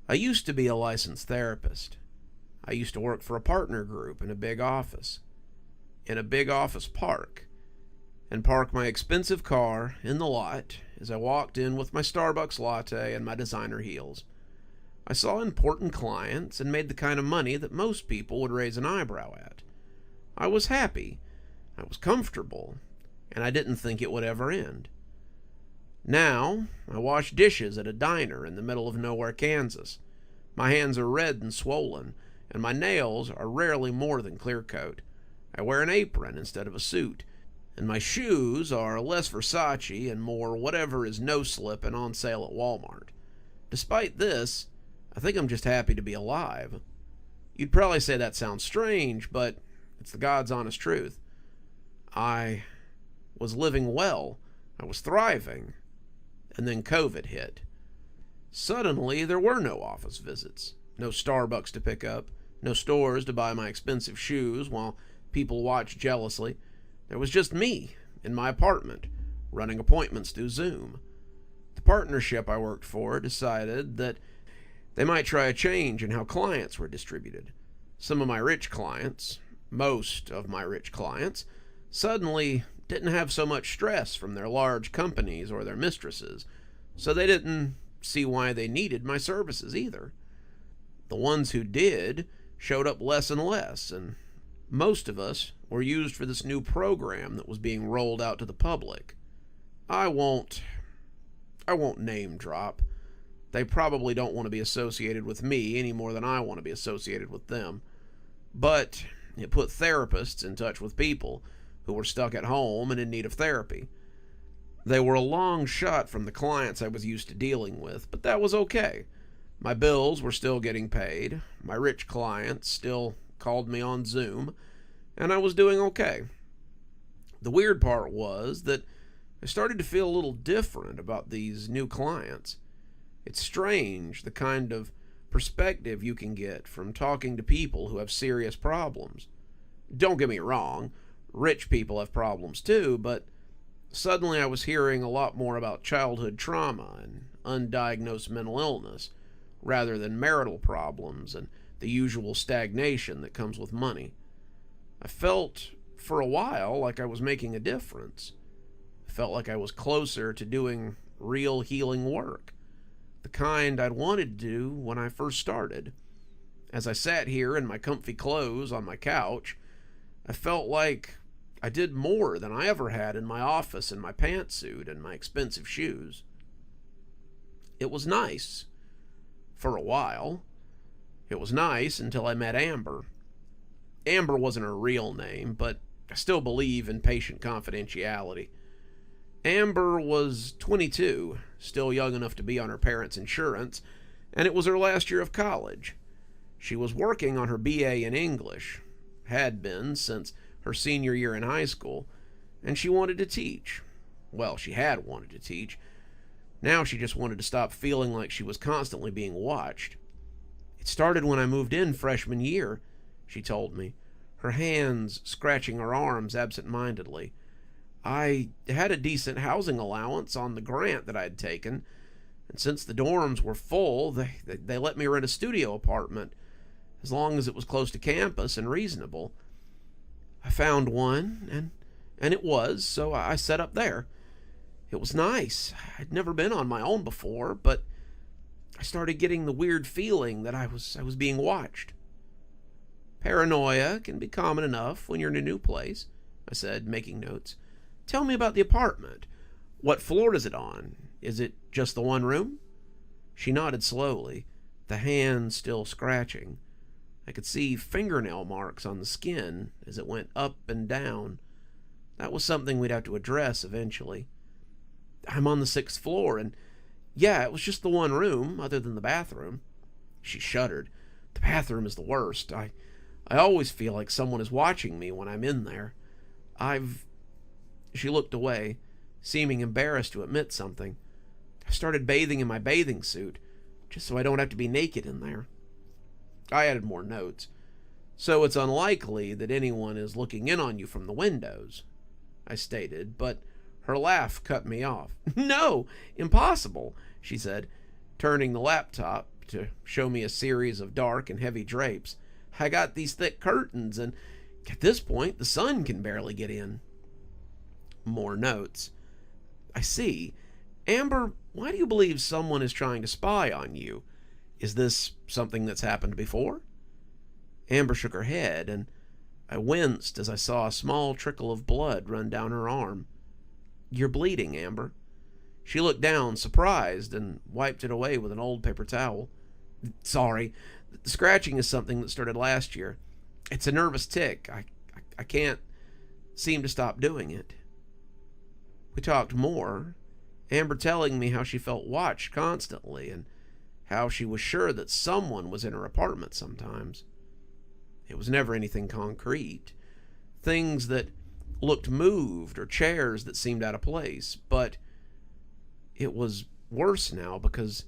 I used to be a licensed therapist. I used to work for a partner group in a big office park, and park my expensive car in the lot as I walked in with my Starbucks latte and my designer heels. I saw important clients and made the kind of money that most people would raise an eyebrow at. I was happy, I was comfortable, and I didn't think it would ever end. Now, I wash dishes at a diner in the middle of nowhere, Kansas. My hands are red and swollen, and my nails are rarely more than clear coat. I wear an apron instead of a suit, and my shoes are less Versace and more whatever is no-slip and on sale at Walmart. Despite this, I think I'm just happy to be alive. You'd probably say that sounds strange, but it's the God's honest truth. I was living well. I was thriving. And then COVID hit. Suddenly, there were no office visits, no Starbucks to pick up, no stores to buy my expensive shoes while people watched jealously. There was just me in my apartment, running appointments through Zoom. The partnership I worked for decided that they might try a change in how clients were distributed. Some of my rich clients, most of my rich clients, suddenly didn't have so much stress from their large companies or their mistresses, so they didn't see why they needed my services either. The ones who did showed up less and less, and most of us were used for this new program that was being rolled out to the public. I won't name drop. They probably don't want to be associated with me any more than I want to be associated with them. But it put therapists in touch with people who were stuck at home and in need of therapy. They were a long shot from the clients I was used to dealing with, but that was okay. My bills were still getting paid, my rich clients still called me on Zoom, and I was doing okay. The weird part was that I started to feel a little different about these new clients. It's strange the kind of perspective you can get from talking to people who have serious problems. Don't get me wrong, rich people have problems too, but suddenly I was hearing a lot more about childhood trauma and undiagnosed mental illness, rather than marital problems and the usual stagnation that comes with money. I felt, for a while, like I was making a difference. I felt like I was closer to doing real healing work, the kind I'd wanted to do when I first started. As I sat here in my comfy clothes on my couch, I felt like I did more than I ever had in my office in my pantsuit and my expensive shoes. It was nice. For a while. It was nice until I met Amber. Amber wasn't her real name, but I still believe in patient confidentiality. Amber was 22, still young enough to be on her parents' insurance, and it was her last year of college. She was working on her BA in English, had been since her senior year in high school, and she wanted to teach. Well, she had wanted to teach. Now she just wanted to stop feeling like she was constantly being watched. It started when I moved in freshman year, she told me, her hands scratching her arms absent-mindedly. I had a decent housing allowance on the grant that I had taken, and since the dorms were full, they let me rent a studio apartment, as long as it was close to campus and reasonable. I found one, and it was, so I set up there. It was nice. I'd never been on my own before, but I started getting the weird feeling that I was being watched. Paranoia can be common enough when you're in a new place, I said, making notes. Tell me about the apartment. What floor is it on? Is it just the one room? She nodded slowly, the hand still scratching. I could see fingernail marks on the skin as it went up and down. That was something we'd have to address eventually. I'm on the 6th floor, and yeah, it was just the one room, other than the bathroom. She shuddered. The bathroom is the worst. I always feel like someone is watching me when I'm in there. She looked away, seeming embarrassed to admit something. I started bathing in my bathing suit, just so I don't have to be naked in there. I added more notes. So it's unlikely that anyone is looking in on you from the windows, I stated, but her laugh cut me off. No, impossible, she said, turning the laptop to show me a series of dark and heavy drapes. I got these thick curtains, and at this point, the sun can barely get in. More notes. I see. Amber, why do you believe someone is trying to spy on you? Is this something that's happened before? Amber shook her head, and I winced as I saw a small trickle of blood run down her arm. You're bleeding, Amber. She looked down, surprised, and wiped it away with an old paper towel. Sorry, the scratching is something that started last year. It's a nervous tick. I can't seem to stop doing it. We talked more, Amber telling me how she felt watched constantly and how she was sure that someone was in her apartment sometimes. It was never anything concrete. Things that looked moved or chairs that seemed out of place, but it was worse now because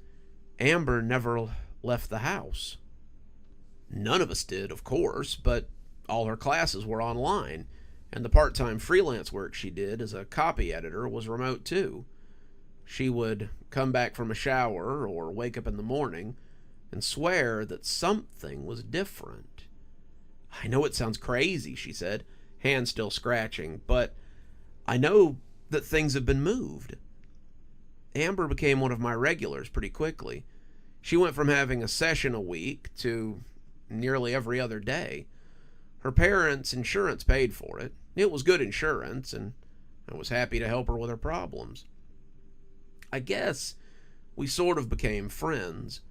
Amber never left the house. None of us did, of course, but all her classes were online, and the part-time freelance work she did as a copy editor was remote too. She would come back from a shower or wake up in the morning and swear that something was different. I know it sounds crazy, she said, hand still scratching, but I know that things have been moved. Amber became one of my regulars pretty quickly. She went from having a session a week to nearly every other day. Her parents' insurance paid for it. It was good insurance, and I was happy to help her with her problems. I guess we sort of became friends.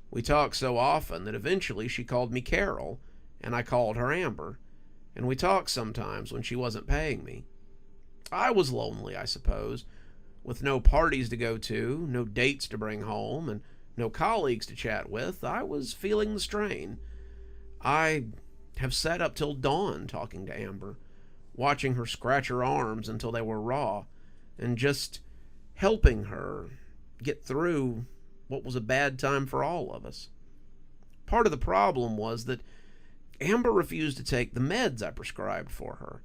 We talked so often that eventually she called me Carol, and I called her Amber, and we talked sometimes when she wasn't paying me. I was lonely, I suppose, with no parties to go to, no dates to bring home, and no colleagues to chat with. I was feeling the strain. I have sat up till dawn talking to Amber, watching her scratch her arms until they were raw, and just helping her get through what was a bad time for all of us. Part of the problem was that Amber refused to take the meds I prescribed for her.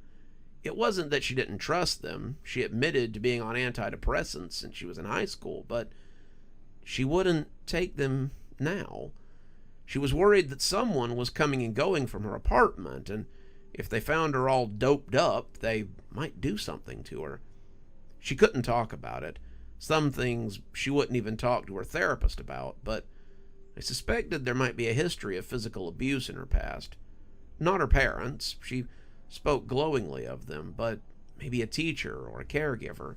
It wasn't that she didn't trust them. She admitted to being on antidepressants since she was in high school, but she wouldn't take them now. She was worried that someone was coming and going from her apartment, and if they found her all doped up, they might do something to her. She couldn't talk about it. Some things she wouldn't even talk to her therapist about, but I suspected there might be a history of physical abuse in her past. Not her parents. She spoke glowingly of them, but maybe a teacher or a caregiver.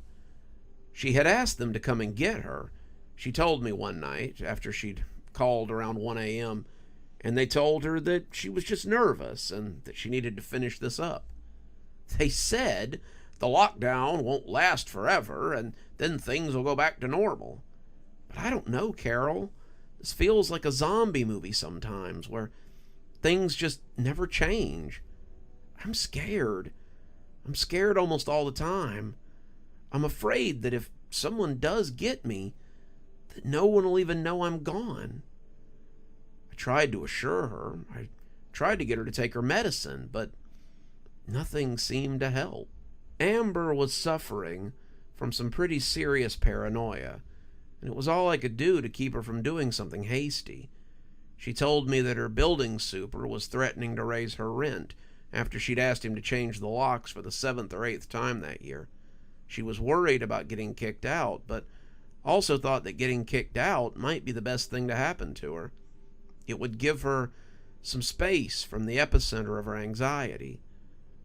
She had asked them to come and get her. She told me one night, after she'd called around 1 a.m., and they told her that she was just nervous and that she needed to finish this up. They said the lockdown won't last forever, and then things will go back to normal. But I don't know, Carol. This feels like a zombie movie sometimes, where things just never change. I'm scared. I'm scared almost all the time. I'm afraid that if someone does get me, that no one will even know I'm gone. I tried to assure her. I tried to get her to take her medicine, but nothing seemed to help. Amber was suffering from some pretty serious paranoia, and it was all I could do to keep her from doing something hasty. She told me that her building super was threatening to raise her rent after she'd asked him to change the locks for the 7th or 8th time that year. She was worried about getting kicked out, but also thought that getting kicked out might be the best thing to happen to her. It would give her some space from the epicenter of her anxiety.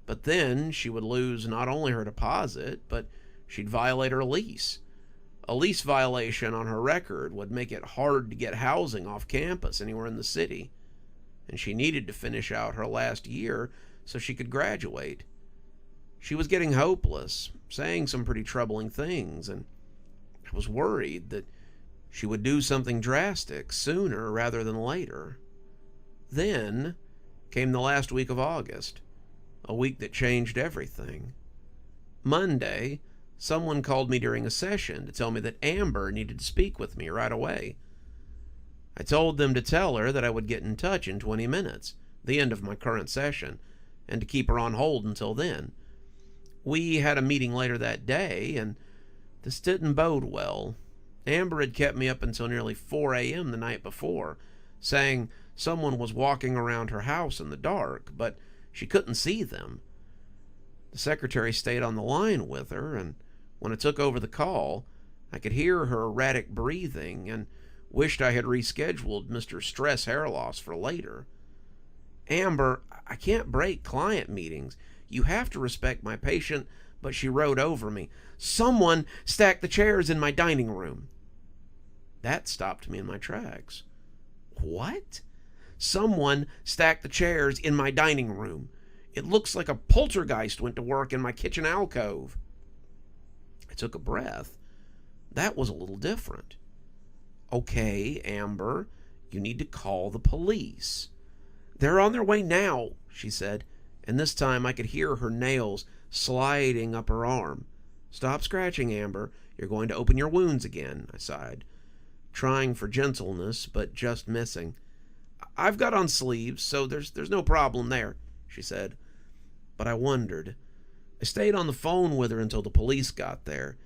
But then she would lose not only her deposit, but she'd violate her lease. A lease violation on her record would make it hard to get housing off campus anywhere in the city. And she needed to finish out her last year so she could graduate. She was getting hopeless, saying some pretty troubling things, and I was worried that she would do something drastic sooner rather than later. Then came the last week of August, a week that changed everything. Monday, someone called me during a session to tell me that Amber needed to speak with me right away. I told them to tell her that I would get in touch in 20 minutes, the end of my current session, and to keep her on hold until then. We had a meeting later that day, and this didn't bode well. Amber had kept me up until nearly 4 a.m. the night before, saying someone was walking around her house in the dark, but she couldn't see them. The secretary stayed on the line with her, and when I took over the call, I could hear her erratic breathing and wished I had rescheduled Mr. Stress Hair Loss for later. Amber, I can't break client meetings. You have to respect my patient. But she rode over me. Someone stacked the chairs in my dining room. That stopped me in my tracks. What? Someone stacked the chairs in my dining room. It looks like a poltergeist went to work in my kitchen alcove. I took a breath. That was a little different. Okay, Amber, you need to call the police. They're on their way now, she said, and this time I could hear her nails sliding up her arm. Stop scratching, Amber. You're going to open your wounds again, I sighed, trying for gentleness, but just missing. I've got on sleeves, so there's no problem there, she said. But I wondered. I stayed on the phone with her until the police got there,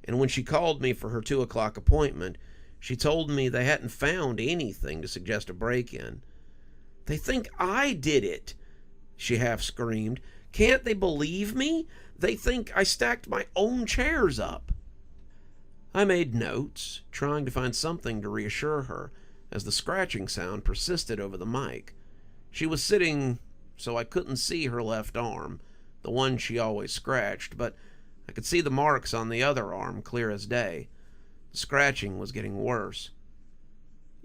and when she called me for her 2 o'clock appointment, she told me they hadn't found anything to suggest a break-in. They think I did it, she half screamed. Can't they believe me? They think I stacked my own chairs up. I made notes, trying to find something to reassure her, as the scratching sound persisted over the mic. She was sitting so I couldn't see her left arm, the one she always scratched, but I could see the marks on the other arm clear as day. The scratching was getting worse.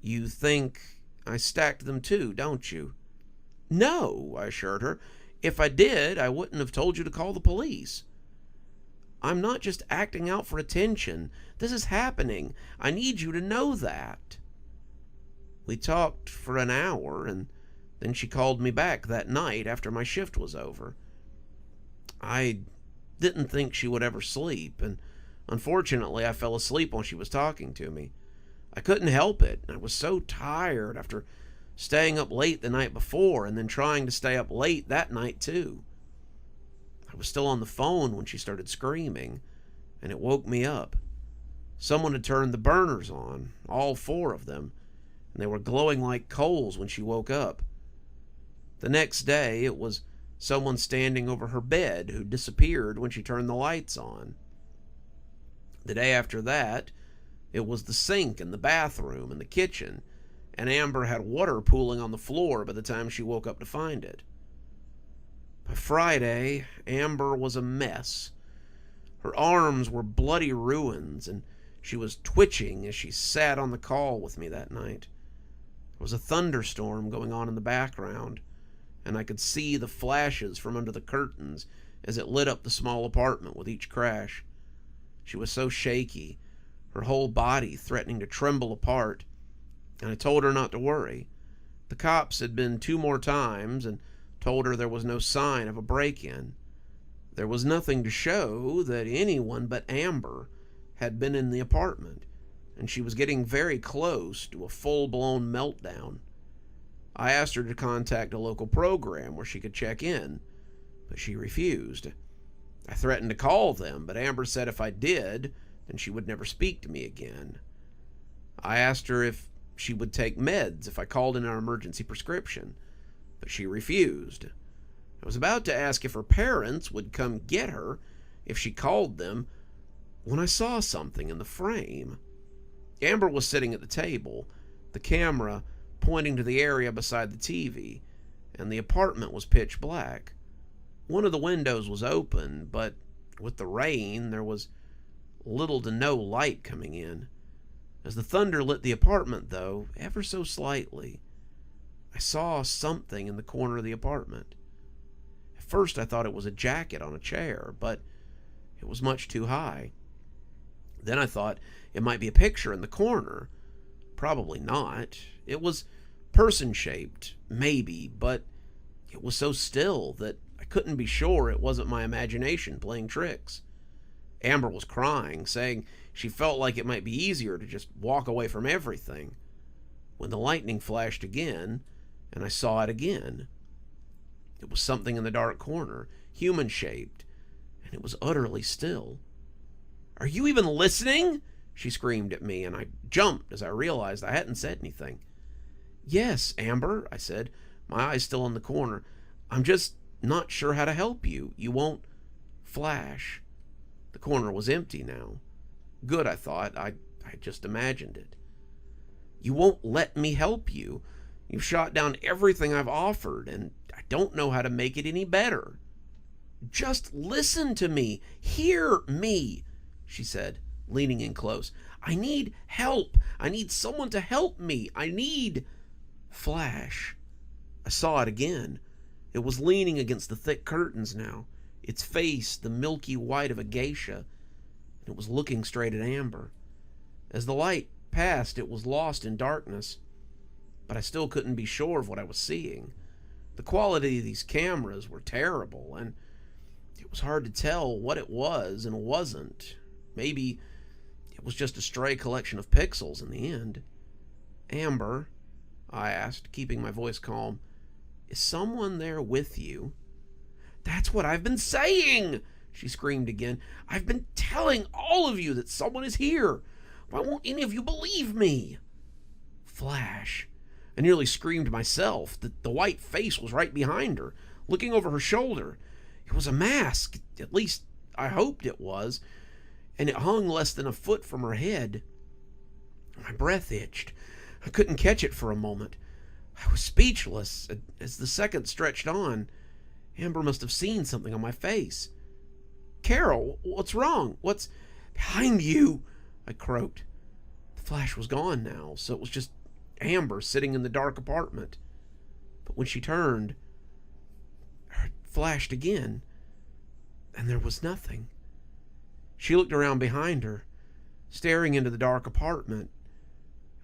You think I stacked them too, don't you? No, I assured her. If I did, I wouldn't have told you to call the police. I'm not just acting out for attention. This is happening. I need you to know that. We talked for an hour, and then she called me back that night after my shift was over. I didn't think she would ever sleep, and unfortunately I fell asleep while she was talking to me. I couldn't help it. I was so tired after staying up late the night before and then trying to stay up late that night too. I was still on the phone when she started screaming, and it woke me up. Someone had turned the burners on, all 4 of them, and they were glowing like coals when she woke up. The next day, it was someone standing over her bed who disappeared when she turned the lights on. The day after that, it was the sink in the bathroom and the kitchen, and Amber had water pooling on the floor by the time she woke up to find it. By Friday, Amber was a mess. Her arms were bloody ruins, and she was twitching as she sat on the call with me that night. There was a thunderstorm going on in the background, and I could see the flashes from under the curtains as it lit up the small apartment with each crash. She was so shaky, her whole body threatening to tremble apart, and I told her not to worry. The cops had been 2 more times and told her there was no sign of a break-in. There was nothing to show that anyone but Amber had been in the apartment, and she was getting very close to a full-blown meltdown. I asked her to contact a local program where she could check in, but she refused. I threatened to call them, but Amber said if I did, then she would never speak to me again. I asked her if she would take meds if I called in our emergency prescription, but she refused. I was about to ask if her parents would come get her if she called them when I saw something in the frame. Amber was sitting at the table, the camera pointing to the area beside the TV, and the apartment was pitch black. One of the windows was open, but with the rain, there was little to no light coming in. As the thunder lit the apartment, though, ever so slightly, I saw something in the corner of the apartment. At first I thought it was a jacket on a chair, but it was much too high. Then I thought it might be a picture in the corner. Probably not. It was person-shaped, maybe, but it was so still that I couldn't be sure it wasn't my imagination playing tricks. Amber was crying, saying she felt like it might be easier to just walk away from everything. When the lightning flashed again, and I saw it again. It was something in the dark corner, human-shaped, and it was utterly still. "Are you even listening?" she screamed at me, and I jumped as I realized I hadn't said anything. "Yes, Amber," I said, my eyes still on the corner. "I'm just not sure how to help you. You won't flash." The corner was empty now. Good, I thought. I just imagined it. "You won't let me help you. You've shot down everything I've offered, and I don't know how to make it any better." "Just listen to me. Hear me," she said, leaning in close. "I need help. I need someone to help me. I need..." Flash. I saw it again. It was leaning against the thick curtains now, its face the milky white of a geisha, and it was looking straight at Amber. As the light passed, it was lost in darkness, but I still couldn't be sure of what I was seeing. The quality of these cameras were terrible, and it was hard to tell what it was and wasn't. Maybe it was just a stray collection of pixels in the end. "Amber," I asked, keeping my voice calm, "is someone there with you?" "That's what I've been saying!" she screamed again. "I've been telling all of you that someone is here. Why won't any of you believe me?" Flash. I nearly screamed myself. The white face was right behind her, looking over her shoulder. It was a mask. At least I hoped it was. And it hung less than a foot from her head. My breath itched. I couldn't catch it for a moment. I was speechless. As the seconds stretched on, Amber must have seen something on my face. "Carol, what's wrong? What's behind you?" I croaked. The flash was gone now, so it was just Amber sitting in the dark apartment. But when she turned, it flashed again, and there was nothing. She looked around behind her, staring into the dark apartment.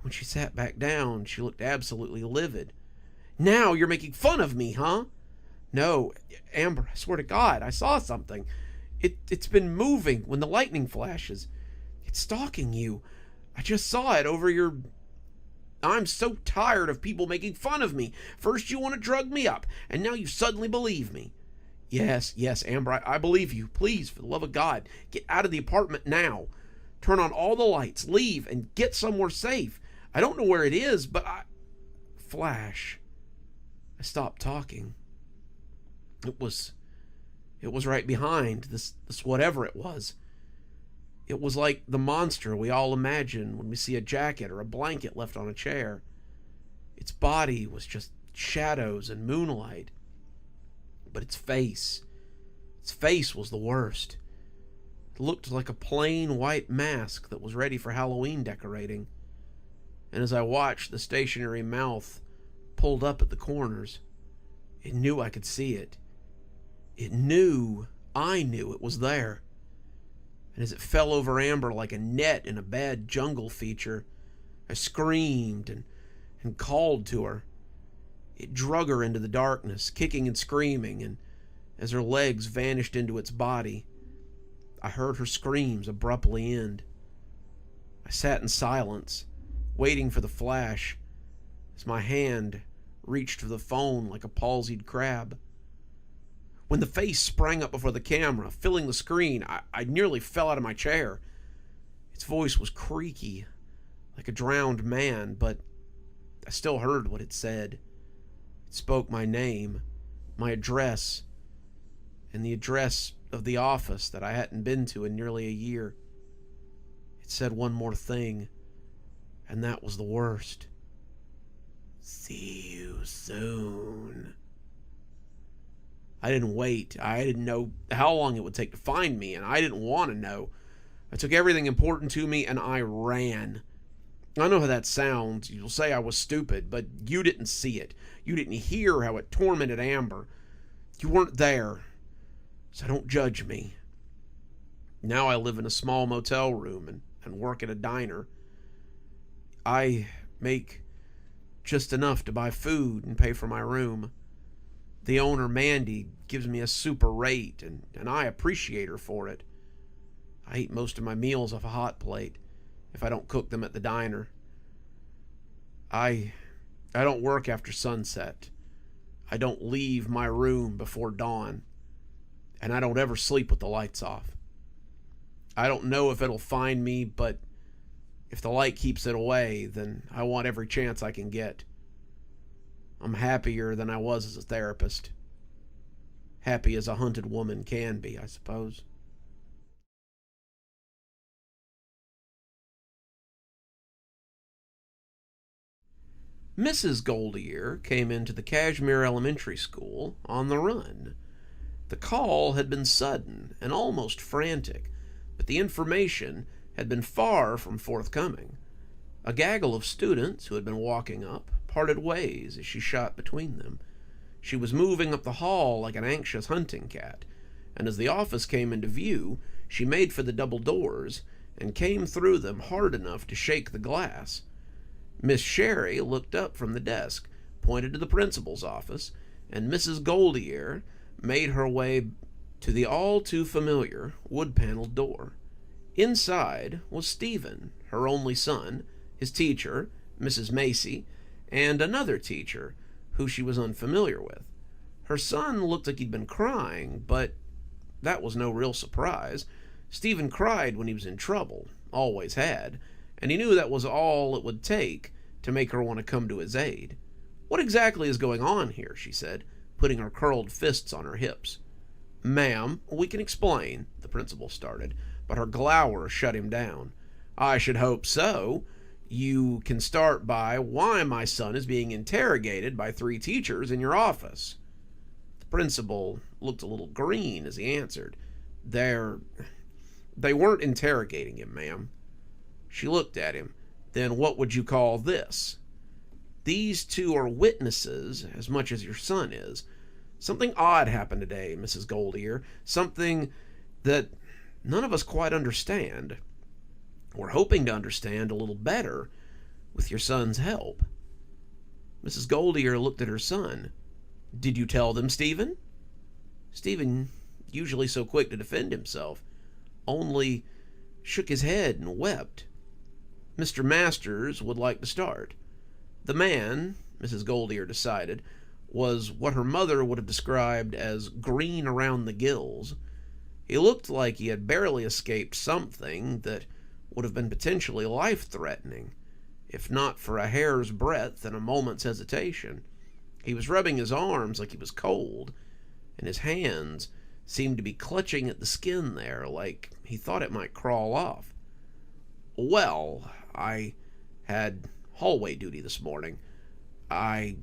When she sat back down, she looked absolutely livid. "Now you're making fun of me, huh?" "No, Amber, I swear to God, I saw something. It's been moving when the lightning flashes. It's stalking you. I just saw it over your..." "I'm so tired of people making fun of me. First you want to drug me up, and now you suddenly believe me." Yes, Amber, I believe you. Please, for the love of God, get out of the apartment now. Turn on all the lights, leave, and get somewhere safe. I don't know where it is, but Flash. I stopped talking. It was right behind, this whatever it was. It was like the monster we all imagine when we see a jacket or a blanket left on a chair. Its body was just shadows and moonlight. But its face was the worst. It looked like a plain white mask that was ready for Halloween decorating. And as I watched the stationary mouth pulled up at the corners, it knew I could see it. It knew I knew it was there. And as it fell over Amber like a net in a bad jungle feature, I screamed and called to her. It drug her into the darkness, kicking and screaming, and as her legs vanished into its body, I heard her screams abruptly end. I sat in silence, waiting for the flash, as my hand reached for the phone like a palsied crab. When the face sprang up before the camera, filling the screen, I nearly fell out of my chair. Its voice was creaky, like a drowned man, but I still heard what it said. It spoke my name, my address, and the address of the office that I hadn't been to in nearly a year. It said one more thing, and that was the worst. "See you soon." I didn't wait. I didn't know how long it would take to find me, and I didn't want to know. I took everything important to me, and I ran. I know how that sounds. You'll say I was stupid, but you didn't see it. You didn't hear how it tormented Amber. You weren't there, so don't judge me. Now I live in a small motel room and work at a diner. I make just enough to buy food and pay for my room. The owner, Mandy, gives me a super rate, and I appreciate her for it. I eat most of my meals off a hot plate if I don't cook them at the diner. I don't work after sunset. I don't leave my room before dawn. And I don't ever sleep with the lights off. I don't know if it'll find me, but If the light keeps it away, then I want every chance I can get. I'm happier than I was as a therapist. Happy as a hunted woman can be, I suppose. Mrs. Goldear came into the Cashmere Elementary School on the run. The call had been sudden and almost frantic, but the information had been far from forthcoming. A gaggle of students who had been walking up parted ways as she shot between them. She was moving up the hall like an anxious hunting cat, and as the office came into view, she made for the double doors and came through them hard enough to shake the glass. Miss Sherry looked up from the desk, pointed to the principal's office, and Mrs. Goldear made her way to the all-too-familiar wood-paneled door. Inside was Stephen, her only son, his teacher, Mrs. Macy, and another teacher, who she was unfamiliar with. Her son looked like he'd been crying, but that was no real surprise. Stephen cried when he was in trouble, always had, and he knew that was all it would take to make her want to come to his aid. "What exactly is going on here?" she said, putting her curled fists on her hips. "Ma'am, we can explain," the principal started, but her glower shut him down. "I should hope so. You can start by why my son is being interrogated by 3 teachers in your office." The principal looked a little green as he answered. They weren't interrogating him, ma'am." She looked at him. "Then what would you call this?" "These 2 are witnesses as much as your son is. Something odd happened today, Mrs. Goldear. Something that none of us quite understand. We're hoping to understand a little better with your son's help." Mrs. Goldear looked at her son. "Did you tell them, Stephen?" Stephen, usually so quick to defend himself, only shook his head and wept. Mr. Masters would like to start. The man, Mrs. Goldear decided, was what her mother would have described as green around the gills. He looked like he had barely escaped something that would have been potentially life-threatening, if not for a hair's breadth and a moment's hesitation. He was rubbing his arms like he was cold, and his hands seemed to be clutching at the skin there like he thought it might crawl off. "Well, I had hallway duty this morning. I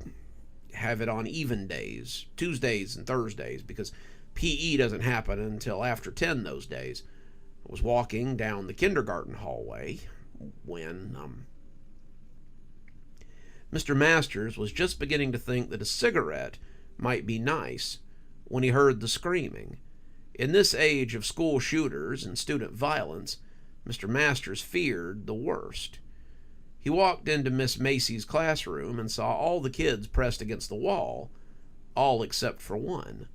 have it on even days, Tuesdays and Thursdays, because PE doesn't happen until after 10 those days. I was walking down the kindergarten hallway when, Mr. Masters was just beginning to think that a cigarette might be nice when he heard the screaming. In this age of school shooters and student violence, Mr. Masters feared the worst. He walked into Miss Macy's classroom and saw all the kids pressed against the wall, all except for one.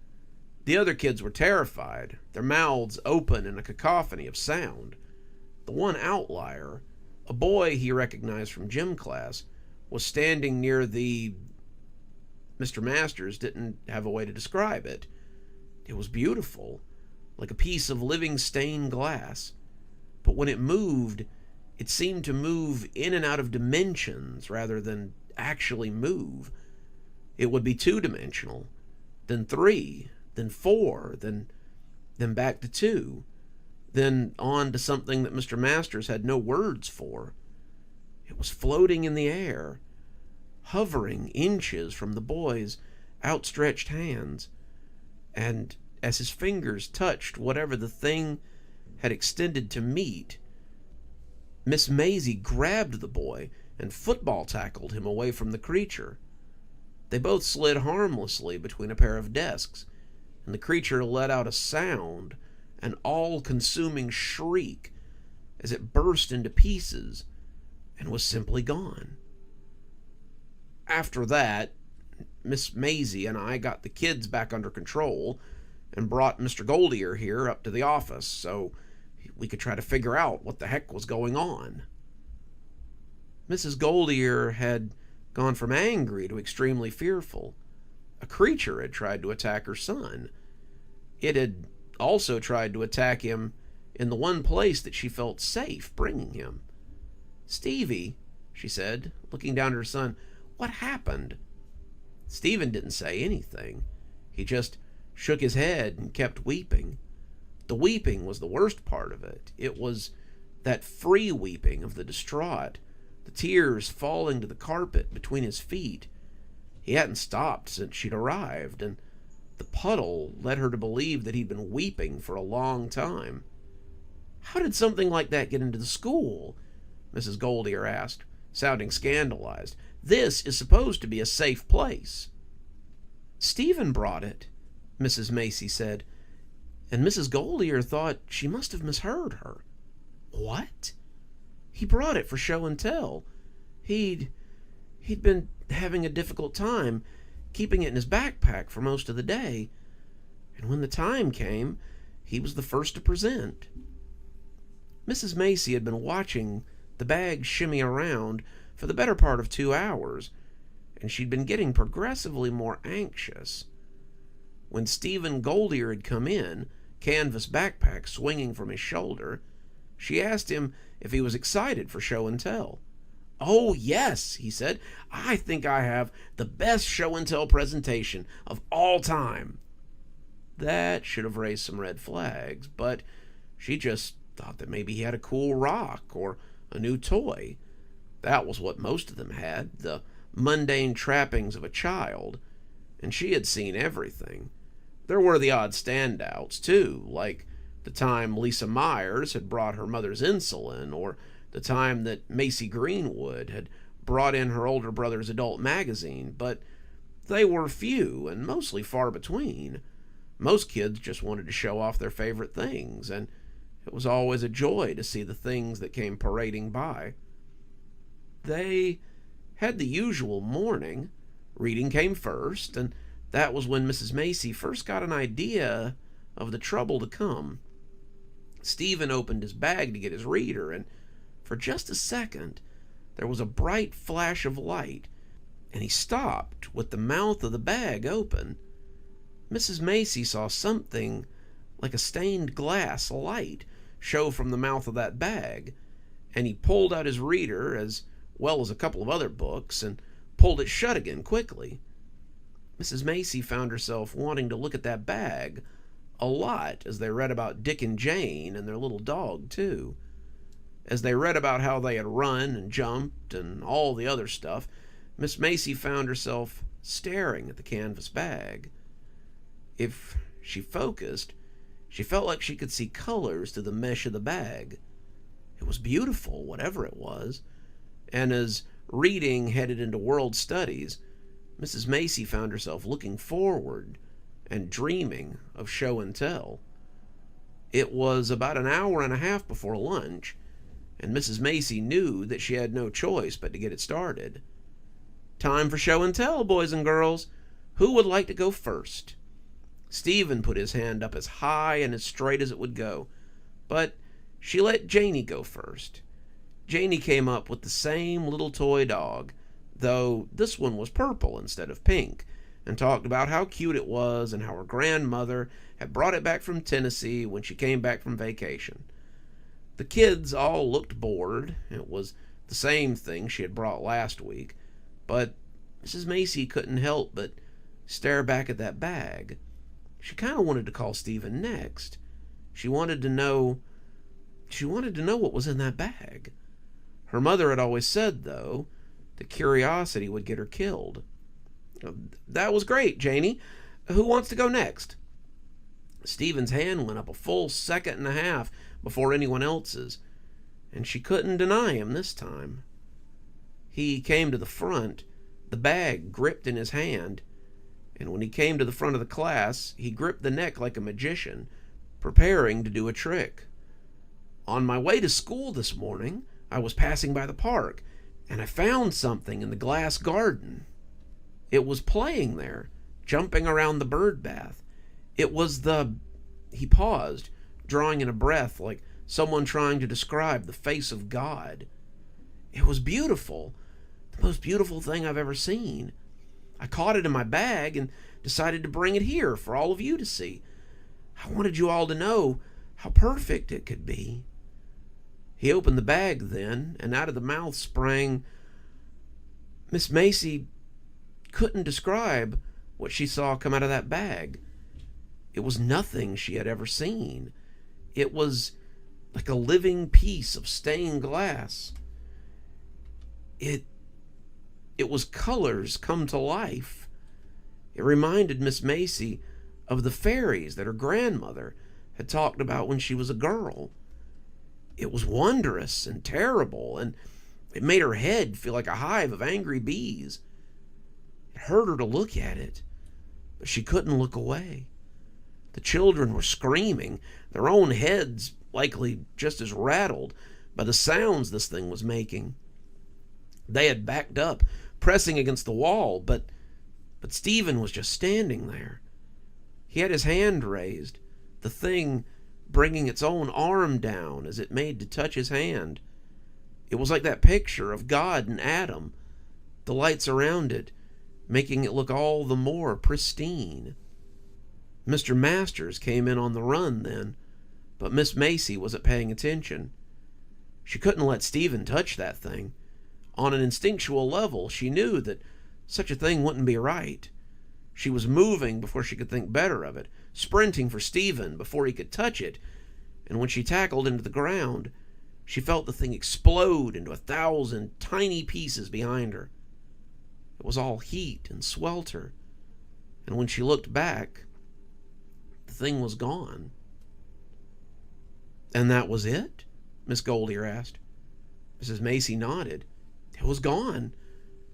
The other kids were terrified, their mouths open in a cacophony of sound. The one outlier, a boy he recognized from gym class, was standing near the... Mr. Masters didn't have a way to describe it. It was beautiful, like a piece of living stained glass. But when it moved, it seemed to move in and out of dimensions rather than actually move. It would be 2-dimensional, then 3, then 4, then back to 2, then on to something that Mr. Masters had no words for. It was floating in the air, hovering inches from the boy's outstretched hands, and as his fingers touched whatever the thing had extended to meet, Miss Maisie grabbed the boy and football tackled him away from the creature. They both slid harmlessly between a pair of desks, and the creature let out a sound, an all-consuming shriek, as it burst into pieces and was simply gone. After that, Miss Maisie and I got the kids back under control and brought Mr. Goldear here up to the office so we could try to figure out what the heck was going on. Mrs. Goldear had gone from angry to extremely fearful. A creature had tried to attack her son. It had also tried to attack him in the one place that she felt safe bringing him. "Stevie," she said, looking down at her son, "what happened?" Stephen didn't say anything. He just shook his head and kept weeping. The weeping was the worst part of it. It was that free weeping of the distraught, the tears falling to the carpet between his feet. He hadn't stopped since she'd arrived, and the puddle led her to believe that he'd been weeping for a long time. "How did something like that get into the school?" Mrs. Goldier asked, sounding scandalized. "This is supposed to be a safe place." "Stephen brought it," Mrs. Macy said, and Mrs. Goldier thought she must have misheard her. "What?" "He brought it for show and tell. He'd been having a difficult time keeping it in his backpack for most of the day, and when the time came, he was the first to present." Mrs. Macy had been watching the bag shimmy around for the better part of 2 hours, and she'd been getting progressively more anxious. When Stephen Goldier had come in, canvas backpack swinging from his shoulder, she asked him if he was excited for show and tell. "Oh, yes," he said. "I think I have the best show and tell presentation of all time." That should have raised some red flags, but she just thought that maybe he had a cool rock or a new toy. That was what most of them had, the mundane trappings of a child, and she had seen everything. There were the odd standouts, too, like the time Lisa Myers had brought her mother's insulin, or the time that Macy Greenwood had brought in her older brother's adult magazine, but they were few and mostly far between. Most kids just wanted to show off their favorite things, and it was always a joy to see the things that came parading by. They had the usual morning. Reading came first, and that was when Mrs. Macy first got an idea of the trouble to come. Stephen opened his bag to get his reader, and for just a second there was a bright flash of light, and he stopped with the mouth of the bag open. Mrs. Macy saw something like a stained glass light show from the mouth of that bag, and he pulled out his reader as well as a couple of other books and pulled it shut again quickly. Mrs. Macy found herself wanting to look at that bag a lot as they read about Dick and Jane and their little dog, too. As they read about how they had run and jumped and all the other stuff, Miss Macy found herself staring at the canvas bag. If she focused, she felt like she could see colors through the mesh of the bag. It was beautiful, whatever it was, and as reading headed into world studies, Mrs. Macy found herself looking forward and dreaming of show and tell. It was about an hour and a half before lunch, and Mrs. Macy knew that she had no choice but to get it started. "Time for show and tell, boys and girls. Who would like to go first?" Stephen put his hand up as high and as straight as it would go, but she let Janie go first. Janie came up with the same little toy dog, though this one was purple instead of pink, and talked about how cute it was and how her grandmother had brought it back from Tennessee when she came back from vacation. The kids all looked bored. It was the same thing she had brought last week, but Mrs. Macy couldn't help but stare back at that bag. She kind of wanted to call Stephen next. She wanted to know what was in that bag. Her mother had always said, though, that curiosity would get her killed. "That was great, Janie. Who wants to go next?" Stephen's hand went up a full second and a half before anyone else's, and she couldn't deny him this time. He came to the front, the bag gripped in his hand, and when he came to the front of the class, he gripped the neck like a magician, preparing to do a trick. "On my way to school this morning, I was passing by the park, and I found something in the glass garden. It was playing there, jumping around the bird bath. It was the..." He paused, drawing in a breath like someone trying to describe the face of God. "It was beautiful, the most beautiful thing I've ever seen. I caught it in my bag and decided to bring it here for all of you to see. I wanted you all to know how perfect it could be." He opened the bag then, and out of the mouth sprang... Miss Macy couldn't describe what she saw come out of that bag. It was nothing she had ever seen. It was like a living piece of stained glass. It was colors come to life. It reminded Miss Macy of the fairies that her grandmother had talked about when she was a girl. It was wondrous and terrible, and it made her head feel like a hive of angry bees. It hurt her to look at it, but she couldn't look away. The children were screaming, their own heads likely just as rattled by the sounds this thing was making. They had backed up, pressing against the wall, but Stephen was just standing there. He had his hand raised, the thing bringing its own arm down as it made to touch his hand. It was like that picture of God and Adam, the lights around it making it look all the more pristine. Mr. Masters came in on the run then, but Miss Macy wasn't paying attention. She couldn't let Stephen touch that thing. On an instinctual level, she knew that such a thing wouldn't be right. She was moving before she could think better of it, sprinting for Stephen before he could touch it, and when she tackled into the ground, she felt the thing explode into 1,000 tiny pieces behind her. It was all heat and swelter, and when she looked back, the thing was gone. "And that was it?" Miss Goldier asked. Mrs. Macy nodded. It was gone.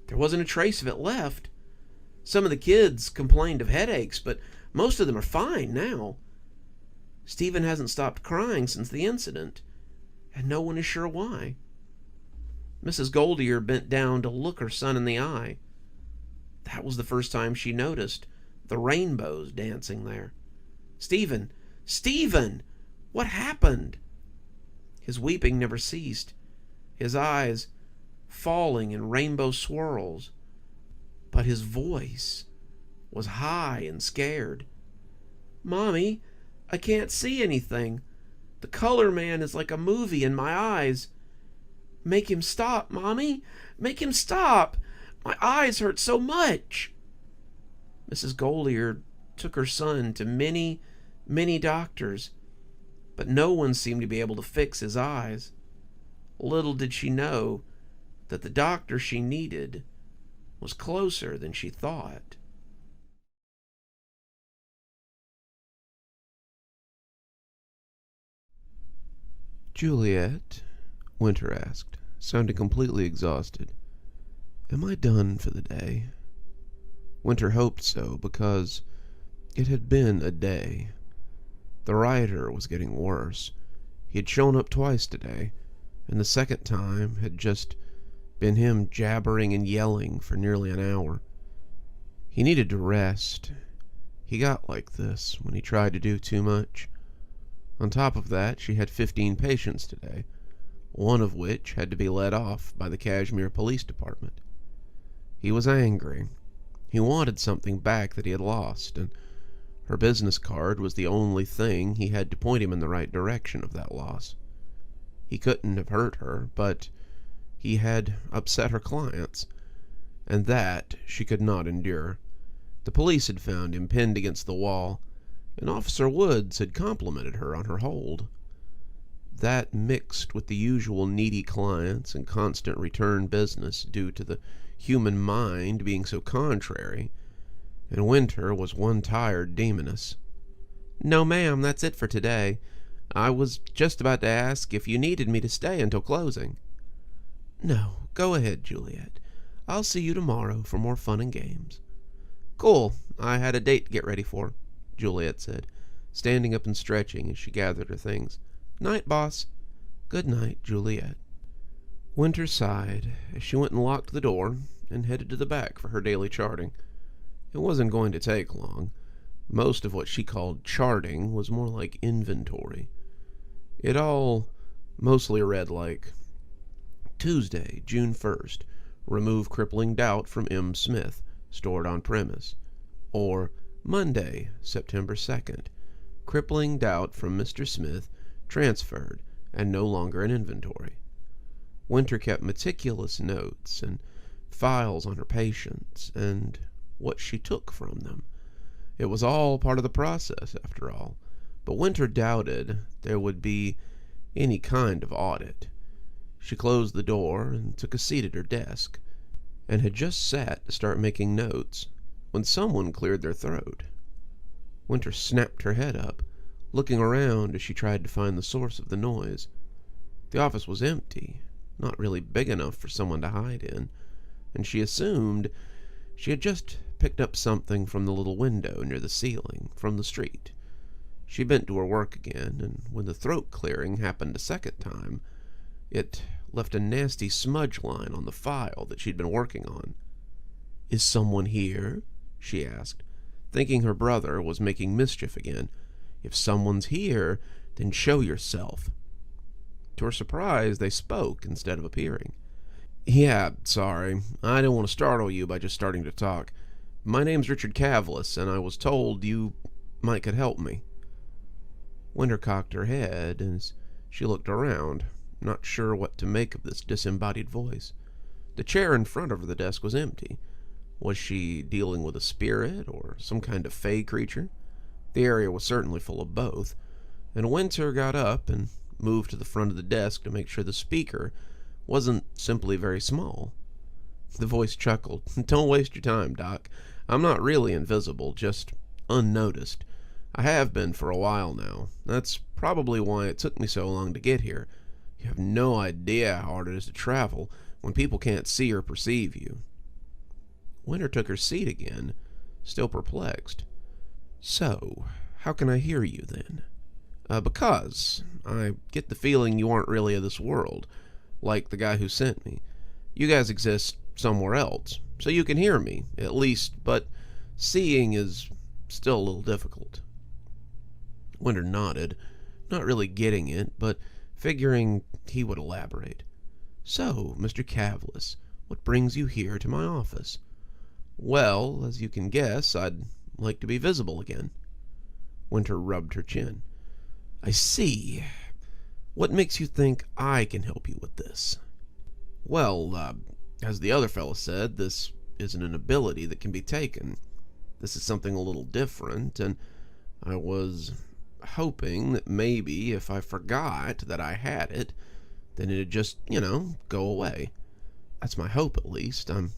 There wasn't a trace of it left. Some of the kids complained of headaches, but most of them are fine now. Stephen hasn't stopped crying since the incident, and no one is sure why. Mrs. Goldier bent down to look her son in the eye. That was the first time she noticed the rainbows dancing there. "Stephen! Stephen! What happened?" His weeping never ceased, his eyes falling in rainbow swirls, but his voice was high and scared. "Mommy, I can't see anything. The color man is like a movie in my eyes. Make him stop, Mommy! Make him stop! My eyes hurt so much!" Mrs. Goldier took her son to many, many doctors, but no one seemed to be able to fix his eyes. Little did she know that the doctor she needed was closer than she thought. "Juliet," Winter asked, sounding completely exhausted, "am I done for the day?" Winter hoped so, because it had been a day. The writer was getting worse. He had shown up twice today, and the second time had just been him jabbering and yelling for nearly an hour. He needed to rest. He got like this when he tried to do too much. On top of that, she had 15 patients today, one of which had to be let off by the Kashmir Police Department. He was angry. He wanted something back that he had lost, and her business card was the only thing he had to point him in the right direction of that loss. He couldn't have hurt her, but he had upset her clients, and that she could not endure. The police had found him pinned against the wall, and Officer Woods had complimented her on her hold. That mixed with the usual needy clients and constant return business due to the human mind being so contrary, and Winter was one tired demoness. "No, ma'am, that's it for today. I was just about to ask if you needed me to stay until closing." "No, go ahead, Juliet. I'll see you tomorrow for more fun and games." "Cool. I had a date to get ready for," Juliet said, standing up and stretching as she gathered her things. "Night, boss." "Good night, Juliet." Winter sighed as she went and locked the door and headed to the back for her daily charting. It wasn't going to take long. Most of what she called charting was more like inventory. It all mostly read like, Tuesday, June 1st, remove crippling doubt from M. Smith, stored on premise. Or Monday, September 2nd, crippling doubt from Mr. Smith, transferred, and no longer an inventory. Winter kept meticulous notes and files on her patients and what she took from them. It was all part of the process, after all, but Winter doubted there would be any kind of audit. She closed the door and took a seat at her desk, and had just sat to start making notes when someone cleared their throat. Winter snapped her head up, looking around as she tried to find the source of the noise. The office was empty, not really big enough for someone to hide in, and she assumed she had just picked up something from the little window near the ceiling from the street. She bent to her work again, and when the throat clearing happened a second time, it left a nasty smudge line on the file that she'd been working on. "Is someone here?" she asked, thinking her brother was making mischief again. "If someone's here, then show yourself." To her surprise, they spoke instead of appearing. "Yeah, sorry. I didn't want to startle you by just starting to talk. My name's Richard Cavlis, and I was told you might could help me." Winter cocked her head as she looked around, not sure what to make of this disembodied voice. The chair in front of the desk was empty. Was she dealing with a spirit or some kind of fey creature? The area was certainly full of both, and Winter got up and moved to the front of the desk to make sure the speaker wasn't simply very small. The voice chuckled. "Don't waste your time, Doc. I'm not really invisible, just unnoticed. I have been for a while now. That's probably why it took me so long to get here. You have no idea how hard it is to travel when people can't see or perceive you." Winter took her seat again, still perplexed. "So, how can I hear you, then?" Because I get the feeling you aren't really of this world, like the guy who sent me. You guys exist somewhere else, so you can hear me, at least, but seeing is still a little difficult." Winter nodded, not really getting it, but figuring he would elaborate. "So, Mr. Cavlis, what brings you here to my office?" "Well, as you can guess, I'd like to be visible again." Winter rubbed her chin. "I see. What makes you think I can help you with this?" "Well, as the other fellow said, this isn't an ability that can be taken. This is something a little different, and I was hoping that maybe if I forgot that I had it, then it'd just, go away. That's my hope, at least. I'm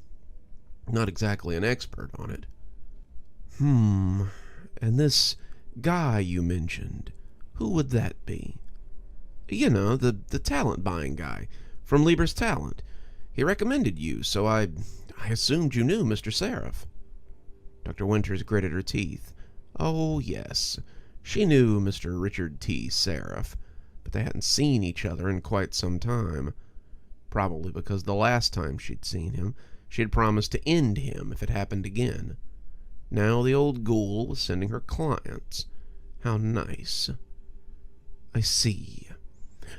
not exactly an expert on it." And this guy you mentioned, who would that be?" The talent-buying guy, from Lieber's Talent. He recommended you, so I assumed you knew Mr. Seraph." Dr. Winters gritted her teeth. Oh, yes. She knew Mr. Richard T. Seraph, but they hadn't seen each other in quite some time. Probably because the last time she'd seen him, she had promised to end him if it happened again. Now the old ghoul was sending her clients. How nice. "I see.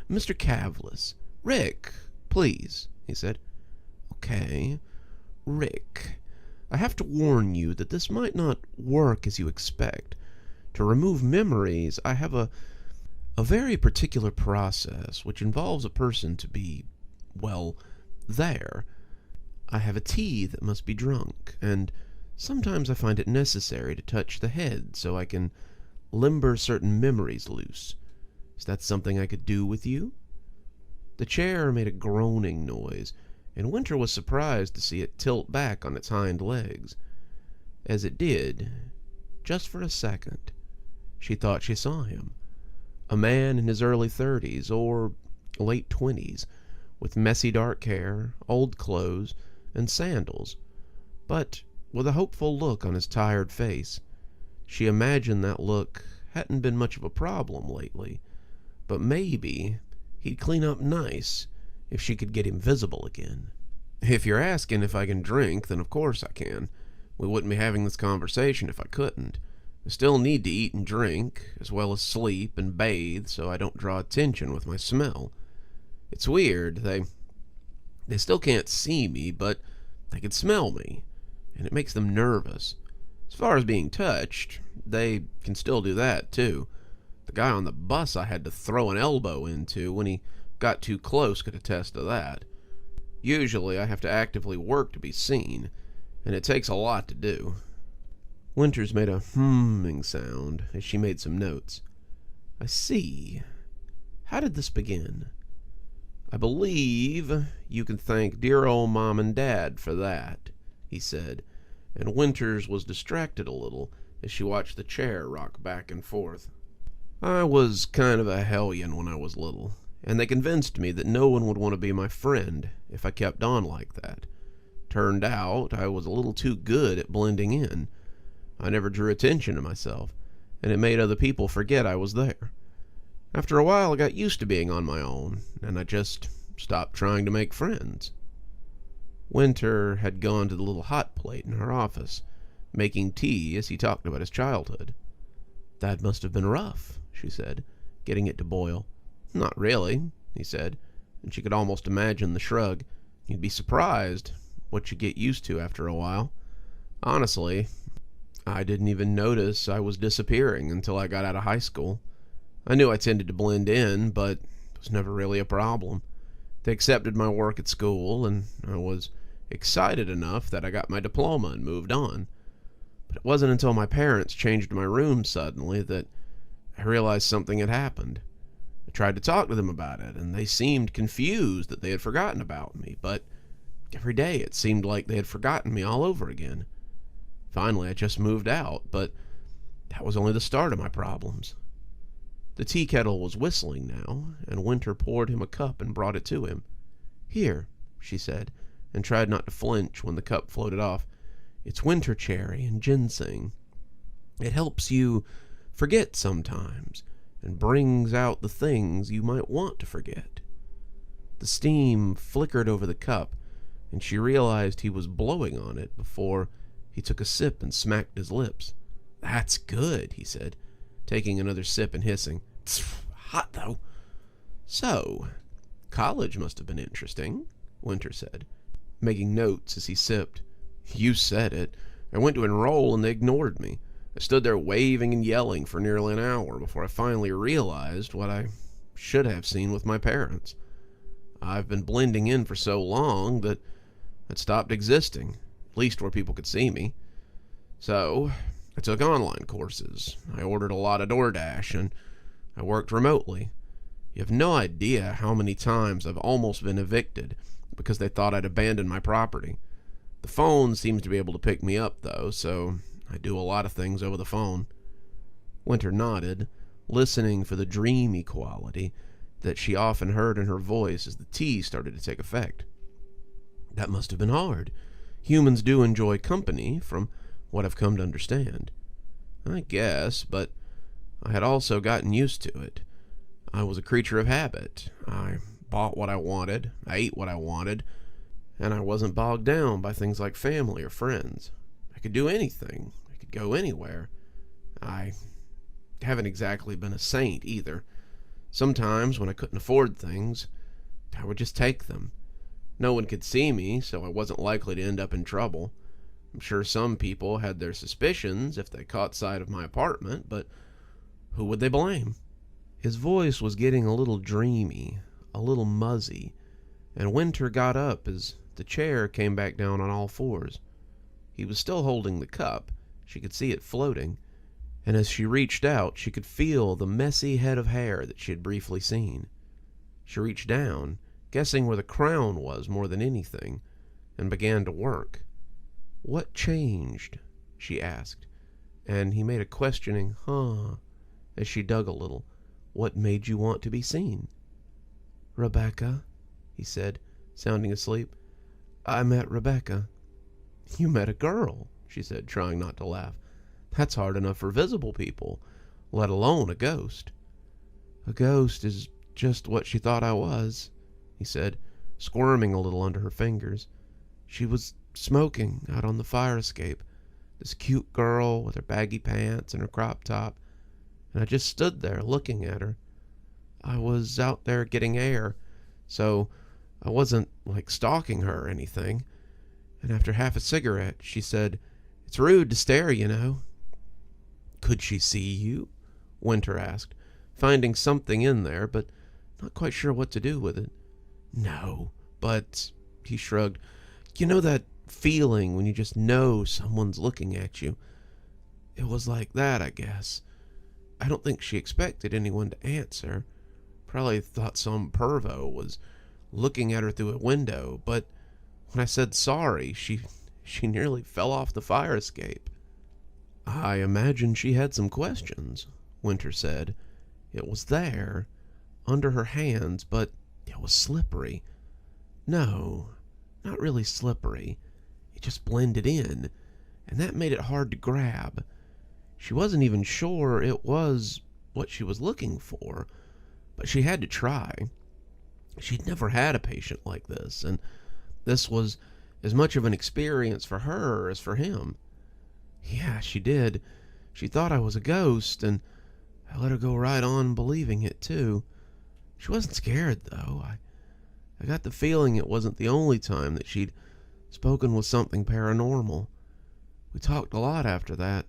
Mr. Cavlis. Rick, please," he said. "Okay. Rick, I have to warn you that this might not work as you expect. To remove memories, I have a very particular process which involves a person to be, well, there. I have a tea that must be drunk, and sometimes I find it necessary to touch the head so I can limber certain memories loose. Is that something I could do with you?" The chair made a groaning noise, and Winter was surprised to see it tilt back on its hind legs. As it did, just for a second, she thought she saw him. A man in his early 30s, or late 20s, with messy dark hair, old clothes, and sandals, but with a hopeful look on his tired face. She imagined that look hadn't been much of a problem lately, but maybe he'd clean up nice if she could get him visible again. "If you're asking if I can drink, then of course I can. We wouldn't be having this conversation if I couldn't. I still need to eat and drink, as well as sleep and bathe, so I don't draw attention with my smell. It's weird, they still can't see me, but they can smell me, and it makes them nervous. As far as being touched, they can still do that, too. The guy on the bus I had to throw an elbow into when he got too close could attest to that. Usually I have to actively work to be seen, and it takes a lot to do. Winters made a humming sound as she made some notes. I see. How did this begin? I believe you can thank dear old Mom and Dad for that, he said, and Winters was distracted a little as she watched the chair rock back and forth. I was kind of a hellion when I was little, and they convinced me that no one would want to be my friend if I kept on like that. Turned out I was a little too good at blending in. I never drew attention to myself, and it made other people forget I was there. After a while, I got used to being on my own, and I just stopped trying to make friends. Winter had gone to the little hot plate in her office, making tea as he talked about his childhood. That must have been rough, she said, getting it to boil. Not really, he said, and she could almost imagine the shrug. You'd be surprised what you get used to after a while. Honestly, I didn't even notice I was disappearing until I got out of high school. I knew I tended to blend in, but it was never really a problem. They accepted my work at school, and I was excited enough that I got my diploma and moved on. But it wasn't until my parents changed my room suddenly that I realized something had happened. I tried to talk to them about it, and they seemed confused that they had forgotten about me, but every day it seemed like they had forgotten me all over again. Finally, I just moved out, but that was only the start of my problems. The tea kettle was whistling now, and Winter poured him a cup and brought it to him. Here, she said, and tried not to flinch when the cup floated off. It's winter cherry and ginseng. It helps you forget sometimes, and brings out the things you might want to forget. The steam flickered over the cup, and she realized he was blowing on it before he took a sip and smacked his lips. That's good, he said, taking another sip and hissing. It's hot, though. So, college must have been interesting, Winter said, making notes as he sipped. You said it. I went to enroll and they ignored me. I stood there waving and yelling for nearly an hour before I finally realized what I should have seen with my parents. I've been blending in for so long that it stopped existing, at least where people could see me. So, I took online courses. I ordered a lot of DoorDash, and I worked remotely. You have no idea how many times I've almost been evicted because they thought I'd abandoned my property. The phone seems to be able to pick me up, though, so I do a lot of things over the phone. Winter nodded, listening for the dreamy quality that she often heard in her voice as the tea started to take effect. That must have been hard. Humans do enjoy company, from what I've come to understand. I guess, but I had also gotten used to it. I was a creature of habit. I bought what I wanted, I ate what I wanted, and I wasn't bogged down by things like family or friends. I could do anything. I could go anywhere. I haven't exactly been a saint either. Sometimes, when I couldn't afford things, I would just take them. No one could see me, so I wasn't likely to end up in trouble. I'm sure some people had their suspicions if they caught sight of my apartment, but who would they blame? His voice was getting a little dreamy, a little muzzy, and Winter got up as the chair came back down on all fours. He was still holding the cup. She could see it floating, and as she reached out, she could feel the messy head of hair that she had briefly seen. She reached down, guessing where the crown was more than anything, and began to work. What changed? She asked, and he made a questioning huh as she dug a little. What made you want to be seen? Rebecca, he said, sounding asleep. I met Rebecca. You met a girl, she said, trying not to laugh. That's hard enough for visible people, let alone a ghost. A ghost is just what she thought I was, he said, squirming a little under her fingers. She was smoking out on the fire escape, this cute girl with her baggy pants and her crop top, and I just stood there looking at her. I was out there getting air, so I wasn't like stalking her or anything. And after half a cigarette, she said, "It's rude to stare, you know." Could she see you? Winter asked, finding something in there, but not quite sure what to do with it. No, but, he shrugged, you know that feeling when you just know someone's looking at you? It was like that, I guess. I don't think she expected anyone to answer. Probably thought some pervo was looking at her through a window, but when I said sorry, she nearly fell off the fire escape. I imagine she had some questions, Winter said. It was there, under her hands, but it was slippery. No, not really slippery. It just blended in, and that made it hard to grab. She wasn't even sure it was what she was looking for, but she had to try. She'd never had a patient like this, and this was as much of an experience for her as for him. Yeah, she did. She thought I was a ghost, and I let her go right on believing it, too. She wasn't scared, though. I got the feeling it wasn't the only time that she'd spoken with something paranormal. We talked a lot after that.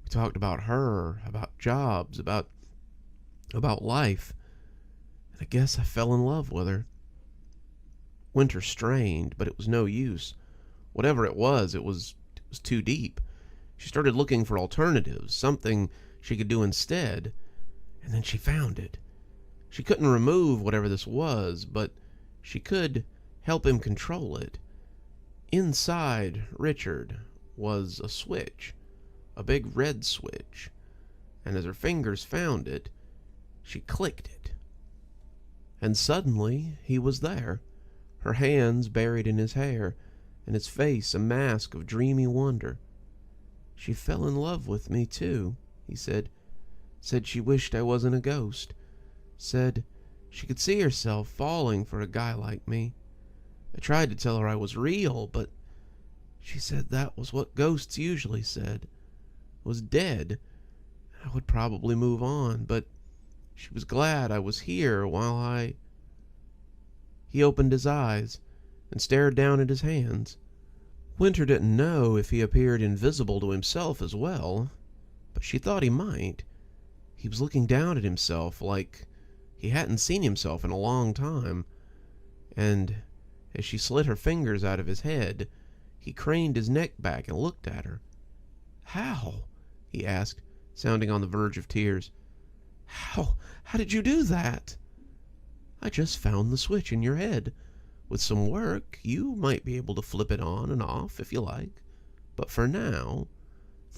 We talked about her, about jobs, about life. And I guess I fell in love with her. Winter strained, but it was no use. Whatever it was too deep. She started looking for alternatives, something she could do instead, and then she found it. She couldn't remove whatever this was, but she could help him control it. Inside Richard was a switch, a big red switch, and as her fingers found it, she clicked it. And suddenly he was there, her hands buried in his hair, and his face a mask of dreamy wonder. She fell in love with me, too, he said. Said she wished I wasn't a ghost. Said she could see herself falling for a guy like me. I tried to tell her I was real, but she said that was what ghosts usually said. Was dead. I would probably move on, but she was glad I was here while He opened his eyes and stared down at his hands. Winter didn't know if he appeared invisible to himself as well, but she thought he might. He was looking down at himself like he hadn't seen himself in a long time, and as she slid her fingers out of his head, he craned his neck back and looked at her. "How?" he asked, sounding on the verge of tears. How did you do that?" "I just found the switch in your head. With some work, you might be able to flip it on and off if you like. But for now—"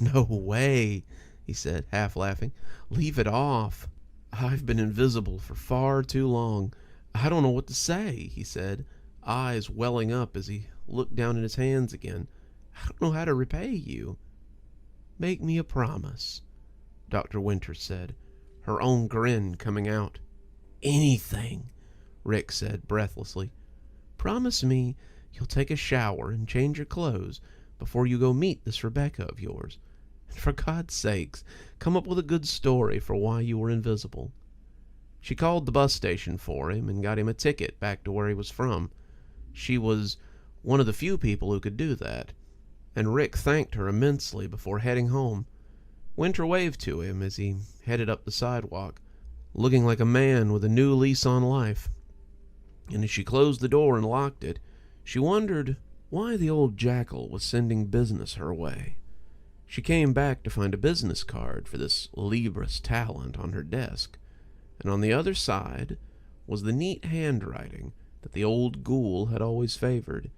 "No way," he said, half laughing. "Leave it off. I've been invisible for far too long. I don't know what to say," he said, eyes welling up as he looked down at his hands again. "I don't know how to repay you." "Make me a promise," Dr. Winters said, her own grin coming out. "Anything," Rick said breathlessly. "Promise me you'll take a shower and change your clothes before you go meet this Rebecca of yours. And for God's sakes, come up with a good story for why you were invisible." She called the bus station for him and got him a ticket back to where he was from. She was one of the few people who could do that, and Rick thanked her immensely before heading home. Winter waved to him as he headed up the sidewalk, looking like a man with a new lease on life. And as she closed the door and locked it, she wondered why the old jackal was sending business her way. She came back to find a business card for this Libris talent on her desk, and on the other side was the neat handwriting that the old ghoul had always favored.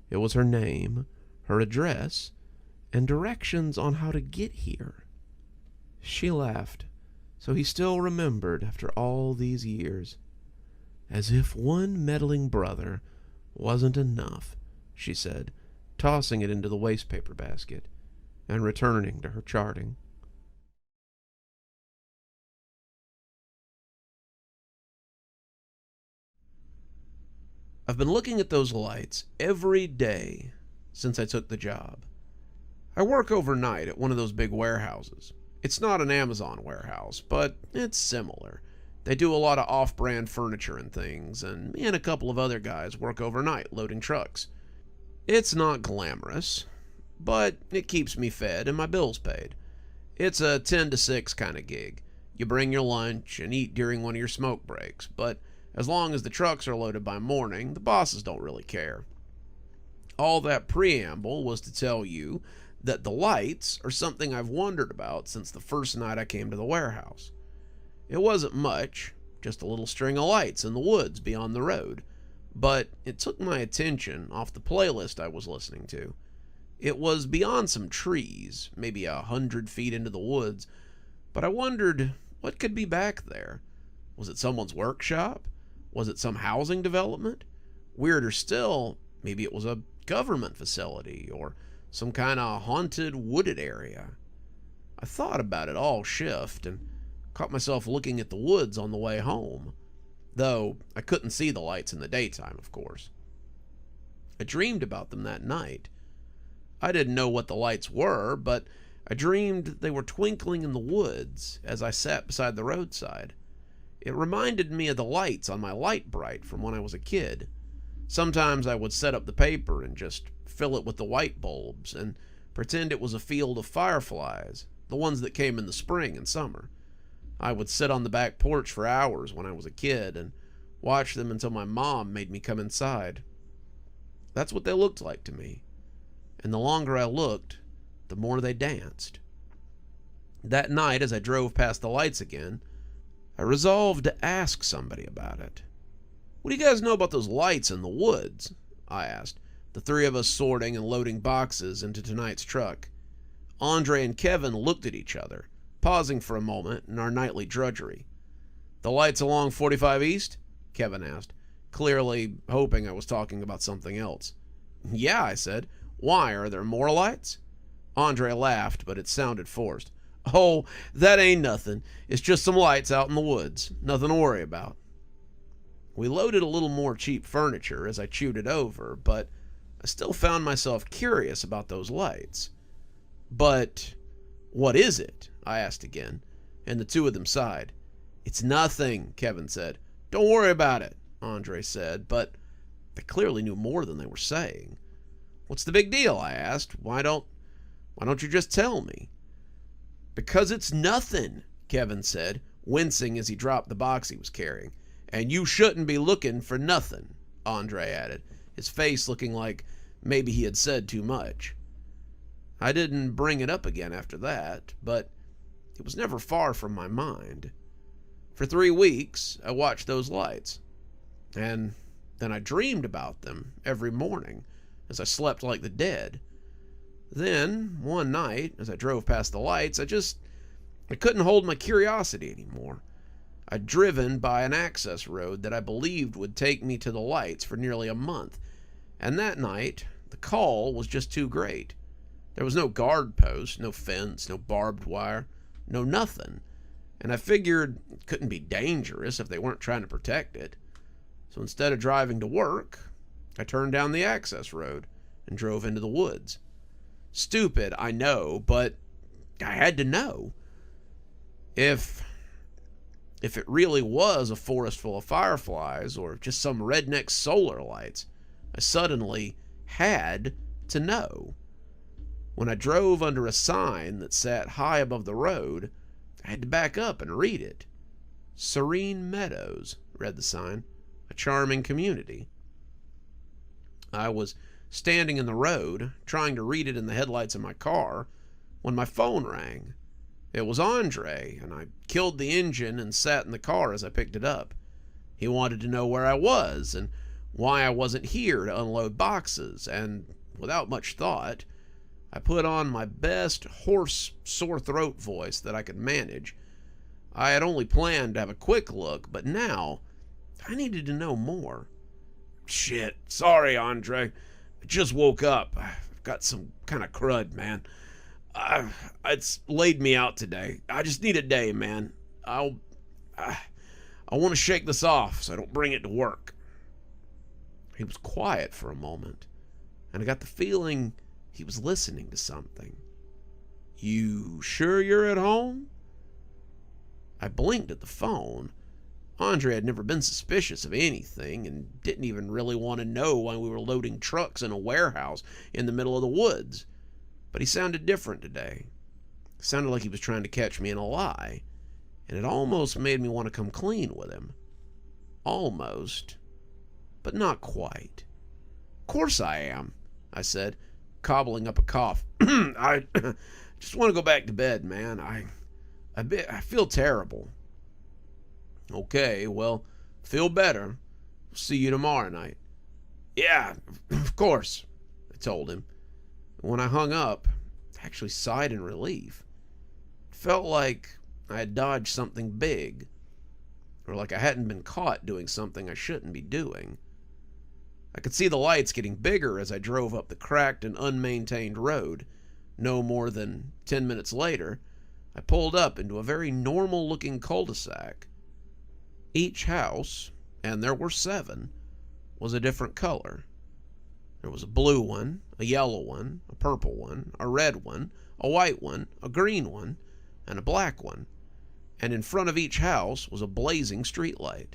It was her name, her address, and directions on how to get here. She laughed. So he still remembered after all these years. "As if one meddling brother wasn't enough," she said, tossing it into the wastepaper basket and returning to her charting. I've been looking at those lights every day since I took the job. I work overnight at one of those big warehouses. It's not an Amazon warehouse, but it's similar. They do a lot of off-brand furniture and things, and me and a couple of other guys work overnight loading trucks. It's not glamorous, but it keeps me fed and my bills paid. It's a 10 to 6 kind of gig. You bring your lunch and eat during one of your smoke breaks, but as long as the trucks are loaded by morning, the bosses don't really care. All that preamble was to tell you that the lights are something I've wondered about since the first night I came to the warehouse. It wasn't much, just a little string of lights in the woods beyond the road, but it took my attention off the playlist I was listening to. It was beyond some trees, maybe 100 feet into the woods, but I wondered what could be back there. Was it someone's workshop? Was it some housing development? Weirder still, maybe it was a government facility or some kind of haunted wooded area. I thought about it all shift and caught myself looking at the woods on the way home, though I couldn't see the lights in the daytime, of course. I dreamed about them that night. I didn't know what the lights were, but I dreamed they were twinkling in the woods as I sat beside the roadside. It reminded me of the lights on my light bright from when I was a kid. Sometimes I would set up the paper and just fill it with the white bulbs and pretend it was a field of fireflies, the ones that came in the spring and summer. I would sit on the back porch for hours when I was a kid and watch them until my mom made me come inside. That's what they looked like to me, and the longer I looked, the more they danced. That night, as I drove past the lights again, I resolved to ask somebody about it. "What do you guys know about those lights in the woods?" I asked, the three of us sorting and loading boxes into tonight's truck. Andre and Kevin looked at each other, pausing for a moment in our nightly drudgery. "The lights along 45 East?" Kevin asked, clearly hoping I was talking about something else. "Yeah," I said. "Why, are there more lights?" Andre laughed, but it sounded forced. "Oh, that ain't nothing. It's just some lights out in the woods. Nothing to worry about." We loaded a little more cheap furniture as I chewed it over, but I still found myself curious about those lights. "But what is it?" I asked again, and the two of them sighed. "It's nothing," Kevin said. "Don't worry about it," Andre said, but they clearly knew more than they were saying. "What's the big deal?" I asked. Why don't you just tell me?" "Because it's nothing," Kevin said, wincing as he dropped the box he was carrying. "And you shouldn't be looking for nothing," Andre added, his face looking like maybe he had said too much. I didn't bring it up again after that, but it was never far from my mind. For 3 weeks, I watched those lights, and then I dreamed about them every morning as I slept like the dead. Then, one night, as I drove past the lights, I couldn't hold my curiosity anymore. I'd driven by an access road that I believed would take me to the lights for nearly a month, and that night, the call was just too great. There was no guard post, no fence, no barbed wire, no nothing, and I figured it couldn't be dangerous if they weren't trying to protect it. So instead of driving to work, I turned down the access road and drove into the woods. Stupid, I know, but I had to know. If it really was a forest full of fireflies or just some redneck solar lights, I suddenly had to know. When I drove under a sign that sat high above the road, I had to back up and read it. "Serene Meadows," read the sign. "A charming community." I was standing in the road, trying to read it in the headlights of my car, when my phone rang. It was Andre, and I killed the engine and sat in the car as I picked it up. He wanted to know where I was and why I wasn't here to unload boxes, and without much thought, I put on my best hoarse, sore throat voice that I could manage. I had only planned to have a quick look, but now I needed to know more. "Shit, sorry, Andre. I just woke up. I've got some kind of crud, man. It's laid me out today. I just need a day, man. I want to shake this off so I don't bring it to work." He was quiet for a moment, and I got the feeling he was listening to something. "You sure you're at home?" I blinked at the phone. Andre had never been suspicious of anything and didn't even really want to know why we were loading trucks in a warehouse in the middle of the woods. But he sounded different today. It sounded like he was trying to catch me in a lie. and it almost made me want to come clean with him. Almost, but not quite. "Course I am," I said, cobbling up a cough. "I just want to go back to bed, man. I feel terrible." "Okay, well, feel better. See you tomorrow night." "Yeah, of course," I told him. When I hung up, I actually sighed in relief. It felt like I had dodged something big, or like I hadn't been caught doing something I shouldn't be doing. I could see the lights getting bigger as I drove up the cracked and unmaintained road. No more than 10 minutes later, I pulled up into a very normal-looking cul-de-sac. Each house, and there were 7, was a different color. There was a blue one, a yellow one, a purple one, a red one, a white one, a green one, and a black one. And in front of each house was a blazing streetlight.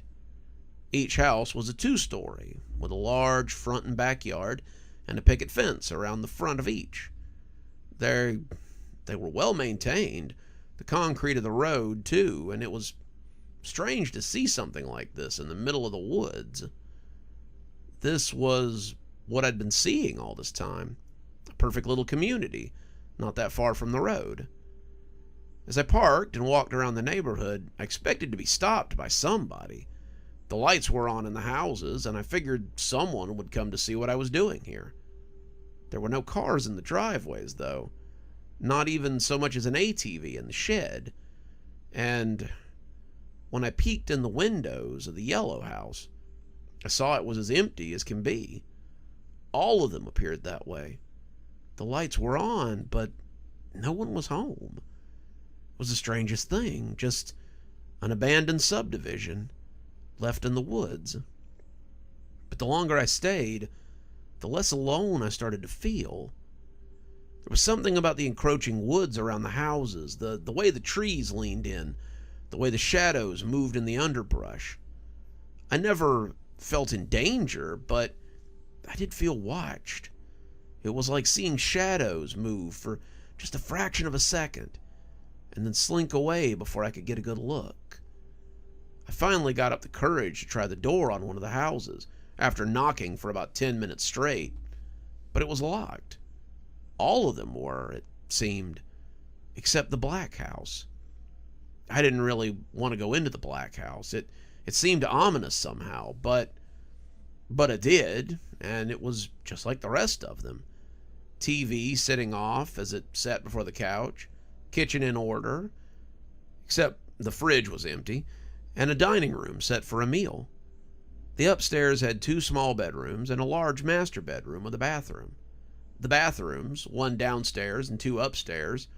Each house was a 2-story, with a large front and backyard and a picket fence around the front of each. They were well maintained, the concrete of the road too, and it was strange to see something like this in the middle of the woods. This was what I'd been seeing all this time, a perfect little community, not that far from the road. As I parked and walked around the neighborhood, I expected to be stopped by somebody. The lights were on in the houses, and I figured someone would come to see what I was doing here. There were no cars in the driveways, though, not even so much as an ATV in the shed. And when I peeked in the windows of the yellow house, I saw it was as empty as can be. All of them appeared that way. The lights were on, but no one was home. It was the strangest thing, just an abandoned subdivision left in the woods. But the longer I stayed, the less alone I started to feel. There was something about the encroaching woods around the houses, the way the trees leaned in, the way the shadows moved in the underbrush. I never felt in danger, but I did feel watched. It was like seeing shadows move for just a fraction of a second, and then slink away before I could get a good look. I finally got up the courage to try the door on one of the houses, after knocking for about 10 minutes straight, but it was locked. All of them were, it seemed, except the black house. I didn't really want to go into the black house. It seemed ominous somehow, but it did, and it was just like the rest of them. TV sitting off as it sat before the couch, kitchen in order, except the fridge was empty, and a dining room set for a meal. The upstairs had 2 small bedrooms and a large master bedroom with a bathroom. The bathrooms, one downstairs and 2 upstairs,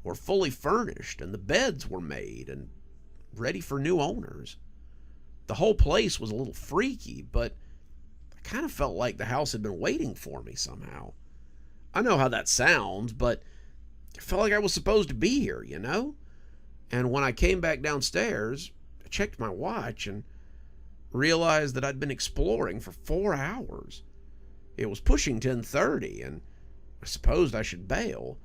were fully furnished, and the beds were made and ready for new owners. The whole place was a little freaky, but I kind of felt like the house had been waiting for me somehow. I know how that sounds, but I felt like I was supposed to be here, you know? And when I came back downstairs, I checked my watch and realized that I'd been exploring for 4 hours. It was pushing 10:30, and I supposed I should bail.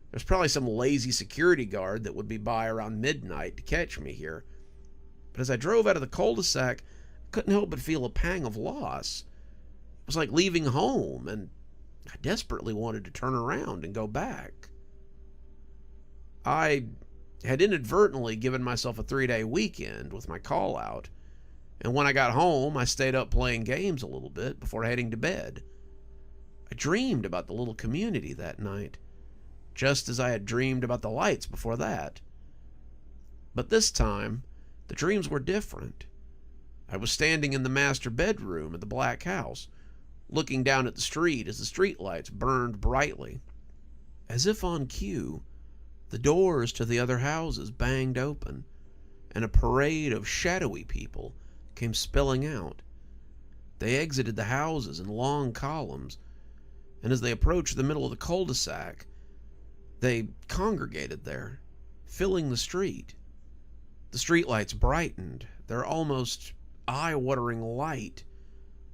There's probably some lazy security guard that would be by around midnight to catch me here. But as I drove out of the cul-de-sac, I couldn't help but feel a pang of loss. It was like leaving home, and I desperately wanted to turn around and go back. I had inadvertently given myself a 3-day weekend with my call-out, and when I got home, I stayed up playing games a little bit before heading to bed. I dreamed about the little community that night, just as I had dreamed about the lights before that. But this time, the dreams were different. I was standing in the master bedroom of the black house, looking down at the street as the streetlights burned brightly. As if on cue, the doors to the other houses banged open, and a parade of shadowy people came spilling out. They exited the houses in long columns, and as they approached the middle of the cul-de-sac, they congregated there, filling the street. The streetlights brightened, their almost eye-watering light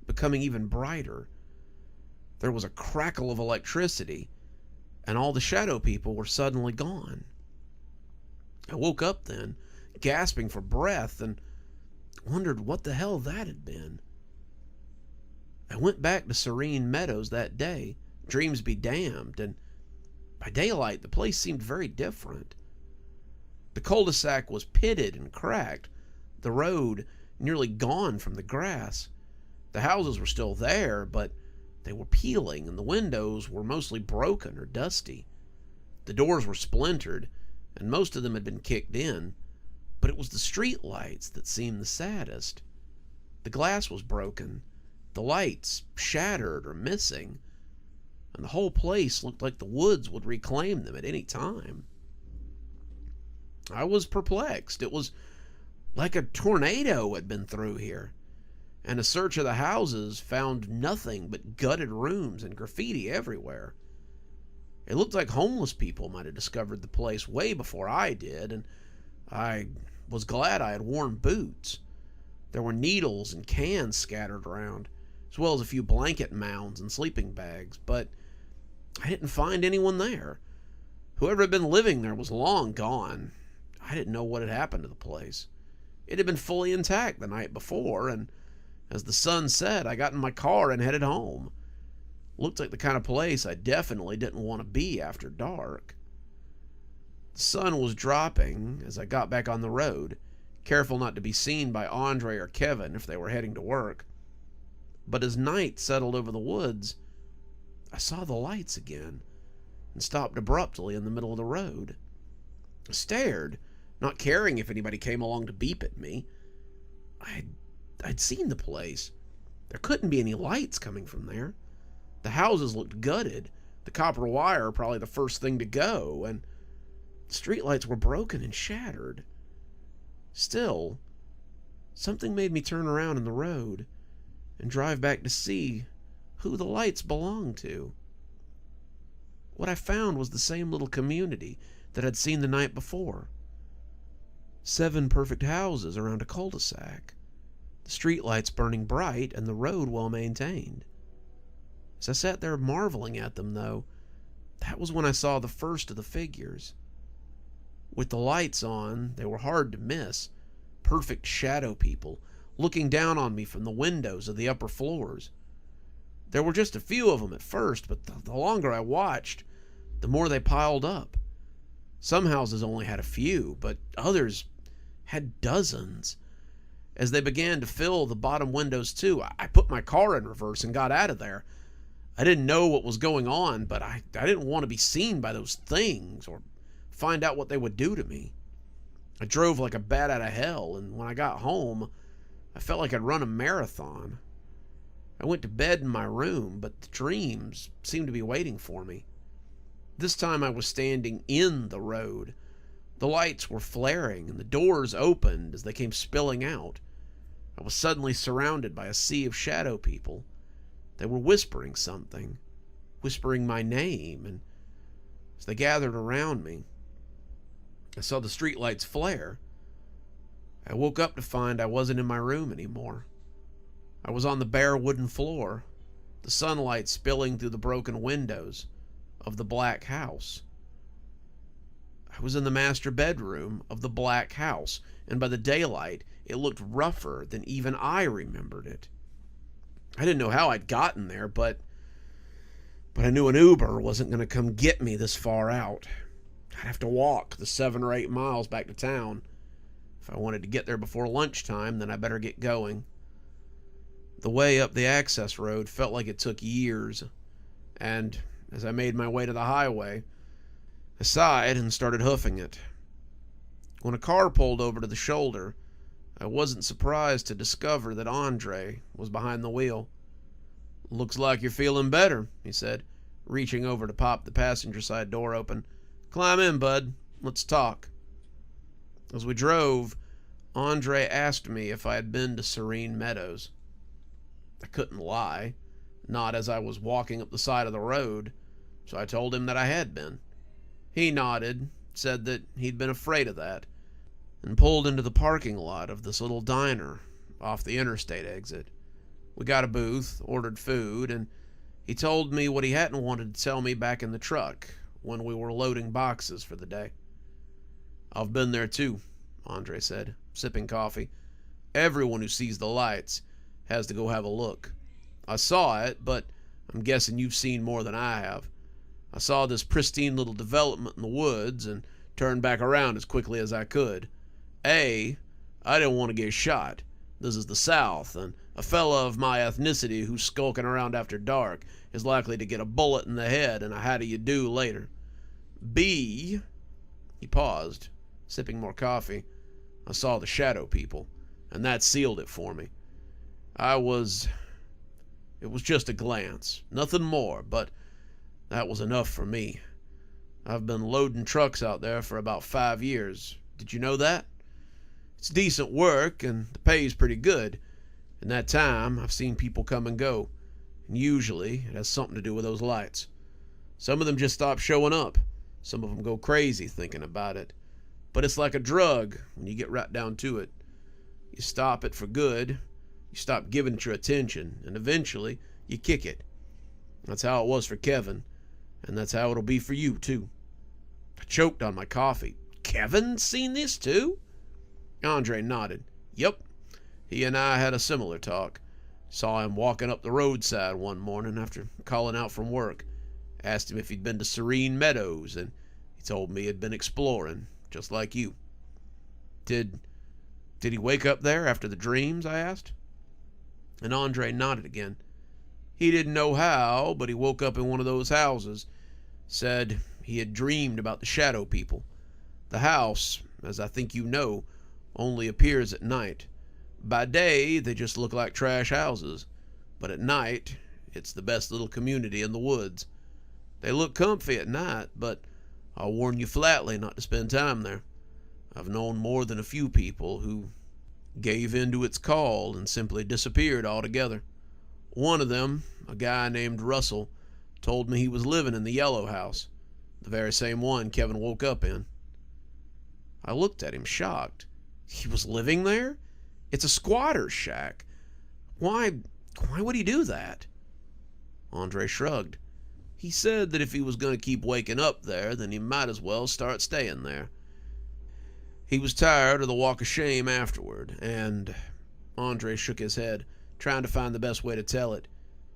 becoming even brighter. There was a crackle of electricity, and all the shadow people were suddenly gone. I woke up then, gasping for breath, and wondered what the hell that had been. I went back to Serene Meadows that day, dreams be damned, and by daylight the place seemed very different. The cul-de-sac was pitted and cracked, the road nearly gone from the grass. The houses were still there, but they were peeling, and the windows were mostly broken or dusty. The doors were splintered, and most of them had been kicked in, but it was the street lights that seemed the saddest. The glass was broken, the lights shattered or missing, and the whole place looked like the woods would reclaim them at any time. I was perplexed. It was like a tornado had been through here, and a search of the houses found nothing but gutted rooms and graffiti everywhere. It looked like homeless people might have discovered the place way before I did, and I was glad I had worn boots. There were needles and cans scattered around, as well as a few blanket mounds and sleeping bags, but I didn't find anyone there. Whoever had been living there was long gone. I didn't know what had happened to the place. It had been fully intact the night before, and as the sun set, I got in my car and headed home. Looked like the kind of place I definitely didn't want to be after dark. The sun was dropping as I got back on the road, careful not to be seen by Andre or Kevin if they were heading to work. But as night settled over the woods, I saw the lights again and stopped abruptly in the middle of the road. I stared, not caring if anybody came along to beep at me. I'd seen the place. There couldn't be any lights coming from there. The houses looked gutted, the copper wire probably the first thing to go, and the streetlights were broken and shattered. Still, something made me turn around in the road and drive back to see who the lights belonged to. What I found was the same little community that I'd seen the night before. 7 perfect houses around a cul-de-sac, the streetlights burning bright and the road well maintained. As I sat there marveling at them, though, that was when I saw the first of the figures. With the lights on, they were hard to miss. Perfect shadow people, looking down on me from the windows of the upper floors. There were just a few of them at first, but the longer I watched, the more they piled up. Some houses only had a few, but others had dozens. As they began to fill the bottom windows too, I put my car in reverse and got out of there. I didn't know what was going on, but I didn't want to be seen by those things or find out what they would do to me. I drove like a bat out of hell, and when I got home, I felt like I'd run a marathon. I went to bed in my room, but the dreams seemed to be waiting for me. This time I was standing in the road. The lights were flaring, and the doors opened as they came spilling out. I was suddenly surrounded by a sea of shadow people. They were whispering something, whispering my name, and as they gathered around me, I saw the streetlights flare. I woke up to find I wasn't in my room anymore. I was on the bare wooden floor, the sunlight spilling through the broken windows of the black house. I was in the master bedroom of the black house, and by the daylight, it looked rougher than even I remembered it. I didn't know how I'd gotten there, but I knew an Uber wasn't going to come get me this far out. I'd have to walk the 7 or 8 miles back to town. If I wanted to get there before lunchtime, then I better get going. The way up the access road felt like it took years, and as I made my way to the highway, I sighed and started hoofing it. When a car pulled over to the shoulder, I wasn't surprised to discover that Andre was behind the wheel. "Looks like you're feeling better," he said, reaching over to pop the passenger side door open. "Climb in, bud. Let's talk." As we drove, Andre asked me if I had been to Serene Meadows. I couldn't lie, not as I was walking up the side of the road, so I told him that I had been. He nodded, said that he'd been afraid of that, and pulled into the parking lot of this little diner off the interstate exit. We got a booth, ordered food, and he told me what he hadn't wanted to tell me back in the truck when we were loading boxes for the day. "I've been there too," Andre said, sipping coffee. "Everyone who sees the lights has to go have a look. I saw it, but I'm guessing you've seen more than I have. I saw this pristine little development in the woods and turned back around as quickly as I could. I didn't want to get shot. This is the South, and a fella of my ethnicity who's skulking around after dark is likely to get a bullet in the head and a how do you do later. B," he paused, sipping more coffee, "I saw the shadow people, and that sealed it for me. It was just a glance, nothing more, but that was enough for me. I've been loading trucks out there for about 5 years. Did you know that? It's decent work, and the pay's pretty good. In that time, I've seen people come and go, and usually it has something to do with those lights. Some of them just stop showing up. Some of them go crazy thinking about it. But it's like a drug when you get right down to it. You stop it for good, you stop giving it your attention, and eventually you kick it. That's how it was for Kevin, and that's how it'll be for you, too." I choked on my coffee. "Kevin's seen this, too?" Andre nodded. "Yep. He and I had a similar talk. Saw him walking up the roadside one morning after calling out from work. Asked him if he'd been to Serene Meadows, and he told me he'd been exploring, just like you." Did he wake up there after the dreams?" I asked. And Andre nodded again. "He didn't know how, but he woke up in one of those houses. Said he had dreamed about the shadow people. The house, as I think you know, only appears at night. By day, they just look like trash houses, but at night, it's the best little community in the woods. They look comfy at night, but I'll warn you flatly not to spend time there. I've known more than a few people who gave in to its call and simply disappeared altogether. One of them, a guy named Russell, told me he was living in the yellow house, the very same one Kevin woke up in." I looked at him shocked. "He was living there? It's a squatter's shack. Why would he do that?" Andre shrugged. He said that if he was going to keep waking up there, then he might as well start staying there. He was tired of the walk of shame afterward, and Andre shook his head, trying to find the best way to tell it.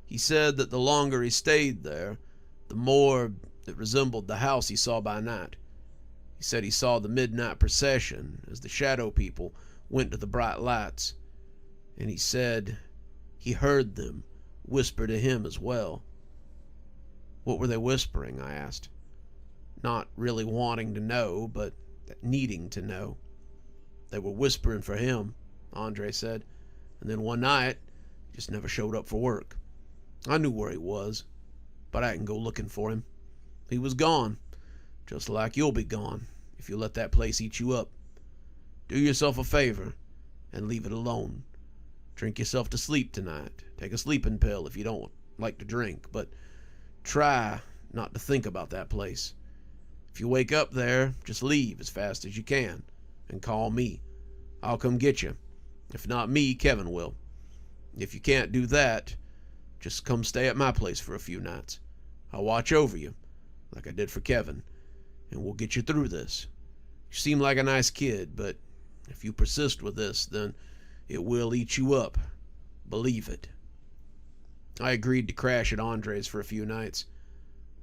He said that the longer he stayed there, the more it resembled the house he saw by night. He said he saw the midnight procession as the shadow people went to the bright lights, and he said he heard them whisper to him as well. "What were they whispering?" I asked. Not really wanting to know, but needing to know. "They were whispering for him," Andre said, "and then one night, he just never showed up for work. I knew where he was, but I didn't go looking for him. He was gone, just like you'll be gone if you let that place eat you up. Do yourself a favor and leave it alone. Drink yourself to sleep tonight. Take a sleeping pill if you don't like to drink, but try not to think about that place. If you wake up there, just leave as fast as you can and call me. I'll come get you. If not me, Kevin will. If you can't do that, just come stay at my place for a few nights. I'll watch over you, like I did for Kevin, and we'll get you through this. You seem like a nice kid, but if you persist with this, then it will eat you up. Believe it." I agreed to crash at Andre's for a few nights,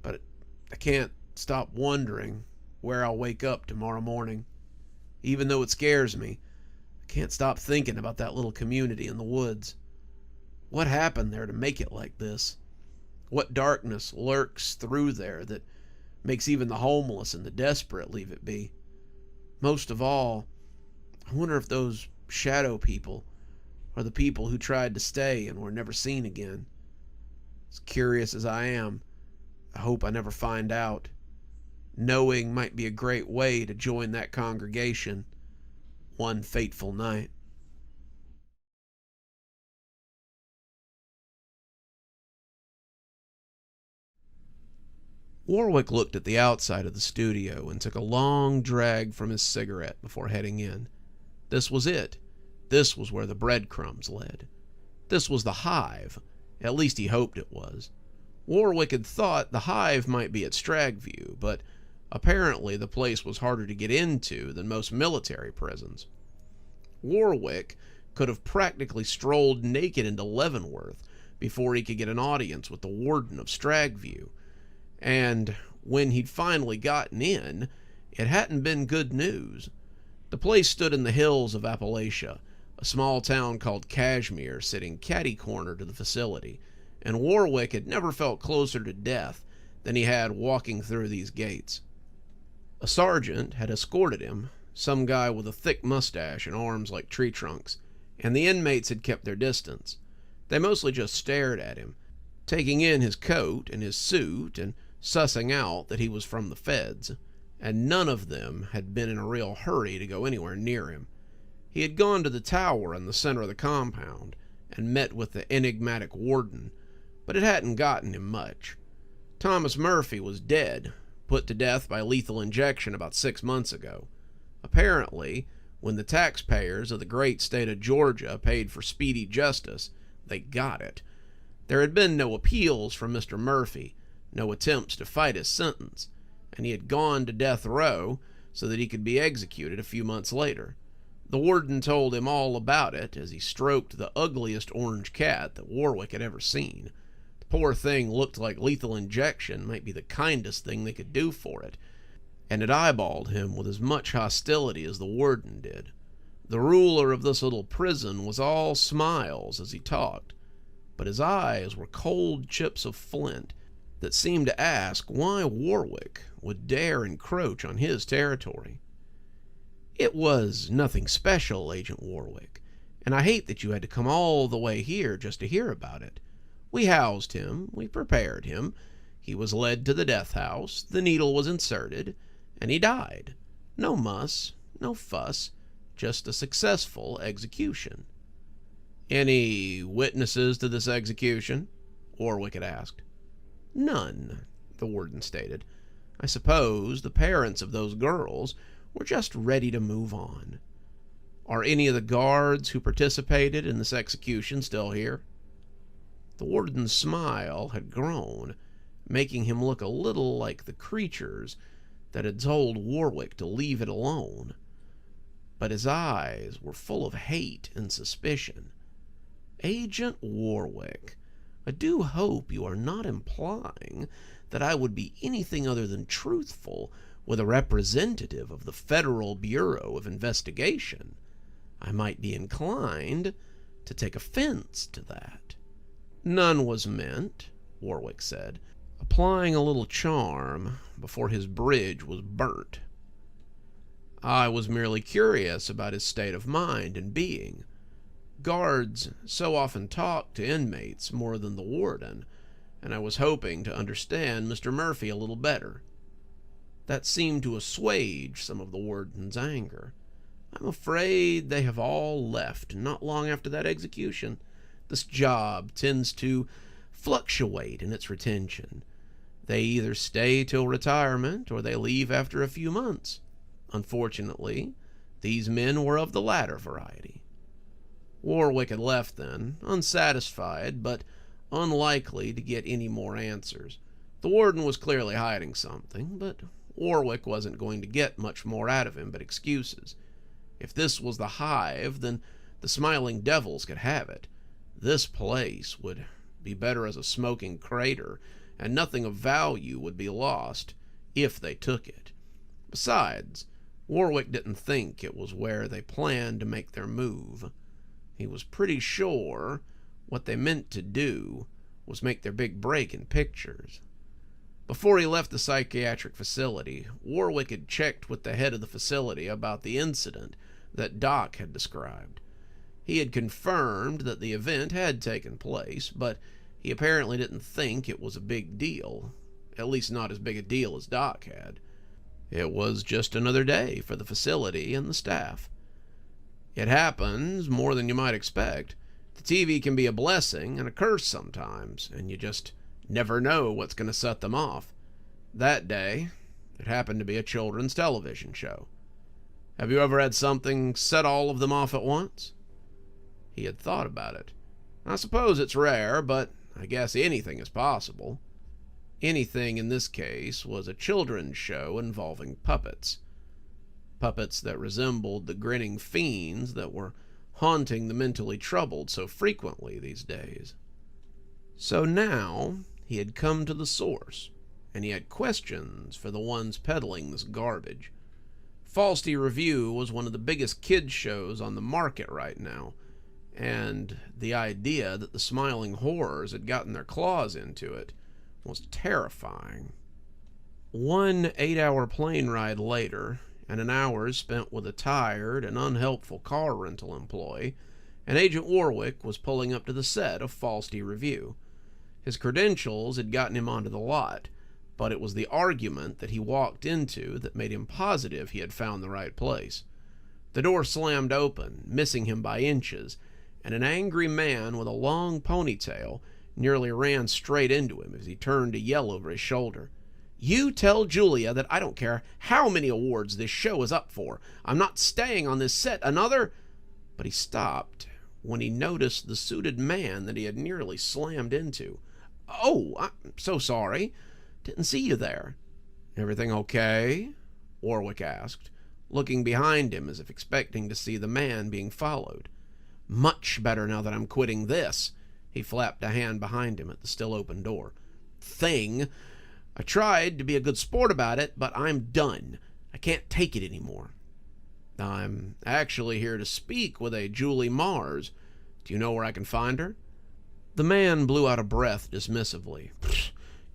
but I can't stop wondering where I'll wake up tomorrow morning. Even though it scares me, I can't stop thinking about that little community in the woods. What happened there to make it like this? What darkness lurks through there that makes even the homeless and the desperate leave it be? Most of all, I wonder if those shadow people are the people who tried to stay and were never seen again. As curious as I am, I hope I never find out. Knowing might be a great way to join that congregation one fateful night. Warwick looked at the outside of the studio and took a long drag from his cigarette before heading in. This was it. This was where the breadcrumbs led. This was the hive. At least he hoped it was. Warwick had thought the hive might be at Stragview, but Apparently, the place was harder to get into than most military prisons. Warwick could have practically strolled naked into Leavenworth before he could get an audience with the warden of Stragview, and when he'd finally gotten in, it hadn't been good news. The place stood in the hills of Appalachia, a small town called Cashmere sitting catty-corner to the facility, and Warwick had never felt closer to death than he had walking through these gates. A sergeant had escorted him, some guy with a thick mustache and arms like tree trunks, and the inmates had kept their distance. They mostly just stared at him, taking in his coat and his suit and sussing out that he was from the feds, and none of them had been in a real hurry to go anywhere near him. He had gone to the tower in the center of the compound and met with the enigmatic warden, but it hadn't gotten him much. Thomas Murphy was dead, put to death by lethal injection about 6 months ago. Apparently, when the taxpayers of the great state of Georgia paid for speedy justice, they got it. There had been no appeals from Mr. Murphy, no attempts to fight his sentence, and he had gone to death row so that he could be executed a few months later. The warden told him all about it as he stroked the ugliest orange cat that Warwick had ever seen. The poor thing looked like lethal injection might be the kindest thing they could do for it, and it eyeballed him with as much hostility as the warden did. The ruler of this little prison was all smiles as he talked, but his eyes were cold chips of flint that seemed to ask why Warwick would dare encroach on his territory. "It was nothing special, Agent Warwick, and I hate that you had to come all the way here just to hear about it. We housed him, we prepared him, he was led to the death house, the needle was inserted, and he died. No muss, no fuss, just a successful execution." "Any witnesses to this execution?" Warwick had asked. "None," the warden stated. "I suppose the parents of those girls were just ready to move on. Are any of the guards who participated in this execution still here?" The warden's smile had grown, making him look a little like the creatures that had told Warwick to leave it alone. But his eyes were full of hate and suspicion. "Agent Warwick, I do hope you are not implying that I would be anything other than truthful with a representative of the Federal Bureau of Investigation. I might be inclined to take offense to that." "None was meant," Warwick said, applying a little charm before his bridge was burnt. "I was merely curious about his state of mind and being. Guards so often talk to inmates more than the warden, and I was hoping to understand Mr. Murphy a little better." That seemed to assuage some of the warden's anger. "I'm afraid they have all left not long after that execution. This job tends to fluctuate in its retention. They either stay till retirement or they leave after a few months. Unfortunately, these men were of the latter variety." Warwick had left then, unsatisfied, but unlikely to get any more answers. The warden was clearly hiding something, but Warwick wasn't going to get much more out of him but excuses. If this was the hive, then the smiling devils could have it. This place would be better as a smoking crater, and nothing of value would be lost if they took it. Besides, Warwick didn't think it was where they planned to make their move. He was pretty sure what they meant to do was make their big break in pictures. Before he left the psychiatric facility, Warwick had checked with the head of the facility about the incident that Doc had described. He had confirmed that the event had taken place, but he apparently didn't think it was a big deal, at least not as big a deal as Doc had. It was just another day for the facility and the staff. It happens more than you might expect. The TV can be a blessing and a curse sometimes, and you just never know what's going to set them off. That day, it happened to be a children's television show. Have you ever had something set all of them off at once? He had thought about it. I suppose it's rare, but I guess anything is possible. Anything in this case was a children's show involving puppets. Puppets that resembled the grinning fiends that were haunting the mentally troubled so frequently these days. So now he had come to the source, and he had questions for the ones peddling this garbage. TomboiTopUwU was one of the biggest kids shows on the market right now, and the idea that the smiling horrors had gotten their claws into it was terrifying. 1 8-hour plane ride later, and an hour spent with a tired and unhelpful car rental employee, and Agent Warwick was pulling up to the set of TomboiTopUwU. His credentials had gotten him onto the lot, but it was the argument that he walked into that made him positive he had found the right place. The door slammed open, missing him by inches, and an angry man with a long ponytail nearly ran straight into him as he turned to yell over his shoulder. "You tell Julia that I don't care how many awards this show is up for. I'm not staying on this set another—" But he stopped when he noticed the suited man that he had nearly slammed into. "Oh, I'm so sorry. Didn't see you there." "Everything okay?" Warwick asked, looking behind him as if expecting to see the man being followed. "Much better now that I'm quitting this." He flapped a hand behind him at the still open door. "Thing. I tried to be a good sport about it, but I'm done. I can't take it anymore." "I'm actually here to speak with a Julie Mars. Do you know where I can find her?" The man blew out a breath dismissively.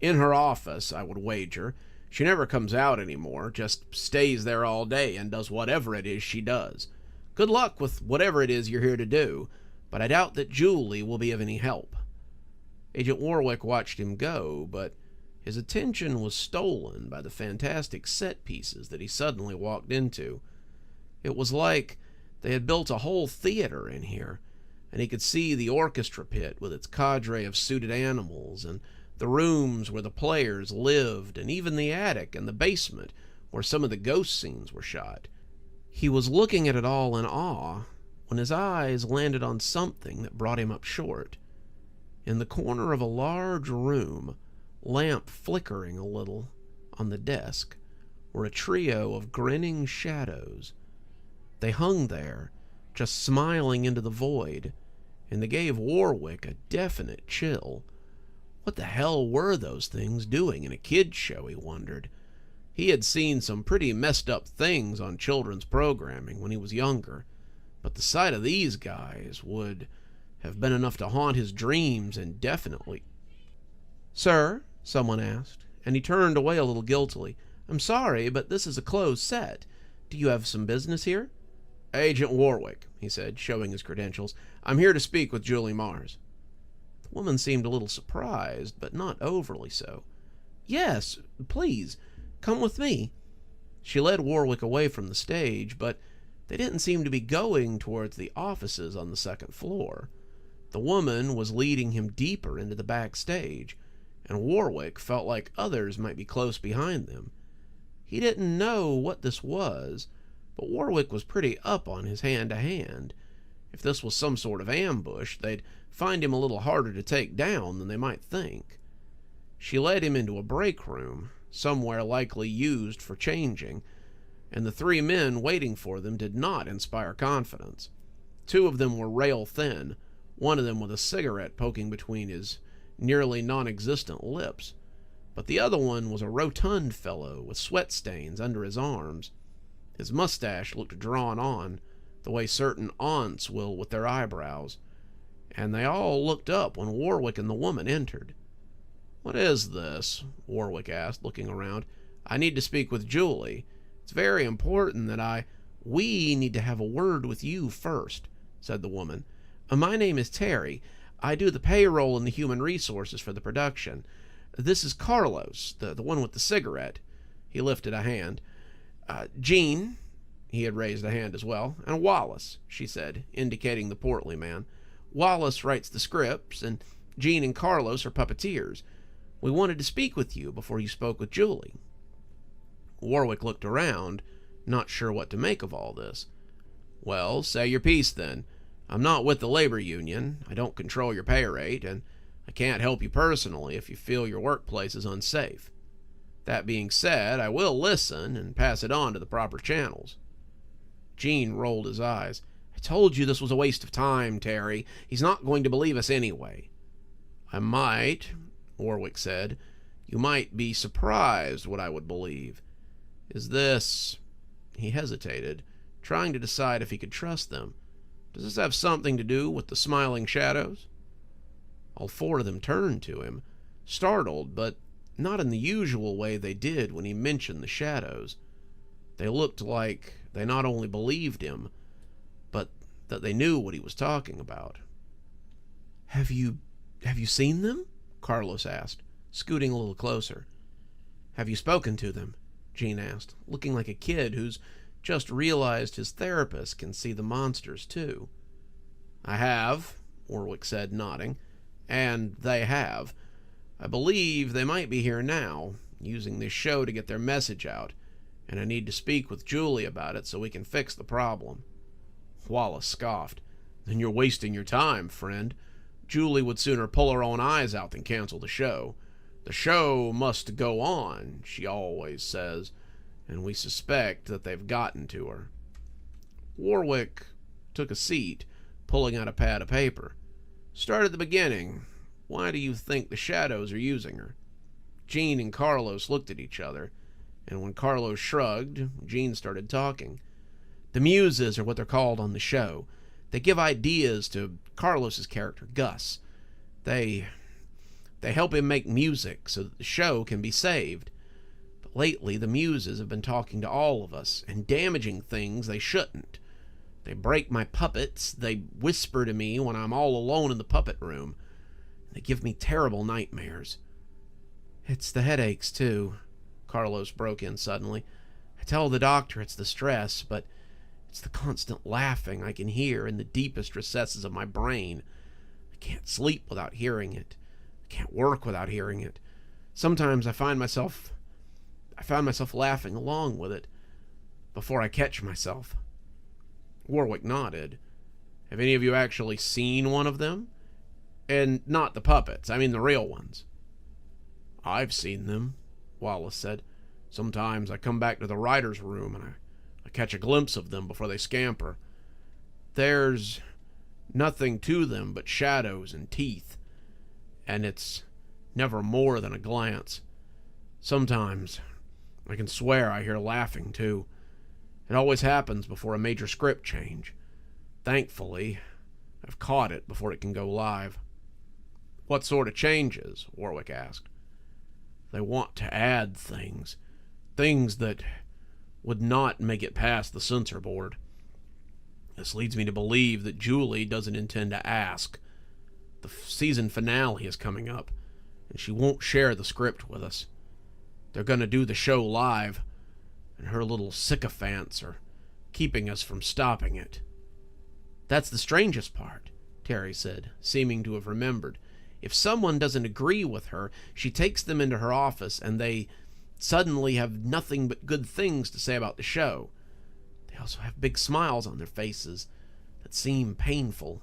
"In her office, I would wager. She never comes out anymore, just stays there all day and does whatever it is she does. Good luck with whatever it is you're here to do, but I doubt that Julie will be of any help." Agent Warwick watched him go, but his attention was stolen by the fantastic set pieces that he suddenly walked into. It was like they had built a whole theater in here, and he could see the orchestra pit with its cadre of suited animals, and the rooms where the players lived, and even the attic and the basement where some of the ghost scenes were shot. He was looking at it all in awe when his eyes landed on something that brought him up short. In the corner of a large room, lamp flickering a little on the desk, were a trio of grinning shadows. They hung there, just smiling into the void, and they gave Warwick a definite chill. What the hell were those things doing in a kid's show, he wondered. He had seen some pretty messed up things on children's programming when he was younger, but the sight of these guys would have been enough to haunt his dreams indefinitely. "Sir?" someone asked, and he turned away a little guiltily. "I'm sorry, but this is a closed set. Do you have some business here?" "Agent Warwick," he said, showing his credentials. "I'm here to speak with Julie Mars." The woman seemed a little surprised, but not overly so. "Yes, please, come with me." She led Warwick away from the stage, but they didn't seem to be going towards the offices on the second floor. The woman was leading him deeper into the backstage, and Warwick felt like others might be close behind them. He didn't know what this was, but Warwick was pretty up on his hand-to-hand. If this was some sort of ambush, they'd find him a little harder to take down than they might think. She led him into a break room, somewhere likely used for changing, and the 3 men waiting for them did not inspire confidence. 2 of them were rail thin, one of them with a cigarette poking between his nearly non-existent lips, but the other one was a rotund fellow with sweat stains under his arms. His mustache looked drawn on, the way certain aunts will with their eyebrows, and they all looked up when Warwick and the woman entered. "What is this?" Warwick asked, looking around. "I need to speak with Julie. It's very important that We need to have a word with you first," said the woman. "My name is Terry. I do the payroll and the human resources for the production. This is Carlos, the one with the cigarette." He lifted a hand. "Jean," he had raised a hand as well, "and Wallace," she said, indicating the portly man. "Wallace writes the scripts, and Jean and Carlos are puppeteers. We wanted to speak with you before you spoke with Julie." Warwick looked around, not sure what to make of all this. "Well, say your piece then. I'm not with the labor union, I don't control your pay rate, and I can't help you personally if you feel your workplace is unsafe. That being said, I will listen and pass it on to the proper channels." Gene rolled his eyes. "I told you this was a waste of time, Terry. He's not going to believe us anyway." "I might," Warwick said. "You might be surprised what I would believe. Is this..." He hesitated, trying to decide if he could trust them. "Does this have something to do with the smiling shadows?" All four of them turned to him, startled, but not in the usual way they did when he mentioned the shadows. They looked like they not only believed him, but that they knew what he was talking about. Have you seen them?" Carlos asked, scooting a little closer. "Have you spoken to them?" Gene asked, looking like a kid who's just realized his therapist can see the monsters too. "I have," Warwick said, nodding. "And they have. I believe they might be here now, using this show to get their message out, and I need to speak with Julie about it so we can fix the problem." Wallace scoffed. "Then you're wasting your time, friend. Julie would sooner pull her own eyes out than cancel the show. The show must go on, she always says, and we suspect that they've gotten to her." Warwick took a seat, pulling out a pad of paper. "Start at the beginning. Why do you think the shadows are using her?" Gene and Carlos looked at each other, and when Carlos shrugged, Gene started talking. "The muses are what they're called on the show. They give ideas to Carlos's character, Gus. They help him make music so that the show can be saved. But lately, the muses have been talking to all of us and damaging things they shouldn't. They break my puppets. They whisper to me when I'm all alone in the puppet room. They give me terrible nightmares." "It's the headaches, too," Carlos broke in suddenly. "I tell the doctor it's the stress, but it's the constant laughing I can hear in the deepest recesses of my brain. I can't sleep without hearing it. I can't work without hearing it. Sometimes I find myself laughing along with it before I catch myself." Warwick nodded. "Have any of you actually seen one of them? And not the puppets, I mean the real ones." "I've seen them," Wallace said. "Sometimes I come back to the writer's room and I catch a glimpse of them before they scamper. There's nothing to them but shadows and teeth, and it's never more than a glance. Sometimes I can swear I hear laughing, too. It always happens before a major script change. Thankfully, I've caught it before it can go live." "What sort of changes?" Warwick asked. "They want to add things that would not make it past the censor board. This leads me to believe that Julie doesn't intend to ask. The season finale is coming up, and she won't share the script with us. They're going to do the show live, and her little sycophants are keeping us from stopping it." "That's the strangest part," Terry said, seeming to have remembered. "If someone doesn't agree with her, she takes them into her office, and they suddenly have nothing but good things to say about the show. They also have big smiles on their faces that seem painful."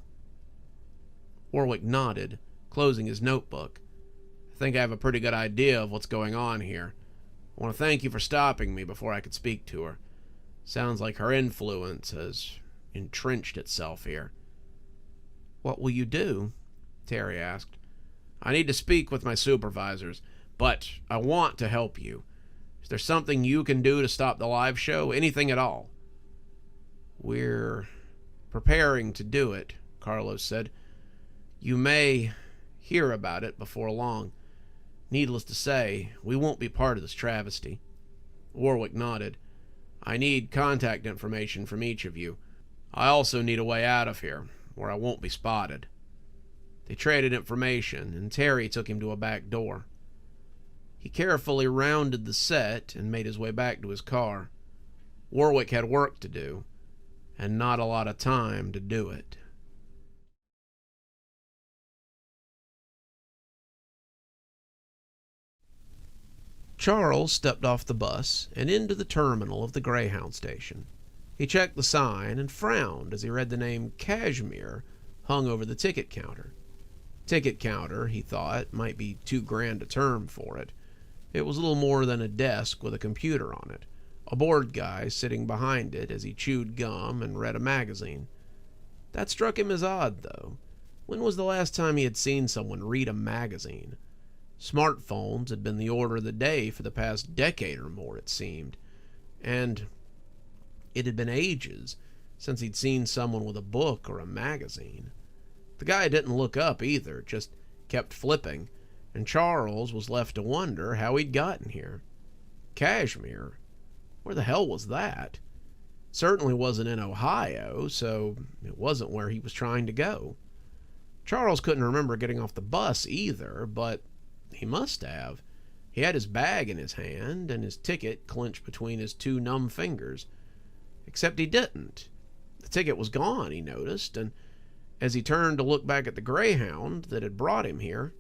Warwick nodded, closing his notebook. "I think I have a pretty good idea of what's going on here. I want to thank you for stopping me before I could speak to her. Sounds like her influence has entrenched itself here." "What will you do?" Terry asked. "I need to speak with my supervisors, but I want to help you. Is there something you can do to stop the live show? Anything at all?" "We're preparing to do it," Carlos said. "You may hear about it before long. Needless to say, we won't be part of this travesty." Warwick nodded. "I need contact information from each of you. I also need a way out of here, where I won't be spotted." They traded information, and Terry took him to a back door. He carefully rounded the set and made his way back to his car. Warwick had work to do, and not a lot of time to do it. Charles stepped off the bus and into the terminal of the Greyhound station. He checked the sign and frowned as he read the name Cashmere hung over the ticket counter. Ticket counter, he thought, might be too grand a term for it. It was little more than a desk with a computer on it, a bored guy sitting behind it as he chewed gum and read a magazine. That struck him as odd, though. When was the last time he had seen someone read a magazine? Smartphones had been the order of the day for the past decade or more, it seemed, and it had been ages since he'd seen someone with a book or a magazine. The guy didn't look up either, just kept flipping, and Charles was left to wonder how he'd gotten here. Kashmir? Where the hell was that? Certainly wasn't in Ohio, so it wasn't where he was trying to go. Charles couldn't remember getting off the bus either, but he must have. He had his bag in his hand and his ticket clenched between his two numb fingers. Except he didn't. The ticket was gone, he noticed, and as he turned to look back at the Greyhound that had brought him here,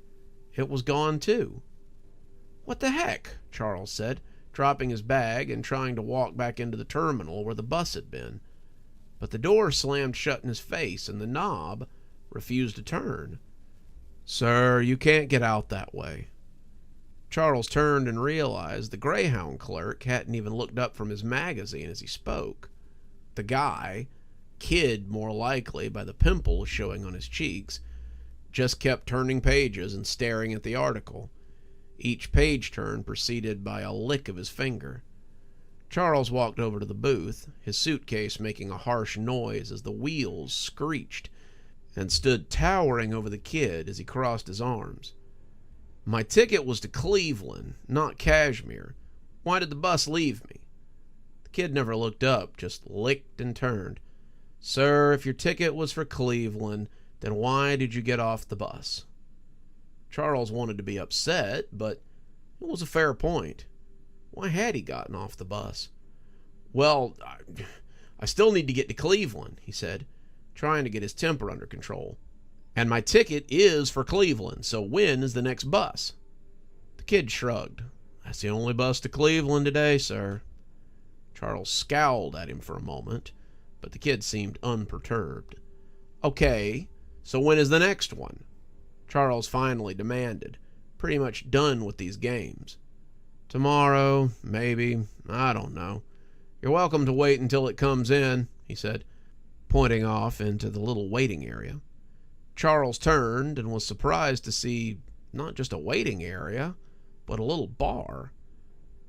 it was gone too. "What the heck?" Charles said, dropping his bag and trying to walk back into the terminal where the bus had been. But the door slammed shut in his face and the knob refused to turn. "Sir, you can't get out that way." Charles turned and realized the Greyhound clerk hadn't even looked up from his magazine as he spoke. The guy, kid more likely by the pimples showing on his cheeks, just kept turning pages and staring at the article, each page turn preceded by a lick of his finger. Charles walked over to the booth, his suitcase making a harsh noise as the wheels screeched, and stood towering over the kid as he crossed his arms. "My ticket was to Cleveland, not Kashmir. Why did the bus leave me?" The kid never looked up, just licked and turned. "Sir, if your ticket was for Cleveland, then why did you get off the bus?" Charles wanted to be upset, but it was a fair point. Why had he gotten off the bus? "Well, I still need to get to Cleveland," he said, trying to get his temper under control. "And my ticket is for Cleveland, so when is the next bus?" The kid shrugged. "That's the only bus to Cleveland today, sir." Charles scowled at him for a moment, but the kid seemed unperturbed. "Okay, so when is the next one?" Charles finally demanded, pretty much done with these games. "Tomorrow, maybe, I don't know. You're welcome to wait until it comes in," he said, pointing off into the little waiting area. Charles turned and was surprised to see not just a waiting area, but a little bar.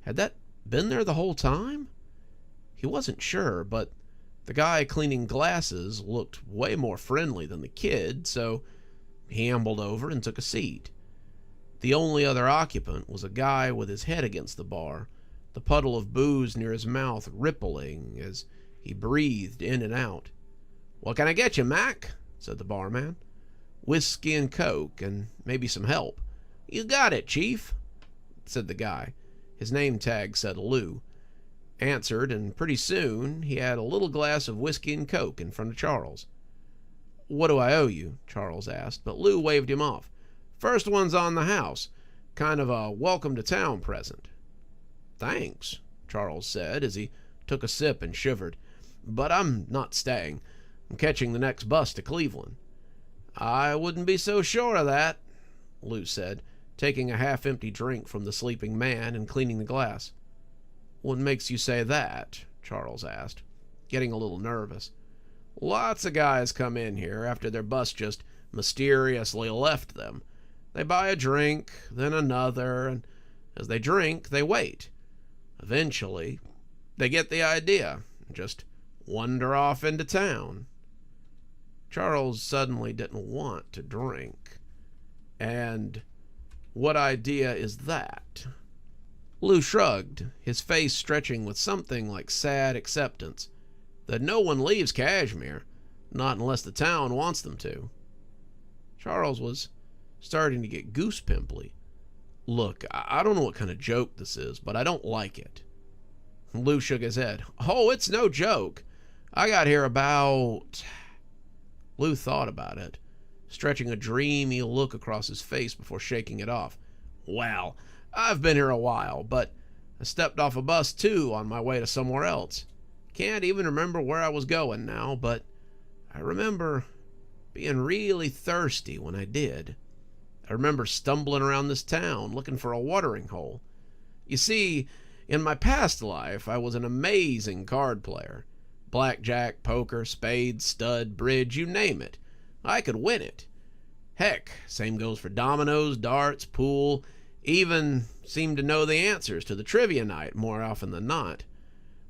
Had that been there the whole time? He wasn't sure, but the guy cleaning glasses looked way more friendly than the kid, so he ambled over and took a seat. The only other occupant was a guy with his head against the bar, the puddle of booze near his mouth rippling as he breathed in and out. "What can I get you, Mac?" said the barman. "Whiskey and Coke, and maybe some help." "You got it, Chief," said the guy. His name tag said Lou. Answered, and pretty soon he had a little glass of whiskey and Coke in front of Charles. "What do I owe you?" Charles asked, but Lou waved him off. "First one's on the house. Kind of a welcome-to-town present." "Thanks," Charles said as he took a sip and shivered. "But I'm not staying. I'm catching the next bus to Cleveland." "I wouldn't be so sure of that," Lou said, taking a half-empty drink from the sleeping man and cleaning the glass. "What makes you say that?" Charles asked, getting a little nervous. "Lots of guys come in here after their bus just mysteriously left them. They buy a drink, then another, and as they drink, they wait. Eventually, they get the idea and just wander off into town." Charles suddenly didn't want to drink. "And what idea is that?" Lou shrugged, his face stretching with something like sad acceptance. "That no one leaves Kashmir, not unless the town wants them to." Charles was starting to get goose-pimply. "Look, I don't know what kind of joke this is, but I don't like it." Lou shook his head. "Oh, it's no joke. I got here about..." Lou thought about it, stretching a dreamy look across his face before shaking it off. "Well, I've been here a while, but I stepped off a bus too on my way to somewhere else. Can't even remember where I was going now, but I remember being really thirsty when I did. I remember stumbling around this town looking for a watering hole. You see, in my past life, I was an amazing card player. Blackjack, poker, spades, stud, bridge, you name it. I could win it. Heck, same goes for dominoes, darts, pool, even seemed to know the answers to the trivia night more often than not.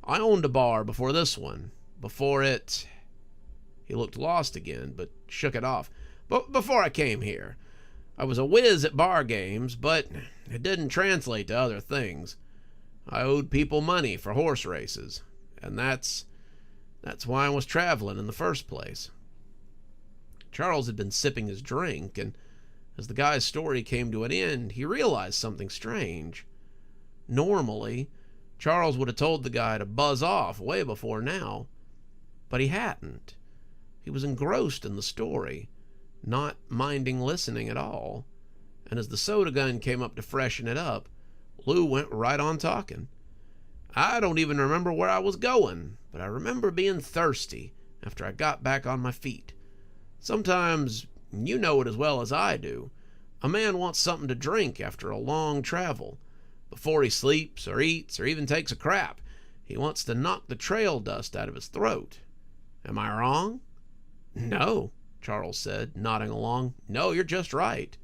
I owned a bar before this one. Before it... He looked lost again, but shook it off. But before I came here, I was a whiz at bar games, but it didn't translate to other things. I owed people money for horse races, and that's why I was traveling in the first place. Charles had been sipping his drink, and as the guy's story came to an end, he realized something strange. Normally, Charles would have told the guy to buzz off way before now, but he hadn't. He was engrossed in the story, not minding listening at all, and as the soda gun came up to freshen it up, Lou went right on talking. I don't even remember where I was going, but I remember being thirsty after I got back on my feet. Sometimes, you know it as well as I do, a man wants something to drink after a long travel. Before he sleeps or eats or even takes a crap, he wants to knock the trail dust out of his throat. Am I wrong? No, Charles said, nodding along. No, you're just right.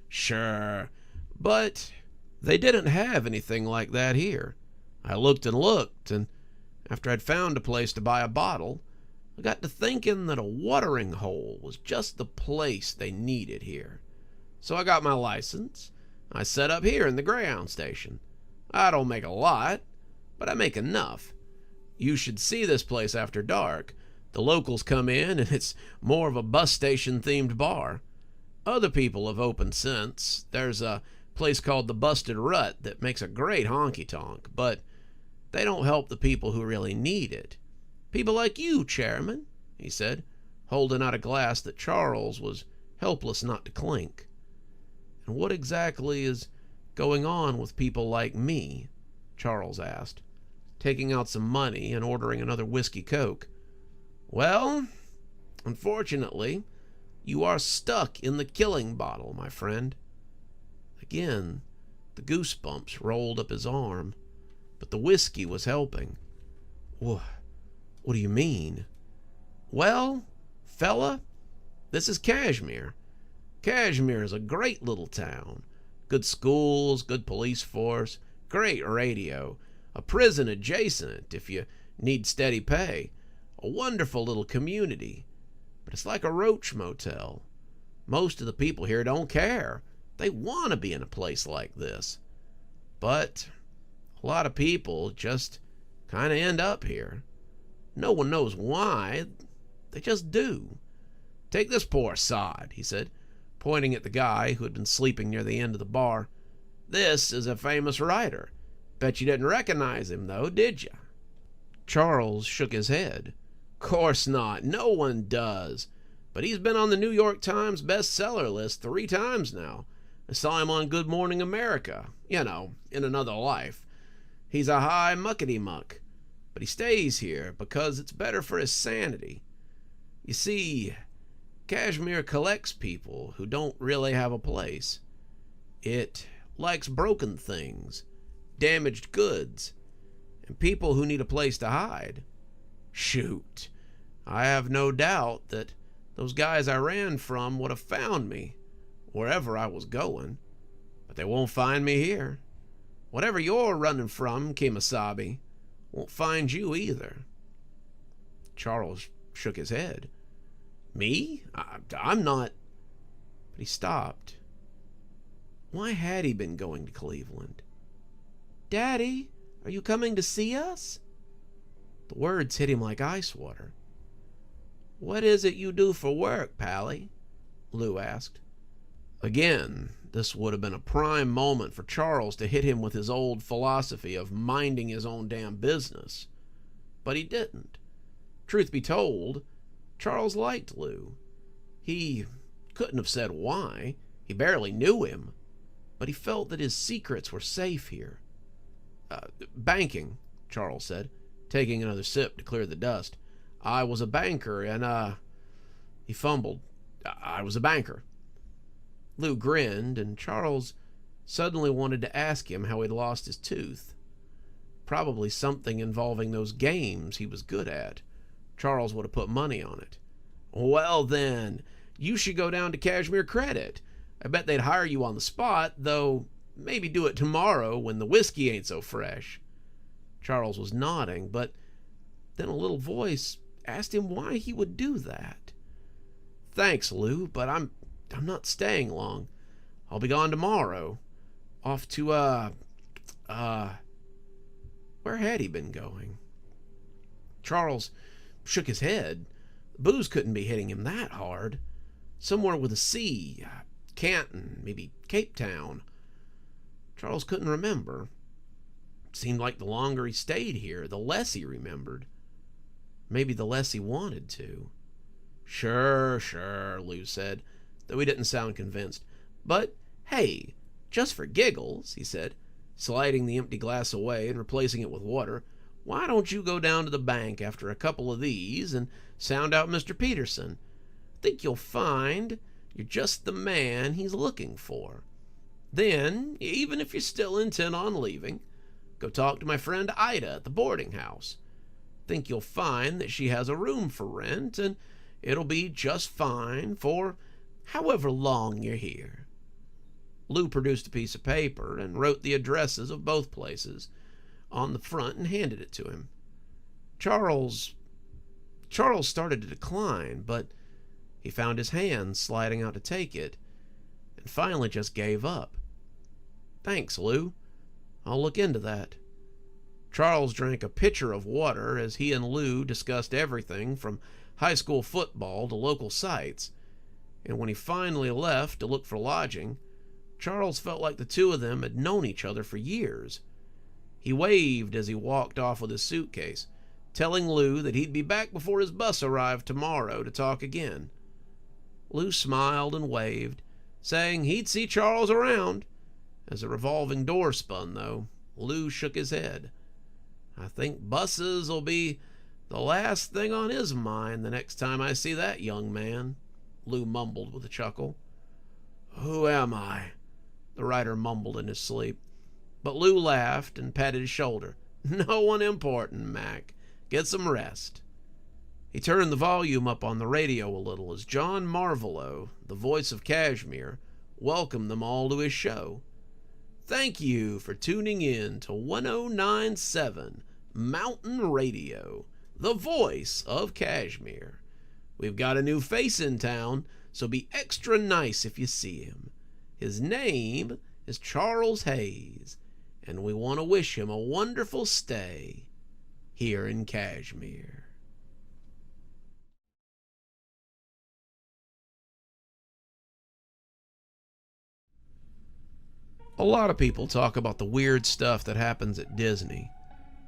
Sure, but they didn't have anything like that here. I looked, and after I'd found a place to buy a bottle, I got to thinking that a watering hole was just the place they needed here. So I got my license. I set up here in the Greyhound station. I don't make a lot, but I make enough. You should see this place after dark. The locals come in, and it's more of a bus station-themed bar. Other people have opened since. There's a place called the Busted Rut that makes a great honky-tonk, but they don't help the people who really need it. People like you, Chairman, he said, holding out a glass that Charles was helpless not to clink. And what exactly is going on with people like me? Charles asked, taking out some money and ordering another whiskey coke. Well, unfortunately, you are stuck in the killing bottle, my friend. Again, the goosebumps rolled up his arm, but the whiskey was helping. What do you mean? Well, fella, this is Kashmir. Kashmir is a great little town. Good schools, good police force, great radio, a prison adjacent if you need steady pay, a wonderful little community. But it's like a roach motel. Most of the people here don't care. They want to be in a place like this. But a lot of people just kind of end up here. No one knows why. They just do. Take this poor sod, he said, pointing at the guy who had been sleeping near the end of the bar. This is a famous writer. Bet you didn't recognize him, though, did you? Charles shook his head. Course not. No one does. But he's been on the New York Times bestseller list 3 times now. I saw him on Good Morning America, in another life. He's a high muckety-muck, but he stays here because it's better for his sanity. You see, Kashmir collects people who don't really have a place. It likes broken things, damaged goods, and people who need a place to hide. Shoot, I have no doubt that those guys I ran from would have found me wherever I was going, but they won't find me here. Whatever you're running from, Kemosabe, won't find you either. Charles shook his head. Me? I'm not... But he stopped. Why had he been going to Cleveland? Daddy, are you coming to see us? The words hit him like ice water. What is it you do for work, Pally? Lou asked. Again, this would have been a prime moment for Charles to hit him with his old philosophy of minding his own damn business. But he didn't. Truth be told, Charles liked Lou. He couldn't have said why. He barely knew him. But he felt that his secrets were safe here. Banking, Charles said, taking another sip to clear the dust. I was a banker, and, he fumbled. I was a banker. Lou grinned, and Charles suddenly wanted to ask him how he'd lost his tooth. Probably something involving those games he was good at. Charles would have put money on it. Well then, you should go down to Cashmere Credit. I bet they'd hire you on the spot, though maybe do it tomorrow when the whiskey ain't so fresh. Charles was nodding, but then a little voice asked him why he would do that. Thanks, Lou, but I'm not staying long. I'll be gone tomorrow. Off to, where had he been going? Charles shook his head. Booze couldn't be hitting him that hard. Somewhere with a C. Canton, maybe Cape Town. Charles couldn't remember. Seemed like the longer he stayed here, the less he remembered. Maybe the less he wanted to. Sure, Lou said, though he didn't sound convinced. But, hey, just for giggles, he said, sliding the empty glass away and replacing it with water, why don't you go down to the bank after a couple of these and sound out Mr. Peterson? Think you'll find you're just the man he's looking for. Then, even if you're still intent on leaving, go talk to my friend Ida at the boarding house. Think you'll find that she has a room for rent, and it'll be just fine for however long you're here. Lou produced a piece of paper and wrote the addresses of both places on the front and handed it to him. Charles started to decline, but he found his hand sliding out to take it, and finally just gave up. Thanks, Lou. I'll look into that. Charles drank a pitcher of water as he and Lou discussed everything from high school football to local sites, and when he finally left to look for lodging, Charles felt like the two of them had known each other for years. He waved as he walked off with his suitcase, telling Lou that he'd be back before his bus arrived tomorrow to talk again. Lou smiled and waved, saying he'd see Charles around. As a revolving door spun, though, Lou shook his head. I think buses'll be the last thing on his mind the next time I see that young man, Lou mumbled with a chuckle. Who am I? The writer mumbled in his sleep. But Lou laughed and patted his shoulder. No one important, Mac. Get some rest. He turned the volume up on the radio a little as John Marvolo, the voice of Kashmir, welcomed them all to his show. Thank you for tuning in to 1097 Mountain Radio, the voice of Kashmir. We've got a new face in town, so be extra nice if you see him. His name is Charles Hayes, and we want to wish him a wonderful stay here in Kashmir. A lot of people talk about the weird stuff that happens at Disney.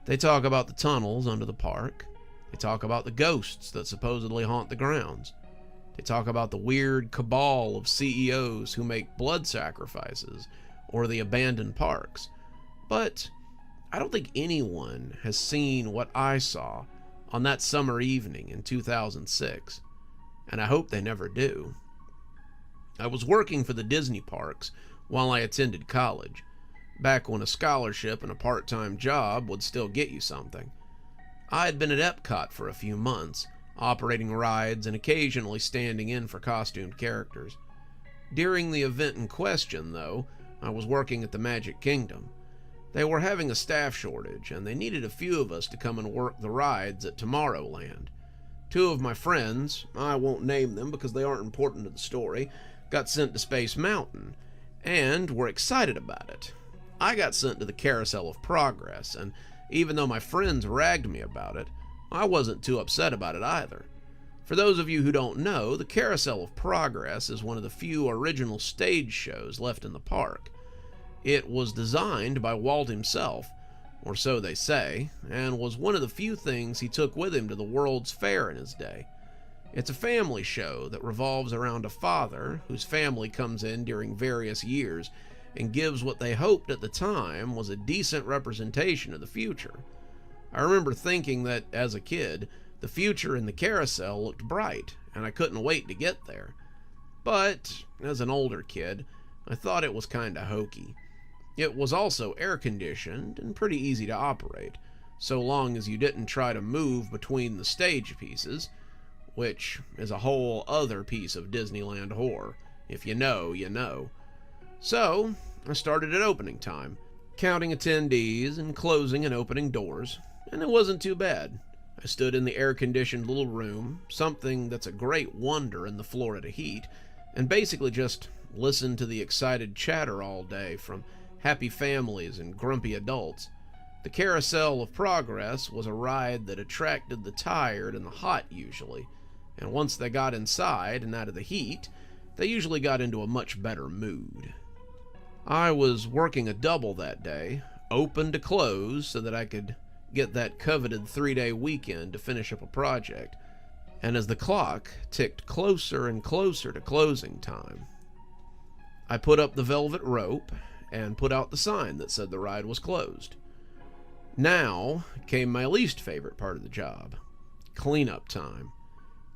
They talk about the tunnels under the park. They talk about the ghosts that supposedly haunt the grounds. They talk about the weird cabal of CEOs who make blood sacrifices or the abandoned parks. But I don't think anyone has seen what I saw on that summer evening in 2006, and I hope they never do. I was working for the Disney parks while I attended college, back when a scholarship and a part-time job would still get you something. I had been at Epcot for a few months, operating rides and occasionally standing in for costumed characters. During the event in question, though, I was working at the Magic Kingdom. They were having a staff shortage, and they needed a few of us to come and work the rides at Tomorrowland. Two of my friends, I won't name them because they aren't important to the story, got sent to Space Mountain, and were excited about it. I got sent to the Carousel of Progress, and even though my friends ragged me about it, I wasn't too upset about it either. For those of you who don't know, the Carousel of Progress is one of the few original stage shows left in the park. It was designed by Walt himself, or so they say, and was one of the few things he took with him to the World's Fair in his day. It's a family show that revolves around a father whose family comes in during various years and gives what they hoped at the time was a decent representation of the future. I remember thinking that, as a kid, the future in the carousel looked bright, and I couldn't wait to get there. But, as an older kid, I thought it was kinda hokey. It was also air-conditioned and pretty easy to operate, so long as you didn't try to move between the stage pieces, which is a whole other piece of Disneyland horror. If you know, you know. So, I started at opening time, counting attendees and closing and opening doors, and it wasn't too bad. I stood in the air-conditioned little room, something that's a great wonder in the Florida heat, and basically just listened to the excited chatter all day from happy families and grumpy adults. The Carousel of Progress was a ride that attracted the tired and the hot usually, and once they got inside and out of the heat, they usually got into a much better mood. I was working a double that day, open to close, so that I could get that coveted 3-day weekend to finish up a project, and as the clock ticked closer and closer to closing time, I put up the velvet rope and put out the sign that said the ride was closed. Now came my least favorite part of the job, cleanup time.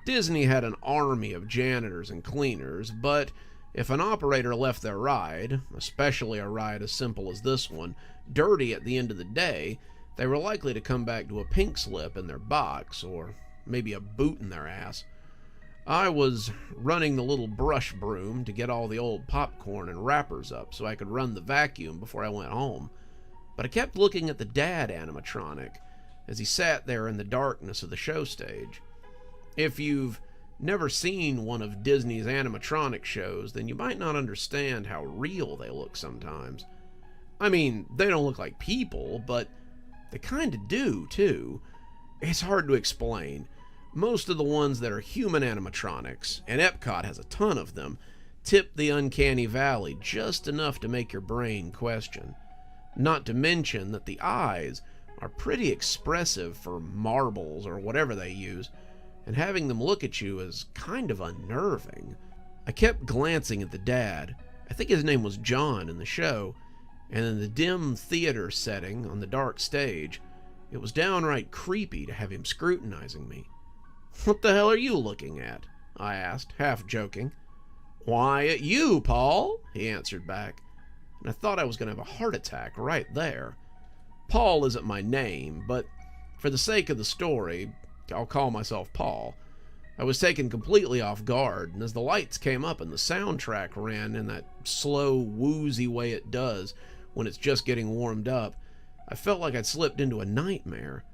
Disney had an army of janitors and cleaners, but if an operator left their ride, especially a ride as simple as this one, dirty at the end of the day, they were likely to come back to a pink slip in their box, or maybe a boot in their ass. I was running the little brush broom to get all the old popcorn and wrappers up so I could run the vacuum before I went home, but I kept looking at the dad animatronic as he sat there in the darkness of the show stage. If you've never seen one of Disney's animatronic shows, then you might not understand how real they look sometimes. I mean, they don't look like people, but they kinda do, too. It's hard to explain. Most of the ones that are human animatronics, and Epcot has a ton of them, tip the uncanny valley just enough to make your brain question. Not to mention that the eyes are pretty expressive for marbles or whatever they use, and having them look at you is kind of unnerving. I kept glancing at the dad. I think his name was John in the show, and in the dim theater setting on the dark stage, it was downright creepy to have him scrutinizing me. "What the hell are you looking at?" I asked, half joking. "Why, at you, Paul," he answered back, and I thought I was going to have a heart attack right there. Paul isn't my name, but for the sake of the story, I'll call myself Paul. I was taken completely off guard, and as the lights came up and the soundtrack ran in that slow, woozy way it does when it's just getting warmed up, I felt like I'd slipped into a nightmare.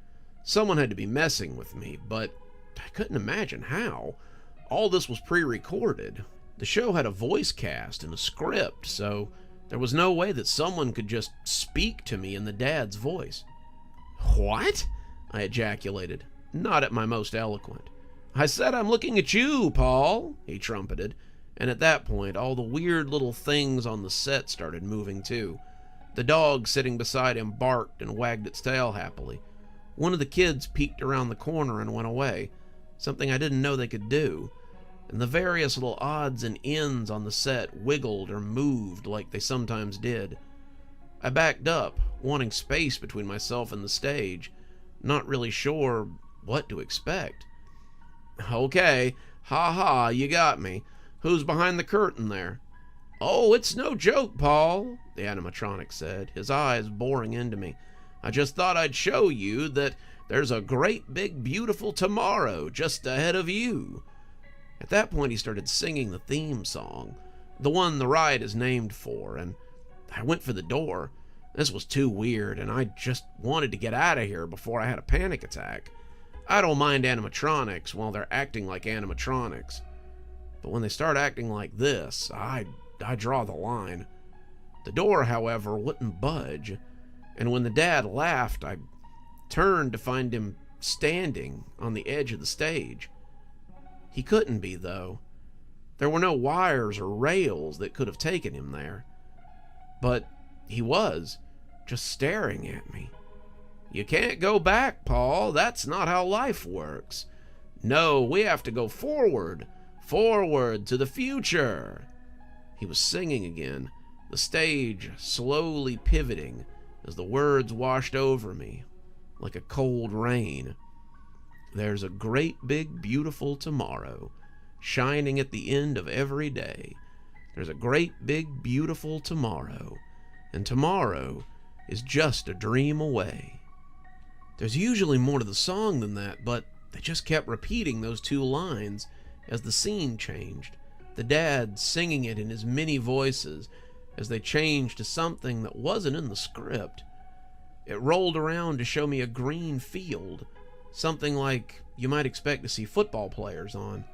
Someone had to be messing with me, but I couldn't imagine how. All this was pre-recorded. The show had a voice cast and a script, so there was no way that someone could just speak to me in the dad's voice. "What?" I ejaculated, not at my most eloquent. "I said I'm looking at you, Paul," he trumpeted, and at that point all the weird little things on the set started moving too. The dog sitting beside him barked and wagged its tail happily. One of the kids peeked around the corner and went away, something I didn't know they could do, and the various little odds and ends on the set wiggled or moved like they sometimes did. I backed up, wanting space between myself and the stage, not really sure what to expect. "Okay, ha, you got me. Who's behind the curtain there?" "Oh, it's no joke, Paul," the animatronic said, his eyes boring into me. "I just thought I'd show you that there's a great big beautiful tomorrow just ahead of you." At that point he started singing the theme song, the one the ride is named for, and I went for the door. This was too weird, and I just wanted to get out of here before I had a panic attack. I don't mind animatronics while they're acting like animatronics, but when they start acting like this, I draw the line. The door, however, wouldn't budge, and when the dad laughed, I turned to find him standing on the edge of the stage. He couldn't be, though. There were no wires or rails that could have taken him there. But he was, just staring at me. "You can't go back, Paul. That's not how life works. No, we have to go forward to the future." He was singing again, the stage slowly pivoting as the words washed over me like a cold rain. "There's a great big beautiful tomorrow shining at the end of every day. There's a great big beautiful tomorrow, and tomorrow is just a dream away. There's usually more to the song than that, but they just kept repeating those two lines as the scene changed, the dad singing it in his many voices as they changed to something that wasn't in the script. It rolled around to show me a green field, something like you might expect to see football players on.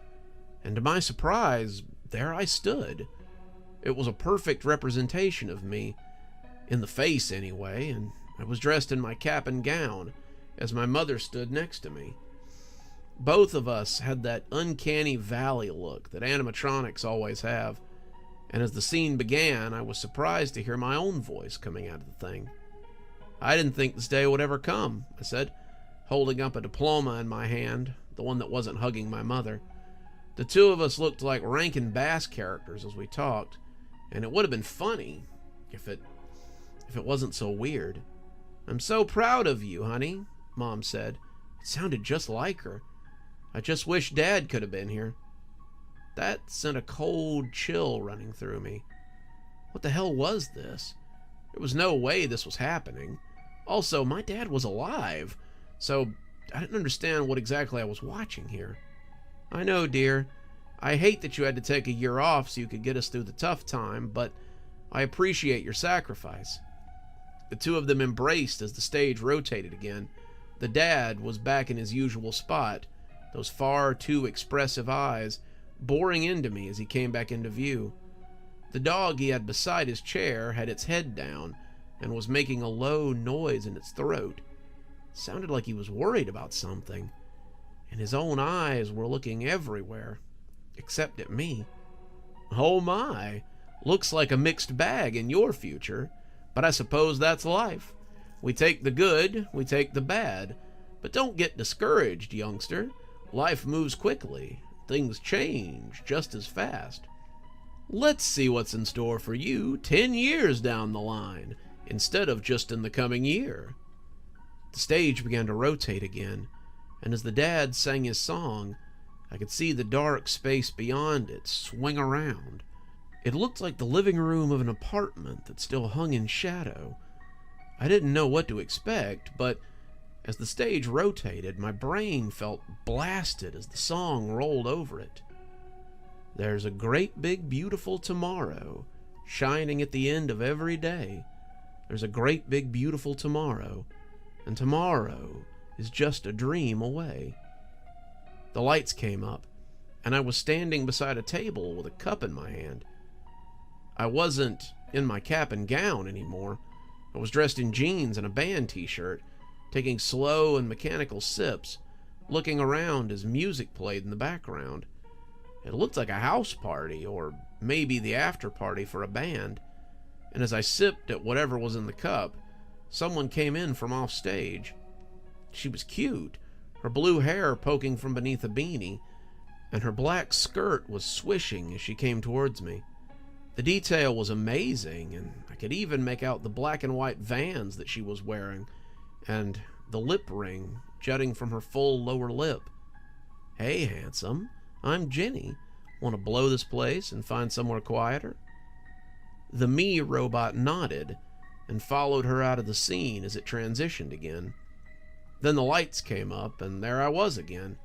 And to my surprise, there I stood. It was a perfect representation of me, in the face anyway, and I was dressed in my cap and gown as my mother stood next to me. Both of us had that uncanny valley look that animatronics always have, and as the scene began, I was surprised to hear my own voice coming out of the thing. "I didn't think this day would ever come," I said, holding up a diploma in my hand, the one that wasn't hugging my mother. The two of us looked like Rankin Bass characters as we talked, and it would have been funny if it wasn't so weird. "I'm so proud of you, honey," Mom said. It sounded just like her. "I just wish Dad could have been here." That sent a cold chill running through me. What the hell was this? There was no way this was happening. Also, my dad was alive, so I didn't understand what exactly I was watching here. "I know, dear. I hate that you had to take a year off so you could get us through the tough time, but I appreciate your sacrifice." The two of them embraced as the stage rotated again. The dad was back in his usual spot, those far too expressive eyes boring into me as he came back into view. The dog he had beside his chair had its head down and was making a low noise in its throat. It sounded like he was worried about something, and his own eyes were looking everywhere, except at me. "Oh my, looks like a mixed bag in your future, but I suppose that's life. We take the good, we take the bad, but don't get discouraged, youngster. Life moves quickly. Things change just as fast. Let's see what's in store for you 10 years down the line, instead of just in the coming year." The stage began to rotate again, and as the dad sang his song, I could see the dark space beyond it swing around. It looked like the living room of an apartment that still hung in shadow. I didn't know what to expect, but as the stage rotated, my brain felt blasted as the song rolled over it. There's a great big beautiful tomorrow, shining at the end of every day. There's a great big beautiful tomorrow, and tomorrow is just a dream away. The lights came up, and I was standing beside a table with a cup in my hand. I wasn't in my cap and gown anymore. I was dressed in jeans and a band t-shirt, taking slow and mechanical sips, looking around as music played in the background. It looked like a house party, or maybe the after party for a band, and as I sipped at whatever was in the cup, someone came in from off stage. She was cute, her blue hair poking from beneath a beanie, and her black skirt was swishing as she came towards me. The detail was amazing, and I could even make out the black and white Vans that she was wearing, and the lip ring jutting from her full lower lip. "Hey, handsome, I'm Jenny. Want to blow this place and find somewhere quieter?" The me robot nodded and followed her out of the scene as it transitioned again. Then the lights came up, and there I was again.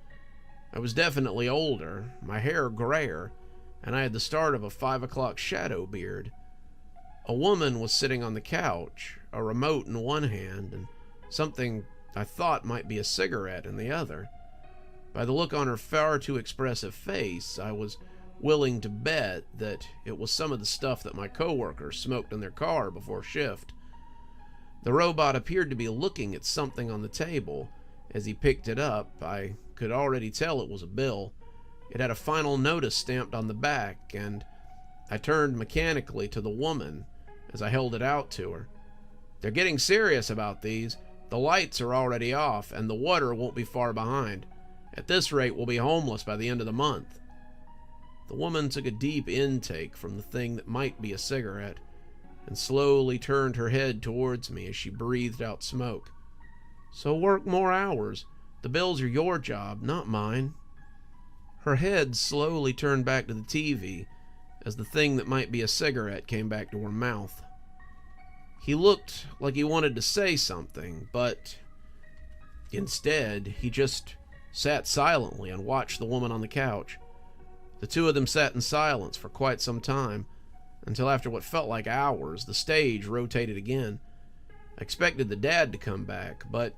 I was definitely older, my hair grayer, and I had the start of a 5 o'clock shadow beard. A woman was sitting on the couch, a remote in one hand, and something I thought might be a cigarette in the other. By the look on her far too expressive face, I was willing to bet that it was some of the stuff that my coworkers smoked in their car before shift. The robot appeared to be looking at something on the table. As he picked it up, I could already tell it was a bill. It had a final notice stamped on the back, and I turned mechanically to the woman as I held it out to her. "They're getting serious about these. The lights are already off, and the water won't be far behind. At this rate, we'll be homeless by the end of the month." The woman took a deep intake from the thing that might be a cigarette, and slowly turned her head towards me as she breathed out smoke. "So work more hours. The bills are your job, not mine." Her head slowly turned back to the TV as the thing that might be a cigarette came back to her mouth. He looked like he wanted to say something, but instead, he just sat silently and watched the woman on the couch. The two of them sat in silence for quite some time, until after what felt like hours, the stage rotated again. I expected the dad to come back, but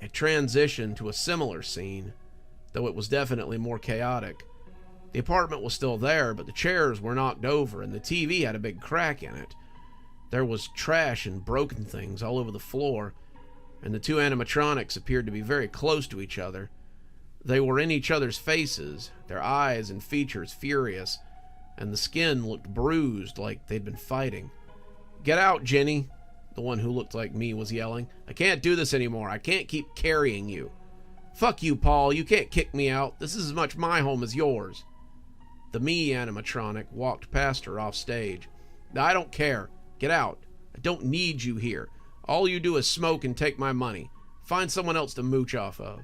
it transitioned to a similar scene, though it was definitely more chaotic. The apartment was still there, but the chairs were knocked over and the TV had a big crack in it. There was trash and broken things all over the floor, and the two animatronics appeared to be very close to each other. They were in each other's faces, their eyes and features furious, and the skin looked bruised like they'd been fighting. "Get out, Jenny," the one who looked like me was yelling. "I can't do this anymore. I can't keep carrying you." "Fuck you, Paul. You can't kick me out. This is as much my home as yours." The me animatronic walked past her off stage. "I don't care. Get out. I don't need you here. All you do is smoke and take my money. Find someone else to mooch off of."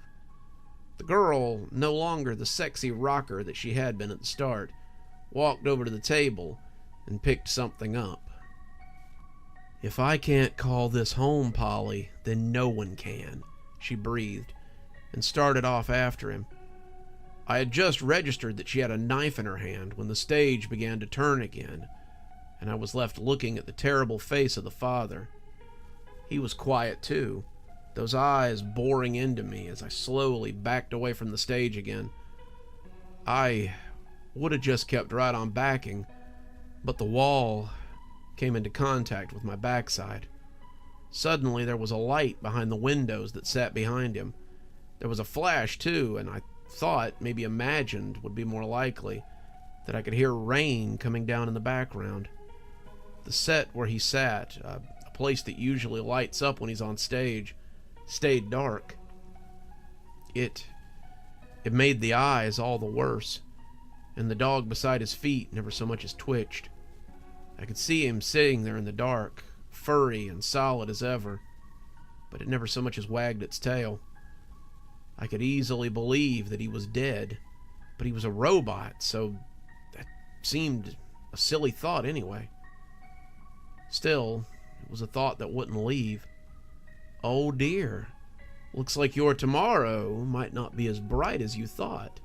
The girl, no longer the sexy rocker that she had been at the start, walked over to the table and picked something up. "If I can't call this home, Polly, then no one can," she breathed, and started off after him. I had just registered that she had a knife in her hand when the stage began to turn again, and I was left looking at the terrible face of the father. He was quiet too, those eyes boring into me as I slowly backed away from the stage again. I would have just kept right on backing, but the wall came into contact with my backside. Suddenly there was a light behind the windows that sat behind him. There was a flash too, and I thought, maybe imagined would be more likely, that I could hear rain coming down in the background. The set where he sat, a place that usually lights up when he's on stage, stayed dark. It made the eyes all the worse, and the dog beside his feet never so much as twitched. I could see him sitting there in the dark, furry and solid as ever, but it never so much as wagged its tail. I could easily believe that he was dead, but he was a robot, so that seemed a silly thought anyway. Still, it was a thought that wouldn't leave. "Oh dear, looks like your tomorrow might not be as bright as you thought.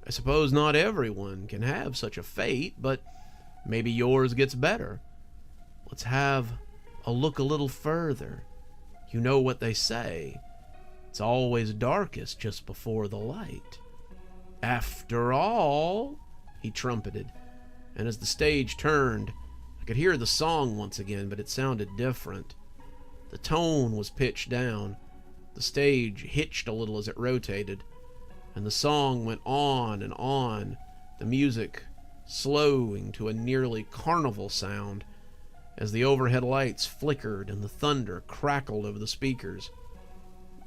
I suppose not everyone can have such a fate, but maybe yours gets better. Let's have a look a little further. You know what they say. It's always darkest just before the light. After all," he trumpeted, and as the stage turned, I could hear the song once again, but it sounded different. The tone was pitched down, the stage hitched a little as it rotated, and the song went on and on, the music slowing to a nearly carnival sound as the overhead lights flickered and the thunder crackled over the speakers.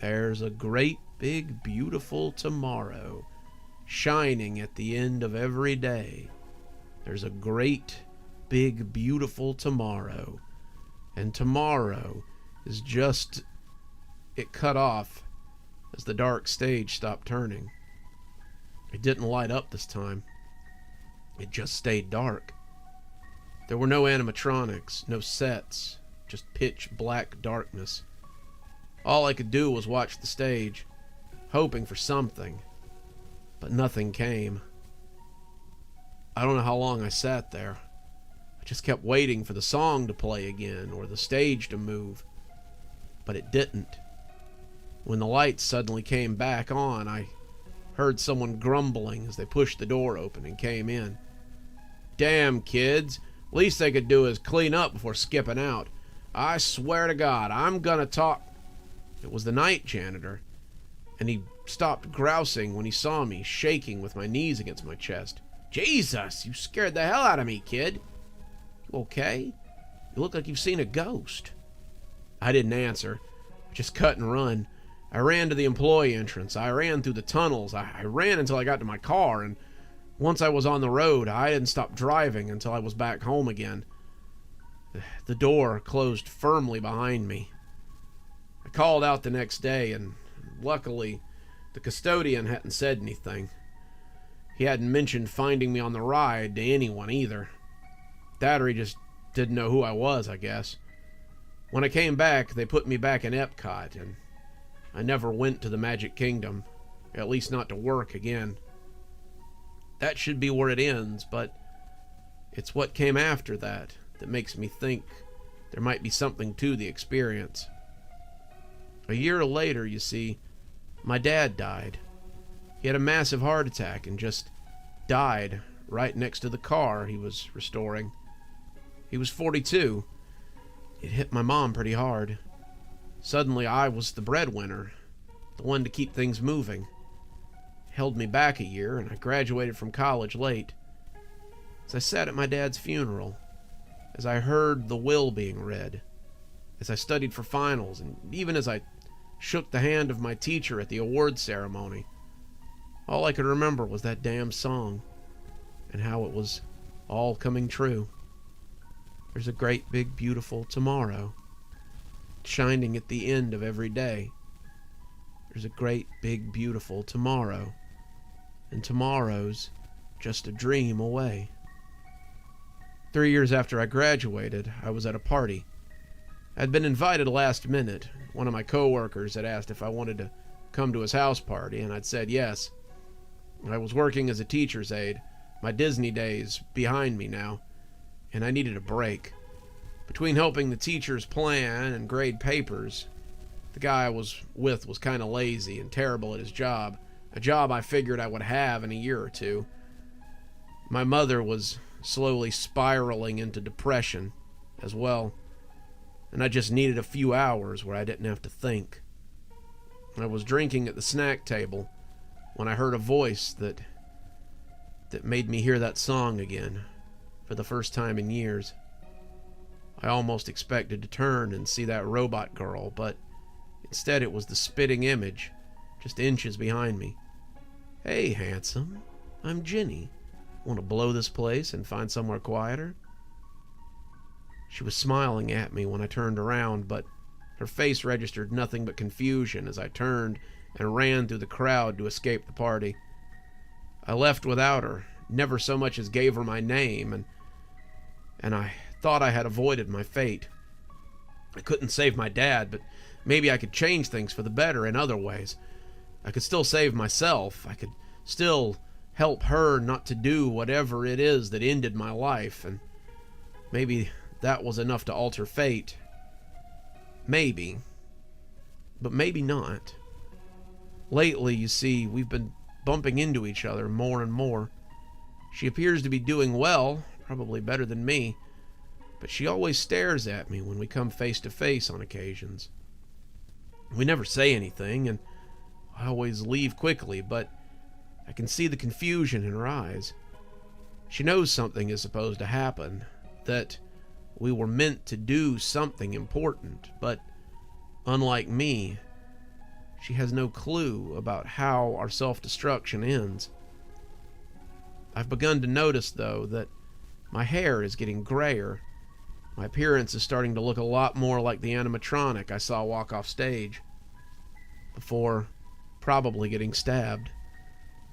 "There's a great big beautiful tomorrow shining at the end of every day. There's a great big beautiful tomorrow, and tomorrow is just..." It cut off as the dark stage stopped turning. It didn't light up this time. It just stayed dark. There were no animatronics, no sets, just pitch black darkness. All I could do was watch the stage, hoping for something, but nothing came. I don't know how long I sat there. I just kept waiting for the song to play again or the stage to move, but it didn't. When the lights suddenly came back on, I heard someone grumbling as they pushed the door open and came in. "Damn kids, least they could do is clean up before skipping out. I swear to God, I'm gonna talk..." It was the night janitor, and he stopped grousing when he saw me shaking with my knees against my chest. "Jesus, you scared the hell out of me, kid. You okay? You look like you've seen a ghost." I didn't answer. I just cut and run. I ran to the employee entrance. I ran through the tunnels. I ran until I got to my car, and once I was on the road, I didn't stop driving until I was back home again. The door closed firmly behind me. I called out the next day, and luckily, the custodian hadn't said anything. He hadn't mentioned finding me on the ride to anyone either. That or he just didn't know who I was, I guess. When I came back, they put me back in Epcot, and I never went to the Magic Kingdom, at least not to work again. That should be where it ends, but it's what came after that makes me think there might be something to the experience. A year later, you see, my dad died. He had a massive heart attack and just died right next to the car he was restoring. He was 42. It hit my mom pretty hard. Suddenly, I was the breadwinner, the one to keep things moving. Held me back a year, and I graduated from college late. As I sat at my dad's funeral, as I heard the will being read, as I studied for finals, and even as I shook the hand of my teacher at the award ceremony, all I could remember was that damn song, and how it was all coming true. There's a great big beautiful tomorrow, shining at the end of every day. There's a great big beautiful tomorrow, and tomorrow's just a dream away. 3 years after I graduated, I was at a party. I'd been invited last minute. One of my coworkers had asked if I wanted to come to his house party, and I'd said yes. I was working as a teacher's aide, my Disney days behind me now, and I needed a break. Between helping the teachers plan and grade papers, the guy I was with was kind of lazy and terrible at his job, a job I figured I would have in a year or two. My mother was slowly spiraling into depression as well, and I just needed a few hours where I didn't have to think. I was drinking at the snack table when I heard a voice that made me hear that song again for the first time in years. I almost expected to turn and see that robot girl, but instead it was the spitting image just inches behind me. "Hey, handsome, I'm Jenny. Want to blow this place and find somewhere quieter?" She was smiling at me when I turned around, but her face registered nothing but confusion as I turned and ran through the crowd to escape the party. I left without her, never so much as gave her my name, and I thought I had avoided my fate. I couldn't save my dad, but maybe I could change things for the better in other ways. I could still save myself. I could still help her not to do whatever it is that ended my life, and maybe that was enough to alter fate. Maybe. But maybe not. Lately, you see, we've been bumping into each other more and more. She appears to be doing well, probably better than me, but she always stares at me when we come face to face on occasions. We never say anything, and I always leave quickly, but I can see the confusion in her eyes. She knows something is supposed to happen, that we were meant to do something important, but unlike me, she has no clue about how our self-destruction ends. I've begun to notice, though, that my hair is getting grayer. My appearance is starting to look a lot more like the animatronic I saw walk off stage, before probably getting stabbed.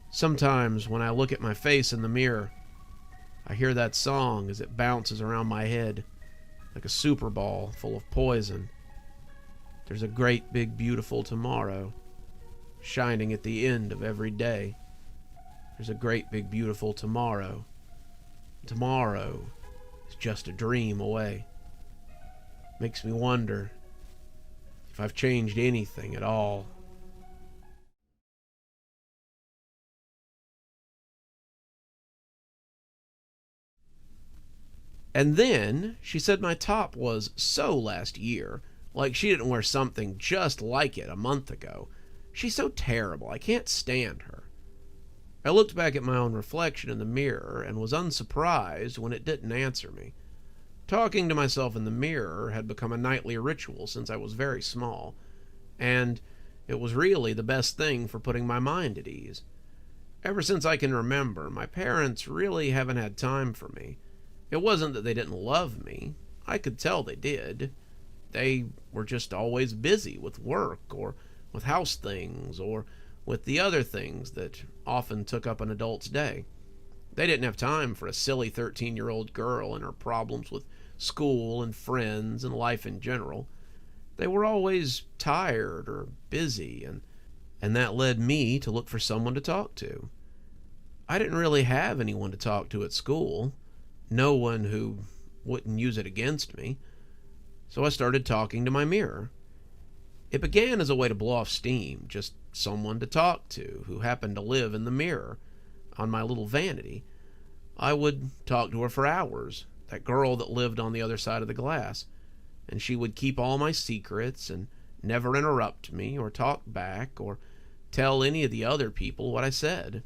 Sometimes when I look at my face in the mirror, I hear that song as it bounces around my head like a super ball full of poison. There's a great big beautiful tomorrow, shining at the end of every day. There's a great big beautiful tomorrow. Tomorrow is just a dream away. Makes me wonder if I've changed anything at all. And then she said my top was so last year, like she didn't wear something just like it a month ago. She's so terrible, I can't stand her. I looked back at my own reflection in the mirror and was unsurprised when it didn't answer me. Talking to myself in the mirror had become a nightly ritual since I was very small, and it was really the best thing for putting my mind at ease. Ever since I can remember, my parents really haven't had time for me. It wasn't that they didn't love me. I could tell they did. They were just always busy with work or with house things or with the other things that often took up an adult's day. They didn't have time for a silly 13-year-old girl and her problems with school and friends and life in general. They were always tired or busy, and that led me to look for someone to talk to. I didn't really have anyone to talk to at school, no one who wouldn't use it against me, so I started talking to my mirror. It began as a way to blow off steam, just someone to talk to who happened to live in the mirror on my little vanity. I would talk to her for hours, that girl that lived on the other side of the glass, and she would keep all my secrets and never interrupt me or talk back or tell any of the other people what I said.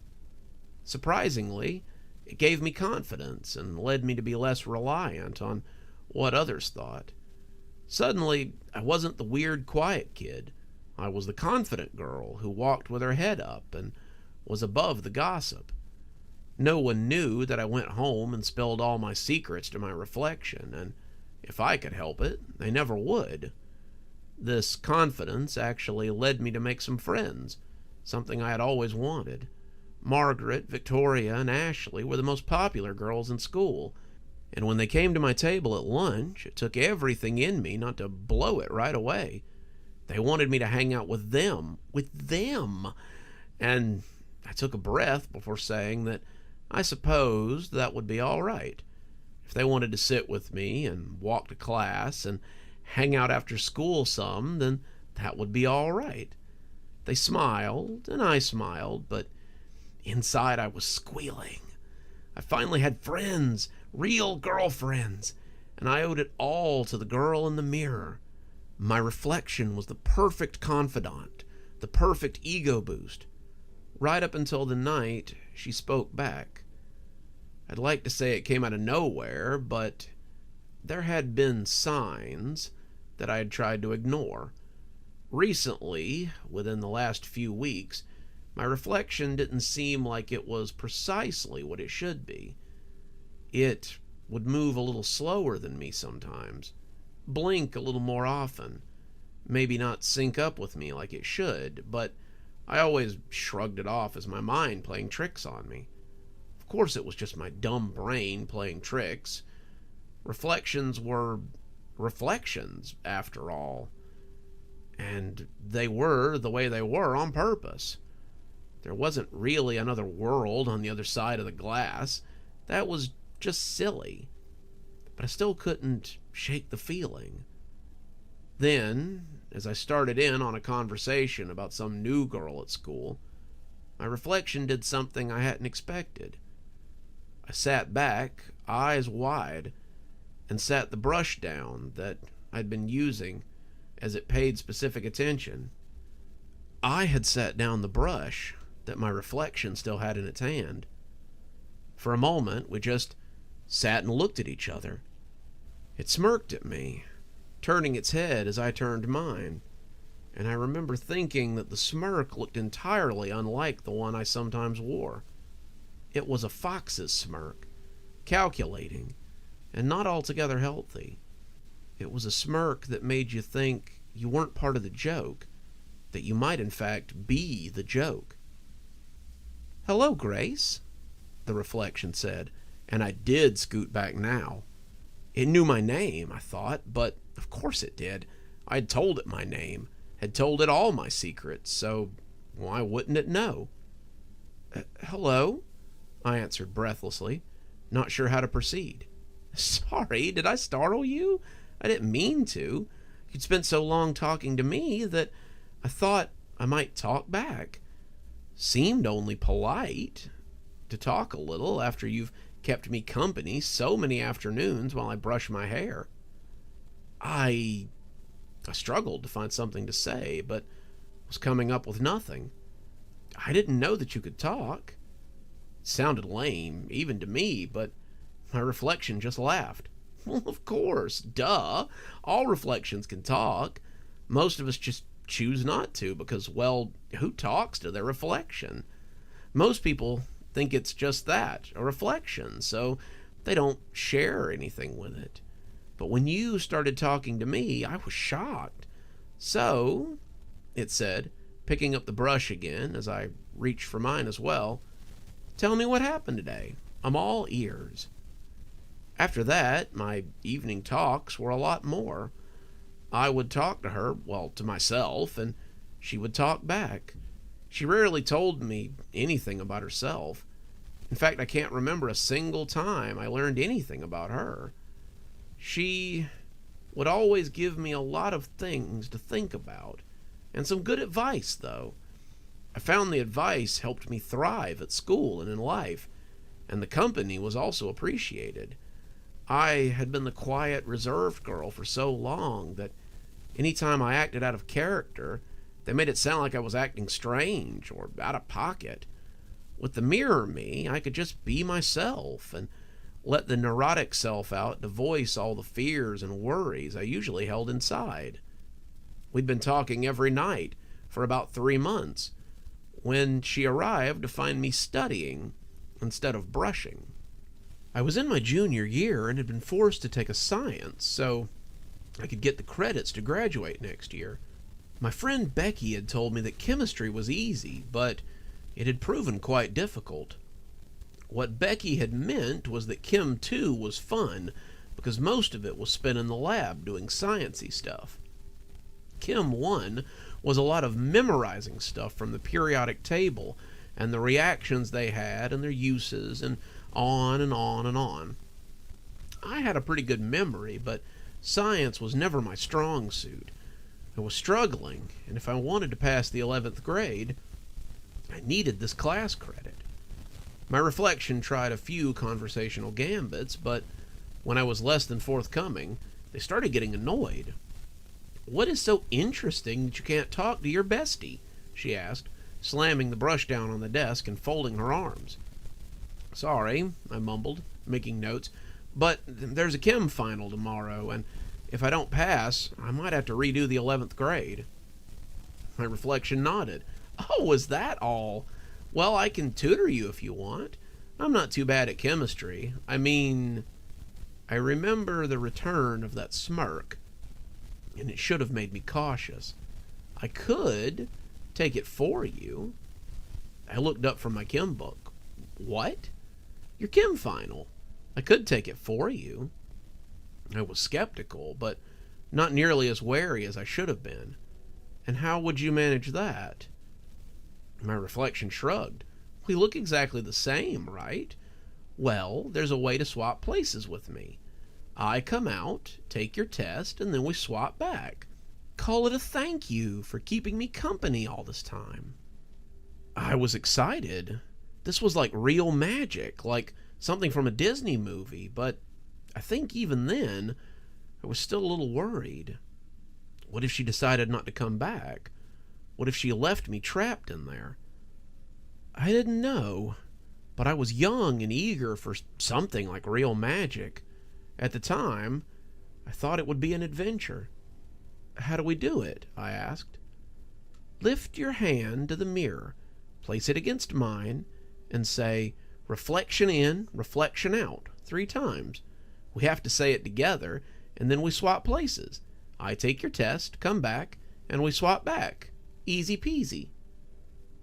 Surprisingly, it gave me confidence and led me to be less reliant on what others thought. Suddenly, I wasn't the weird, quiet kid. I was the confident girl who walked with her head up and was above the gossip. No one knew that I went home and spilled all my secrets to my reflection, and if I could help it, they never would. This confidence actually led me to make some friends, something I had always wanted. Margaret, Victoria, and Ashley were the most popular girls in school, and when they came to my table at lunch, it took everything in me not to blow it right away. They wanted me to hang out with them, and I took a breath before saying that I supposed that would be all right. If they wanted to sit with me and walk to class and hang out after school some, then that would be all right. They smiled, and I smiled, but inside I was squealing. I finally had friends, real girlfriends, and I owed it all to the girl in the mirror. My reflection was the perfect confidant, the perfect ego boost. Right up until the night she spoke back. I'd like to say it came out of nowhere, but there had been signs that I had tried to ignore. Recently, within the last few weeks, my reflection didn't seem like it was precisely what it should be. It would move a little slower than me sometimes, blink a little more often, maybe not sync up with me like it should, but I always shrugged it off as my mind playing tricks on me. Of course it was just my dumb brain playing tricks. Reflections were reflections, after all. And they were the way they were on purpose. There wasn't really another world on the other side of the glass. That was just silly. But I still couldn't shake the feeling. Then, as I started in on a conversation about some new girl at school, my reflection did something I hadn't expected. I sat back, eyes wide, and sat the brush down that I'd been using as it paid specific attention. I had sat down the brush that my reflection still had in its hand. For a moment, we just sat and looked at each other. It smirked at me, turning its head as I turned mine, and I remember thinking that the smirk looked entirely unlike the one I sometimes wore. It was a fox's smirk, calculating, and not altogether healthy. It was a smirk that made you think you weren't part of the joke, that you might in fact be the joke. "Hello, Grace," the reflection said, and I did scoot back now. It knew my name, I thought, but of course it did. I had told it my name, had told it all my secrets, so why wouldn't it know? "Hello," I answered breathlessly, not sure how to proceed. "Sorry, did I startle you? I didn't mean to. You'd spent so long talking to me that I thought I might talk back. Seemed only polite to talk a little after you've kept me company so many afternoons while I brush my hair." I struggled to find something to say, but was coming up with nothing. I didn't know that you could talk. It sounded lame, even to me, but my reflection just laughed. Well, of course, duh. All reflections can talk. Most of us just choose not to because, well, who talks to their reflection? Most people think it's just that, a reflection, so they don't share anything with it. But when you started talking to me, I was shocked. "So," it said, picking up the brush again as I reached for mine as well. "Tell me what happened today. I'm all ears." After that, my evening talks were a lot more. I would talk to her, well, to myself, and she would talk back. She rarely told me anything about herself. In fact, I can't remember a single time I learned anything about her. She would always give me a lot of things to think about, and some good advice, though. I found the advice helped me thrive at school and in life, and the company was also appreciated. I had been the quiet, reserved girl for so long that anytime I acted out of character, they made it sound like I was acting strange or out of pocket. With the mirror me, I could just be myself and let the neurotic self out to voice all the fears and worries I usually held inside. We'd been talking every night for about 3 months when she arrived to find me studying instead of brushing. I was in my junior year and had been forced to take a science so I could get the credits to graduate next year. My friend Becky had told me that chemistry was easy, but it had proven quite difficult. What Becky had meant was that Chem 2 was fun because most of it was spent in the lab doing sciencey stuff. Chem 1 was a lot of memorizing stuff from the periodic table and the reactions they had and their uses and on and on and on. I had a pretty good memory, but science was never my strong suit. I was struggling, and if I wanted to pass the 11th grade, I needed this class credit. My reflection tried a few conversational gambits, but when I was less than forthcoming, they started getting annoyed. "What is so interesting that you can't talk to your bestie?" she asked, slamming the brush down on the desk and folding her arms. "Sorry," I mumbled, making notes, "but there's a chem final tomorrow, and if I don't pass, I might have to redo the 11th grade. My reflection nodded. "Oh, is that all? Well, I can tutor you if you want. I'm not too bad at chemistry. I mean..." I remember the return of that smirk, and it should have made me cautious. "I could take it for you." I looked up from my chem book. "What?" "Your chem final. I could take it for you." I was skeptical, but not nearly as wary as I should have been. "And how would you manage that?" My reflection shrugged. "We look exactly the same, right? Well, there's a way to swap places with me. I come out, take your test, and then we swap back. Call it a thank you for keeping me company all this time." I was excited. This was like real magic, like something from a Disney movie, but I think even then, I was still a little worried. What if she decided not to come back? What if she left me trapped in there? I didn't know, but I was young and eager for something like real magic. At the time, I thought it would be an adventure. "How do we do it?" I asked. "Lift your hand to the mirror, place it against mine, and say, 'Reflection in, reflection out,' 3 times. We have to say it together, and then we swap places. I take your test, come back, and we swap back. Easy peasy."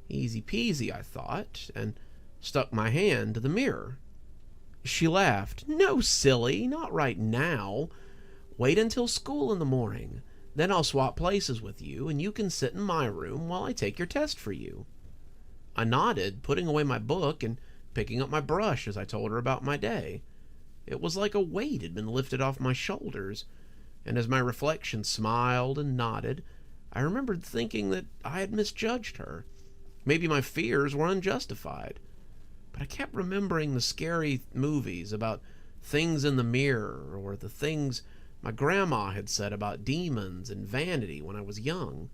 Easy peasy, I thought, and stuck my hand to the mirror. She laughed. "No, silly, not right now. Wait until school in the morning. Then I'll swap places with you, and you can sit in my room while I take your test for you." I nodded, putting away my book and picking up my brush as I told her about my day. It was like a weight had been lifted off my shoulders, and as my reflection smiled and nodded, I remembered thinking that I had misjudged her. Maybe my fears were unjustified. But I kept remembering the scary movies about things in the mirror, or the things my grandma had said about demons and vanity when I was young.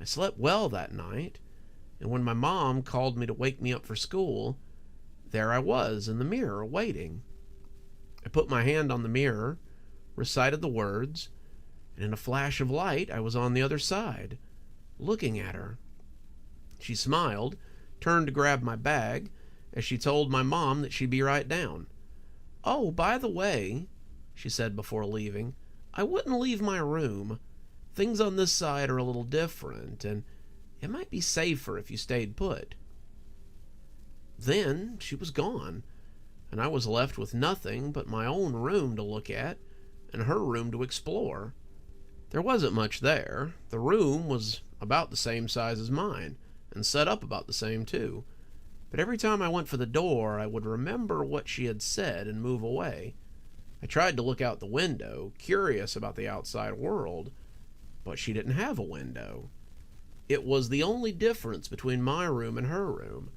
I slept well that night, and when my mom called me to wake me up for school, there I was in the mirror waiting. I put my hand on the mirror, recited the words, and in a flash of light I was on the other side, looking at her. She smiled, turned to grab my bag, as she told my mom that she'd be right down. "Oh, by the way," she said before leaving, "I wouldn't leave my room. Things on this side are a little different, and It might be safer if you stayed put. Then she was gone, and I was left with nothing but my own room to look at and her room to explore. There wasn't much there. The room was about the same size as mine, and set up about the same too. But every time I went for the door, I would remember what she had said and move away. I tried to look out the window, curious about the outside world, but she didn't have a window. It was the only difference between my room and her room,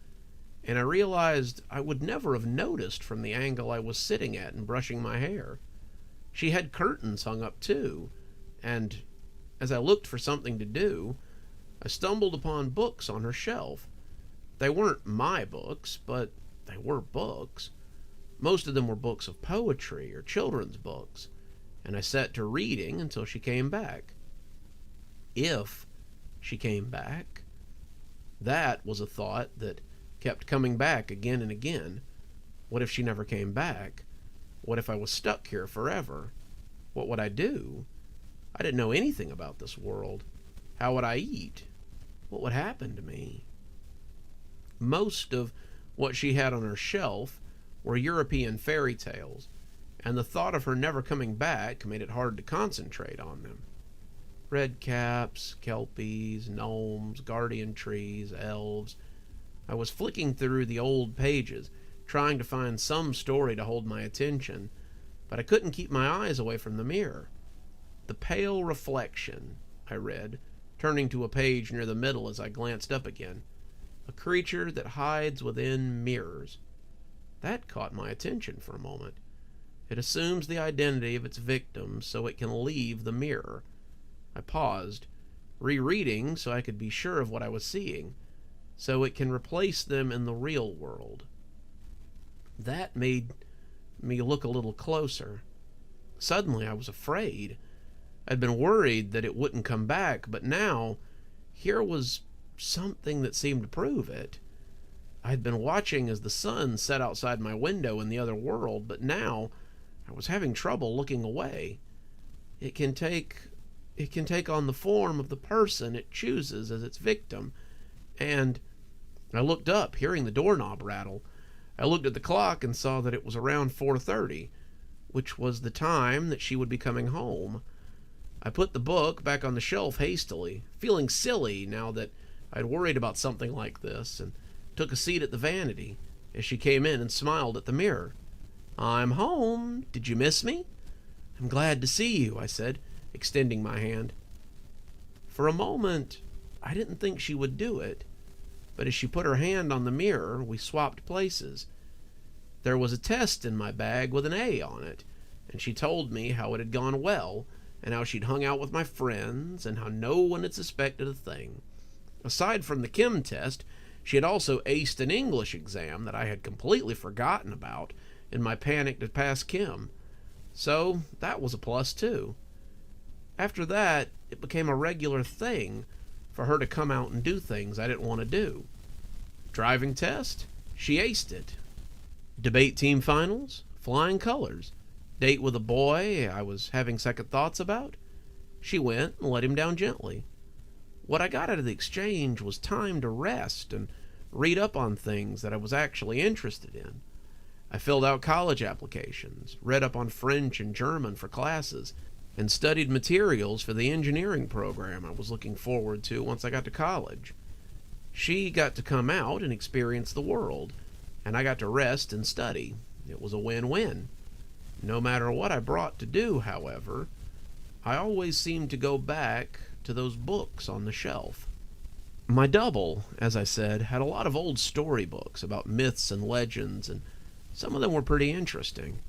and I realized I would never have noticed from the angle I was sitting at and brushing my hair. She had curtains hung up too, and as I looked for something to do, I stumbled upon books on her shelf. They weren't my books, but they were books. Most of them were books of poetry or children's books, and I set to reading until she came back. If she came back. That was a thought that kept coming back again and again. What if she never came back? What if I was stuck here forever? What would I do? I didn't know anything about this world. How would I eat? What would happen to me? Most of what she had on her shelf were European fairy tales, and the thought of her never coming back made it hard to concentrate on them. Red caps, kelpies, gnomes, guardian trees, elves. I was flicking through the old pages, trying to find some story to hold my attention, but I couldn't keep my eyes away from the mirror. The Pale Reflection, I read, turning to a page near the middle as I glanced up again. A creature that hides within mirrors. That caught my attention for a moment. It assumes the identity of its victim so it can leave the mirror. I paused, rereading so I could be sure of what I was seeing, so it can replace them in the real world. That made me look a little closer. Suddenly I was afraid. I'd been worried that it wouldn't come back, but now here was something that seemed to prove it. I'd been watching as the sun set outside my window in the other world, but now I was having trouble looking away. It can take on the form of the person it chooses as its victim, and I looked up, hearing the doorknob rattle. I looked at the clock and saw that it was around 4:30, which was the time that she would be coming home. I put the book back on the shelf hastily, feeling silly now that I'd worried about something like this, and took a seat at the vanity as she came in and smiled at the mirror. "I'm home. Did you miss me?" "I'm glad to see you," I said, extending my hand. For a moment, I didn't think she would do it, but as she put her hand on the mirror, we swapped places. There was a test in my bag with an A on it, and she told me how it had gone well, and how she'd hung out with my friends, and how no one had suspected a thing. Aside from the chem test, she had also aced an English exam that I had completely forgotten about in my panic to pass chem. So that was a plus too. After that, it became a regular thing for her to come out and do things I didn't want to do. Driving test, she aced it. Debate team finals, flying colors. Date with a boy I was having second thoughts about, she went and let him down gently. What I got out of the exchange was time to rest and read up on things that I was actually interested in. I filled out college applications, read up on French and German for classes, and studied materials for the engineering program I was looking forward to once I got to college. She got to come out and experience the world, and I got to rest and study. It was a win-win. No matter what I brought to do, however, I always seemed to go back to those books on the shelf. My double, as I said, had a lot of old storybooks about myths and legends, and some of them were pretty interesting.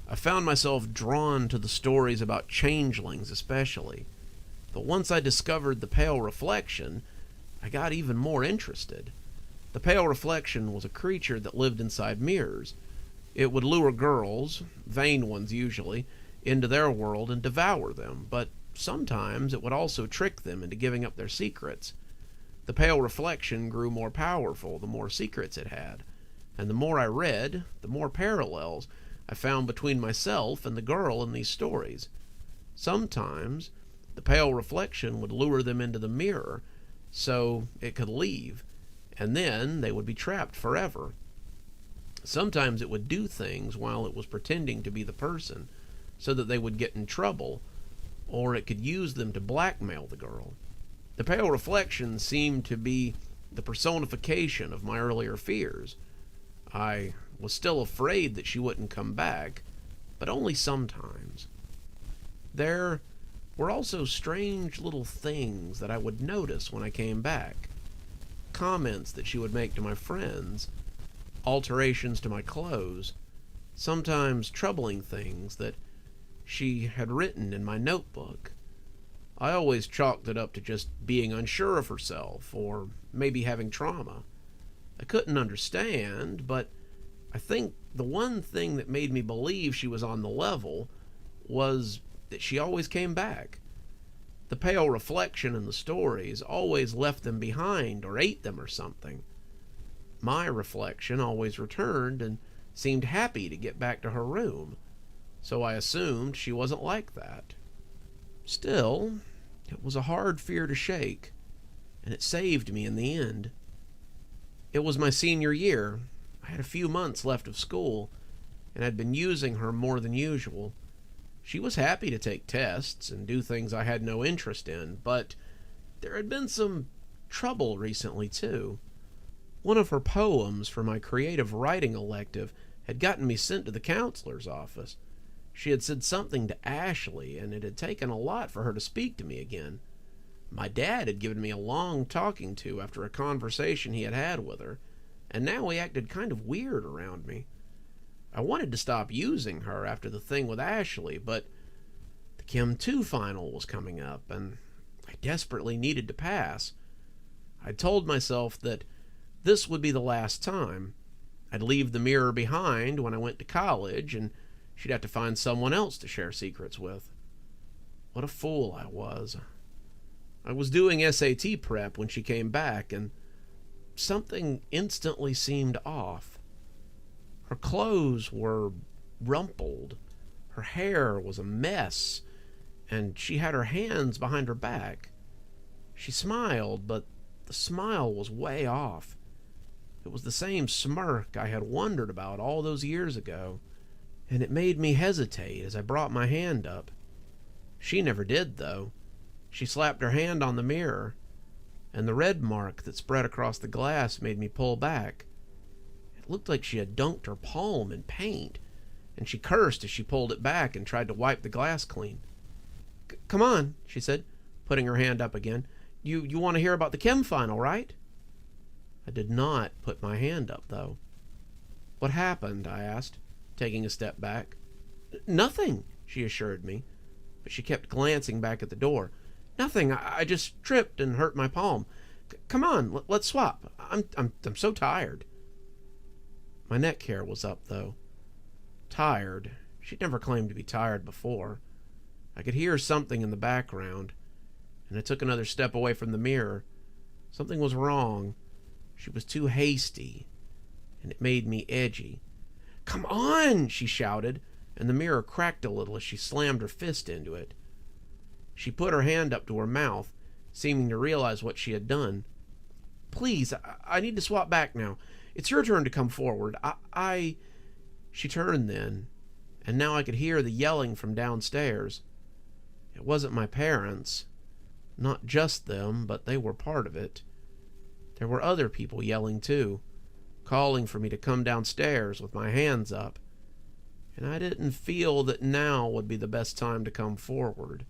I found myself drawn to the stories about changelings especially, but once I discovered the Pale Reflection, I got even more interested. The Pale Reflection was a creature that lived inside mirrors. It would lure girls, vain ones usually, into their world and devour them, but sometimes it would also trick them into giving up their secrets. The Pale Reflection grew more powerful the more secrets it had, and the more I read, the more parallels I found between myself and the girl in these stories. Sometimes the Pale Reflection would lure them into the mirror so it could leave, and then they would be trapped forever. Sometimes it would do things while it was pretending to be the person, so that they would get in trouble, or it could use them to blackmail the girl. The pale reflection seemed to be the personification of my earlier fears. I was still afraid that she wouldn't come back, but only sometimes. There were also strange little things that I would notice when I came back. Comments that she would make to my friends, alterations to my clothes, sometimes troubling things that she had written in my notebook. I always chalked it up to just being unsure of herself, or maybe having trauma. I couldn't understand, but I think the one thing that made me believe she was on the level was that she always came back. The pale reflection in the stories always left them behind or ate them or something. My reflection always returned and seemed happy to get back to her room, so I assumed she wasn't like that. Still, it was a hard fear to shake, and it saved me in the end. It was my senior year. I had a few months left of school, and I'd been using her more than usual. She was happy to take tests and do things I had no interest in, but there had been some trouble recently, too. One of her poems for my creative writing elective had gotten me sent to the counselor's office. She had said something to Ashley, and it had taken a lot for her to speak to me again. My dad had given me a long talking to after a conversation he had had with her, and now he acted kind of weird around me. I wanted to stop using her after the thing with Ashley, but the Chem 2 final was coming up, and I desperately needed to pass. I told myself that this would be the last time. I'd leave the mirror behind when I went to college, and she'd have to find someone else to share secrets with. What a fool I was. I was doing SAT prep when she came back, and something instantly seemed off. Her clothes were rumpled, her hair was a mess, and she had her hands behind her back. She smiled, but the smile was way off. It was the same smirk I had wondered about all those years ago, and it made me hesitate as I brought my hand up. She never did, though. She slapped her hand on the mirror, and the red mark that spread across the glass made me pull back. It looked like she had dunked her palm in paint, and she cursed as she pulled it back and tried to wipe the glass clean. Come on, she said, putting her hand up again. You want to hear about the chem final, right? I did not put my hand up, though. What happened? I asked, taking a step back. Nothing, she assured me, but she kept glancing back at the door. Nothing. I just tripped and hurt my palm. Come on, let's swap. I'm so tired. My neck hair was up, though. Tired. She'd never claimed to be tired before. I could hear something in the background, and I took another step away from the mirror. Something was wrong. She was too hasty, and it made me edgy. Come on, she shouted, and the mirror cracked a little as she slammed her fist into it. She put her hand up to her mouth, seeming to realize what she had done. Please, I need to swap back now. It's your turn to come forward. She turned then, and now I could hear the yelling from downstairs. It wasn't my parents. Not just them, but they were part of it. There were other people yelling too, calling for me to come downstairs with my hands up, and I didn't feel that now would be the best time to come forward.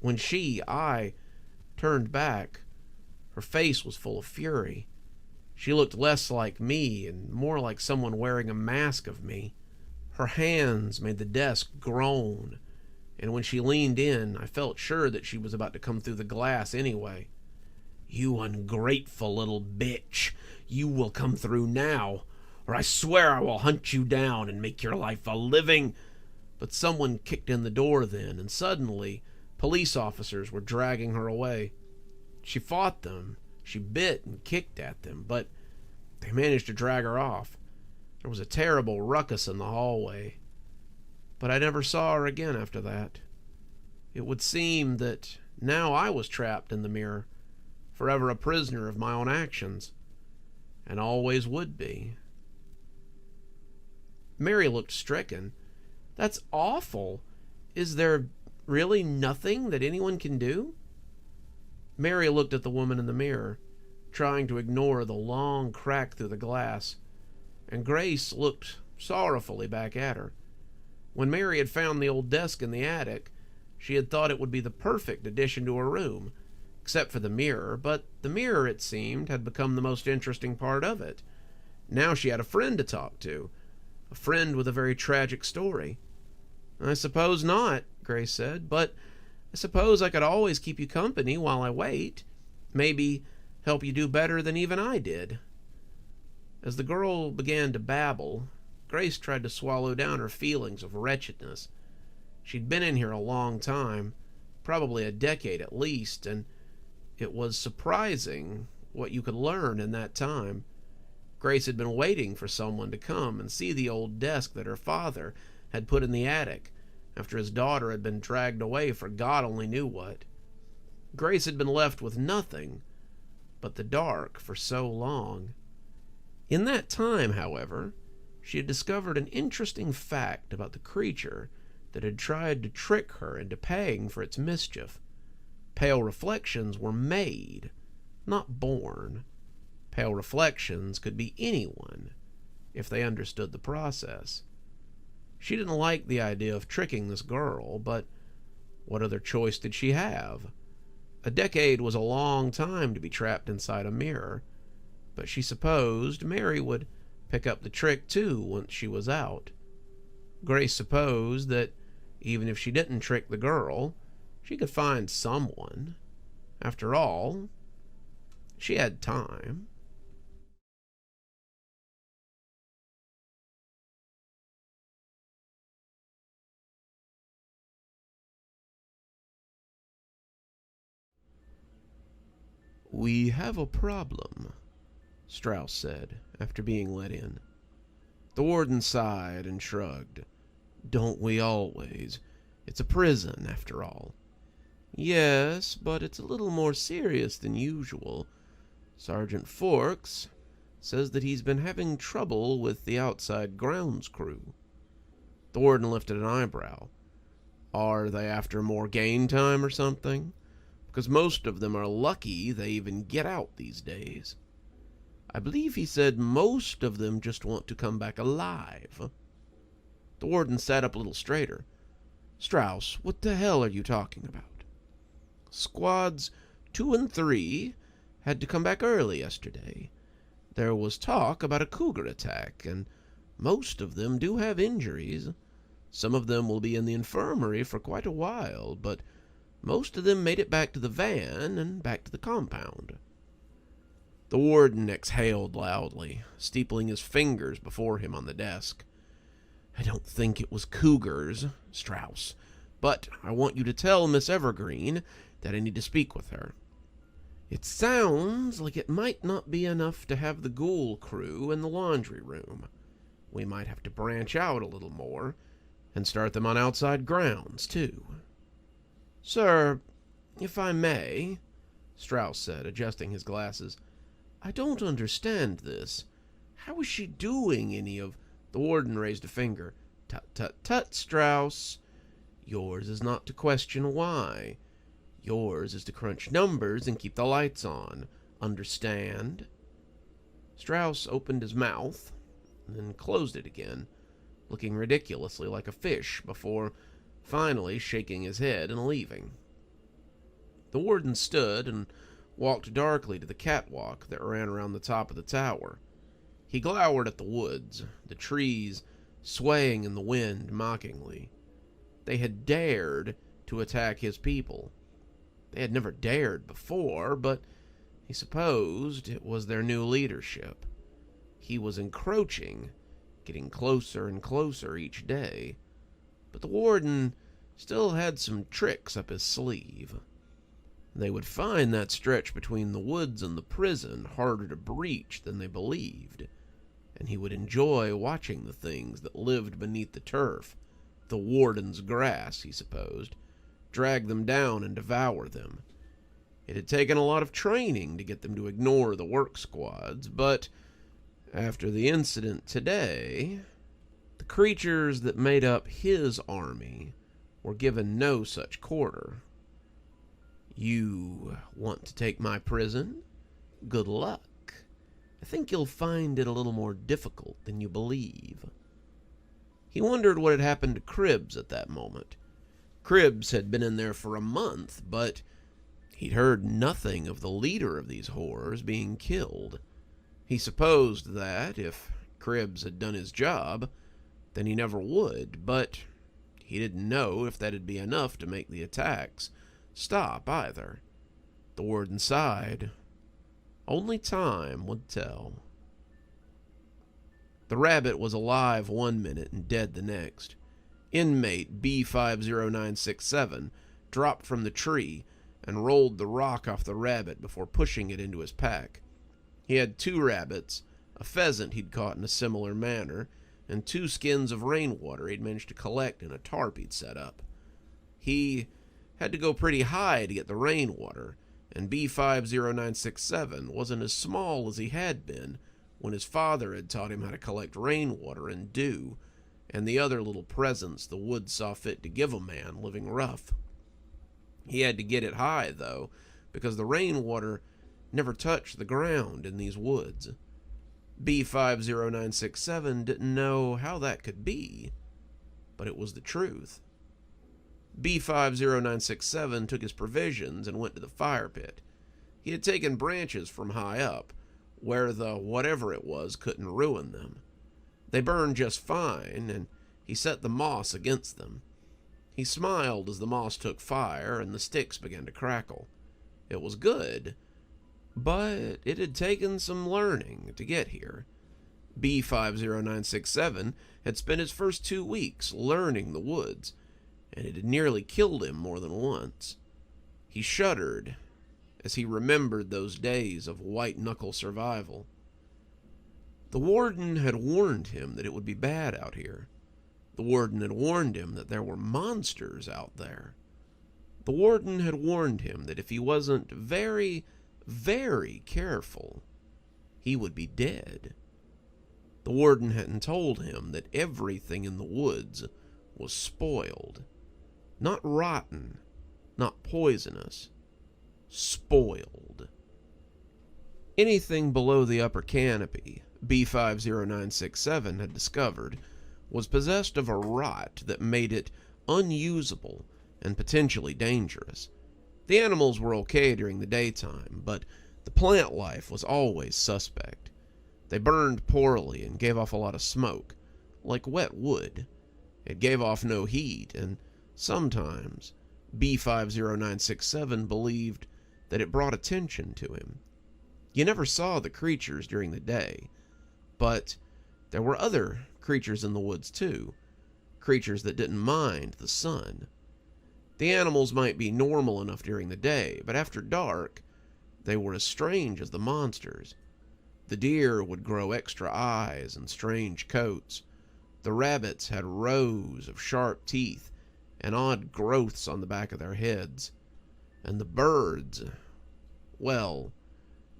When I turned back, her face was full of fury. She looked less like me and more like someone wearing a mask of me. Her hands made the desk groan, and when she leaned in, I felt sure that she was about to come through the glass anyway. You ungrateful little bitch, you will come through now, or I swear I will hunt you down and make your life a living. But someone kicked in the door then, and suddenly police officers were dragging her away. She fought them. She bit and kicked at them, but they managed to drag her off. There was a terrible ruckus in the hallway, but I never saw her again after that. It would seem that now I was trapped in the mirror, forever a prisoner of my own actions, and always would be. Mary looked stricken. That's awful. Is there really nothing that anyone can do? Mary looked at the woman in the mirror, trying to ignore the long crack through the glass, and Grace looked sorrowfully back at her. When Mary had found the old desk in the attic, she had thought it would be the perfect addition to her room, except for the mirror, but the mirror, it seemed, had become the most interesting part of it. Now she had a friend to talk to, a friend with a very tragic story. I suppose not, Grace said, but I suppose I could always keep you company while I wait. Maybe help you do better than even I did. As the girl began to babble, Grace tried to swallow down her feelings of wretchedness. She'd been in here a long time, probably a decade at least, and it was surprising what you could learn in that time. Grace had been waiting for someone to come and see the old desk that her father had put in the attic after his daughter had been dragged away for God only knew what. Grace had been left with nothing but the dark for so long. In that time, however, she had discovered an interesting fact about the creature that had tried to trick her into paying for its mischief. Pale reflections were made, not born. Pale reflections could be anyone, if they understood the process. She didn't like the idea of tricking this girl, but what other choice did she have? A decade was a long time to be trapped inside a mirror, but she supposed Mary would pick up the trick too once she was out. Grace supposed that even if she didn't trick the girl, she could find someone. After all, she had time. "We have a problem," Strauss said, after being let in. The warden sighed and shrugged. "Don't we always? It's a prison, after all." "Yes, but it's a little more serious than usual. Sergeant Forks says that he's been having trouble with the outside grounds crew." The warden lifted an eyebrow. "Are they after more game time or something? Because most of them are lucky they even get out these days." "I believe he said most of them just want to come back alive." The warden sat up a little straighter. "Strauss, what the hell are you talking about?" "Squads 2 and 3 had to come back early yesterday. There was talk about a cougar attack, and most of them do have injuries. Some of them will be in the infirmary for quite a while, but most of them made it back to the van and back to the compound." The warden exhaled loudly, steepling his fingers before him on the desk. "I don't think it was cougars, Strauss, but I want you to tell Miss Evergreen that I need to speak with her. It sounds like it might not be enough to have the ghoul crew in the laundry room. We might have to branch out a little more and start them on outside grounds, too." "Sir, if I may," Strauss said, adjusting his glasses, "I don't understand this. How is she doing any of—" The warden raised a finger. "Tut, tut, tut, Strauss. Yours is not to question why. Yours is to crunch numbers and keep the lights on. Understand?" Strauss opened his mouth, and then closed it again, looking ridiculously like a fish before finally shaking his head and leaving. The warden stood and walked darkly to the catwalk that ran around the top of the tower. He glowered at the woods, the trees swaying in the wind mockingly. They had dared to attack his people. They had never dared before, but he supposed it was their new leadership. He was encroaching, getting closer and closer each day. But the warden still had some tricks up his sleeve. They would find that stretch between the woods and the prison harder to breach than they believed, and he would enjoy watching the things that lived beneath the turf, the warden's grass, he supposed, drag them down and devour them. It had taken a lot of training to get them to ignore the work squads, but after the incident today, the creatures that made up his army were given no such quarter. You want to take my prison? Good luck. I think you'll find it a little more difficult than you believe. He wondered what had happened to Cribbs at that moment. Cribbs had been in there for a month, but he'd heard nothing of the leader of these horrors being killed. He supposed that, if Cribbs had done his job, then he never would, but he didn't know if that'd be enough to make the attacks stop either. The warden sighed. Only time would tell. The rabbit was alive 1 minute and dead the next. Inmate B50967 dropped from the tree and rolled the rock off the rabbit before pushing it into his pack. He had 2 rabbits, a pheasant he'd caught in a similar manner, and 2 skins of rainwater he'd managed to collect in a tarp he'd set up. He had to go pretty high to get the rainwater, and B50967 wasn't as small as he had been when his father had taught him how to collect rainwater and dew, and the other little presents the woods saw fit to give a man living rough. He had to get it high, though, because the rainwater never touched the ground in these woods. B50967 didn't know how that could be, but it was the truth. B50967 took his provisions and went to the fire pit. He had taken branches from high up, where the whatever it was couldn't ruin them. They burned just fine, and he set the moss against them. He smiled as the moss took fire and the sticks began to crackle. It was good, but it had taken some learning to get here. B50967 had spent his first 2 weeks learning the woods, and it had nearly killed him more than once. He shuddered as he remembered those days of white-knuckle survival. The warden had warned him that it would be bad out here. The warden had warned him that there were monsters out there. The warden had warned him that if he wasn't very, very careful, he would be dead. The warden hadn't told him that everything in the woods was spoiled. Not rotten, not poisonous. Spoiled. Anything below the upper canopy, B50967 had discovered, was possessed of a rot that made it unusable and potentially dangerous. The animals were okay during the daytime, but the plant life was always suspect. They burned poorly and gave off a lot of smoke, like wet wood. It gave off no heat, and sometimes B50967 believed that it brought attention to him. You never saw the creatures during the day, but there were other creatures in the woods too, creatures that didn't mind the sun. The animals might be normal enough during the day, but after dark, they were as strange as the monsters. The deer would grow extra eyes and strange coats. The rabbits had rows of sharp teeth and odd growths on the back of their heads. And the birds, well,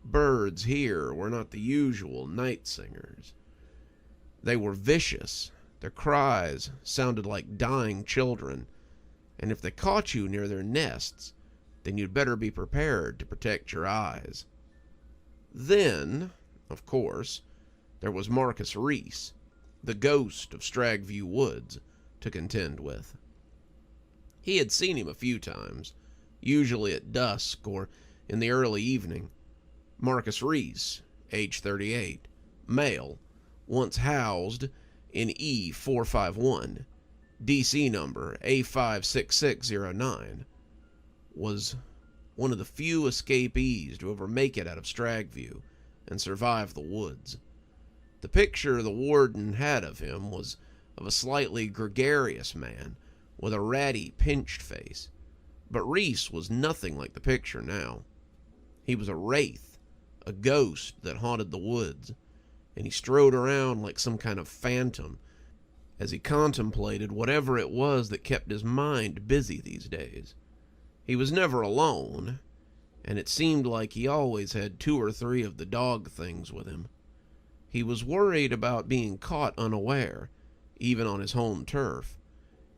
birds here were not the usual night singers. They were vicious. Their cries sounded like dying children, and if they caught you near their nests, then you'd better be prepared to protect your eyes. Then, of course, there was Marcus Reese, the ghost of Stagview Woods, to contend with. He had seen him a few times, usually at dusk or in the early evening. Marcus Reese, age 38, male, once housed in E451, DC number A56609, was one of the few escapees to ever make it out of Stagview and survive the woods. The picture the warden had of him was of a slightly gregarious man with a ratty, pinched face, but Reese was nothing like the picture now. He was a wraith, a ghost that haunted the woods, and he strode around like some kind of phantom as he contemplated whatever it was that kept his mind busy these days. He was never alone. and it seemed like he always had 2 or 3 of the dog things with him. He was worried about being caught unaware, even on his home turf,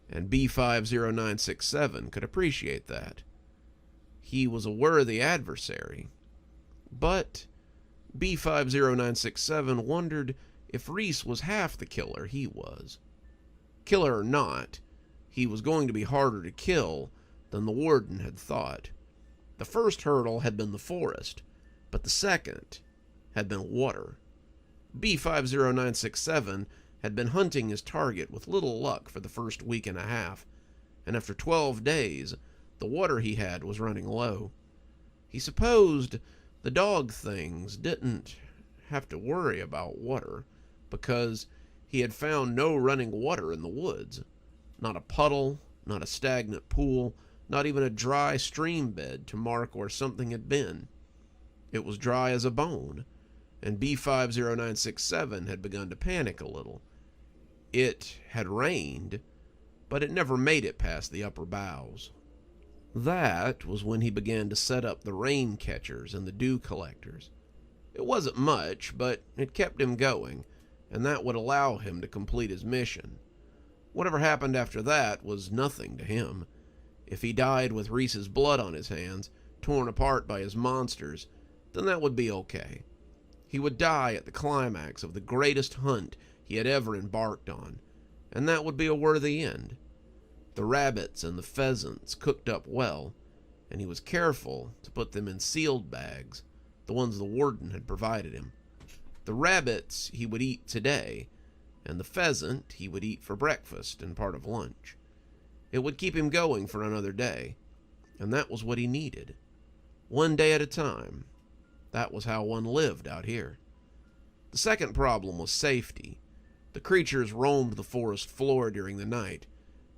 and B50967 could appreciate that. He was a worthy adversary, but B50967 wondered if Reese was half the killer he was. Killer or not, he was going to be harder to kill than the warden had thought. The first hurdle had been the forest, but the second had been water. B50967 had been hunting his target with little luck for the first week and a half, and after 12 days, the water he had was running low. He supposed the dog things didn't have to worry about water, because he had found no running water in the woods. Not a puddle, not a stagnant pool, not even a dry stream bed to mark where something had been. It was dry as a bone, and B50967 had begun to panic a little. It had rained, but it never made it past the upper boughs. That was when he began to set up the rain catchers and the dew collectors. It wasn't much, but it kept him going, and that would allow him to complete his mission. Whatever happened after that was nothing to him. If he died with Reese's blood on his hands, torn apart by his monsters, then that would be okay. He would die at the climax of the greatest hunt he had ever embarked on, and that would be a worthy end. The rabbits and the pheasants cooked up well, and he was careful to put them in sealed bags, the ones the warden had provided him. The rabbits he would eat today, and the pheasant he would eat for breakfast and part of lunch. It would keep him going for another day, and that was what he needed. One day at a time. That was how one lived out here. The second problem was safety. The creatures roamed the forest floor during the night,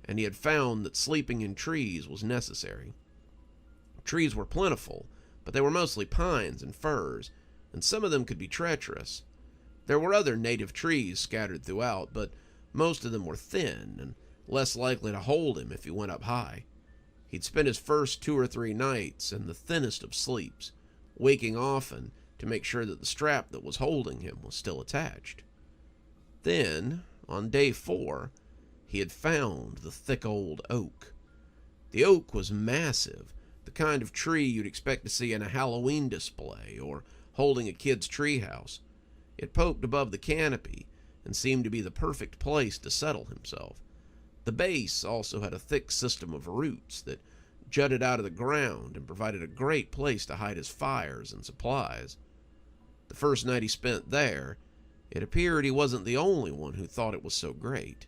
and he had found that sleeping in trees was necessary. Trees were plentiful, but they were mostly pines and firs, and some of them could be treacherous. There were other native trees scattered throughout, but most of them were thin and less likely to hold him if he went up high. He'd spent his first 2 or 3 nights in the thinnest of sleeps, waking often to make sure that the strap that was holding him was still attached. Then, on day 4, he had found the thick old oak. The oak was massive, the kind of tree you'd expect to see in a Halloween display or holding a kid's treehouse. It poked above the canopy and seemed to be the perfect place to settle himself. The base also had a thick system of roots that jutted out of the ground and provided a great place to hide his fires and supplies. The first night he spent there, it appeared he wasn't the only one who thought it was so great.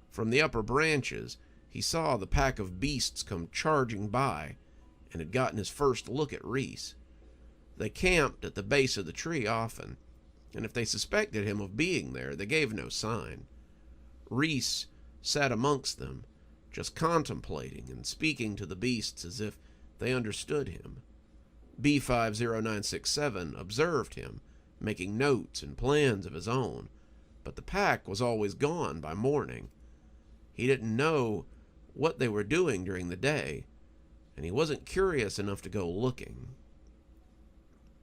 From the upper branches, he saw the pack of beasts come charging by and had gotten his first look at Reese. They camped at the base of the tree often, and if they suspected him of being there, they gave no sign. Reese sat amongst them, just contemplating and speaking to the beasts as if they understood him. B50967 observed him, making notes and plans of his own, but the pack was always gone by morning. He didn't know what they were doing during the day, and he wasn't curious enough to go looking.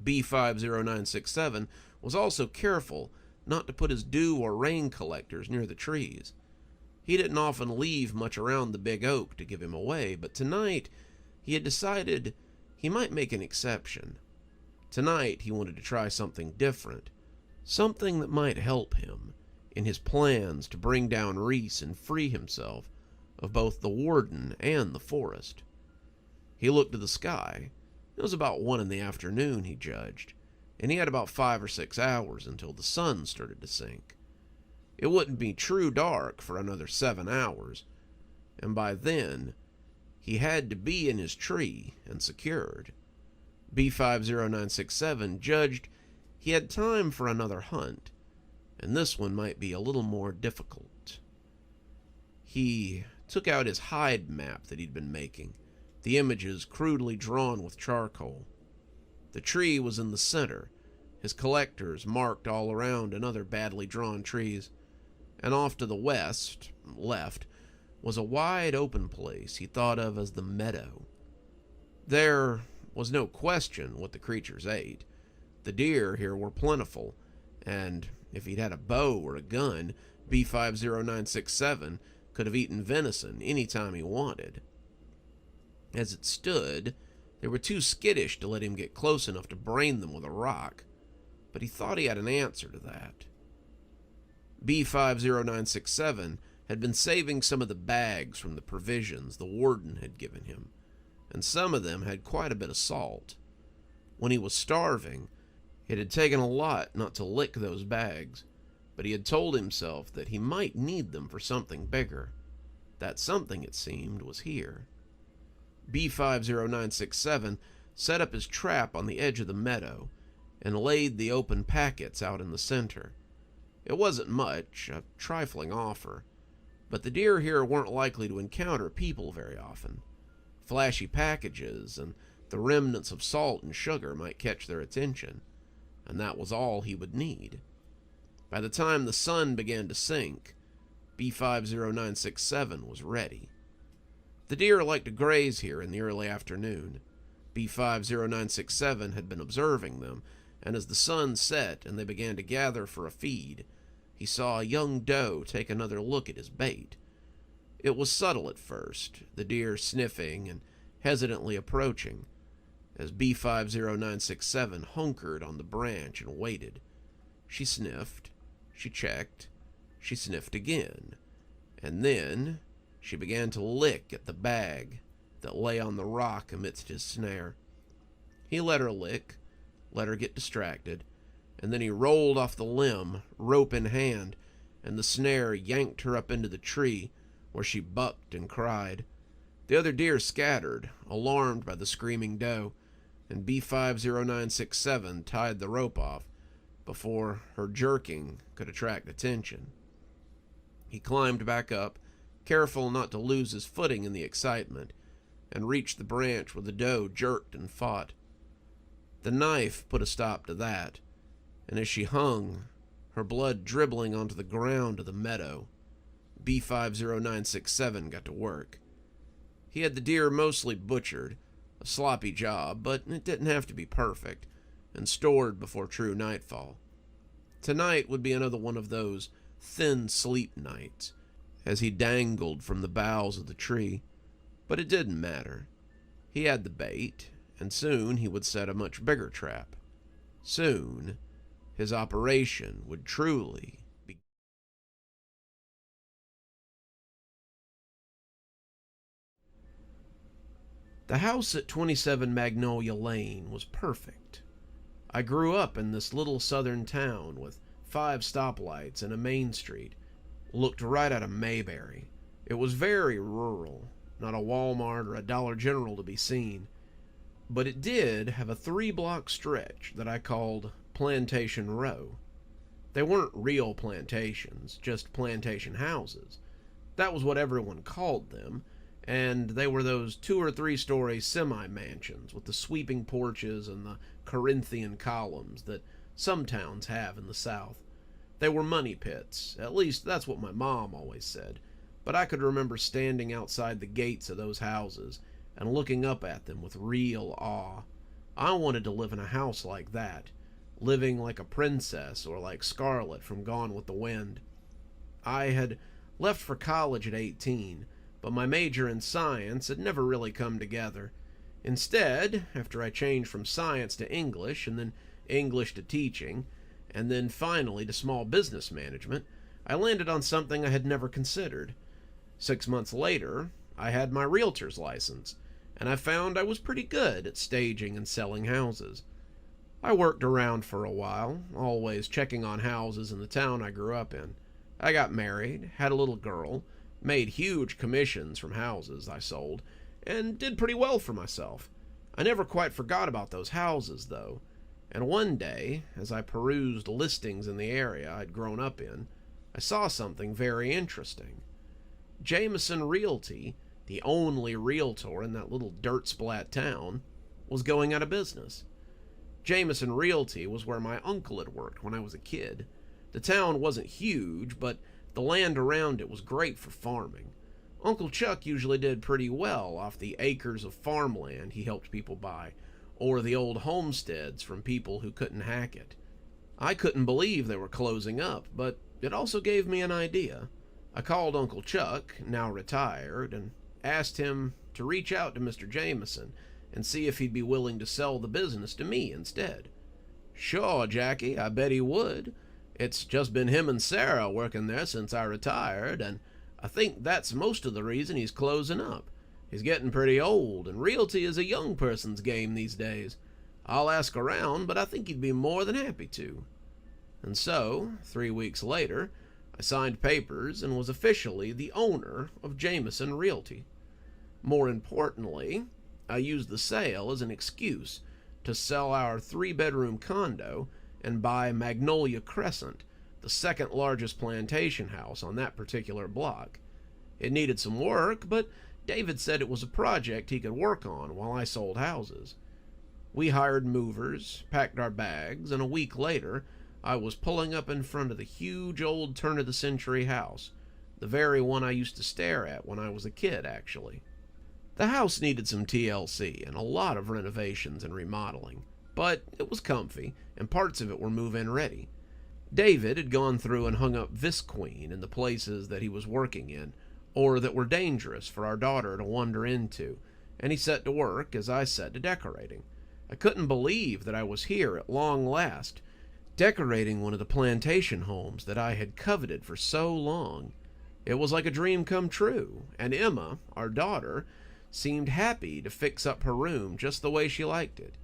B50967 was also careful not to put his dew or rain collectors near the trees. He didn't often leave much around the big oak to give him away, but tonight he had decided he might make an exception. Tonight he wanted to try something different, something that might help him in his plans to bring down Reese and free himself of both the warden and the forest. He looked to the sky. It was about 1 in the afternoon, he judged, and he had about 5 or 6 hours until the sun started to sink. It wouldn't be true dark for another 7 hours, and by then he had to be in his tree and secured. B50967 judged he had time for another hunt, and this one might be a little more difficult. He took out his hide map that he'd been making, the images crudely drawn with charcoal. The tree was in the center, his collectors marked all around in other badly drawn trees, and off to the left, was a wide open place he thought of as the meadow. There was no question what the creatures ate. The deer here were plentiful, and if he'd had a bow or a gun, B50967 could have eaten venison any time he wanted. As it stood, they were too skittish to let him get close enough to brain them with a rock, but he thought he had an answer to that. B50967 had been saving some of the bags from the provisions the warden had given him, and some of them had quite a bit of salt. When he was starving, it had taken a lot not to lick those bags, but he had told himself that he might need them for something bigger. That something, it seemed, was here. B50967 set up his trap on the edge of the meadow and laid the open packets out in the center. It wasn't much, a trifling offer, but the deer here weren't likely to encounter people very often. Flashy packages and the remnants of salt and sugar might catch their attention, and that was all he would need. By the time the sun began to sink, B50967 was ready. The deer liked to graze here in the early afternoon. B50967 had been observing them, and as the sun set and they began to gather for a feed, he saw a young doe take another look at his bait. It was subtle at first, the deer sniffing and hesitantly approaching, as B50967 hunkered on the branch and waited. She sniffed, she checked, she sniffed again, and then she began to lick at the bag that lay on the rock amidst his snare. He let her lick, let her get distracted, and then he rolled off the limb, rope in hand, and the snare yanked her up into the tree, where she bucked and cried. The other deer scattered, alarmed by the screaming doe, and B50967 tied the rope off before her jerking could attract attention. He climbed back up, careful not to lose his footing in the excitement, and reached the branch where the doe jerked and fought. The knife put a stop to that, and as she hung, her blood dribbling onto the ground of the meadow, B50967 got to work. He had the deer mostly butchered, a sloppy job, but it didn't have to be perfect, and stored before true nightfall. Tonight would be another one of those thin sleep nights, as he dangled from the boughs of the tree, but it didn't matter. He had the bait, and soon he would set a much bigger trap. Soon, his operation would truly be. The house at 27 Magnolia Lane was perfect. I grew up in this little southern town with 5 stoplights and a main street. Looked right out of Mayberry. It was very rural, not a Walmart or a Dollar General to be seen, but it did have a 3-block stretch that I called Plantation Row. They weren't real plantations, just plantation houses. That was what everyone called them, and they were those 2 or 3 story semi-mansions with the sweeping porches and the Corinthian columns that some towns have in the South. They were money pits, at least that's what my mom always said, but I could remember standing outside the gates of those houses and looking up at them with real awe. I wanted to live in a house like that, living like a princess or like Starrlight from Gone with the Wind. I had left for college at 18, but my major in science had never really come together. Instead, after I changed from science to English, and then English to teaching, and then finally to small business management, I landed on something I had never considered. 6 months later, I had my realtor's license, and I found I was pretty good at staging and selling houses. I worked around for a while, always checking on houses in the town I grew up in. I got married, had a little girl, made huge commissions from houses I sold, and did pretty well for myself. I never quite forgot about those houses, though, and one day, as I perused listings in the area I'd grown up in, I saw something very interesting. Jameson Realty, the only realtor in that little dirt-splat town, was going out of business. Jameson Realty was where my uncle had worked when I was a kid. The town wasn't huge, but the land around it was great for farming. Uncle Chuck usually did pretty well off the acres of farmland he helped people buy, or the old homesteads from people who couldn't hack it. I couldn't believe they were closing up, but it also gave me an idea. I called Uncle Chuck, now retired, and asked him to reach out to Mr. Jameson and see if he'd be willing to sell the business to me instead. "Sure, Jackie, I bet he would. It's just been him and Sara working there since I retired, and I think that's most of the reason he's closing up. He's getting pretty old, and realty is a young person's game these days. I'll ask around, but I think he'd be more than happy to." And so, 3 weeks later, I signed papers and was officially the owner of Jameson Realty. More importantly, I used the sale as an excuse to sell our 3-bedroom condo and buy Magnolia Crescent, the second largest plantation house on that particular block. It needed some work, but David said it was a project he could work on while I sold houses. We hired movers, packed our bags, and a week later, I was pulling up in front of the huge old turn-of-the-century house, the very one I used to stare at when I was a kid, actually. The house needed some TLC and a lot of renovations and remodeling, but it was comfy, and parts of it were move-in ready. David had gone through and hung up Visqueen in the places that he was working in, or that were dangerous for our daughter to wander into, and he set to work as I set to decorating. I couldn't believe that I was here at long last, decorating one of the plantation homes that I had coveted for so long. It was like a dream come true, and Emma, our daughter, seemed happy to fix up her room just the way she liked it.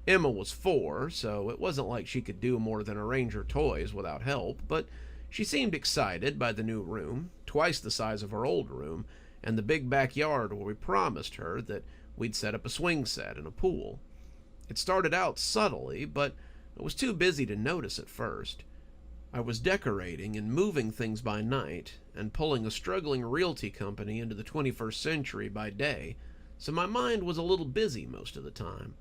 Emma was 4, so it wasn't like she could do more than arrange her toys without help, but she seemed excited by the new room, twice the size of her old room, and the big backyard where we promised her that we'd set up a swing set and a pool. It started out subtly, but I was too busy to notice at first. I was decorating and moving things by night, and pulling a struggling realty company into the 21st century by day, so my mind was a little busy most of the time.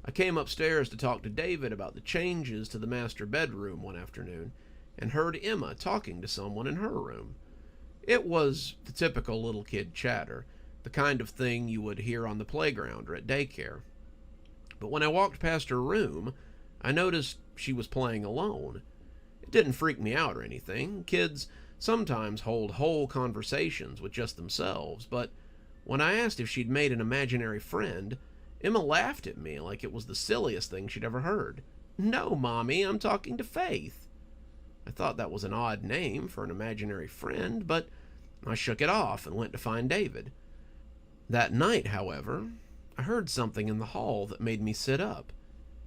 I came upstairs to talk to David about the changes to the master bedroom one afternoon, and heard Emma talking to someone in her room. It was the typical little kid chatter, the kind of thing you would hear on the playground or at daycare. But when I walked past her room, I noticed she was playing alone. It didn't freak me out or anything. Kids sometimes hold whole conversations with just themselves, but when I asked if she'd made an imaginary friend, Emma laughed at me like it was the silliest thing she'd ever heard. "No, Mommy, I'm talking to Faith." I thought that was an odd name for an imaginary friend, but I shook it off and went to find David. That night, however, I heard something in the hall that made me sit up.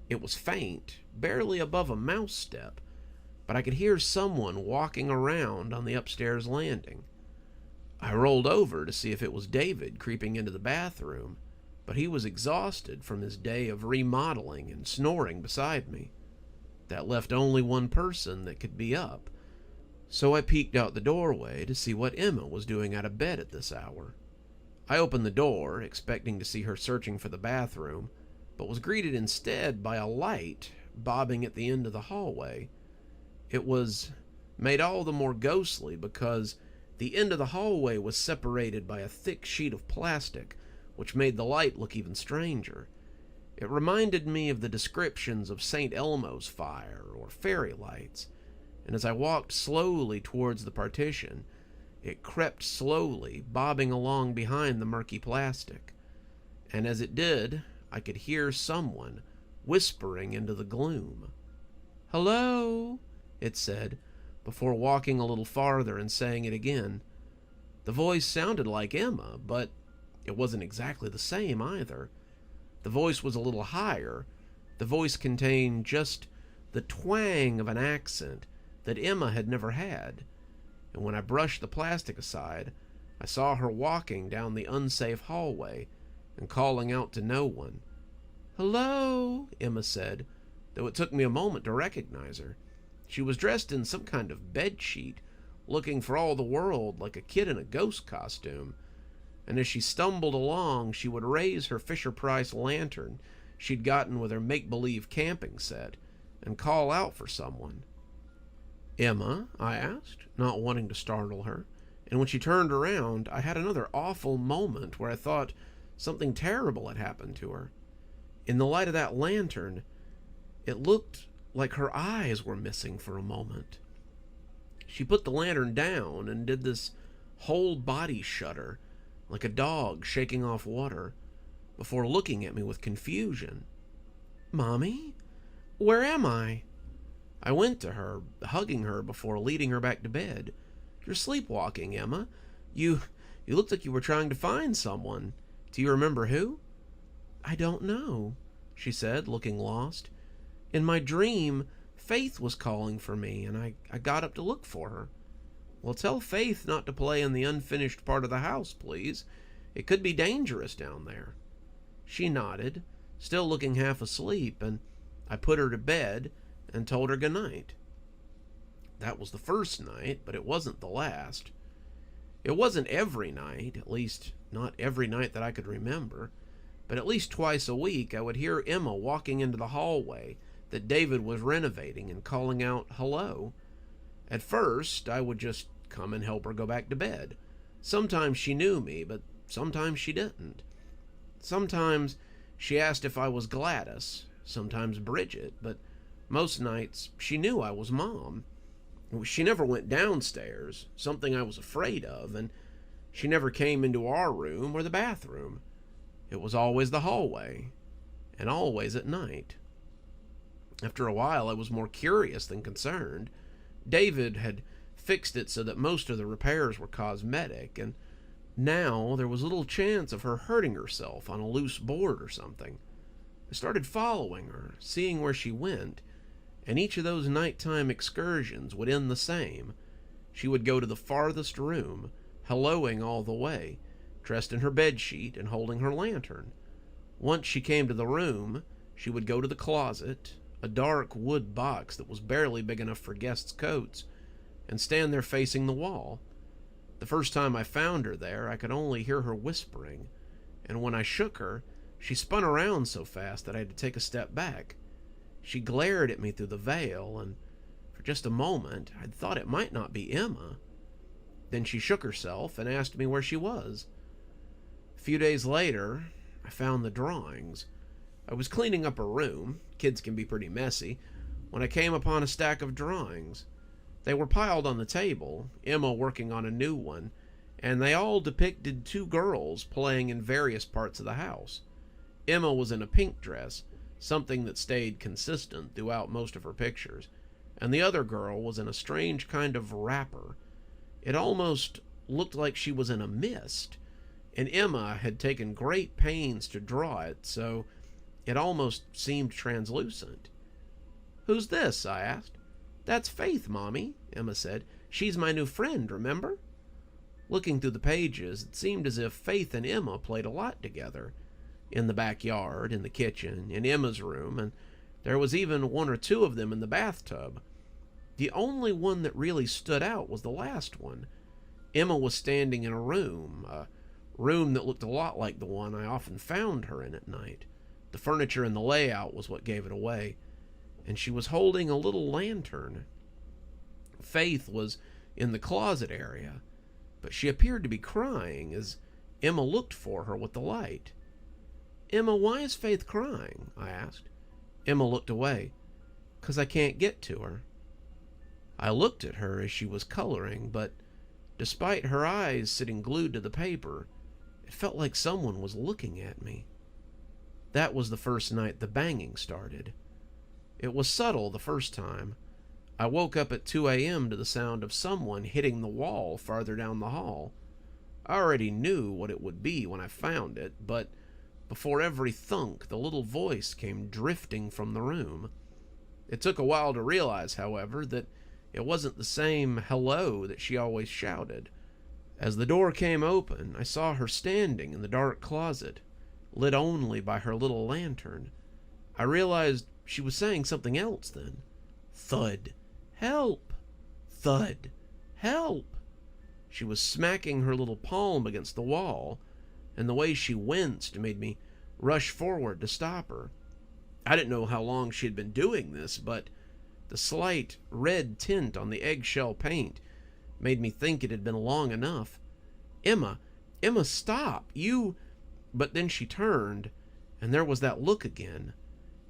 It was faint, barely above a mouse step, but I could hear someone walking around on the upstairs landing. I rolled over to see if it was David creeping into the bathroom, but he was exhausted from his day of remodeling and snoring beside me. That left only one person that could be up, so I peeked out the doorway to see what Emma was doing out of bed at this hour. I opened the door, expecting to see her searching for the bathroom, but was greeted instead by a light bobbing at the end of the hallway. It was made all the more ghostly because the end of the hallway was separated by a thick sheet of plastic, which made the light look even stranger. It reminded me of the descriptions of St. Elmo's fire or fairy lights, and as I walked slowly towards the partition, it crept slowly, bobbing along behind the murky plastic. And as it did, I could hear someone whispering into the gloom. "Hello," it said, before walking a little farther and saying it again. The voice sounded like Emma, but it wasn't exactly the same either. The voice was a little higher. The voice contained just the twang of an accent that Emma had never had. And when I brushed the plastic aside, I saw her walking down the unsafe hallway and calling out to no one. "Hello," Emma said, though it took me a moment to recognize her. She was dressed in some kind of bedsheet, looking for all the world like a kid in a ghost costume. And as she stumbled along, she would raise her Fisher-Price lantern she'd gotten with her make-believe camping set and call out for someone. "Emma?" I asked, not wanting to startle her, and when she turned around, I had another awful moment where I thought something terrible had happened to her. In the light of that lantern, it looked like her eyes were missing for a moment. She put the lantern down and did this whole body shudder, like a dog shaking off water, before looking at me with confusion. "Mommy? Where am I?" I went to her, hugging her before leading her back to bed. "You're sleepwalking, Emma. You looked like you were trying to find someone. Do you remember who?" "I don't know," she said, looking lost. "In my dream, Faith was calling for me, and I got up to look for her." "Well, tell Faith not to play in the unfinished part of the house, please. It could be dangerous down there." She nodded, still looking half asleep, and I put her to bed and told her goodnight. That was the first night, but it wasn't the last. It wasn't every night, at least not every night that I could remember, but at least twice a week I would hear Emma walking into the hallway that David was renovating and calling out, "Hello." At first, I would just come and help her go back to bed. Sometimes she knew me, but sometimes she didn't. Sometimes she asked if I was Gladys, sometimes Bridget, but most nights she knew I was Mom. She never went downstairs, something I was afraid of, and she never came into our room or the bathroom. It was always the hallway, and always at night. After a while, I was more curious than concerned. David had fixed it so that most of the repairs were cosmetic, and now there was little chance of her hurting herself on a loose board or something. I started following her, seeing where she went, and each of those nighttime excursions would end the same. She would go to the farthest room, helloing all the way, dressed in her bedsheet and holding her lantern. Once she came to the room, she would go to the closet, a dark wood box that was barely big enough for guests' coats, and stand there facing the wall. The first time I found her there, I could only hear her whispering, and when I shook her, she spun around so fast that I had to take a step back. She glared at me through the veil, and for just a moment, I'd thought it might not be Emma. Then she shook herself and asked me where she was. A few days later, I found the drawings. I was cleaning up a room, kids can be pretty messy, when I came upon a stack of drawings. They were piled on the table, Emma working on a new one, and they all depicted two girls playing in various parts of the house. Emma was in a pink dress, something that stayed consistent throughout most of her pictures, and the other girl was in a strange kind of wrapper. It almost looked like she was in a mist, and Emma had taken great pains to draw it, so it almost seemed translucent. "Who's this?" I asked. "That's Faith, Mommy," Emma said. "She's my new friend, remember?" Looking through the pages, it seemed as if Faith and Emma played a lot together. In the backyard, in the kitchen, in Emma's room, and there was even one or two of them in the bathtub. The only one that really stood out was the last one. Emma was standing in a room that looked a lot like the one I often found her in at night. The furniture and the layout was what gave it away, and she was holding a little lantern. Faith was in the closet area, but she appeared to be crying as Emma looked for her with the light. "Emma, why is Faith crying?" I asked. Emma looked away. "'Cause I can't get to her." I looked at her as she was coloring, but despite her eyes sitting glued to the paper, it felt like someone was looking at me. That was the first night the banging started. It was subtle the first time. I woke up at 2 a.m. to the sound of someone hitting the wall farther down the hall. I already knew what it would be when I found it, but before every thunk, the little voice came drifting from the room. It took a while to realize, however, that it wasn't the same hello that she always shouted. As the door came open, I saw her standing in the dark closet, lit only by her little lantern. I realized she was saying something else then. Thud. "Help! Thud. Help!" She was smacking her little palm against the wall, and the way she winced made me rush forward to stop her. I didn't know how long she had been doing this, but the slight red tint on the eggshell paint made me think it had been long enough. Emma, stop! You..." But then she turned, And there was that look again.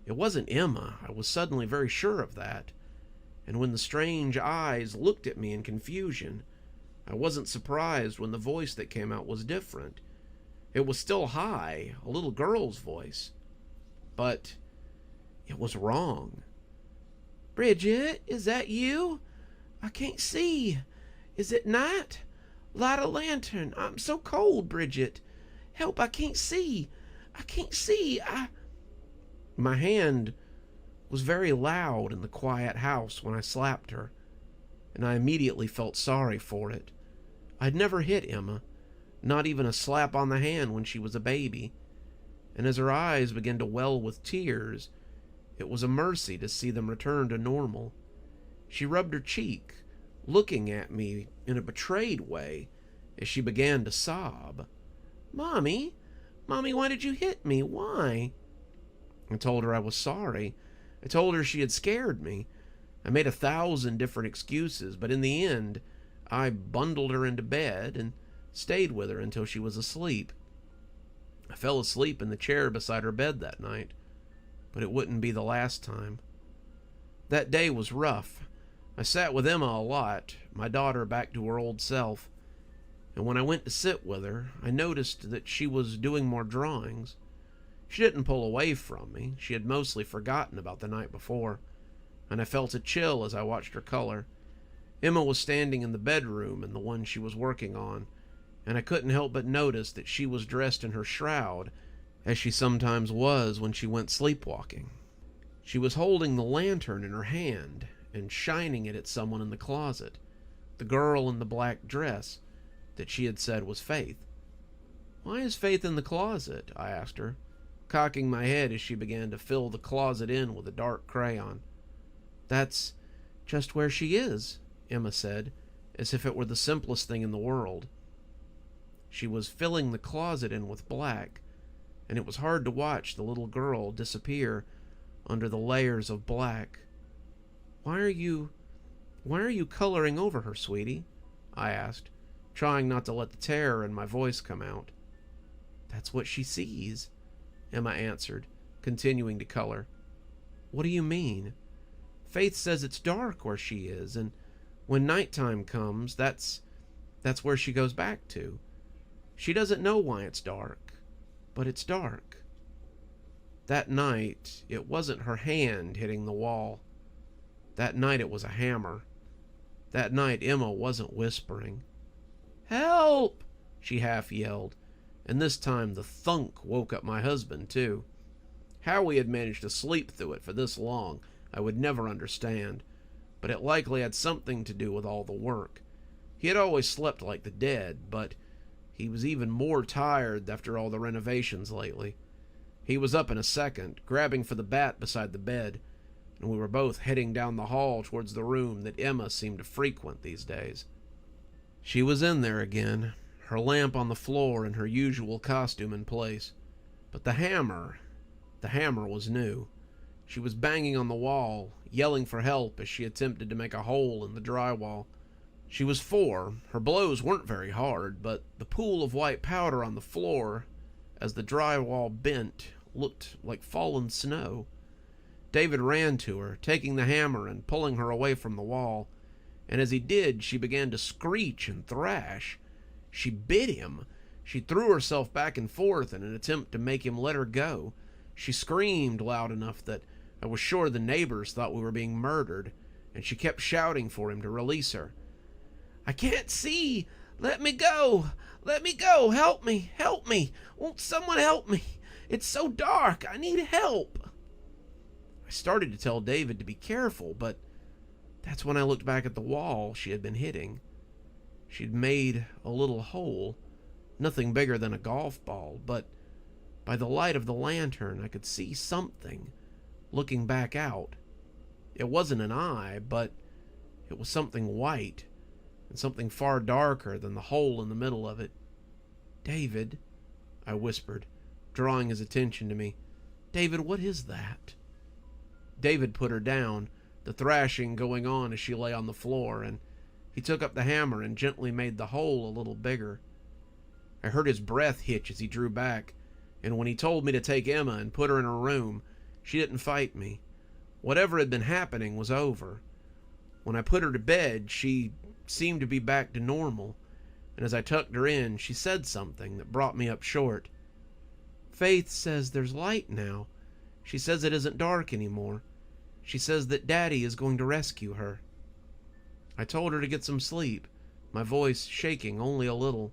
It wasn't Emma, I was suddenly very sure of that. And when the strange eyes looked at me in confusion, I wasn't surprised when the voice that came out was different. It was still high, a little girl's voice. But it was wrong. "Bridget, is that you? I can't see. Is it night? Light a lantern. I'm so cold, Bridget. Help, I can't see. I can't see. My hand was very loud in the quiet house when I slapped her, and I immediately felt sorry for it. I'd never hit Emma, not even a slap on the hand when she was a baby, and as her eyes began to well with tears, it was a mercy to see them return to normal. She rubbed her cheek, looking at me in a betrayed way as she began to sob. Mommy, why did you hit me? Why?" I told her I was sorry. I told her she had scared me. I made 1,000 different excuses, but in the end, I bundled her into bed and stayed with her until she was asleep. I fell asleep in the chair beside her bed that night, but it wouldn't be the last time. That day was rough. I sat with Emma a lot, my daughter back to her old self, and when I went to sit with her, I noticed that she was doing more drawings. She didn't pull away from me. She had mostly forgotten about the night before, and I felt a chill as I watched her color. Emma was standing in the bedroom in the one she was working on, and I couldn't help but notice that she was dressed in her shroud, as she sometimes was when she went sleepwalking. She was holding the lantern in her hand and shining it at someone in the closet, the girl in the black dress that she had said was Faith. "Why is Faith in the closet?" I asked her, cocking my head as she began to fill the closet in with a dark crayon. "That's just where she is," Emma said, as if it were the simplest thing in the world. She was filling the closet in with black, and it was hard to watch the little girl disappear under the layers of black. Why are you coloring over her, sweetie?" I asked, trying not to let the terror in my voice come out. "That's what she sees," Emma answered, continuing to color. "What do you mean?" "Faith says it's dark where she is, and when nighttime comes, that's where she goes back to. She doesn't know why it's dark, but it's dark." That night, it wasn't her hand hitting the wall. That night it was a hammer. That night Emma wasn't whispering. "Help!" she half yelled, and this time the thunk woke up my husband too. How we had managed to sleep through it for this long, I would never understand, but it likely had something to do with all the work. He had always slept like the dead, but he was even more tired after all the renovations lately. He was up in a second, grabbing for the bat beside the bed, and we were both heading down the hall towards the room that Emma seemed to frequent these days. She was in there again, her lamp on the floor and her usual costume in place. But the hammer was new. She was banging on the wall, yelling for help as she attempted to make a hole in the drywall. She was 4. Her blows weren't very hard, but the pool of white powder on the floor, as the drywall bent, looked like fallen snow. David ran to her, taking the hammer and pulling her away from the wall, and as he did, she began to screech and thrash. She bit him. She threw herself back and forth in an attempt to make him let her go. She screamed loud enough that I was sure the neighbors thought we were being murdered, and she kept shouting for him to release her. "I can't see! Let me go! Let me go! Help me! Help me! Won't someone help me? It's so dark! I need help!" I started to tell David to be careful, but that's when I looked back at the wall she had been hitting. She'd made a little hole, nothing bigger than a golf ball, but by the light of the lantern I could see something looking back out. It wasn't an eye, but it was something white, and something far darker than the hole in the middle of it. "David," I whispered, drawing his attention to me. "David, what is that?" David put her down, the thrashing going on as she lay on the floor, and he took up the hammer and gently made the hole a little bigger. I heard his breath hitch as he drew back, And when he told me to take Emma and put her in her room, she didn't fight me. Whatever had been happening was over. When I put her to bed, she seemed to be back to normal, and as I tucked her in, she said something that brought me up short. Faith says there's light now. She says it isn't dark anymore. She says that Daddy is going to rescue her. I told her to get some sleep, my voice shaking only a little,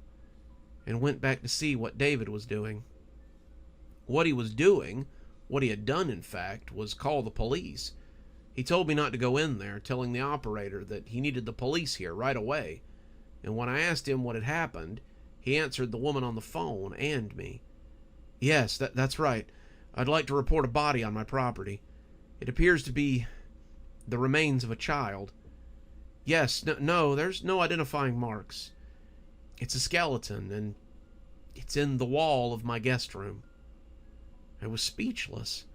and went back to see what David was doing. What he was doing, what he had done in fact, was call the police. He told me not to go in there, telling the operator that he needed the police here right away. And when I asked him what had happened, he answered the woman on the phone and me. Yes, that's right. I'd like to report a body on my property. It appears to be the remains of a child. Yes, no, there's no identifying marks. It's a skeleton, and it's in the wall of my guest room. I was speechless.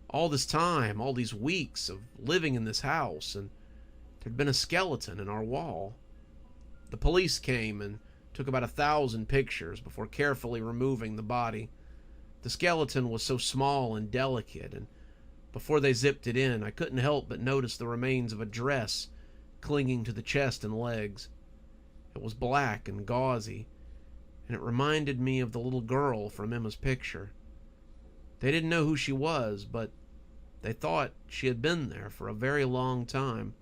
All this time, all these weeks of living in this house, and there'd been a skeleton in our wall. The police came and took about 1,000 pictures before carefully removing the body. The skeleton was so small and delicate, and before they zipped it in, I couldn't help but notice the remains of a dress clinging to the chest and legs. It was black and gauzy, and it reminded me of the little girl from Emma's picture. They didn't know who she was, but they thought she had been there for a very long time.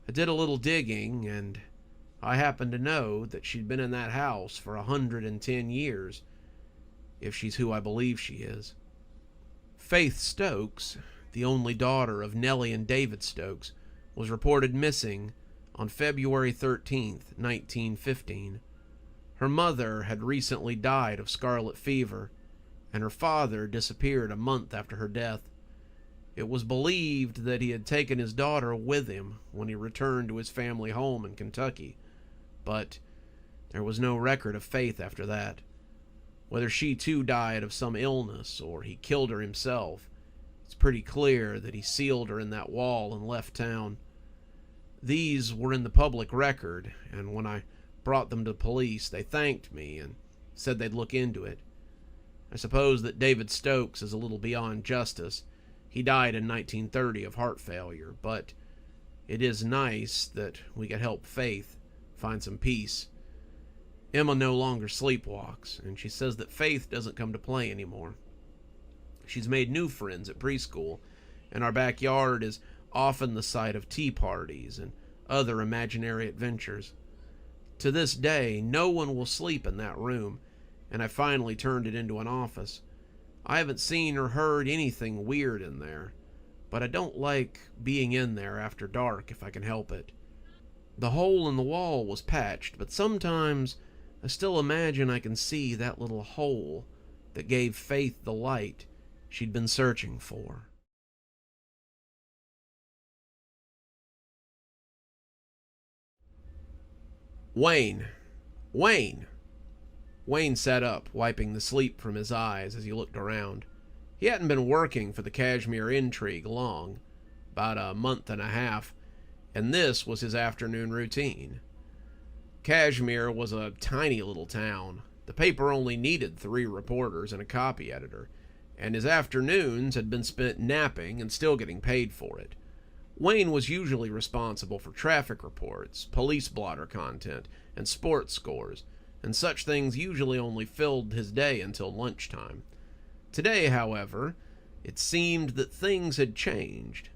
I did a little digging, and I happened to know that she'd been in that house for 110 years, if she's who I believe she is. Faith Stokes, the only daughter of Nellie and David Stokes, was reported missing on February 13th, 1915. Her mother had recently died of scarlet fever, and her father disappeared a month after her death. It was believed that he had taken his daughter with him when he returned to his family home in Kentucky, but there was no record of Faith after that. Whether she too died of some illness or he killed her himself, it's pretty clear that he sealed her in that wall and left town. These were in the public record, and when I brought them to the police, they thanked me and said they'd look into it. I suppose that David Stokes is a little beyond justice. He died in 1930 of heart failure, but it is nice that we could help Faith find some peace. Emma no longer sleepwalks, and she says that Faith doesn't come to play anymore. She's made new friends at preschool, and our backyard is often the site of tea parties and other imaginary adventures. To this day, no one will sleep in that room, and I finally turned it into an office. I haven't seen or heard anything weird in there, but I don't like being in there after dark if I can help it. The hole in the wall was patched, but sometimes I still imagine I can see that little hole that gave Faith the light she'd been searching for. Wayne! Wayne! Wayne sat up, wiping the sleep from his eyes as he looked around. He hadn't been working for the Cashmere intrigue long, about a month and a half, and this was his afternoon routine. Cashmere was a tiny little town. The paper only needed 3 reporters and a copy editor, and his afternoons had been spent napping and still getting paid for it. Wayne was usually responsible for traffic reports, police blotter content, and sports scores, and such things usually only filled his day until lunchtime. Today, however, it seemed that things had changed.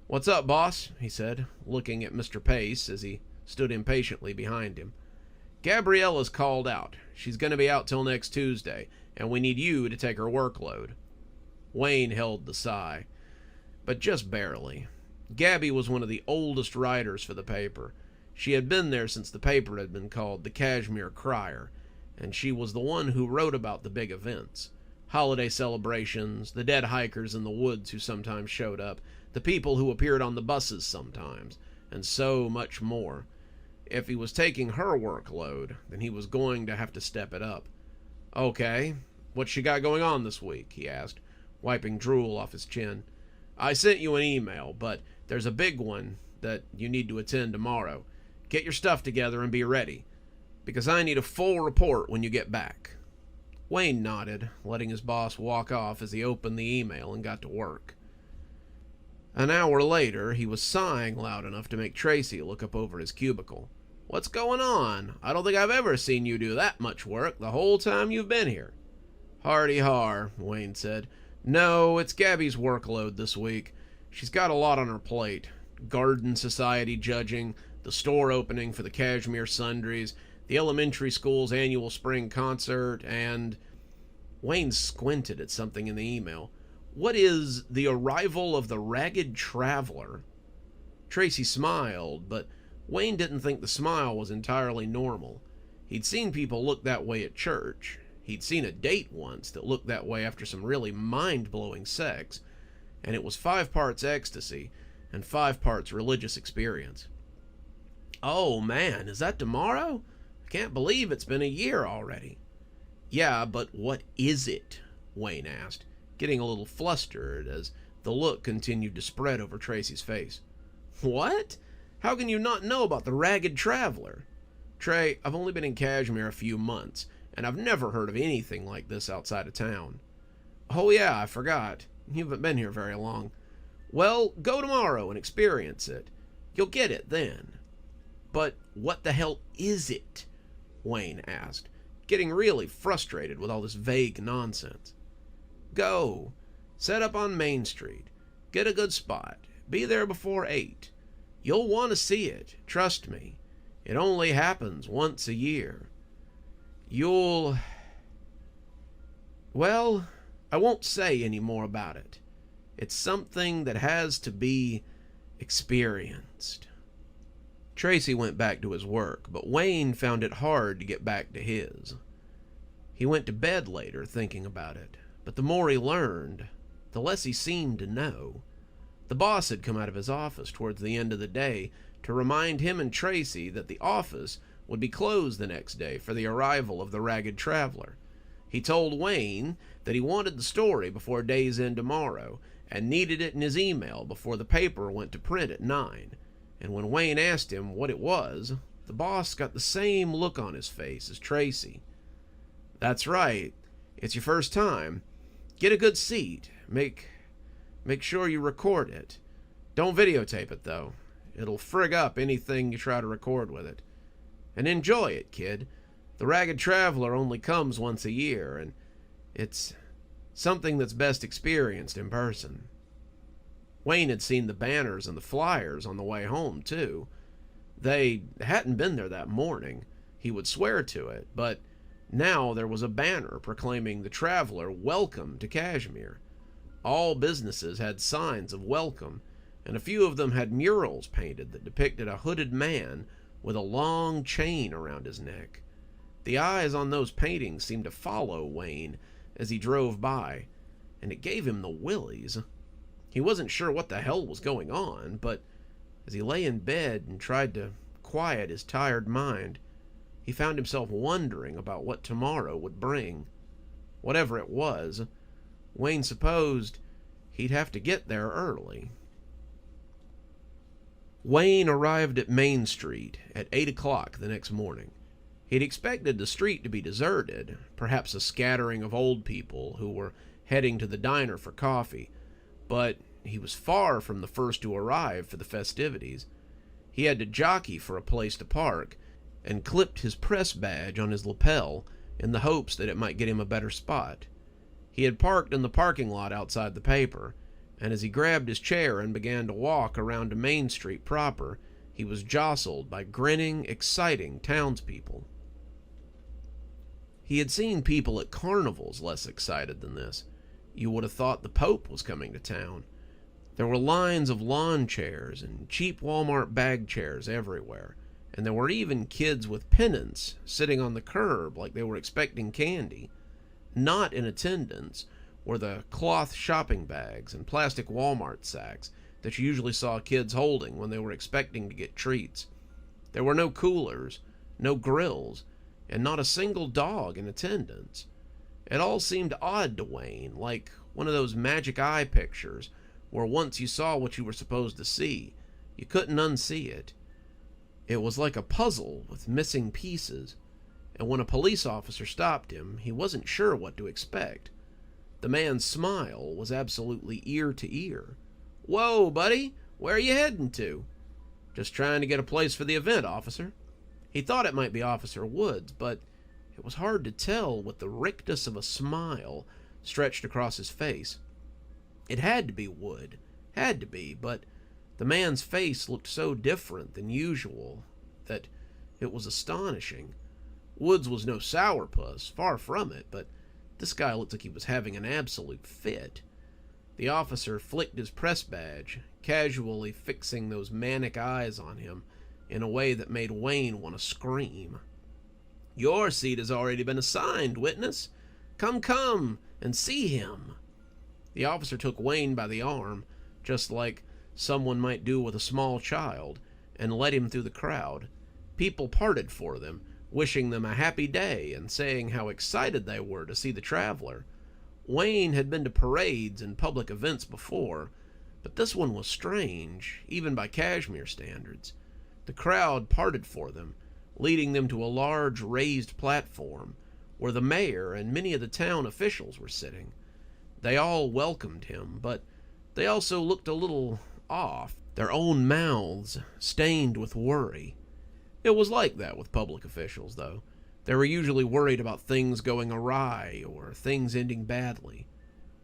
"What's up, boss?" he said, looking at Mr. Pace as he stood impatiently behind him. "Gabriella's called out. She's going to be out till next Tuesday, and we need you to take her workload." Wayne held the sigh, but just barely. Gabby was one of the oldest writers for the paper. She had been there since the paper had been called the Cashmere Crier, and she was the one who wrote about the big events. Holiday celebrations, the dead hikers in the woods who sometimes showed up, the people who appeared on the buses sometimes, and so much more. If he was taking her workload, then he was going to have to step it up. "Okay, what's she got going on this week?" he asked, wiping drool off his chin. "I sent you an email, but there's a big one that you need to attend tomorrow. Get your stuff together and be ready, because I need a full report when you get back." Wayne nodded, letting his boss walk off as he opened the email and got to work. An hour later, he was sighing loud enough to make Tracy look up over his cubicle. "What's going on? I don't think I've ever seen you do that much work the whole time you've been here." "Hardy har," Wayne said. "No, it's Gabby's workload this week. She's got a lot on her plate. Garden Society judging, the store opening for the Cashmere Sundries, the elementary school's annual spring concert, and..." Wayne squinted at something in the email. "What is the arrival of the Ragged Traveler?" Tracy smiled, but Wayne didn't think the smile was entirely normal. He'd seen people look that way at church. He'd seen a date once that looked that way after some really mind-blowing sex, and it was 5 parts ecstasy and 5 parts religious experience. "Oh man, is that tomorrow? I can't believe it's been a year already." "Yeah, but what is it?" Wayne asked, getting a little flustered as the look continued to spread over Tracy's face. "What? How can you not know about the Ragged Traveler?" "Trey, I've only been in Cashmere a few months, and I've never heard of anything like this outside of town." "Oh yeah, I forgot. You haven't been here very long." "Well, go tomorrow and experience it. You'll get it then." "But what the hell is it?" Wayne asked, getting really frustrated with all this vague nonsense. "Go. Set up on Main Street. Get a good spot. Be there before 8. You'll want to see it, trust me. It only happens once a year. You'll... Well, I won't say any more about it. It's something that has to be experienced." Tracy went back to his work, but Wayne found it hard to get back to his. He went to bed later thinking about it, but the more he learned, the less he seemed to know. The boss had come out of his office towards the end of the day to remind him and Tracy that the office would be closed the next day for the arrival of the Ragged Traveler. He told Wayne that he wanted the story before day's end tomorrow and needed it in his email before the paper went to print at 9. And when Wayne asked him what it was, the boss got the same look on his face as Tracy. "That's right. It's your first time. Get a good seat. Make sure you record it. Don't videotape it, though. It'll frig up anything you try to record with it. And enjoy it, kid. The Ragged Traveler only comes once a year, and it's something that's best experienced in person." Wayne had seen the banners and the flyers on the way home, too. They hadn't been there that morning. He would swear to it, but now there was a banner proclaiming the Traveler welcome to Cashmere. All businesses had signs of welcome, and a few of them had murals painted that depicted a hooded man with a long chain around his neck. The eyes on those paintings seemed to follow Wayne as he drove by, and it gave him the willies. He wasn't sure what the hell was going on, but as he lay in bed and tried to quiet his tired mind, he found himself wondering about what tomorrow would bring. Whatever it was, Wayne supposed he'd have to get there early. Wayne arrived at Main Street at 8 o'clock the next morning. He'd expected the street to be deserted, perhaps a scattering of old people who were heading to the diner for coffee, but he was far from the first to arrive for the festivities. He had to jockey for a place to park and clipped his press badge on his lapel in the hopes that it might get him a better spot. He had parked in the parking lot outside the paper, and as he grabbed his chair and began to walk around to Main Street proper, he was jostled by grinning, exciting townspeople. He had seen people at carnivals less excited than this. You would have thought the Pope was coming to town. There were lines of lawn chairs and cheap Walmart bag chairs everywhere, and there were even kids with pennants sitting on the curb like they were expecting candy. Not in attendance were the cloth shopping bags and plastic Walmart sacks that you usually saw kids holding when they were expecting to get treats. There were no coolers, no grills, and not a single dog in attendance. It all seemed odd to Wayne, like one of those magic eye pictures where once you saw what you were supposed to see, you couldn't unsee it. It was like a puzzle with missing pieces, and when a police officer stopped him, he wasn't sure what to expect. The man's smile was absolutely ear to ear. "Whoa, buddy, where are you heading to?" "Just trying to get a place for the event, officer." He thought it might be Officer Woods, but it was hard to tell with the rictus of a smile stretched across his face. It had to be Wood, had to be, but the man's face looked so different than usual that it was astonishing. Woods was no sourpuss, far from it, but this guy looked like he was having an absolute fit. The officer flicked his press badge, casually fixing those manic eyes on him in a way that made Wayne want to scream. "Your seat has already been assigned, witness. Come, and see him." The officer took Wayne by the arm, just like someone might do with a small child, and led him through the crowd. People parted for them, wishing them a happy day and saying how excited they were to see the traveler. Wayne had been to parades and public events before, but this one was strange, even by Kashmir standards. The crowd parted for them, leading them to a large raised platform where the mayor and many of the town officials were sitting. They all welcomed him, but they also looked a little off, their own mouths stained with worry. It was like that with public officials, though. They were usually worried about things going awry or things ending badly.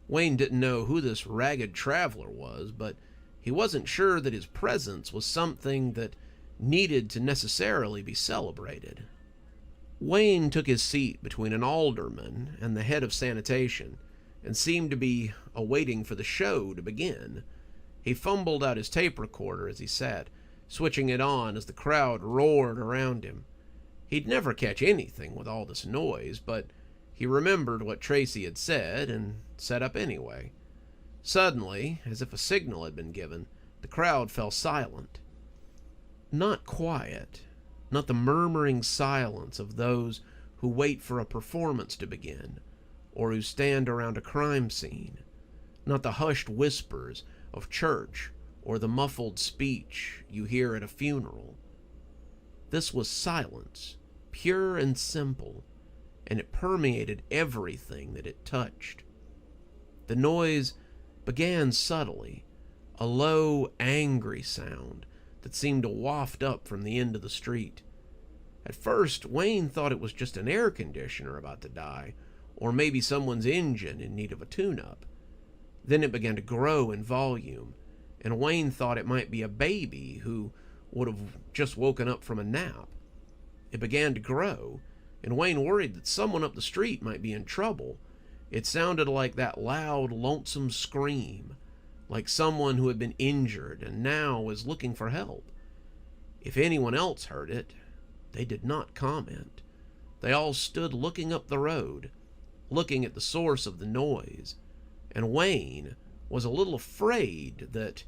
Wayne didn't know who this ragged traveler was, but he wasn't sure that his presence was something that needed to necessarily be celebrated. Wayne took his seat between an alderman and the head of sanitation and seemed to be awaiting for the show to begin. He fumbled out his tape recorder as he sat, switching it on as the crowd roared around him. He'd never catch anything with all this noise, but he remembered what Tracy had said and sat up anyway. Suddenly, as if a signal had been given, the crowd fell silent. Not quiet, not the murmuring silence of those who wait for a performance to begin, or who stand around a crime scene, not the hushed whispers of church or the muffled speech you hear at a funeral. This was silence, pure and simple, and it permeated everything that it touched. The noise began subtly, a low, angry sound that seemed to waft up from the end of the street. At first, Wayne thought it was just an air conditioner about to die, or maybe someone's engine in need of a tune-up. Then it began to grow in volume, and Wayne thought it might be a baby who would have just woken up from a nap. It began to grow, and Wayne worried that someone up the street might be in trouble. It sounded like that loud, lonesome scream, like someone who had been injured and now was looking for help. If anyone else heard it, they did not comment. They all stood looking up the road, looking at the source of the noise, and Wayne was a little afraid that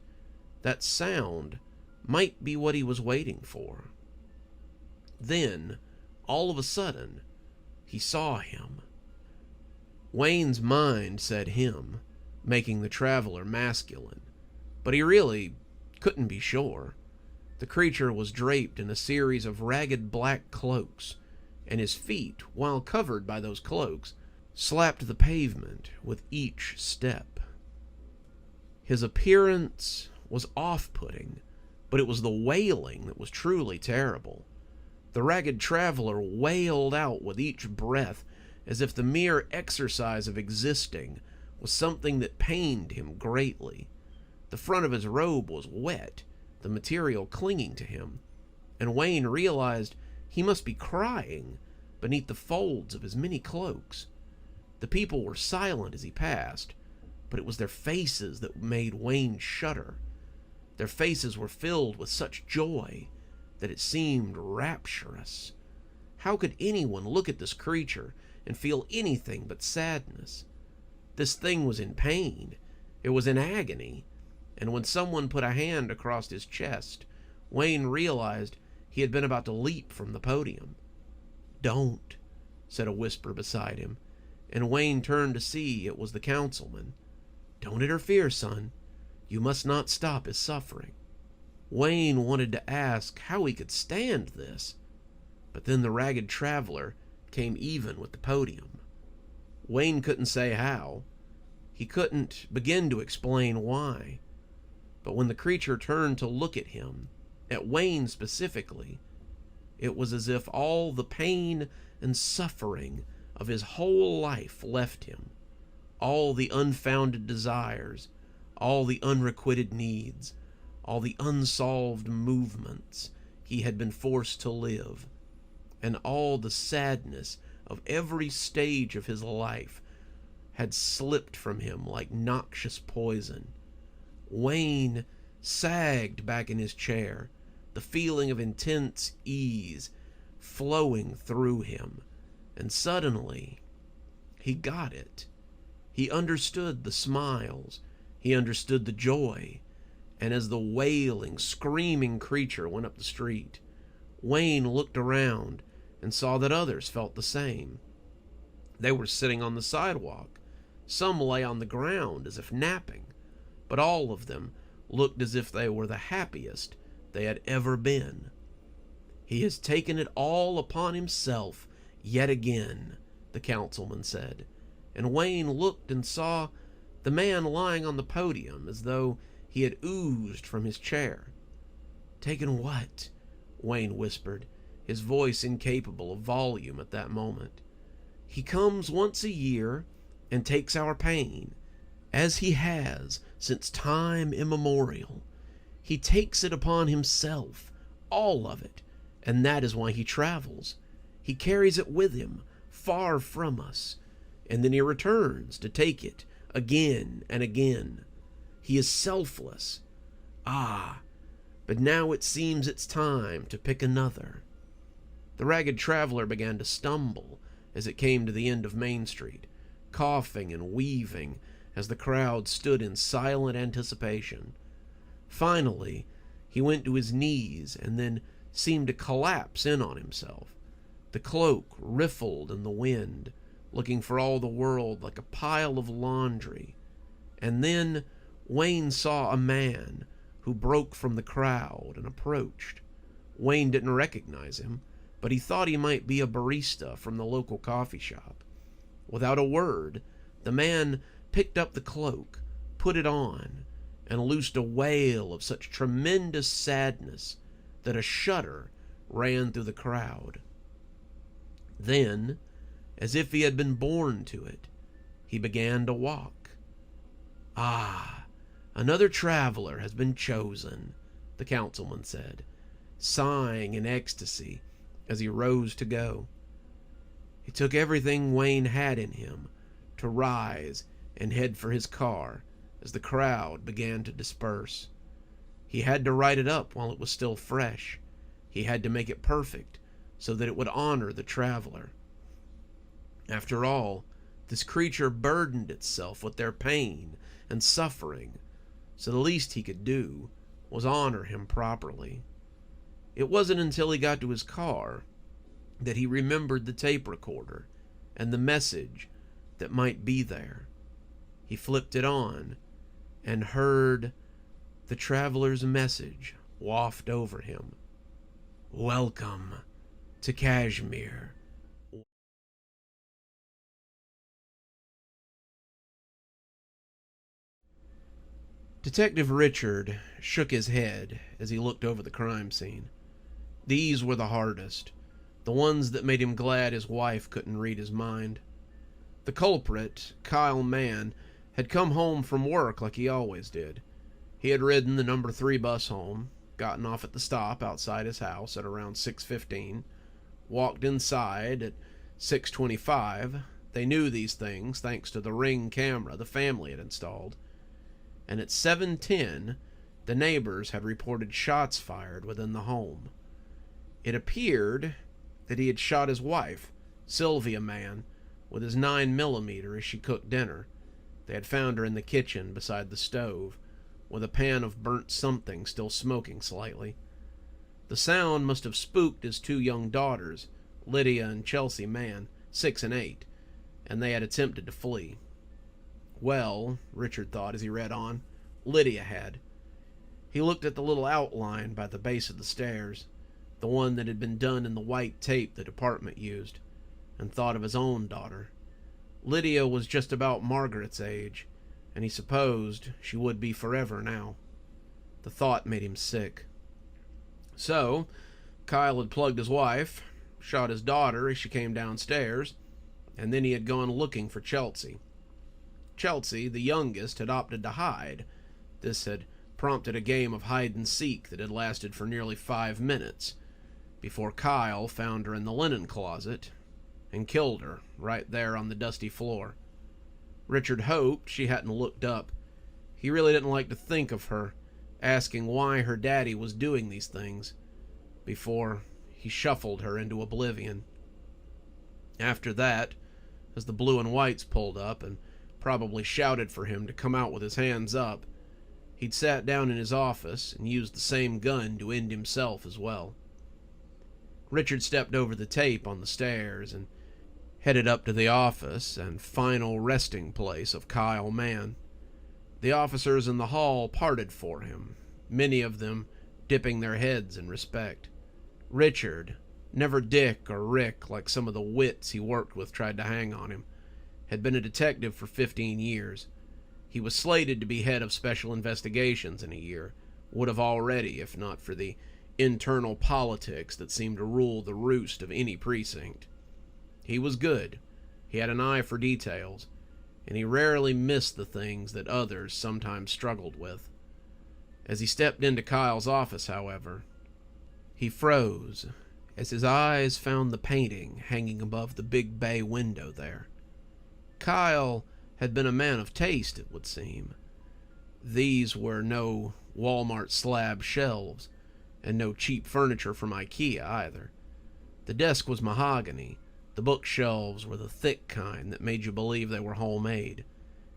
that sound might be what he was waiting for. Then, all of a sudden, he saw him. Wayne's mind said him, making the traveler masculine, but he really couldn't be sure. The creature was draped in a series of ragged black cloaks, and his feet, while covered by those cloaks, slapped the pavement with each step. His appearance was off-putting, but it was the wailing that was truly terrible. The ragged traveler wailed out with each breath as if the mere exercise of existing was something that pained him greatly. The front of his robe was wet, the material clinging to him, and Wayne realized he must be crying beneath the folds of his many cloaks. The people were silent as he passed, but it was their faces that made Wayne shudder. Their faces were filled with such joy that it seemed rapturous. How could anyone look at this creature and feel anything but sadness? This thing was in pain. It was in agony. And when someone put a hand across his chest, Wayne realized he had been about to leap from the podium. "Don't," said a whisper beside him, and Wayne turned to see it was the councilman. "Don't interfere, son. You must not stop his suffering." Wayne wanted to ask how he could stand this, but then the ragged traveler came even with the podium. Wayne couldn't say how. He couldn't begin to explain why. But when the creature turned to look at him, at Wayne specifically, it was as if all the pain and suffering of his whole life left him. All the unfounded desires, all the unrequited needs, all the unsolved movements he had been forced to live, and all the sadness of every stage of his life had slipped from him like noxious poison. Wayne sagged back in his chair, the feeling of intense ease flowing through him, and suddenly he got it. He understood the smiles, he understood the joy, and as the wailing, screaming creature went up the street, Wayne looked around and saw that others felt the same. They were sitting on the sidewalk. Some lay on the ground as if napping, but all of them looked as if they were the happiest they had ever been. "He has taken it all upon himself yet again," the councilman said, and Wayne looked and saw the man lying on the podium as though he had oozed from his chair. "Taken what?" Wayne whispered, his voice incapable of volume at that moment. "He comes once a year and takes our pain, as he has since time immemorial. He takes it upon himself, all of it, and that is why he travels. He carries it with him, far from us, and then he returns to take it again and again. He is selfless. Ah, but now it seems it's time to pick another." The ragged traveler began to stumble as it came to the end of Main Street, coughing and weaving as the crowd stood in silent anticipation. Finally, he went to his knees and then seemed to collapse in on himself. The cloak riffled in the wind, looking for all the world like a pile of laundry. And then Wayne saw a man who broke from the crowd and approached. Wayne didn't recognize him, but he thought he might be a barista from the local coffee shop. Without a word, the man picked up the cloak, put it on, and loosed a wail of such tremendous sadness that a shudder ran through the crowd. Then, as if he had been born to it, he began to walk. "Ah, another traveler has been chosen," the councilman said, sighing in ecstasy as he rose to go. It took everything Wayne had in him to rise and head for his car as the crowd began to disperse. He had to write it up while it was still fresh. He had to make it perfect so that it would honor the traveler. After all, this creature burdened itself with their pain and suffering, so the least he could do was honor him properly. It wasn't until he got to his car that he remembered the tape recorder and the message that might be there. He flipped it on and heard the traveler's message waft over him. "Welcome to Kashmir." Detective Richard shook his head as he looked over the crime scene. These were the hardest, the ones that made him glad his wife couldn't read his mind. The culprit, Kyle Mann, had come home from work like he always did. He had ridden the number 3 bus home, gotten off at the stop outside his house at around 6:15, walked inside at 6:25. They knew these things thanks to the Ring camera the family had installed. And at 7:10, the neighbors had reported shots fired within the home. It appeared that he had shot his wife, Sylvia Mann, with his 9mm as she cooked dinner. They had found her in the kitchen beside the stove, with a pan of burnt something still smoking slightly. The sound must have spooked his 2 young daughters, Lydia and Chelsea Mann, 6 and 8, and they had attempted to flee. Well, Richard thought as he read on, Lydia had. He looked at the little outline by the base of the stairs, the one that had been done in the white tape the department used, and thought of his own daughter. Lydia was just about Margaret's age, and he supposed she would be forever now. The thought made him sick. So, Kyle had plugged his wife, shot his daughter as she came downstairs, and then he had gone looking for Chelsea. Chelsea, the youngest, had opted to hide. This had prompted a game of hide-and-seek that had lasted for nearly 5 minutes, before Kyle found her in the linen closet and killed her right there on the dusty floor. Richard hoped she hadn't looked up. He really didn't like to think of her asking why her daddy was doing these things before he shuffled her into oblivion. After that, as the blue and whites pulled up and probably shouted for him to come out with his hands up, he'd sat down in his office and used the same gun to end himself as well. Richard stepped over the tape on the stairs and headed up to the office and final resting place of Kyle Mann. The officers in the hall parted for him, many of them dipping their heads in respect. Richard, never Dick or Rick like some of the wits he worked with tried to hang on him, had been a detective for 15 years. He was slated to be head of special investigations in a year, would have already if not for the internal politics that seemed to rule the roost of any precinct. He was good, he had an eye for details, and he rarely missed the things that others sometimes struggled with. As he stepped into Kyle's office, however, he froze as his eyes found the painting hanging above the big bay window there. Kyle had been a man of taste, it would seem. These were no Walmart slab shelves, and no cheap furniture from IKEA either. The desk was mahogany, the bookshelves were the thick kind that made you believe they were homemade,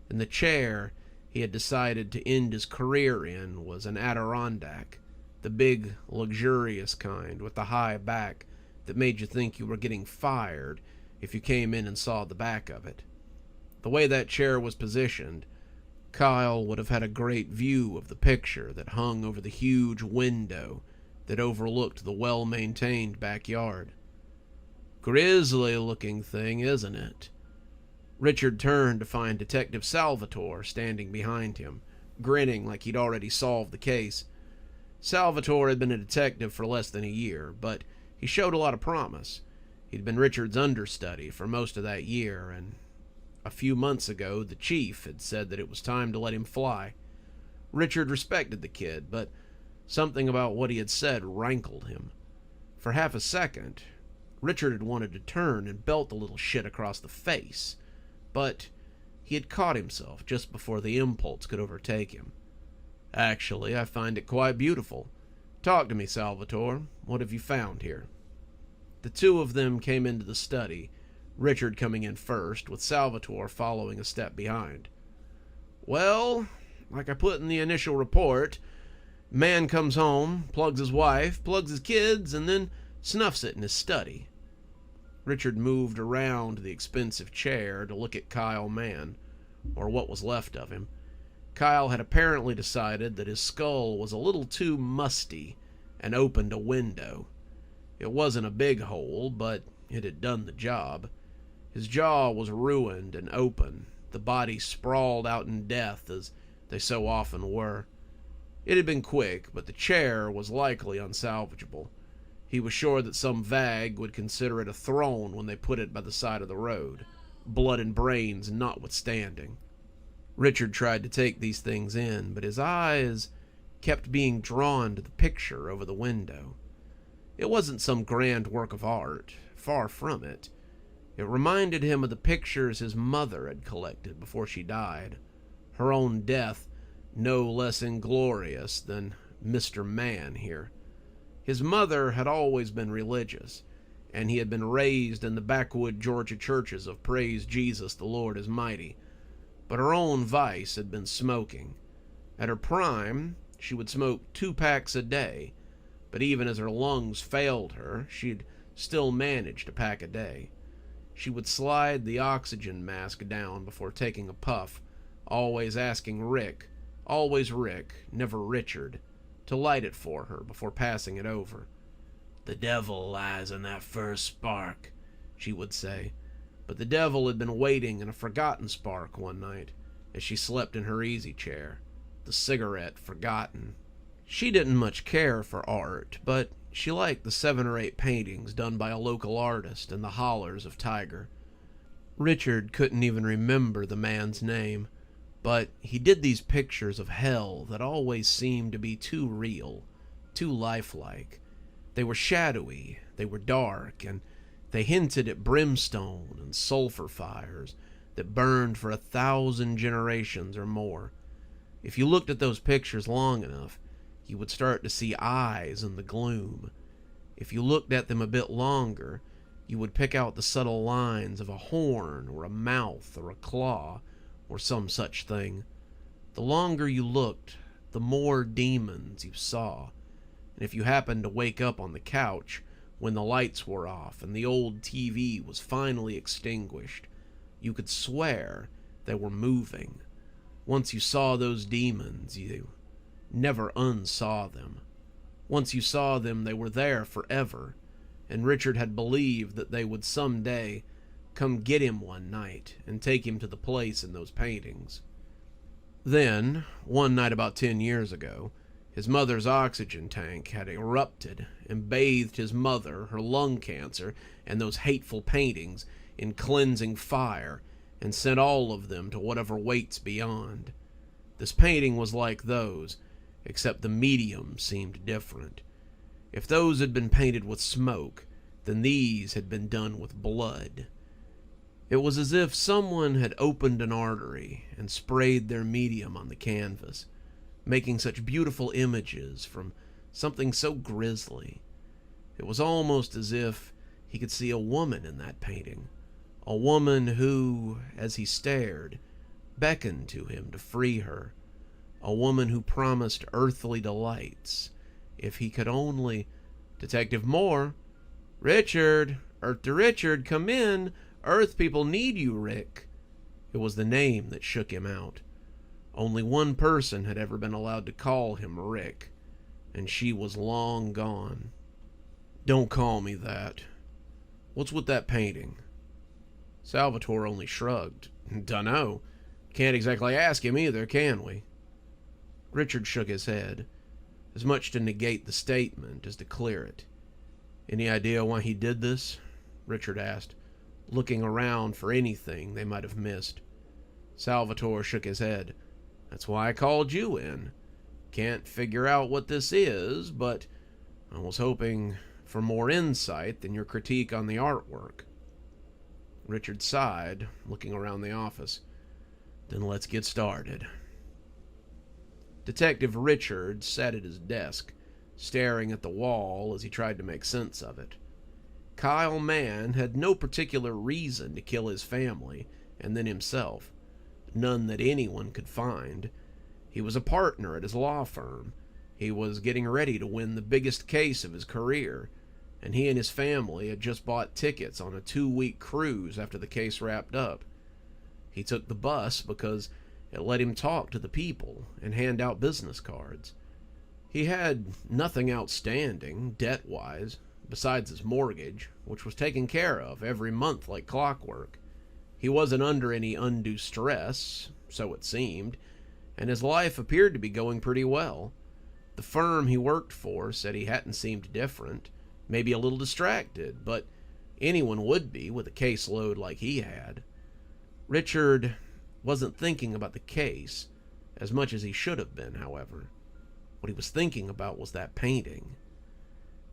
and the chair he had decided to end his career in was an Adirondack, the big, luxurious kind with the high back that made you think you were getting fired if you came in and saw the back of it. The way that chair was positioned, Kyle would have had a great view of the picture that hung over the huge window that overlooked the well-maintained backyard. Grisly-looking thing, isn't it? Richard turned to find Detective Salvatore standing behind him, grinning like he'd already solved the case. Salvatore had been a detective for less than a year, but he showed a lot of promise. He'd been Richard's understudy for most of that year, and a few months ago the chief had said that it was time to let him fly. Richard respected the kid, but something about what he had said rankled him. For half a second, Richard had wanted to turn and belt the little shit across the face, but he had caught himself just before the impulse could overtake him. Actually, I find it quite beautiful. Talk to me, Salvatore. What have you found here? The two of them came into the study, Richard coming in first, with Salvatore following a step behind. Well, like I put in the initial report, man comes home, plugs his wife, plugs his kids, and then snuffs it in his study. Richard moved around the expensive chair to look at Kyle Mann, or what was left of him. Kyle had apparently decided that his skull was a little too musty and opened a window. It wasn't a big hole, but it had done the job. His jaw was ruined and open, the body sprawled out in death as they so often were. It had been quick, but the chair was likely unsalvageable. He was sure that some vag would consider it a throne when they put it by the side of the road, blood and brains notwithstanding. Richard tried to take these things in, but his eyes kept being drawn to the picture over the window. It wasn't some grand work of art, far from it. It reminded him of the pictures his mother had collected before she died, her own death no less inglorious than Mr. Man here. His mother had always been religious, and he had been raised in the backwood Georgia churches of Praise Jesus, the Lord is Mighty. But her own vice had been smoking. At her prime, she would smoke 2 packs a day, but even as her lungs failed her, she'd still manage a pack a day. She would slide the oxygen mask down before taking a puff, always asking Rick, always Rick, never Richard, to light it for her before passing it over. "The devil lies in that first spark," she would say, but the devil had been waiting in a forgotten spark one night as she slept in her easy chair, the cigarette forgotten. She didn't much care for art, but she liked the 7 or 8 paintings done by a local artist in the hollers of Tiger. Richard couldn't even remember the man's name, but he did these pictures of hell that always seemed to be too real, too lifelike. They were shadowy, they were dark, and they hinted at brimstone and sulfur fires that burned for 1,000 generations or more. If you looked at those pictures long enough, you would start to see eyes in the gloom. If you looked at them a bit longer, you would pick out the subtle lines of a horn or a mouth or a claw or some such thing. The longer you looked, the more demons you saw. And if you happened to wake up on the couch when the lights were off and the old TV was finally extinguished, you could swear they were moving. Once you saw those demons, you never unsaw them. Once you saw them, they were there forever, and Richard had believed that they would someday come get him one night and take him to the place in those paintings. Then, one night about 10 years ago, his mother's oxygen tank had erupted and bathed his mother, her lung cancer, and those hateful paintings in cleansing fire and sent all of them to whatever waits beyond. This painting was like those, except the medium seemed different. If those had been painted with smoke, then these had been done with blood. It was as if someone had opened an artery and sprayed their medium on the canvas, making such beautiful images from something so grisly. It was almost as if he could see a woman in that painting, a woman who, as he stared, beckoned to him to free her, a woman who promised earthly delights if he could only... Detective Moore? Richard! Earth to Richard, come in! Earth people need you, Rick. It was the name that shook him out. Only one person had ever been allowed to call him Rick, and she was long gone. Don't call me that. What's with that painting? Salvatore only shrugged. Dunno. Can't exactly ask him either, can we? Richard shook his head, as much to negate the statement as to clear it. Any idea why he did this? Richard asked, looking around for anything they might have missed. Salvatore shook his head. That's why I called you in. Can't figure out what this is, but I was hoping for more insight than your critique on the artwork. Richard sighed, looking around the office. Then let's get started. Detective Richard sat at his desk, staring at the wall as he tried to make sense of it. Kyle Mann had no particular reason to kill his family and then himself. None that anyone could find. He was a partner at his law firm. He was getting ready to win the biggest case of his career, and he and his family had just bought tickets on a 2-week cruise after the case wrapped up. He took the bus because it let him talk to the people and hand out business cards. He had nothing outstanding, debt-wise, besides his mortgage, which was taken care of every month like clockwork. He wasn't under any undue stress, so it seemed, and his life appeared to be going pretty well. The firm he worked for said he hadn't seemed different, maybe a little distracted, but anyone would be with a caseload like he had. Richard wasn't thinking about the case as much as he should have been, however. What he was thinking about was that painting.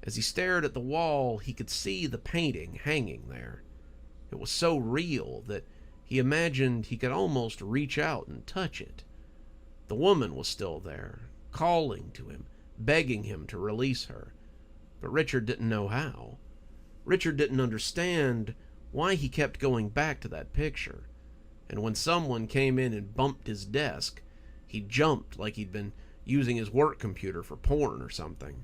As he stared at the wall, he could see the painting hanging there. It was so real that he imagined he could almost reach out and touch it. The woman was still there, calling to him, begging him to release her. But Richard didn't know how. Richard didn't understand why he kept going back to that picture. And when someone came in and bumped his desk, he jumped like he'd been using his work computer for porn or something.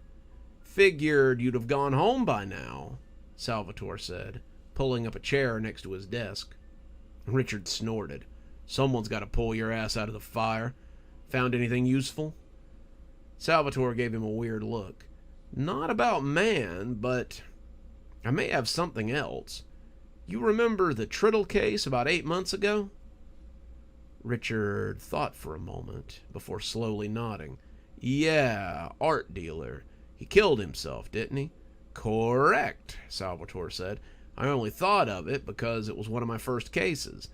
Figured you'd have gone home by now, Salvatore said, pulling up a chair next to his desk. Richard snorted. Someone's got to pull your ass out of the fire. Found anything useful? Salvatore gave him a weird look. Not about man, but I may have something else. You remember the Triddle case about 8 months ago?" Richard thought for a moment before slowly nodding. "Yeah, art dealer. He killed himself, didn't he?" "Correct," Salvatore said. "I only thought of it because it was one of my first cases.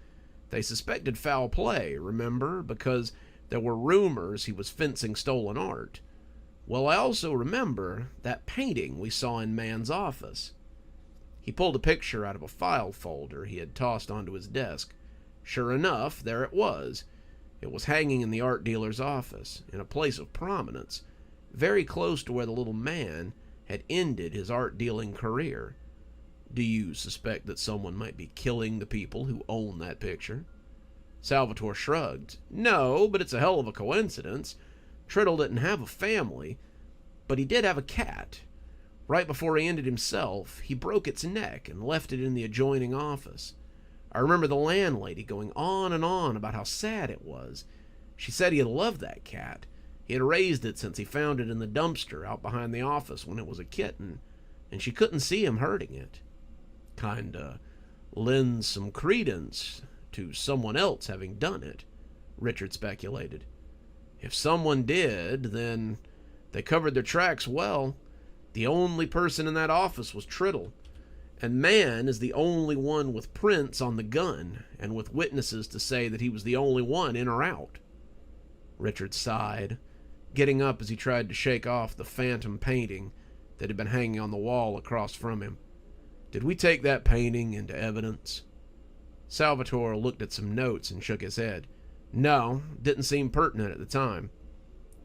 They suspected foul play, remember, because there were rumors he was fencing stolen art. Well, I also remember that painting we saw in Man's office." He pulled a picture out of a file folder he had tossed onto his desk. Sure enough, there it was. It was hanging in the art dealer's office, in a place of prominence, very close to where the little man had ended his art-dealing career. "Do you suspect that someone might be killing the people who own that picture?" Salvatore shrugged. "No, but it's a hell of a coincidence. Triddle didn't have a family, but he did have a cat. Right before he ended himself, he broke its neck and left it in the adjoining office. I remember the landlady going on and on about how sad it was. She said he had loved that cat. He had raised it since he found it in the dumpster out behind the office when it was a kitten, and she couldn't see him hurting it. Kinda lends some credence to someone else having done it," Richard speculated. "If someone did, then they covered their tracks well. The only person in that office was Triddle, and Man is the only one with prints on the gun and with witnesses to say that he was the only one in or out." Richard sighed, getting up as he tried to shake off the phantom painting that had been hanging on the wall across from him. "Did we take that painting into evidence?" Salvatore looked at some notes and shook his head. "No, didn't seem pertinent at the time.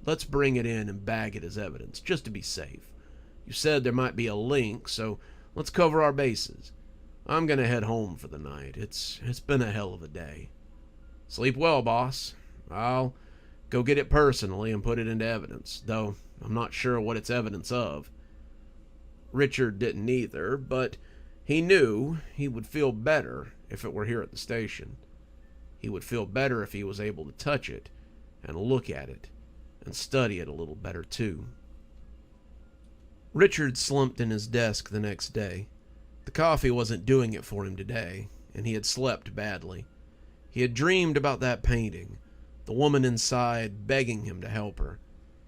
Let's bring it in and bag it as evidence, just to be safe. You said there might be a link, so let's cover our bases. I'm going to head home for the night. It's been a hell of a day." "Sleep well, boss. I'll go get it personally and put it into evidence, though I'm not sure what it's evidence of." Richard didn't either, but he knew he would feel better if it were here at the station. He would feel better if he was able to touch it and look at it and study it a little better too. Richard slumped in his desk the next day. The coffee wasn't doing it for him today, and he had slept badly. He had dreamed about that painting, the woman inside begging him to help her.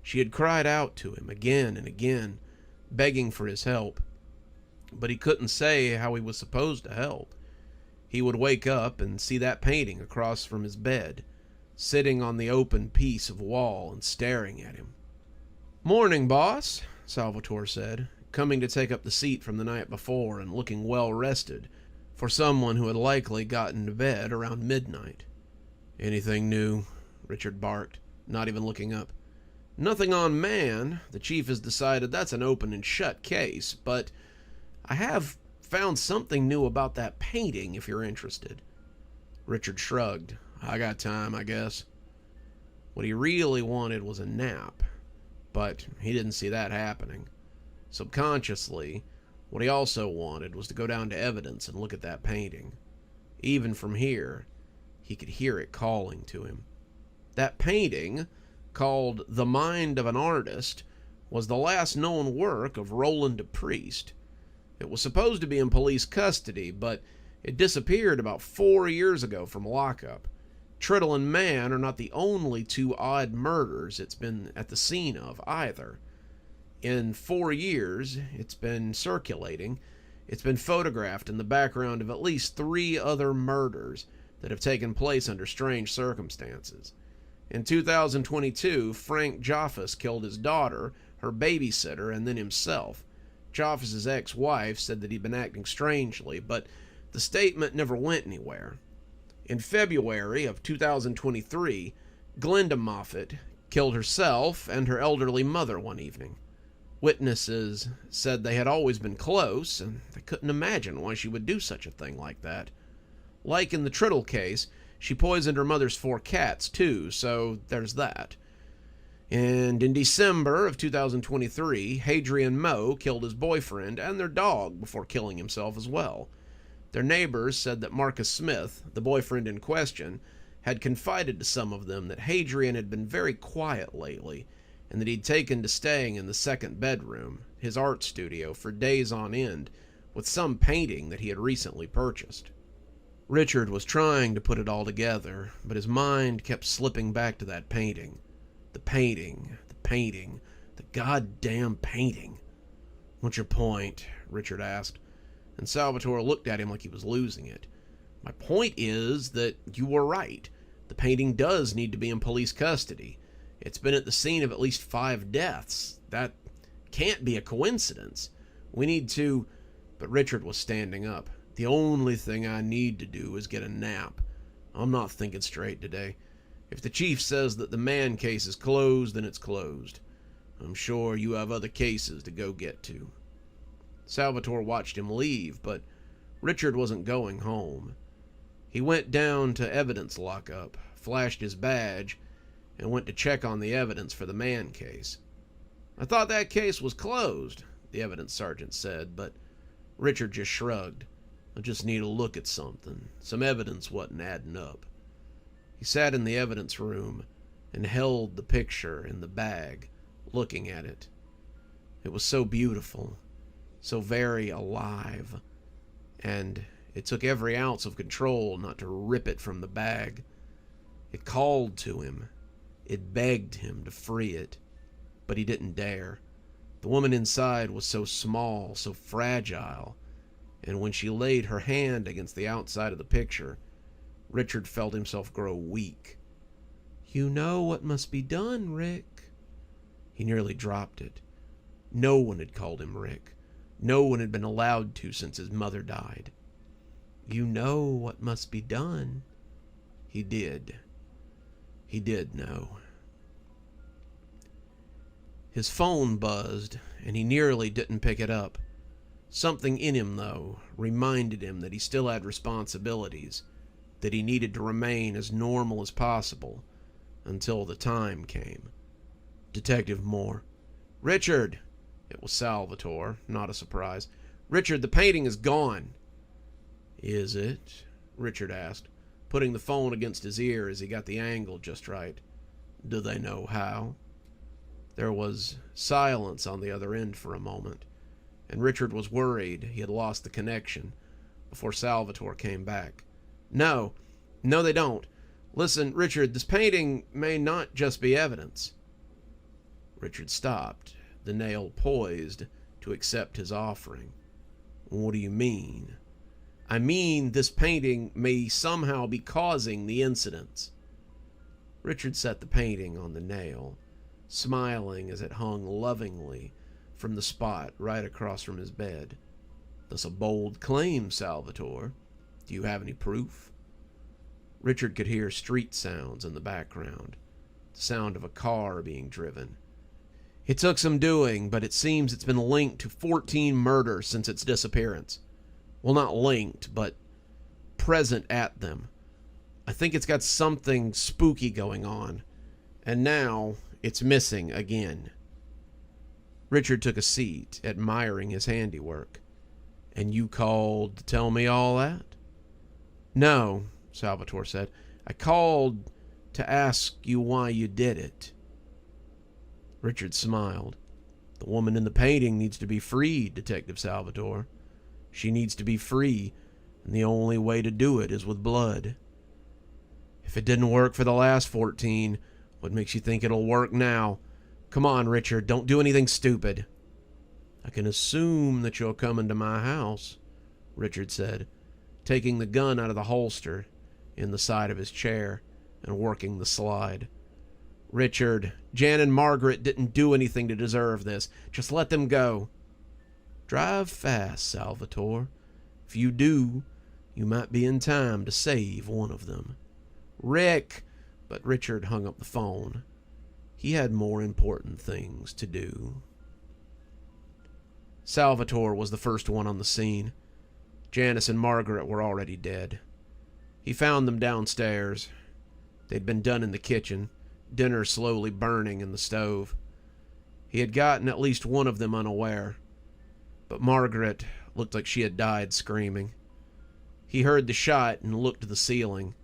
She had cried out to him again and again, begging for his help. But he couldn't say how he was supposed to help. He would wake up and see that painting across from his bed, sitting on the open piece of wall and staring at him. "Morning, boss," Salvatore said, coming to take up the seat from the night before and looking well rested for someone who had likely gotten to bed around midnight. "Anything new?" Richard barked, not even looking up. "Nothing on Man. The chief has decided that's an open and shut case, but I have found something new about that painting if you're interested." Richard shrugged. "I got time, I guess." What he really wanted was a nap, but he didn't see that happening. Subconsciously, what he also wanted was to go down to evidence and look at that painting. Even from here, he could hear it calling to him. That painting, called The Mind of an Artist, was the last known work of Roland Priest. It was supposed to be in police custody, but it disappeared about 4 years ago from lockup. Triddle and Man are not the only two odd murders it's been at the scene of, either. In 4 years, it's been circulating. It's been photographed in the background of at least 3 other murders that have taken place under strange circumstances. In 2022, Frank Joffus killed his daughter, her babysitter, and then himself. Joffus's ex-wife said that he'd been acting strangely, but the statement never went anywhere. In February of 2023, Glenda Moffat killed herself and her elderly mother one evening. Witnesses said they had always been close, and they couldn't imagine why she would do such a thing like that. Like in the Triddle case, she poisoned her mother's 4 cats too, so there's that. And in December of 2023, Hadrian Moe killed his boyfriend and their dog before killing himself as well. Their neighbors said that Marcus Smith, the boyfriend in question, had confided to some of them that Hadrian had been very quiet lately, and that he'd taken to staying in the second bedroom, his art studio, for days on end, with some painting that he had recently purchased. Richard was trying to put it all together, but his mind kept slipping back to that painting. The painting, the painting, the goddamn painting. "What's your point?" Richard asked, and Salvatore looked at him like he was losing it. "My point is that you were right. The painting does need to be in police custody. It's been at the scene of at least 5 deaths. That can't be a coincidence. We need to..." But Richard was standing up. "The only thing I need to do is get a nap. I'm not thinking straight today. If the chief says that the man case is closed, then it's closed. I'm sure you have other cases to go get to." Salvatore watched him leave, but Richard wasn't going home. He went down to evidence lockup, flashed his badge, and went to check on the evidence for the man case. "I thought that case was closed," the evidence sergeant said, but Richard just shrugged. "I just need a look at something. Some evidence wasn't adding up." He sat in the evidence room and held the picture in the bag, looking at it. It was so beautiful, so very alive, and it took every ounce of control not to rip it from the bag. It called to him. It begged him to free it, but he didn't dare. The woman inside was so small, so fragile, and when she laid her hand against the outside of the picture, Richard felt himself grow weak. "You know what must be done, Rick." He nearly dropped it. No one had called him Rick. No one had been allowed to since his mother died. "You know what must be done." He did. He did know. His phone buzzed, and he nearly didn't pick it up. Something in him, though, reminded him that he still had responsibilities, that he needed to remain as normal as possible until the time came. Detective Moore. "Richard!" It was Salvatore, not a surprise. "Richard, the painting is gone." "Is it?" Richard asked, putting the phone against his ear as he got the angle just right. "Do they know how?" There was silence on the other end for a moment, and Richard was worried he had lost the connection before Salvatore came back. No, they don't. Listen, Richard, this painting may not just be evidence." Richard stopped, the nail poised to accept his offering. "What do you mean?" "I mean this painting may somehow be causing the incidents." Richard set the painting on the nail, smiling as it hung lovingly from the spot right across from his bed. "That's a bold claim, Salvatore. Do you have any proof?" Richard could hear street sounds in the background, the sound of a car being driven. "It took some doing, but it seems it's been linked to 14 murders since its disappearance. Well, not linked, but present at them. I think it's got something spooky going on, and now it's missing again." Richard took a seat, admiring his handiwork. "And you called to tell me all that?" "No," Salvatore said. "I called to ask you why you did it." Richard smiled. "The woman in the painting needs to be freed, Detective Salvatore. She needs to be free, and the only way to do it is with blood. If it didn't work for the last 14, what makes you think it'll work now? Come on, Richard, don't do anything stupid." "I can assume that you'll come into my house," Richard said, taking the gun out of the holster in the side of his chair and working the slide. "Richard, Jan and Margaret didn't do anything to deserve this. Just let them go." "Drive fast, Salvatore. If you do, you might be in time to save one of them." "Rick!" But Richard hung up the phone. He had more important things to do. Salvatore was the first one on the scene. Janice and Margaret were already dead. He found them downstairs. They'd been done in the kitchen, dinner slowly burning in the stove. He had gotten at least one of them unaware, but Margaret looked like she had died screaming. He heard the shot and looked to the ceiling.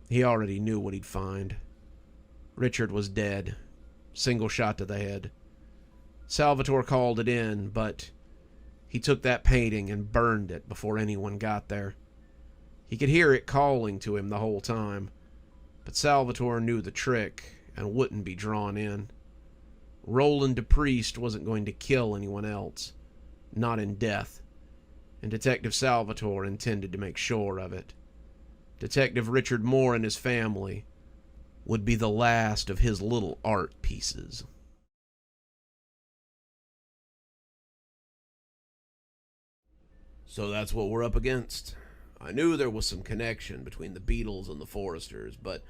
He already knew what he'd find. Richard was dead, single shot to the head. Salvatore called it in, but He took that painting and burned it before anyone got there. He could hear it calling to him the whole time, but Salvatore knew the trick and wouldn't be drawn in. Roland DePriest wasn't going to kill anyone else, not in death, and Detective Salvatore intended to make sure of it. Detective Richard Moore and his family would be the last of his little art pieces. So that's what we're up against. I knew there was some connection between the Beatles and the Forresters, but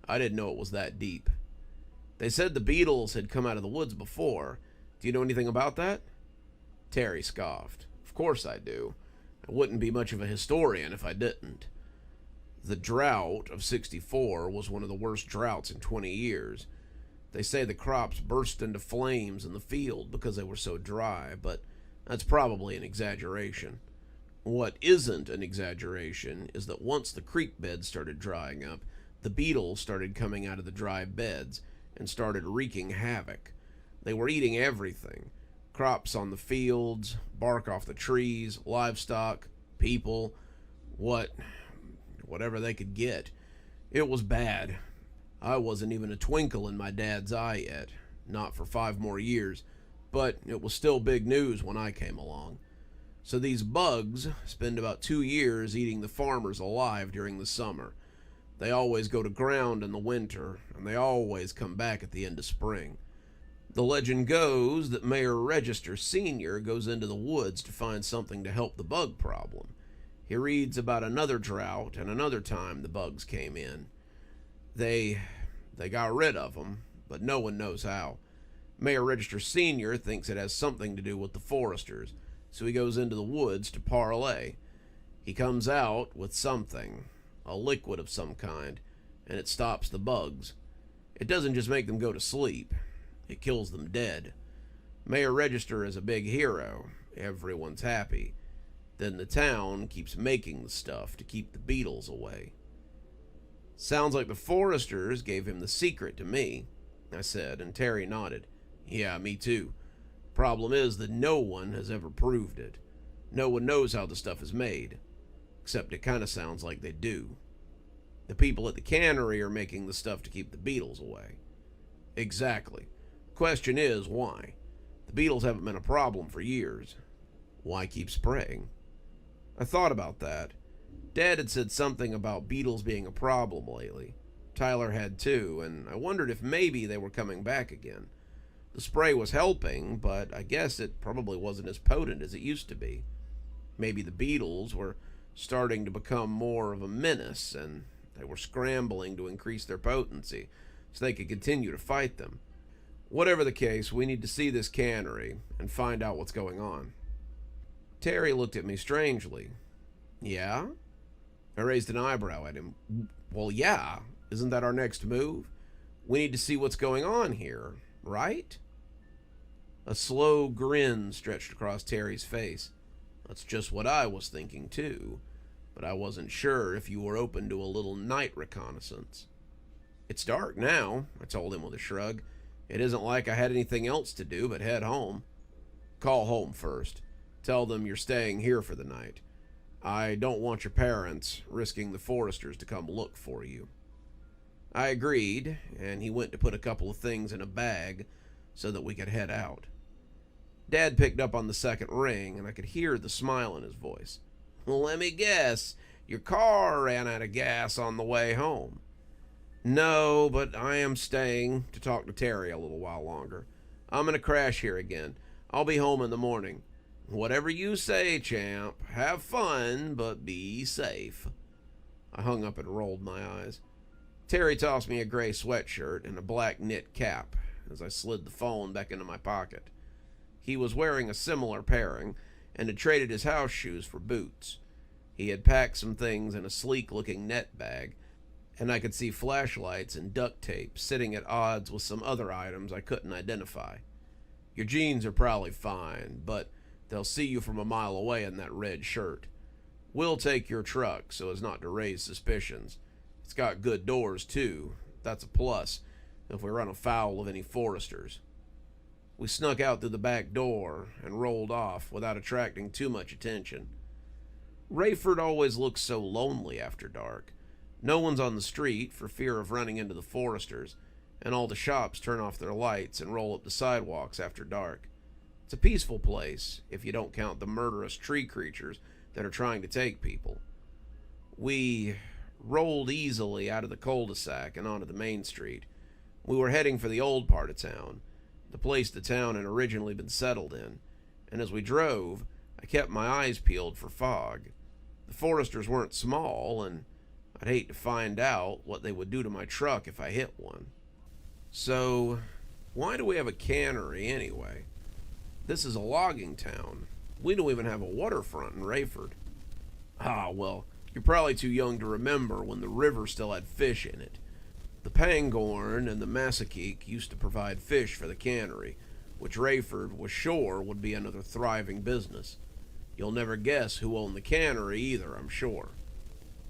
I didn't know it was that deep. They said the Beatles had come out of the woods before. Do you know anything about that? Terry scoffed. Of course I do. I wouldn't be much of a historian if I didn't. The drought of '64 was one of the worst droughts in 20 years. They say the crops burst into flames in the field because they were so dry, but that's probably an exaggeration. What isn't an exaggeration is that once the creek beds started drying up, the beetles started coming out of the dry beds and started wreaking havoc. They were eating everything. Crops on the fields, bark off the trees, livestock, people, whatever they could get. It was bad. I wasn't even a twinkle in my dad's eye yet, not for 5 more years, but it was still big news when I came along. So these bugs spend about 2 years eating the farmers alive during the summer. They always go to ground in the winter, and they always come back at the end of spring. The legend goes that Mayor Register Sr. goes into the woods to find something to help the bug problem. He reads about another drought and another time the bugs came in. They got rid of them, but no one knows how. Mayor Register Sr. thinks it has something to do with the Forresters, so he goes into the woods to parlay. He comes out with something, a liquid of some kind, and it stops the bugs. It doesn't just make them go to sleep, it kills them dead. Mayor Register is a big hero. Everyone's happy. Then the town keeps making the stuff to keep the beetles away. Sounds like the Forresters gave him the secret to me, I said, and Terry nodded. Yeah, me too. Problem is that no one has ever proved it. No one knows how the stuff is made, except it kind of sounds like they do. The people at the cannery are making the stuff to keep the beetles away. Exactly. Question is, why? The beetles haven't been a problem for years. Why keep spraying? I thought about that. Dad had said something about beetles being a problem lately. Tyler had too, and I wondered if maybe they were coming back again. The spray was helping, but I guess it probably wasn't as potent as it used to be. Maybe the beetles were starting to become more of a menace, and they were scrambling to increase their potency so they could continue to fight them. Whatever the case, we need to see this cannery and find out what's going on. Terry looked at me strangely. Yeah? I raised an eyebrow at him. Well, yeah. Isn't that our next move? We need to see what's going on here, right? A slow grin stretched across Terry's face. That's just what I was thinking, too. But I wasn't sure if you were open to a little night reconnaissance. It's dark now, I told him with a shrug. It isn't like I had anything else to do but head home. Call home first. Tell them you're staying here for the night. I don't want your parents risking the Forresters to come look for you. I agreed, and he went to put a couple of things in a bag so that we could head out. Dad picked up on the second ring, and I could hear the smile in his voice. Let me guess, your car ran out of gas on the way home. No, but I am staying to talk to Terry a little while longer. I'm going to crash here again. I'll be home in the morning. Whatever you say, champ. Have fun, but be safe. I hung up and rolled my eyes. Terry tossed me a gray sweatshirt and a black knit cap as I slid the phone back into my pocket. He was wearing a similar pairing and had traded his house shoes for boots. He had packed some things in a sleek-looking net bag, and I could see flashlights and duct tape sitting at odds with some other items I couldn't identify. Your jeans are probably fine, but they'll see you from a mile away in that red shirt. We'll take your truck so as not to raise suspicions. It's got good doors, too. That's a plus if we run afoul of any Forresters. We snuck out through the back door and rolled off without attracting too much attention. Rayford always looks so lonely after dark. No one's on the street for fear of running into the Forresters, and all the shops turn off their lights and roll up the sidewalks after dark. It's a peaceful place if you don't count the murderous tree creatures that are trying to take people. We rolled easily out of the cul-de-sac and onto the main street. We were heading for the old part of town, the place the town had originally been settled in, and as we drove, I kept my eyes peeled for fog. The Forresters weren't small, and I'd hate to find out what they would do to my truck if I hit one. So, why do we have a cannery anyway? This is a logging town. We don't even have a waterfront in Rayford. Ah, well, you're probably too young to remember when the river still had fish in it. The Pangorn and the Massakeek used to provide fish for the cannery, which Rayford was sure would be another thriving business. You'll never guess who owned the cannery either, I'm sure.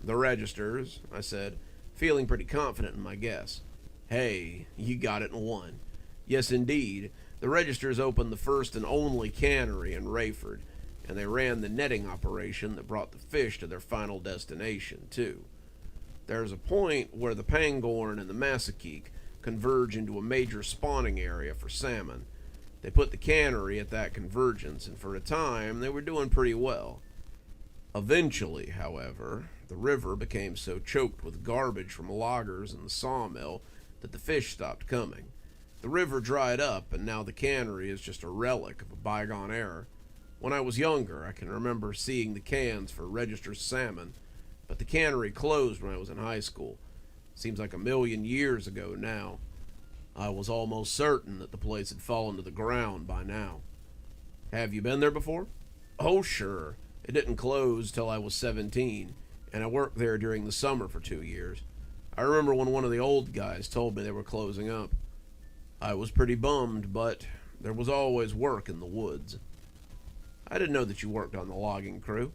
The Registers, I said, feeling pretty confident in my guess. Hey, you got it in one. Yes, indeed, the Registers opened the first and only cannery in Rayford, and they ran the netting operation that brought the fish to their final destination, too. There's a point where the Pangorn and the Massakeek converge into a major spawning area for salmon. They put the cannery at that convergence, and for a time they were doing pretty well. Eventually, however, the river became so choked with garbage from loggers and the sawmill that the fish stopped coming. The river dried up, and now the cannery is just a relic of a bygone era. When I was younger, I can remember seeing the cans for Register salmon, but the cannery closed when I was in high school. Seems like a million years ago now. I was almost certain that the place had fallen to the ground by now. Have you been there before? Oh, sure. It didn't close till I was 17, and I worked there during the summer for 2 years. I remember when one of the old guys told me they were closing up. I was pretty bummed, but there was always work in the woods. I didn't know that you worked on the logging crew.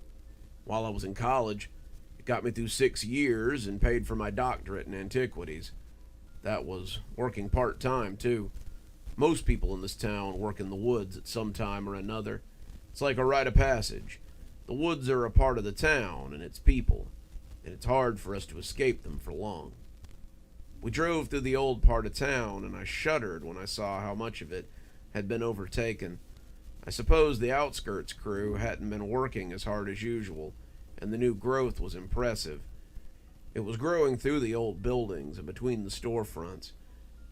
While I was in college, it got me through 6 years and paid for my doctorate in antiquities. That was working part-time, too. Most people in this town work in the woods at some time or another. It's like a rite of passage. The woods are a part of the town and its people, and it's hard for us to escape them for long. We drove through the old part of town, and I shuddered when I saw how much of it had been overtaken. I suppose the outskirts crew hadn't been working as hard as usual, and the new growth was impressive. It was growing through the old buildings and between the storefronts,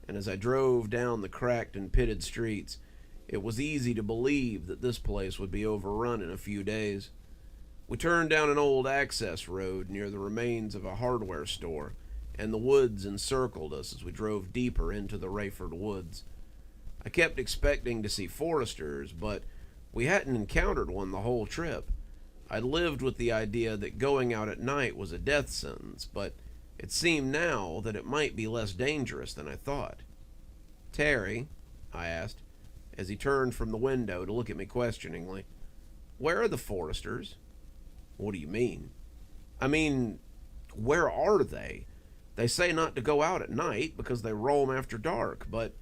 and as I drove down the cracked and pitted streets, it was easy to believe that this place would be overrun in a few days. We turned down an old access road near the remains of a hardware store, and the woods encircled us as we drove deeper into the Rayford woods. I kept expecting to see Forresters, but we hadn't encountered one the whole trip. I'd lived with the idea that going out at night was a death sentence, but it seemed now that it might be less dangerous than I thought. "Terry," I asked, as he turned from the window to look at me questioningly, "where are the Forresters?" "What do you mean?" "I mean, where are they? They say not to go out at night because they roam after dark, but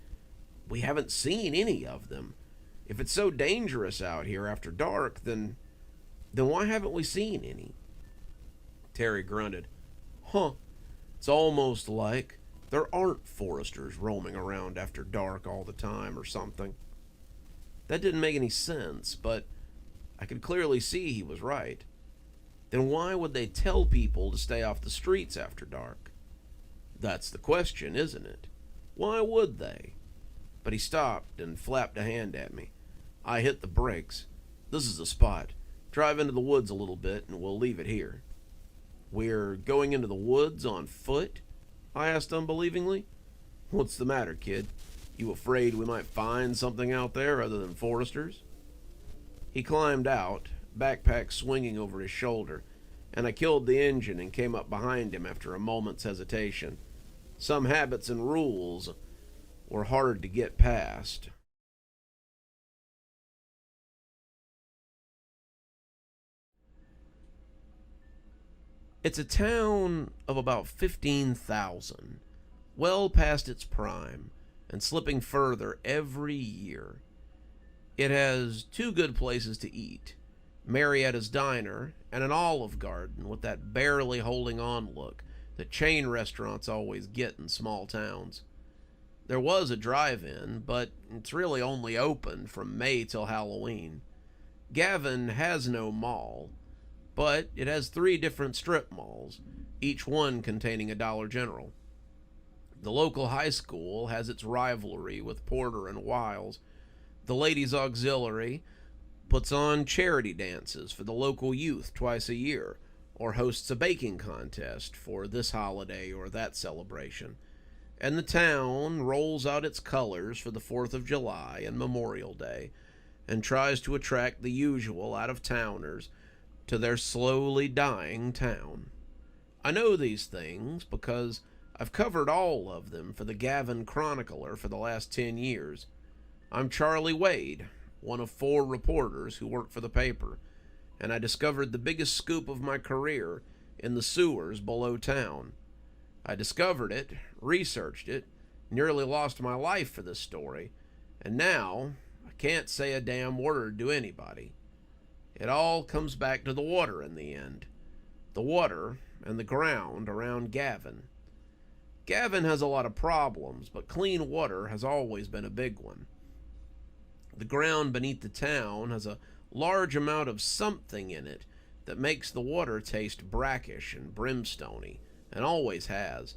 we haven't seen any of them. If it's so dangerous out here after dark, then why haven't we seen any?" Terry grunted. "Huh, it's almost like there aren't Forresters roaming around after dark all the time or something." That didn't make any sense, but I could clearly see he was right. Then why would they tell people to stay off the streets after dark? That's the question, isn't it? Why would they? But he stopped and flapped a hand at me. I hit the brakes. "This is the spot. Drive into the woods a little bit and we'll leave it here." "We're going into the woods on foot?" I asked unbelievingly. "What's the matter, kid? You afraid we might find something out there other than Forresters?" He climbed out, backpack swinging over his shoulder, and I killed the engine and came up behind him after a moment's hesitation. Some habits and rules were hard to get past. It's a town of about 15,000, well past its prime, and slipping further every year. It has two good places to eat, Marietta's Diner and an Olive Garden with that barely holding on look that chain restaurants always get in small towns. There was a drive-in, but it's really only open from May till Halloween. Gavin has no mall, but it has 3 different strip malls, each one containing a Dollar General. The local high school has its rivalry with Porter and Wiles. The Ladies' Auxiliary puts on charity dances for the local youth twice a year, or hosts a baking contest for this holiday or that celebration. And the town rolls out its colors for the 4th of July and Memorial Day, and tries to attract the usual out-of-towners to their slowly dying town. I know these things because I've covered all of them for the Gavin Chronicler for the last 10 years. I'm Charlie Wade, one of 4 reporters who work for the paper, and I discovered the biggest scoop of my career in the sewers below town. I discovered it, researched it, nearly lost my life for this story, and now I can't say a damn word to anybody. It all comes back to the water in the end. The water and the ground around Gavin. Gavin has a lot of problems, but clean water has always been a big one. The ground beneath the town has a large amount of something in it that makes the water taste brackish and brimstony, and always has.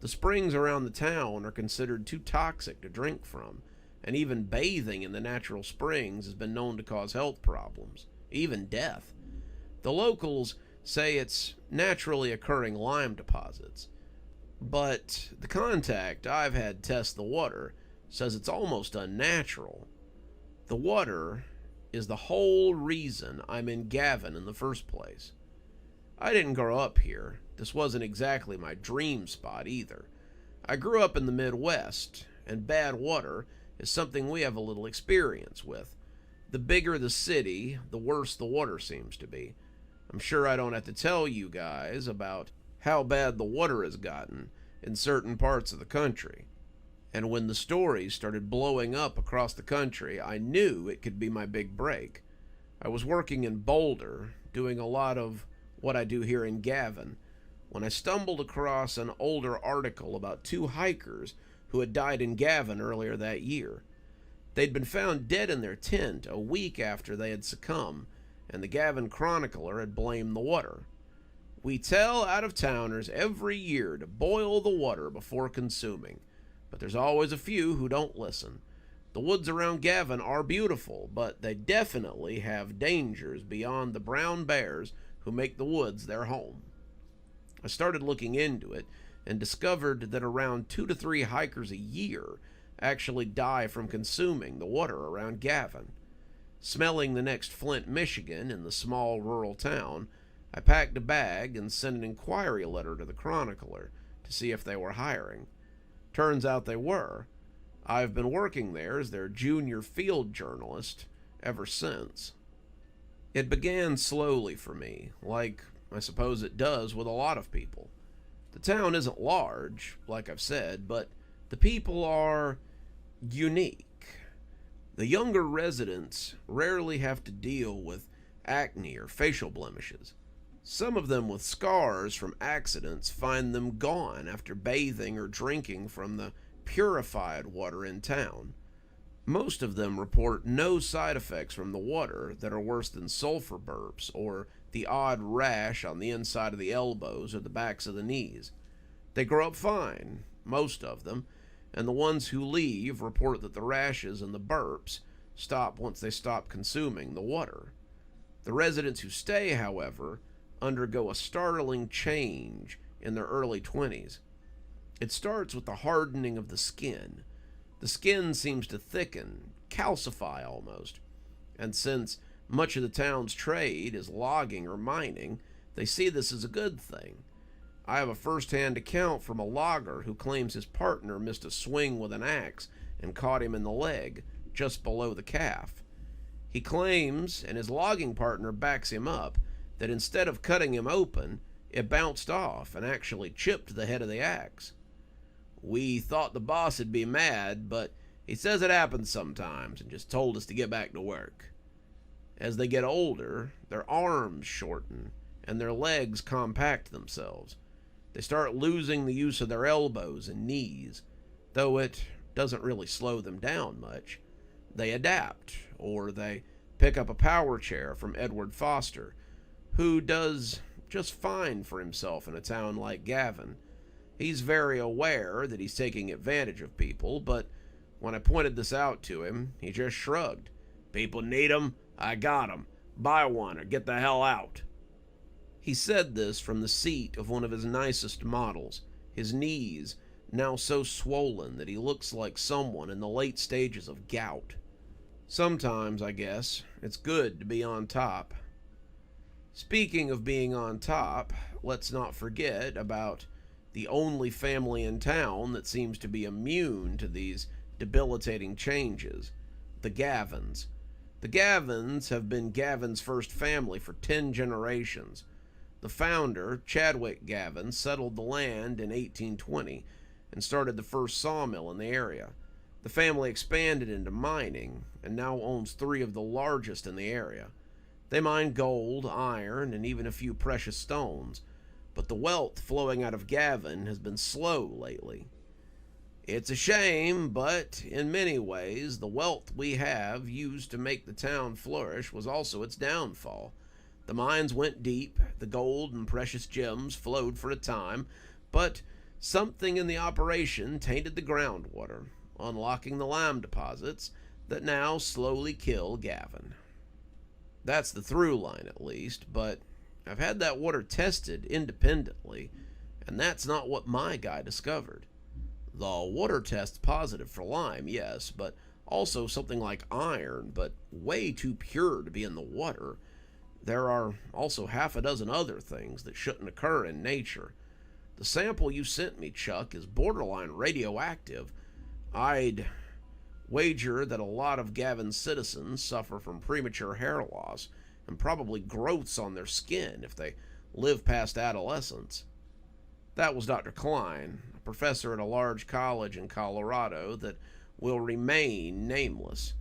The springs around the town are considered too toxic to drink from, and even bathing in the natural springs has been known to cause health problems, even death. The locals say it's naturally occurring lime deposits, but the contact I've had test the water says it's almost unnatural. The water is the whole reason I'm in Gavin in the first place. I didn't grow up here. This wasn't exactly my dream spot either. I grew up in the Midwest, and bad water is something we have a little experience with. The bigger the city, the worse the water seems to be. I'm sure I don't have to tell you guys about how bad the water has gotten in certain parts of the country. And when the stories started blowing up across the country, I knew it could be my big break. I was working in Boulder, doing a lot of what I do here in Gavin, when I stumbled across an older article about 2 hikers who had died in Gavin earlier that year. They'd been found dead in their tent a week after they had succumbed, and the Gavin Chronicler had blamed the water. We tell out-of-towners every year to boil the water before consuming, but there's always a few who don't listen. The woods around Gavin are beautiful, but they definitely have dangers beyond the brown bears who make the woods their home. I started looking into it and discovered that around 2 to 3 hikers a year actually die from consuming the water around Gavin. Smelling the next Flint, Michigan, in the small rural town, I packed a bag and sent an inquiry letter to the Chronicler to see if they were hiring. Turns out they were. I've been working there as their junior field journalist ever since. It began slowly for me, like I suppose it does with a lot of people. The town isn't large, like I've said, but the people are unique. The younger residents rarely have to deal with acne or facial blemishes. Some of them with scars from accidents find them gone after bathing or drinking from the purified water in town. Most of them report no side effects from the water that are worse than sulfur burps or the odd rash on the inside of the elbows or the backs of the knees. They grow up fine, most of them, and the ones who leave report that the rashes and the burps stop once they stop consuming the water. The residents who stay, however, undergo a startling change in their early 20s. It starts with the hardening of the skin. The skin seems to thicken, calcify almost, and since much of the town's trade is logging or mining, they see this as a good thing. I have a first-hand account from a logger who claims his partner missed a swing with an axe and caught him in the leg, just below the calf. He claims, and his logging partner backs him up, that instead of cutting him open, it bounced off and actually chipped the head of the axe. We thought the boss would be mad, but He says it happens sometimes and just told us to get back to work. As they get older, their arms shorten and their legs compact themselves. They start losing the use of their elbows and knees, though it doesn't really slow them down much. They adapt, or they pick up a power chair from Edward Foster, who does just fine for himself in a town like Gavin. He's very aware that he's taking advantage of people, but when I pointed this out to him, he just shrugged. People need 'em, I got 'em. Buy one or get the hell out. He said this from the seat of one of his nicest models, his knees now so swollen that he looks like someone in the late stages of gout. Sometimes, I guess, it's good to be on top. Speaking of being on top, let's not forget about the only family in town that seems to be immune to these debilitating changes, the Gavins. The Gavins have been Gavin's first family for 10 generations. The founder, Chadwick Gavin, settled the land in 1820 and started the first sawmill in the area. The family expanded into mining and now owns 3 of the largest in the area. They mine gold, iron, and even a few precious stones, but the wealth flowing out of Gavin has been slow lately. It's a shame, but in many ways, the wealth we have used to make the town flourish was also its downfall. The mines went deep, the gold and precious gems flowed for a time, but something in the operation tainted the groundwater, unlocking the lime deposits that now slowly kill Gavin. That's the through line, at least, but I've had that water tested independently, and that's not what my guy discovered. The water test's positive for lime, yes, but also something like iron, but way too pure to be in the water. There are also half a dozen other things that shouldn't occur in nature. The sample you sent me, Chuck, is borderline radioactive. I'd wager that a lot of Gavin's citizens suffer from premature hair loss and probably growths on their skin if they live past adolescence. That was Dr. Klein, a professor at a large college in Colorado that will remain nameless.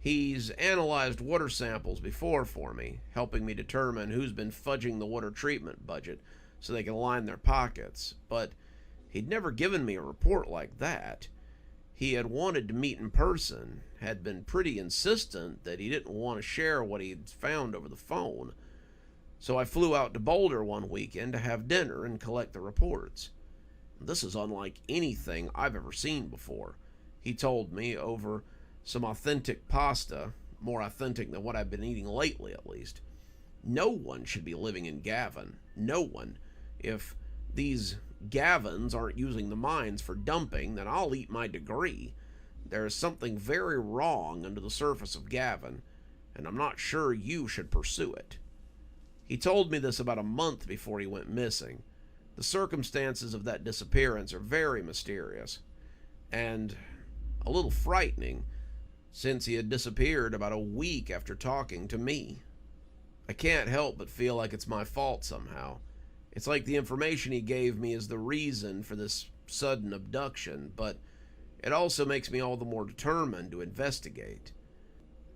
He's analyzed water samples before for me, helping me determine who's been fudging the water treatment budget so they can line their pockets, but he'd never given me a report like that. He had wanted to meet in person, had been pretty insistent that he didn't want to share what he'd found over the phone. So I flew out to Boulder one weekend to have dinner and collect the reports. This is unlike anything I've ever seen before, he told me over some authentic pasta, more authentic than what I've been eating lately at least. No one should be living in Gavin. No one. If these Gavins aren't using the mines for dumping, then I'll eat my degree. There is something very wrong under the surface of Gavin, and I'm not sure you should pursue it. He told me this about a month before he went missing. The circumstances of that disappearance are very mysterious, and a little frightening, since he had disappeared about a week after talking to me. I can't help but feel like it's my fault somehow. It's like the information he gave me is the reason for this sudden abduction, but it also makes me all the more determined to investigate.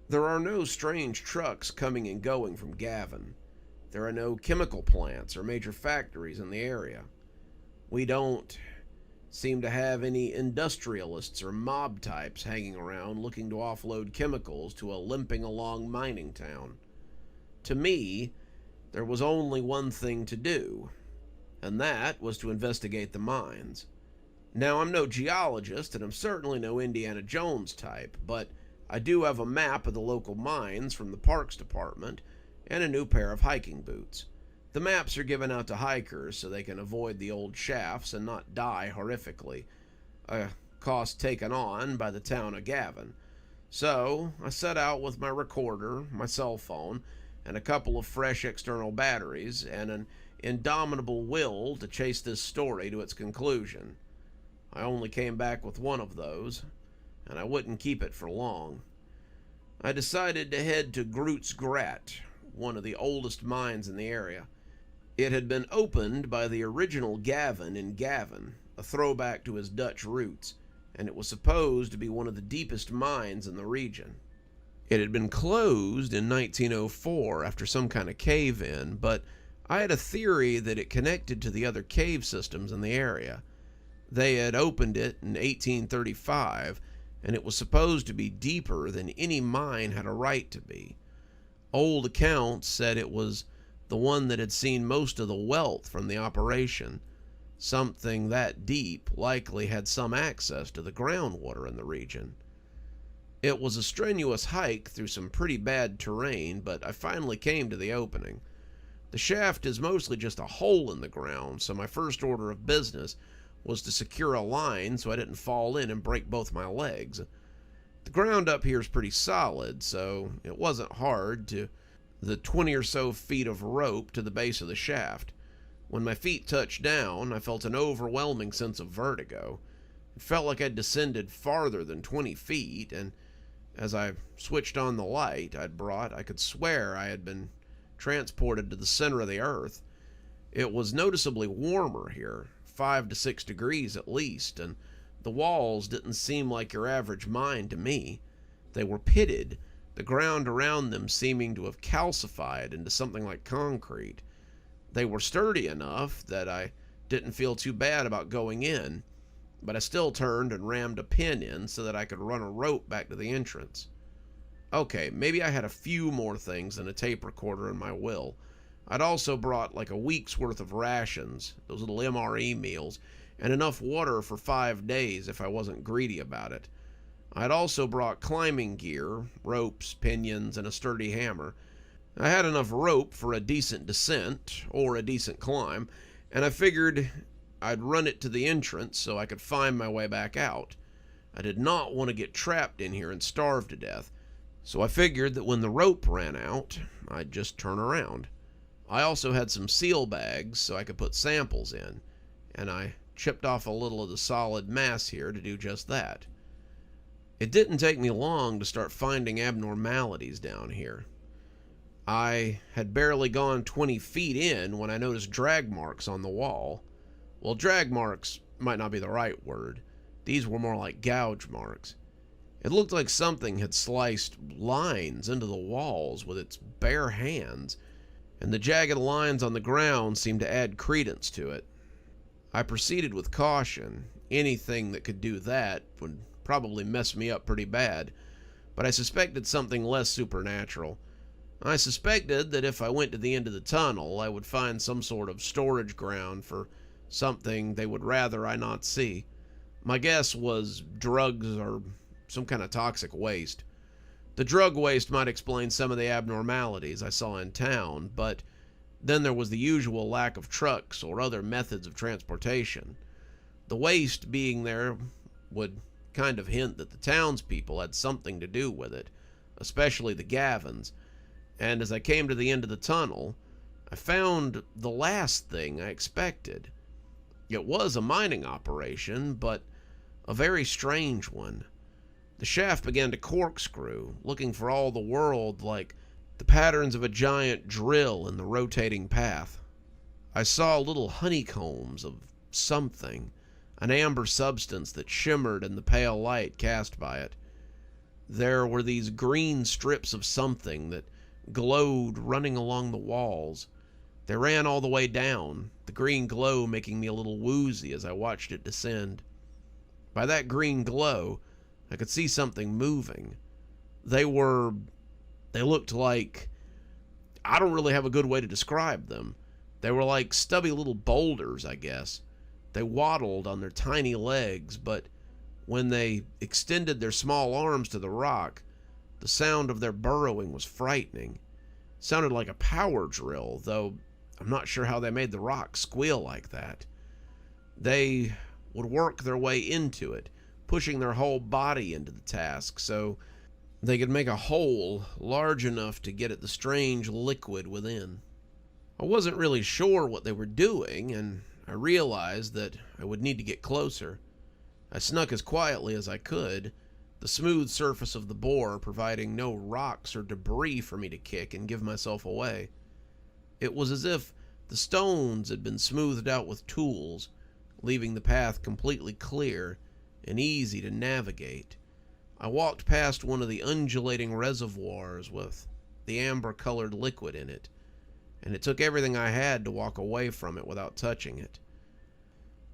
There are no strange trucks coming and going from Gavin. There are no chemical plants or major factories in the area. We don't seem to have any industrialists or mob types hanging around looking to offload chemicals to a limping along mining town. To me, there was only one thing to do, and that was to investigate the mines. Now, I'm no geologist, and I'm certainly no Indiana Jones type, but I do have a map of the local mines from the Parks Department and a new pair of hiking boots. The maps are given out to hikers so they can avoid the old shafts and not die horrifically, a cost taken on by the town of Gavin. So, I set out with my recorder, my cell phone, and a couple of fresh external batteries, and an indomitable will to chase this story to its conclusion. I only came back with one of those, and I wouldn't keep it for long. I decided to head to Groot's Grat, one of the oldest mines in the area. It had been opened by the original Gavin in Gavin, a throwback to his Dutch roots. and it was supposed to be one of the deepest mines in the region. It had been closed in 1904 after some kind of cave-in, but I had a theory that it connected to the other cave systems in the area. They had opened it in 1835, and it was supposed to be deeper than any mine had a right to be. Old accounts said it was the one that had seen most of the wealth from the operation. Something that deep likely had some access to the groundwater in the region. It was a strenuous hike through some pretty bad terrain, but I finally came to the opening. The shaft is mostly just a hole in the ground, so my first order of business was to secure a line so I didn't fall in and break both my legs. The ground up here is pretty solid, so it wasn't hard to the 20 or so feet of rope to the base of the shaft. When my feet touched down, I felt an overwhelming sense of vertigo. It felt like I'd descended farther than 20 feet, and as I switched on the light I'd brought, I could swear I had been transported to the center of the earth. It was noticeably warmer here, 5 to 6 degrees at least, and the walls didn't seem like your average mine to me. They were pitted, the ground around them seeming to have calcified into something like concrete. They were sturdy enough that I didn't feel too bad about going in, but I still turned and rammed a pin in so that I could run a rope back to the entrance. Okay, maybe I had a few more things than a tape recorder in my will. I'd also brought like a week's worth of rations, those little MRE meals, and enough water for 5 days if I wasn't greedy about it. I'd also brought climbing gear, ropes, pinions, and a sturdy hammer. I had enough rope for a decent descent, or a decent climb, and I figured I'd run it to the entrance so I could find my way back out. I did not want to get trapped in here and starve to death, so I figured that when the rope ran out, I'd just turn around. I also had some seal bags so I could put samples in, and I chipped off a little of the solid mass here to do just that. It didn't take me long to start finding abnormalities down here. I had barely gone 20 feet in when I noticed drag marks on the wall. Well, drag marks might not be the right word. These were more like gouge marks. It looked like something had sliced lines into the walls with its bare hands, and the jagged lines on the ground seemed to add credence to it. I proceeded with caution. Anything that could do that would probably mess me up pretty bad, but I suspected something less supernatural. I suspected that if I went to the end of the tunnel, I would find some sort of storage ground for something they would rather I not see. My guess was drugs or some kind of toxic waste. The drug waste might explain some of the abnormalities I saw in town, but then there was the usual lack of trucks or other methods of transportation. The waste being there would kind of hint that the townspeople had something to do with it, especially the Gavins, and as I came to the end of the tunnel, I found the last thing I expected. It was a mining operation, but a very strange one. The shaft began to corkscrew, looking for all the world like the patterns of a giant drill in the rotating path. I saw little honeycombs of something, an amber substance that shimmered in the pale light cast by it. There were these green strips of something that glowed running along the walls. They ran all the way down, the green glow making me a little woozy as I watched it descend. By that green glow, I could see something moving. They looked like, I don't really have a good way to describe them. They were like stubby little boulders, I guess. They waddled on their tiny legs, but when they extended their small arms to the rock, the sound of their burrowing was frightening. It sounded like a power drill, though I'm not sure how they made the rock squeal like that. They would work their way into it, pushing their whole body into the task so they could make a hole large enough to get at the strange liquid within. I wasn't really sure what they were doing, and I realized that I would need to get closer. I snuck as quietly as I could, the smooth surface of the bore providing no rocks or debris for me to kick and give myself away. It was as if the stones had been smoothed out with tools, leaving the path completely clear, and easy to navigate. I walked past one of the undulating reservoirs with the amber-colored liquid in it, and it took everything I had to walk away from it without touching it.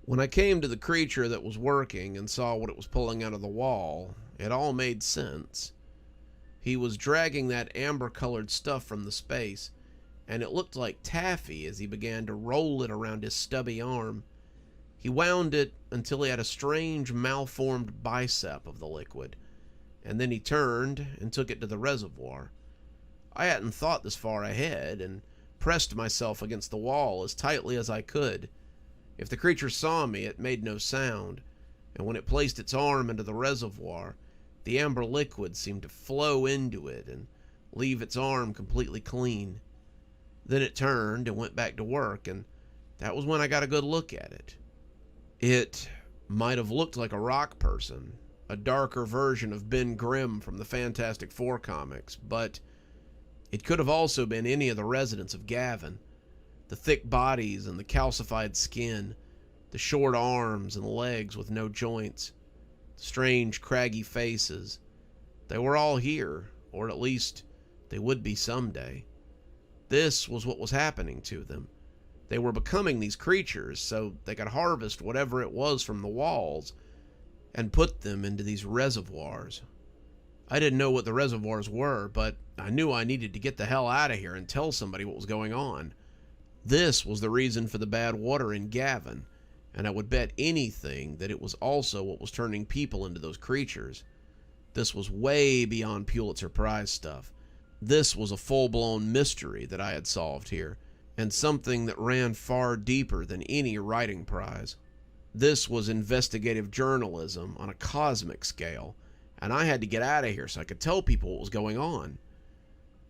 When I came to the creature that was working and saw what it was pulling out of the wall, it all made sense. He was dragging that amber-colored stuff from the space, and it looked like taffy as he began to roll it around his stubby arm. He wound it until he had a strange, malformed bicep of the liquid, and then he turned and took it to the reservoir. I hadn't thought this far ahead, and pressed myself against the wall as tightly as I could. If the creature saw me, it made no sound, and when it placed its arm into the reservoir, the amber liquid seemed to flow into it and leave its arm completely clean. Then it turned and went back to work, and that was when I got a good look at it. It might have looked like a rock person, a darker version of Ben Grimm from the Fantastic Four comics, but it could have also been any of the residents of Gavin. The thick bodies and the calcified skin, the short arms and legs with no joints, the strange craggy faces. They were all here, or at least they would be someday. This was what was happening to them. They were becoming these creatures so they could harvest whatever it was from the walls and put them into these reservoirs. I didn't know what the reservoirs were, but I knew I needed to get the hell out of here and tell somebody what was going on. This was the reason for the bad water in Gavin, and I would bet anything that it was also what was turning people into those creatures. This was way beyond Pulitzer Prize stuff. This was a full-blown mystery that I had solved here, and something that ran far deeper than any writing prize. This was investigative journalism on a cosmic scale, and I had to get out of here so I could tell people what was going on.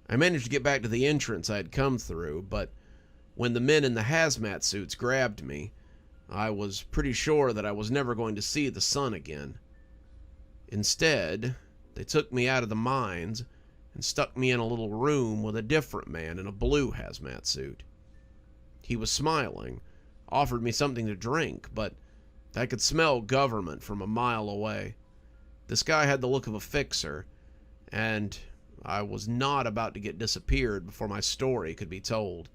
I managed to get back to the entrance I had come through, but when the men in the hazmat suits grabbed me, I was pretty sure that I was never going to see the sun again. Instead, they took me out of the mines and stuck me in a little room with a different man in a blue hazmat suit. He was smiling, offered me something to drink, but I could smell government from a mile away. This guy had the look of a fixer, and I was not about to get disappeared before my story could be told.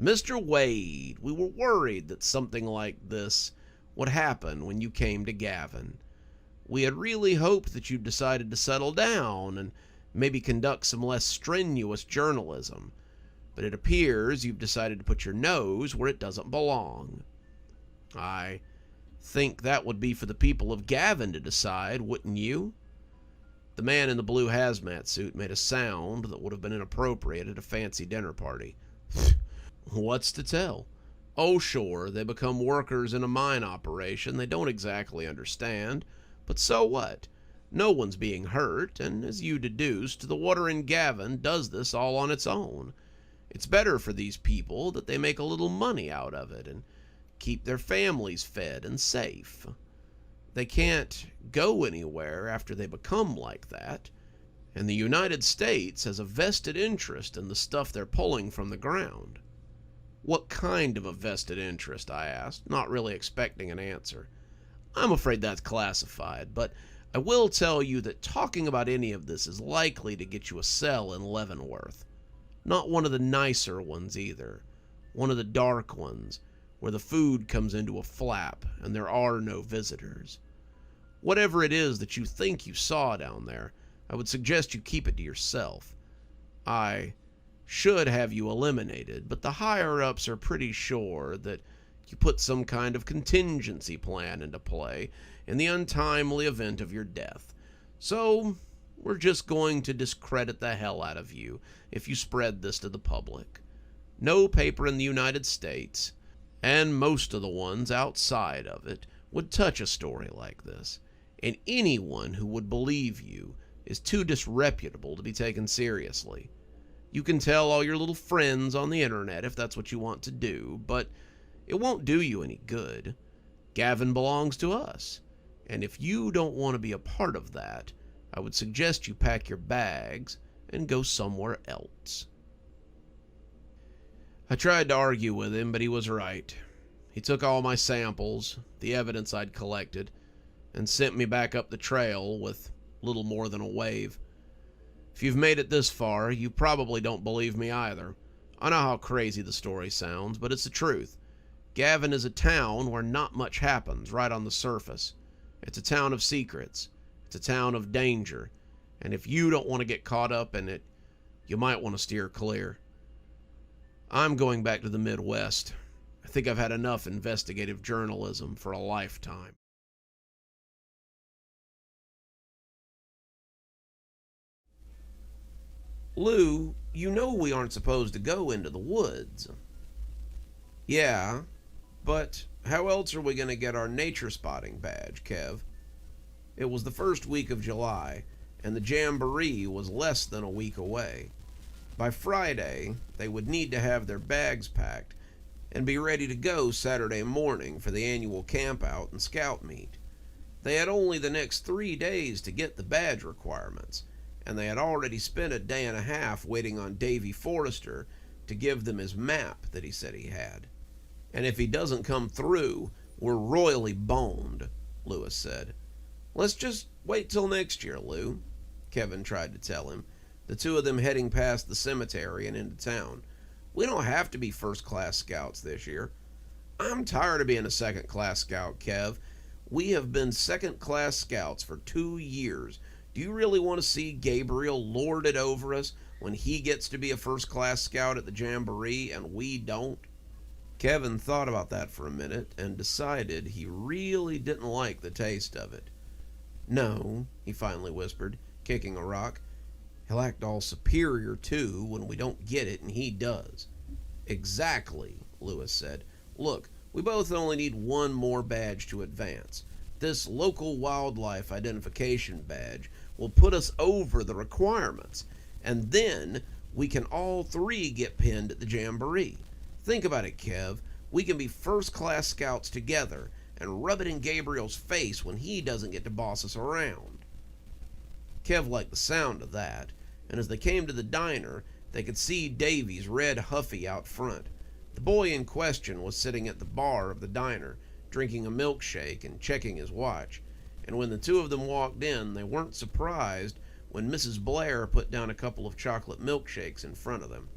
Mr. Wade, we were worried that something like this would happen when you came to Gavin. We had really hoped that you'd decided to settle down and maybe conduct some less strenuous journalism, but it appears you've decided to put your nose where it doesn't belong. I think that would be for the people of Gavin to decide, wouldn't you? The man in the blue hazmat suit made a sound that would have been inappropriate at a fancy dinner party. What's to tell? Oh, sure, they become workers in a mine operation they don't exactly understand, but so what? No one's being hurt, and as you deduced, the water in Gavin does this all on its own. It's better for these people that they make a little money out of it and keep their families fed and safe. They can't go anywhere after they become like that, and the United States has a vested interest in the stuff they're pulling from the ground. What kind of a vested interest? I asked, not really expecting an answer. I'm afraid that's classified, but I will tell you that talking about any of this is likely to get you a cell in Leavenworth. Not one of the nicer ones either. One of the dark ones, where the food comes into a flap and there are no visitors. Whatever it is that you think you saw down there, I would suggest you keep it to yourself. I should have you eliminated, but the higher-ups are pretty sure that you put some kind of contingency plan into play in the untimely event of your death. So, we're just going to discredit the hell out of you if you spread this to the public. No paper in the United States, and most of the ones outside of it, would touch a story like this, and anyone who would believe you is too disreputable to be taken seriously. You can tell all your little friends on the internet if that's what you want to do, but it won't do you any good. Gavin belongs to us, and if you don't want to be a part of that, I would suggest you pack your bags and go somewhere else. I tried to argue with him, but he was right. He took all my samples, the evidence I'd collected, and sent me back up the trail with little more than a wave. If you've made it this far, you probably don't believe me either. I know how crazy the story sounds, but it's the truth. Gavin is a town where not much happens right on the surface. It's a town of secrets. It's a town of danger. And if you don't want to get caught up in it, you might want to steer clear. I'm going back to the Midwest. I think I've had enough investigative journalism for a lifetime. Lou, you know we aren't supposed to go into the woods. Yeah, but how else are we going to get our nature spotting badge, Kev? It was the first week of July, and the jamboree was less than a week away. By Friday, they would need to have their bags packed and be ready to go Saturday morning for the annual campout and scout meet. They had only the next 3 days to get the badge requirements, and they had already spent a day and a half waiting on Davy Forrester to give them his map that he said he had. And if he doesn't come through, we're royally boned, Lewis said. Let's just wait till next year, Lou, Kevin tried to tell him, the two of them heading past the cemetery and into town. We don't have to be first-class scouts this year. I'm tired of being a second-class scout, Kev. We have been second-class scouts for 2 years. Do you really want to see Gabriel lord it over us when he gets to be a first-class scout at the jamboree and we don't? Kevin thought about that for a minute and decided he really didn't like the taste of it. No, he finally whispered, kicking a rock. He'll act all superior, too, when we don't get it, and he does. Exactly, Lewis said. Look, we both only need one more badge to advance. This local wildlife identification badge will put us over the requirements, and then we can all three get pinned at the jamboree. Think about it, Kev. We can be first-class scouts together and rub it in Gabriel's face when he doesn't get to boss us around. Kev liked the sound of that, and as they came to the diner, they could see Davy's red Huffy out front. The boy in question was sitting at the bar of the diner, drinking a milkshake and checking his watch, and when the two of them walked in, they weren't surprised when Mrs. Blair put down a couple of chocolate milkshakes in front of them.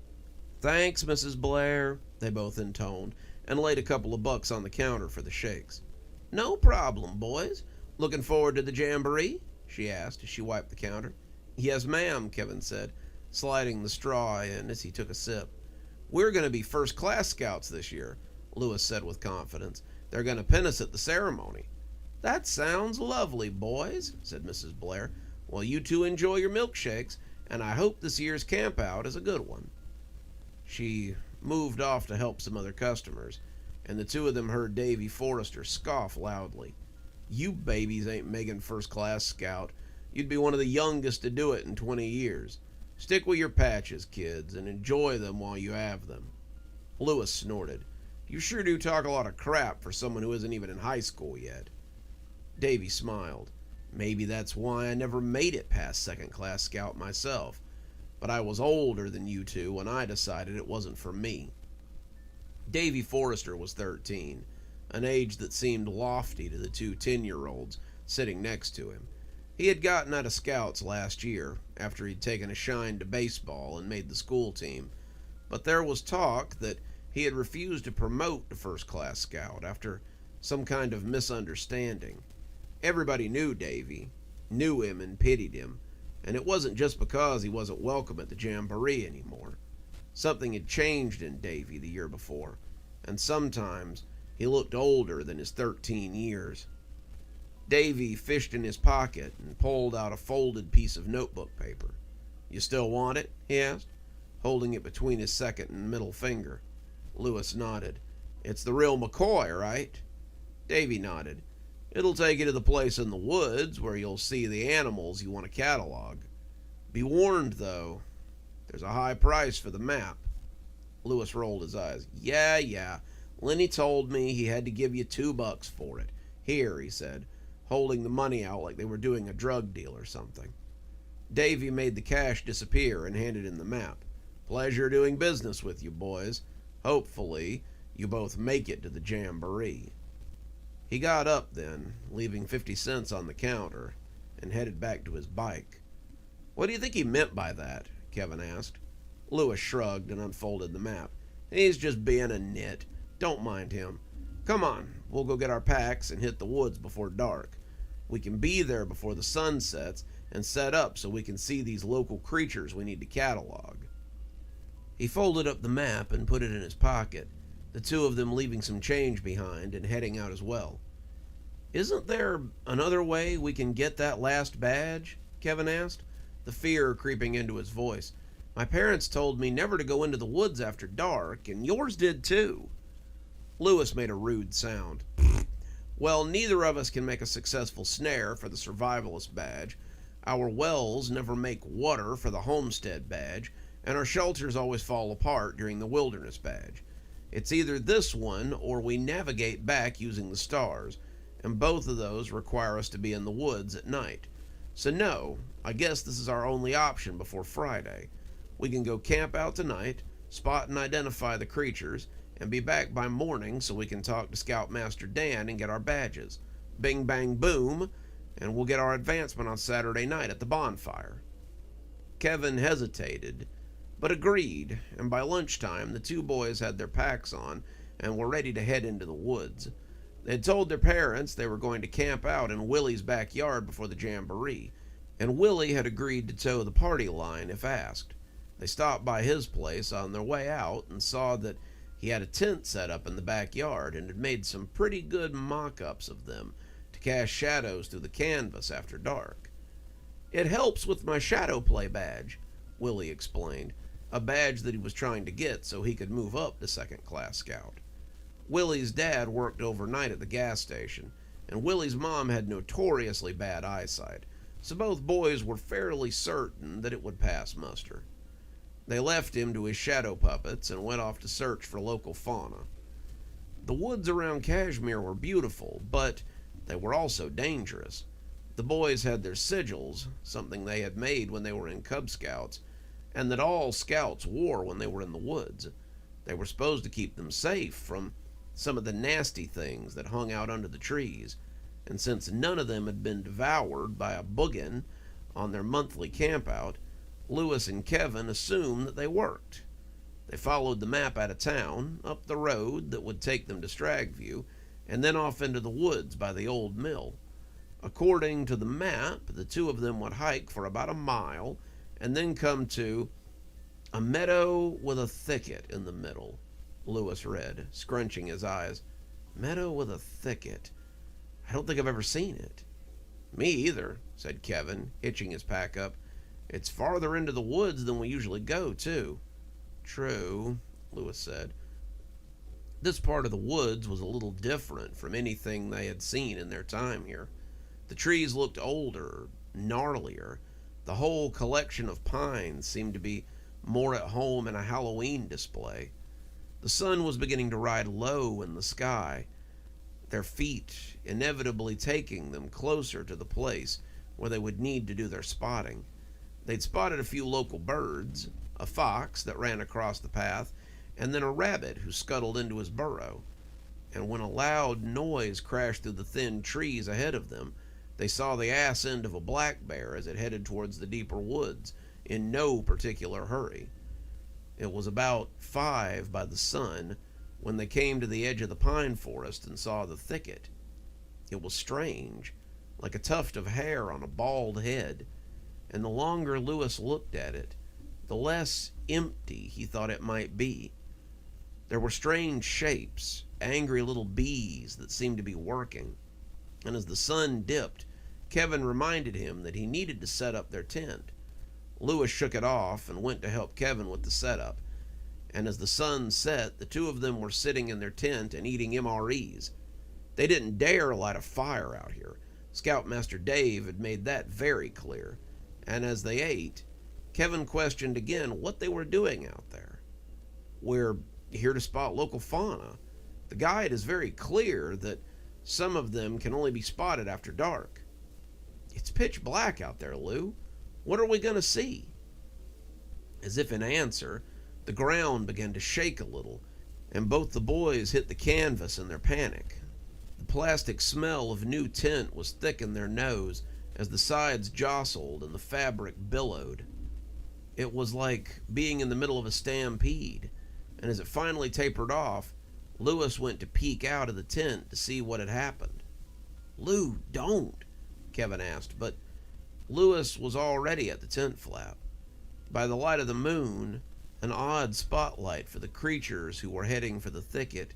Thanks, Mrs. Blair, they both intoned, and laid a couple of bucks on the counter for the shakes. No problem, boys. Looking forward to the jamboree? She asked as she wiped the counter. Yes, ma'am, Kevin said, sliding the straw in as he took a sip. We're going to be first-class scouts this year, Lewis said with confidence. They're going to pin us at the ceremony. That sounds lovely, boys, said Mrs. Blair. Well, you two enjoy your milkshakes, and I hope this year's campout is a good one. She moved off to help some other customers, and the two of them heard Davy Forrester scoff loudly. You babies ain't making first-class scout. You'd be one of the youngest to do it in 20 years. Stick with your patches, kids, and enjoy them while you have them. Lewis snorted. You sure do talk a lot of crap for someone who isn't even in high school yet. Davy smiled. Maybe that's why I never made it past second-class scout myself. But I was older than you two when I decided it wasn't for me. Davy Forrester was 13, an age that seemed lofty to the two 10-year-olds sitting next to him. He had gotten out of scouts last year, after he'd taken a shine to baseball and made the school team, but there was talk that he had refused to promote to first-class scout after some kind of misunderstanding. Everybody knew Davy, knew him and pitied him, and it wasn't just because he wasn't welcome at the jamboree anymore. Something had changed in Davy the year before, and sometimes he looked older than his 13 years. Davy fished in his pocket and pulled out a folded piece of notebook paper. You still want it? He asked, holding it between his second and middle finger. Lewis nodded. It's the real McCoy, right? Davy nodded. It'll take you to the place in the woods where you'll see the animals you want to catalog. Be warned, though, there's a high price for the map. Lewis rolled his eyes. Yeah. Lenny told me he had to give you $2 for it. Here, he said, holding the money out like they were doing a drug deal or something. Davy made the cash disappear and handed him the map. Pleasure doing business with you, boys. Hopefully, you both make it to the jamboree. He got up then, leaving 50 cents on the counter, and headed back to his bike. "What do you think he meant by that?" Kevin asked. Lewis shrugged and unfolded the map. "He's just being a nit. Don't mind him. Come on, we'll go get our packs and hit the woods before dark. We can be there before the sun sets and set up so we can see these local creatures we need to catalog." He folded up the map and put it in his pocket, the two of them leaving some change behind and heading out as well. "Isn't there another way we can get that last badge?" Kevin asked, the fear creeping into his voice. "My parents told me never to go into the woods after dark, and yours did too." Lewis made a rude sound. "Well, neither of us can make a successful snare for the survivalist badge. Our wells never make water for the homestead badge, and our shelters always fall apart during the wilderness badge. It's either this one or we navigate back using the stars, and both of those require us to be in the woods at night. So no, I guess this is our only option before Friday. We can go camp out tonight, spot and identify the creatures, and be back by morning so we can talk to Scoutmaster Dan and get our badges. Bing bang boom, and we'll get our advancement on Saturday night at the bonfire." Kevin hesitated, but agreed, and by lunchtime the two boys had their packs on and were ready to head into the woods. They had told their parents they were going to camp out in Willie's backyard before the jamboree, and Willie had agreed to toe the party line if asked. They stopped by his place on their way out and saw that he had a tent set up in the backyard and had made some pretty good mock-ups of them to cast shadows through the canvas after dark. "It helps with my shadow play badge," Willie explained, a badge that he was trying to get so he could move up to second-class scout. Willie's dad worked overnight at the gas station, and Willie's mom had notoriously bad eyesight, so both boys were fairly certain that it would pass muster. They left him to his shadow puppets and went off to search for local fauna. The woods around Kashmir were beautiful, but they were also dangerous. The boys had their sigils, something they had made when they were in Cub Scouts, and that all scouts wore when they were in the woods. They were supposed to keep them safe from some of the nasty things that hung out under the trees, and since none of them had been devoured by a boogin on their monthly campout, Lewis and Kevin assumed that they worked. They followed the map out of town, up the road that would take them to Stragview, and then off into the woods by the old mill. According to the map, the two of them would hike for about a mile, and then come to "a meadow with a thicket in the middle," Lewis read, scrunching his eyes. "Meadow with a thicket. I don't think I've ever seen it." "Me either," said Kevin, hitching his pack up. "It's farther into the woods than we usually go, too." "True," Lewis said. This part of the woods was a little different from anything they had seen in their time here. The trees looked older, gnarlier. The whole collection of pines seemed to be more at home in a Halloween display. The sun was beginning to ride low in the sky, their feet inevitably taking them closer to the place where they would need to do their spotting. They'd spotted a few local birds, a fox that ran across the path, and then a rabbit who scuttled into his burrow. And when a loud noise crashed through the thin trees ahead of them, they saw the ass end of a black bear as it headed towards the deeper woods, in no particular hurry. It was about 5 by the sun when they came to the edge of the pine forest and saw the thicket. It was strange, like a tuft of hair on a bald head, and the longer Lewis looked at it, the less empty he thought it might be. There were strange shapes, angry little bees that seemed to be working, and as the sun dipped, Kevin reminded him that he needed to set up their tent. Lewis shook it off and went to help Kevin with the setup, and as the sun set, the two of them were sitting in their tent and eating MREs. They didn't dare light a fire out here. Scoutmaster Dave had made that very clear, and as they ate, Kevin questioned again what they were doing out there. "We're here to spot local fauna. The guide is very clear that some of them can only be spotted after dark." "It's pitch black out there, Lou. What are we going to see?" As if in answer, the ground began to shake a little, and both the boys hit the canvas in their panic. The plastic smell of new tent was thick in their nose as the sides jostled and the fabric billowed. It was like being in the middle of a stampede, and as it finally tapered off, Lewis went to peek out of the tent to see what had happened. "Lou, don't," Kevin asked, but Lewis was already at the tent flap. By the light of the moon, an odd spotlight for the creatures who were heading for the thicket,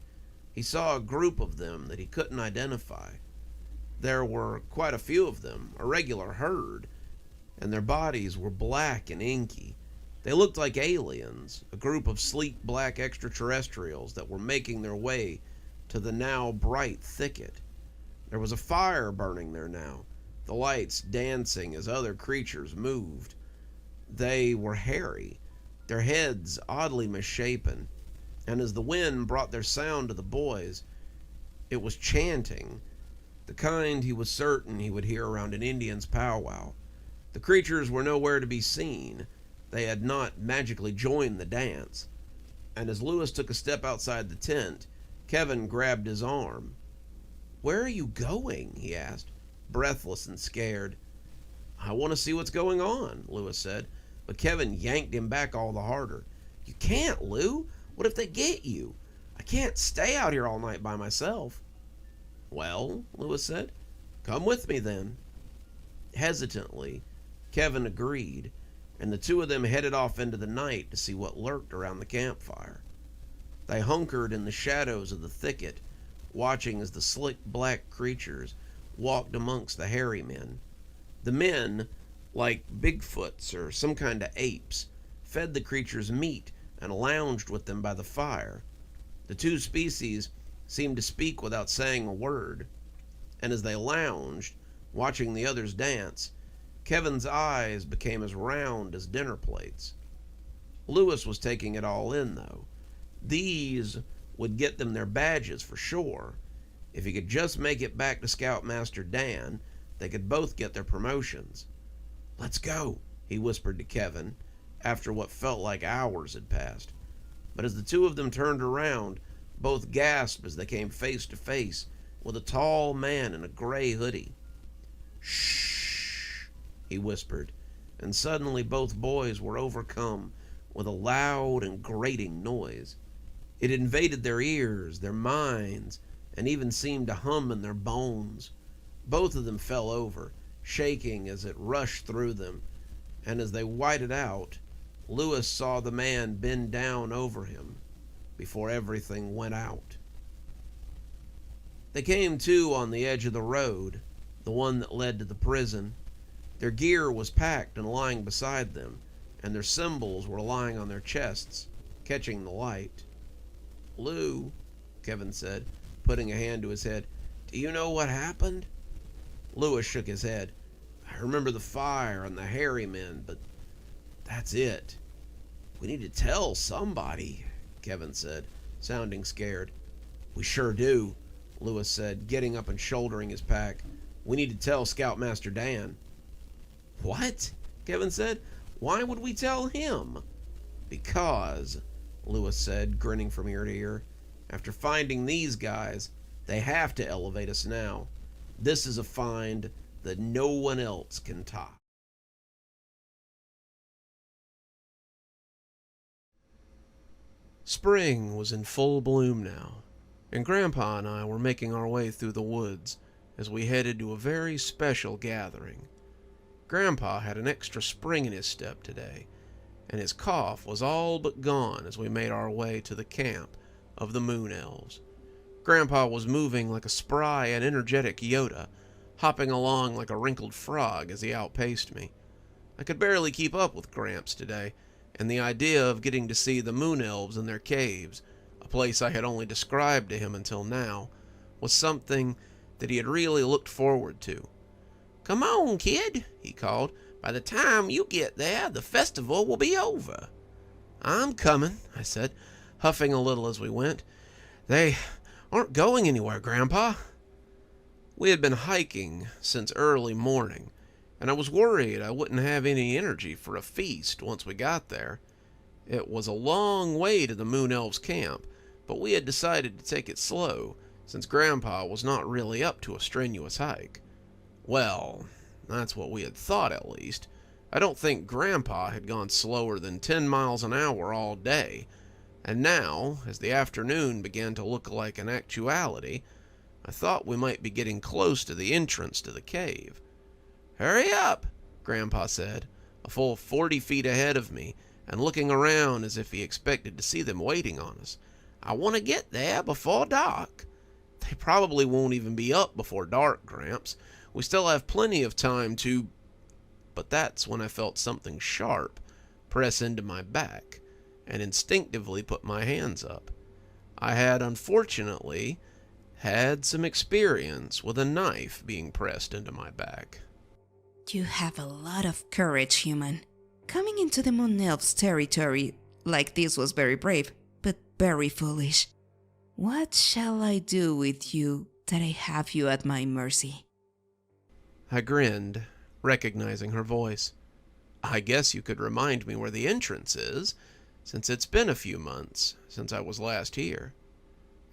he saw a group of them that he couldn't identify. There were quite a few of them, a regular herd, and their bodies were black and inky. They looked like aliens, a group of sleek black extraterrestrials that were making their way to the now bright thicket. There was a fire burning there now, the lights dancing as other creatures moved. They were hairy, their heads oddly misshapen, and as the wind brought their sound to the boys, it was chanting, the kind he was certain he would hear around an Indian's powwow. The creatures were nowhere to be seen. They had not magically joined the dance. And as Lewis took a step outside the tent, Kevin grabbed his arm. "Where are you going?" he asked, breathless and scared. "I want to see what's going on," Lewis said, but Kevin yanked him back all the harder. "You can't, Lou. What if they get you? I can't stay out here all night by myself." "Well," Lewis said, "come with me then." Hesitantly, Kevin agreed, and the two of them headed off into the night to see what lurked around the campfire. They hunkered in the shadows of the thicket, watching as the slick black creatures walked amongst the hairy men. The men, like Bigfoots or some kind of apes, fed the creatures meat and lounged with them by the fire. The two species seemed to speak without saying a word, and as they lounged, watching the others dance, Kevin's eyes became as round as dinner plates. Lewis was taking it all in, though. These would get them their badges for sure. If he could just make it back to Scoutmaster Dan, they could both get their promotions. "Let's go," he whispered to Kevin, after what felt like hours had passed. But as the two of them turned around, both gasped as they came face to face with a tall man in a gray hoodie. "Shh," he whispered, and suddenly both boys were overcome with a loud and grating noise. It invaded their ears, their minds, and even seemed to hum in their bones. Both of them fell over, shaking as it rushed through them, and as they whited out, Lewis saw the man bend down over him before everything went out. They came to on the edge of the road, the one that led to the prison. Their gear was packed and lying beside them, and their symbols were lying on their chests, catching the light. "Lou," Kevin said, putting a hand to his head, "do you know what happened?" Lewis shook his head. "I remember the fire and the hairy men, but that's it." "We need to tell somebody," Kevin said, sounding scared. "We sure do," Lewis said, getting up and shouldering his pack. "We need to tell Scoutmaster Dan." "What?" Kevin said. "Why would we tell him?" "Because," Lewis said, grinning from ear to ear, "after finding these guys, they have to elevate us now. This is a find that no one else can top." Spring was in full bloom now, and Grandpa and I were making our way through the woods as we headed to a very special gathering. Grandpa had an extra spring in his step today, and his cough was all but gone as we made our way to the camp of the Moon Elves. Grandpa was moving like a spry and energetic Yoda, hopping along like a wrinkled frog as he outpaced me. I could barely keep up with Gramps today, and the idea of getting to see the Moon Elves in their caves, a place I had only described to him until now, was something that he had really looked forward to. "Come on, kid," he called. "By the time you get there, the festival will be over." "I'm coming," I said, huffing a little as we went. "They aren't going anywhere, Grandpa." We had been hiking since early morning, and I was worried I wouldn't have any energy for a feast once we got there. It was a long way to the Moon Elves' camp, but we had decided to take it slow, since Grandpa was not really up to a strenuous hike. Well, that's what we had thought at least. I don't think Grandpa had gone slower than 10 miles an hour all day, and now, as the afternoon began to look like an actuality, I thought we might be getting close to the entrance to the cave. "Hurry up," Grandpa said, a full 40 feet ahead of me, and looking around as if he expected to see them waiting on us. "I want to get there before dark." "They probably won't even be up before dark, Gramps. We still have plenty of time to—" But that's when I felt something sharp press into my back, and instinctively put my hands up. I had, unfortunately, had some experience with a knife being pressed into my back. You have a lot of courage, human. Coming into the Moon Elf's territory like this was very brave, but very foolish. What shall I do with you that I have you at my mercy? I grinned, recognizing her voice. "I guess you could remind me where the entrance is, since it's been a few months since I was last here."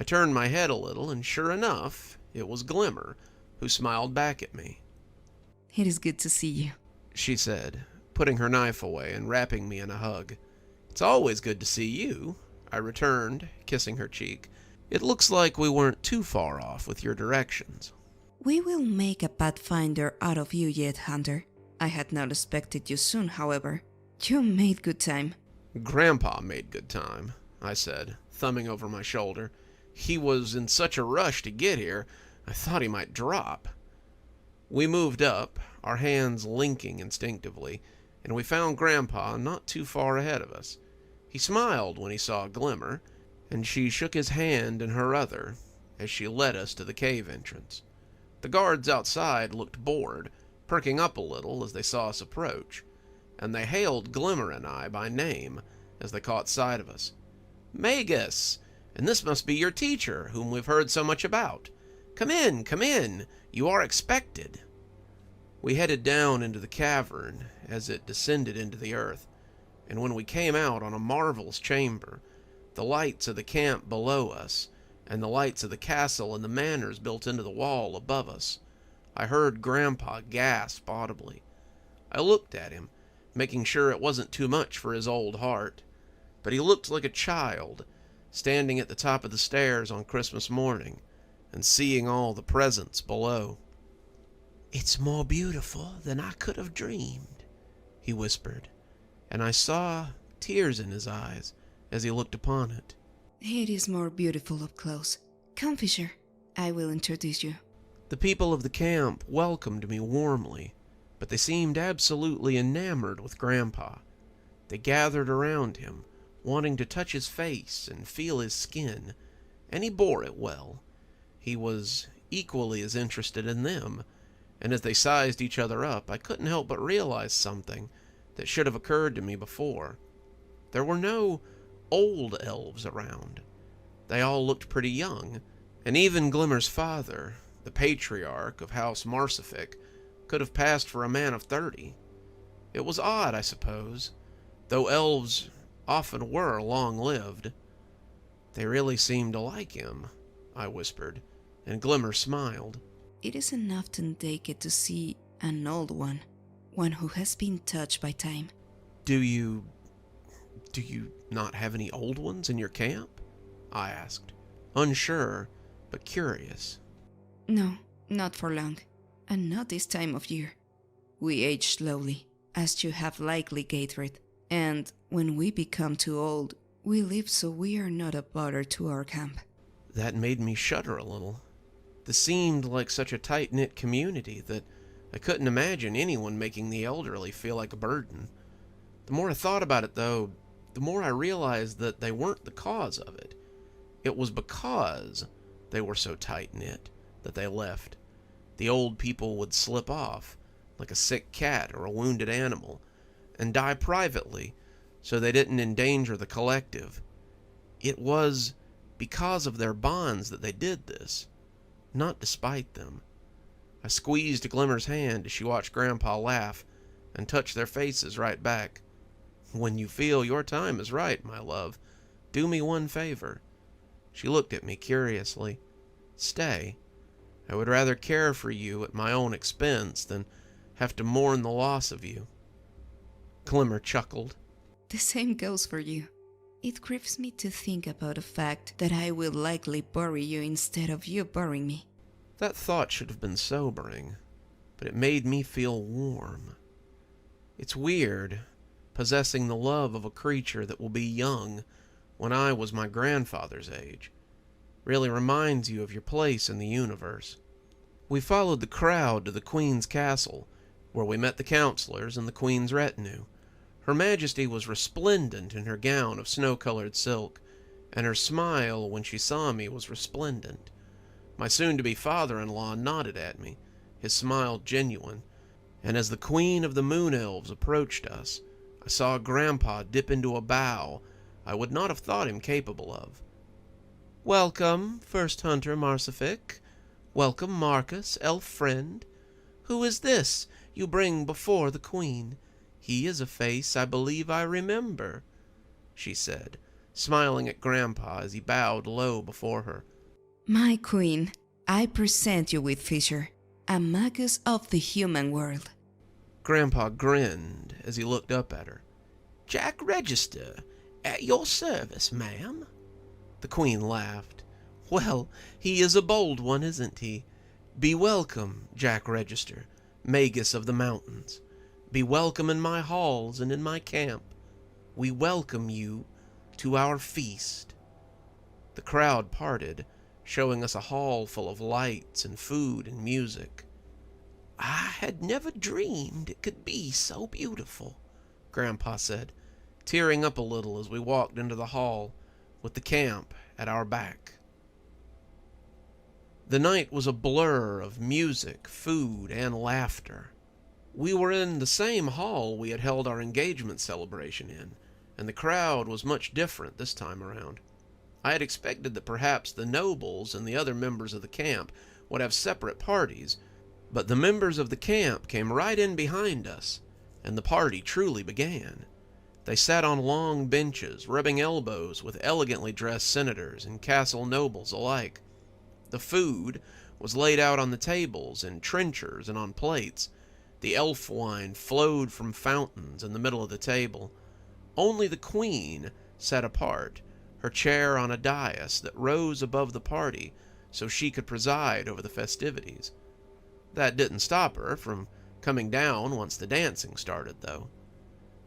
I turned my head a little, and sure enough, it was Glimmer, who smiled back at me. It is good to see you, she said, putting her knife away and wrapping me in a hug. "It's always good to see you," I returned, kissing her cheek. "It looks like we weren't too far off with your directions." We will make a pathfinder out of you yet, Hunter. I had not expected you soon, however. You made good time. "Grandpa made good time," I said, thumbing over my shoulder. "He was in such a rush to get here, I thought he might drop." We moved up, our hands linking instinctively, and we found Grandpa not too far ahead of us. He smiled when he saw Glimmer, and she shook his hand in her other as she led us to the cave entrance. The guards outside looked bored, perking up a little as they saw us approach, and they hailed Glimmer and I by name as they caught sight of us. "Magus, and this must be your teacher, whom we've heard so much about. Come in, you are expected." We headed down into the cavern as it descended into the earth, and when we came out on a marvelous chamber, the lights of the camp below us, and the lights of the castle and the manors built into the wall above us, I heard Grandpa gasp audibly. I looked at him, making sure it wasn't too much for his old heart, but he looked like a child, standing at the top of the stairs on Christmas morning, and seeing all the presents below. "It's more beautiful than I could have dreamed," he whispered, and I saw tears in his eyes as he looked upon it. It is more beautiful up close. Come, Fisher. I will introduce you. The people of the camp welcomed me warmly, but they seemed absolutely enamored with Grandpa. They gathered around him, wanting to touch his face and feel his skin, and he bore it well. He was equally as interested in them, and as they sized each other up, I couldn't help but realize something that should have occurred to me before. There were no old elves around. They all looked pretty young, and even Glimmer's father, the patriarch of House Marsific, could have passed for a man of 30. It was odd, I suppose, though elves often were long-lived. "They really seem to like him," I whispered, and Glimmer smiled. It isn't often they get to see an old one who has been touched by time. Do you not have any old ones in your camp?" I asked, unsure but curious. No, not for long, and not this time of year. We age slowly, as you have likely gathered, and when we become too old, we live so we are not a bother to our camp. That made me shudder a little. This seemed like such a tight-knit community that I couldn't imagine anyone making the elderly feel like a burden. The more I thought about it, though, the more I realized that they weren't the cause of it. It was because they were so tight-knit that they left. The old people would slip off, like a sick cat or a wounded animal, and die privately, so they didn't endanger the collective. It was because of their bonds that they did this, not despite them. I squeezed Glimmer's hand as she watched Grandpa laugh, and touched their faces right back. "When you feel your time is right, my love, do me one favor." She looked at me curiously. Stay. I would rather care for you at my own expense than have to mourn the loss of you." Glimmer chuckled. The same goes for you. It grieves me to think about the fact that I will likely bury you instead of you burying me. That thought should have been sobering, but it made me feel warm. It's weird, possessing the love of a creature that will be young when I was my grandfather's age. Really reminds you of your place in the universe. We followed the crowd to the Queen's castle, where we met the counselors and the Queen's retinue. Her Majesty was resplendent in her gown of snow-colored silk, and her smile when she saw me was resplendent. My soon-to-be father-in-law nodded at me, his smile genuine, and as the Queen of the Moon Elves approached us, I saw Grandpa dip into a bow I would not have thought him capable of. "Welcome, First Hunter Marsific. Welcome, Marcus, elf friend. Who is this you bring before the Queen? He is a face I believe I remember," she said, smiling at Grandpa as he bowed low before her. My Queen, I present you with Fisher, a magus of the human world. Grandpa grinned as he looked up at her. "Jack Register, at your service, ma'am." The Queen laughed. "Well, he is a bold one, isn't he? Be welcome, Jack Register, magus of the mountains. Be welcome in my halls and in my camp. We welcome you to our feast." The crowd parted, showing us a hall full of lights and food and music. "I had never dreamed it could be so beautiful," Grandpa said, tearing up a little as we walked into the hall, with the camp at our back. The night was a blur of music, food, and laughter. We were in the same hall we had held our engagement celebration in, and the crowd was much different this time around. I had expected that perhaps the nobles and the other members of the camp would have separate parties, but the members of the camp came right in behind us, and the party truly began. They sat on long benches, rubbing elbows with elegantly dressed senators and castle nobles alike. The food was laid out on the tables in trenchers and on plates. The elf wine flowed from fountains in the middle of the table. Only the Queen sat apart, her chair on a dais that rose above the party so she could preside over the festivities. That didn't stop her from coming down once the dancing started, though.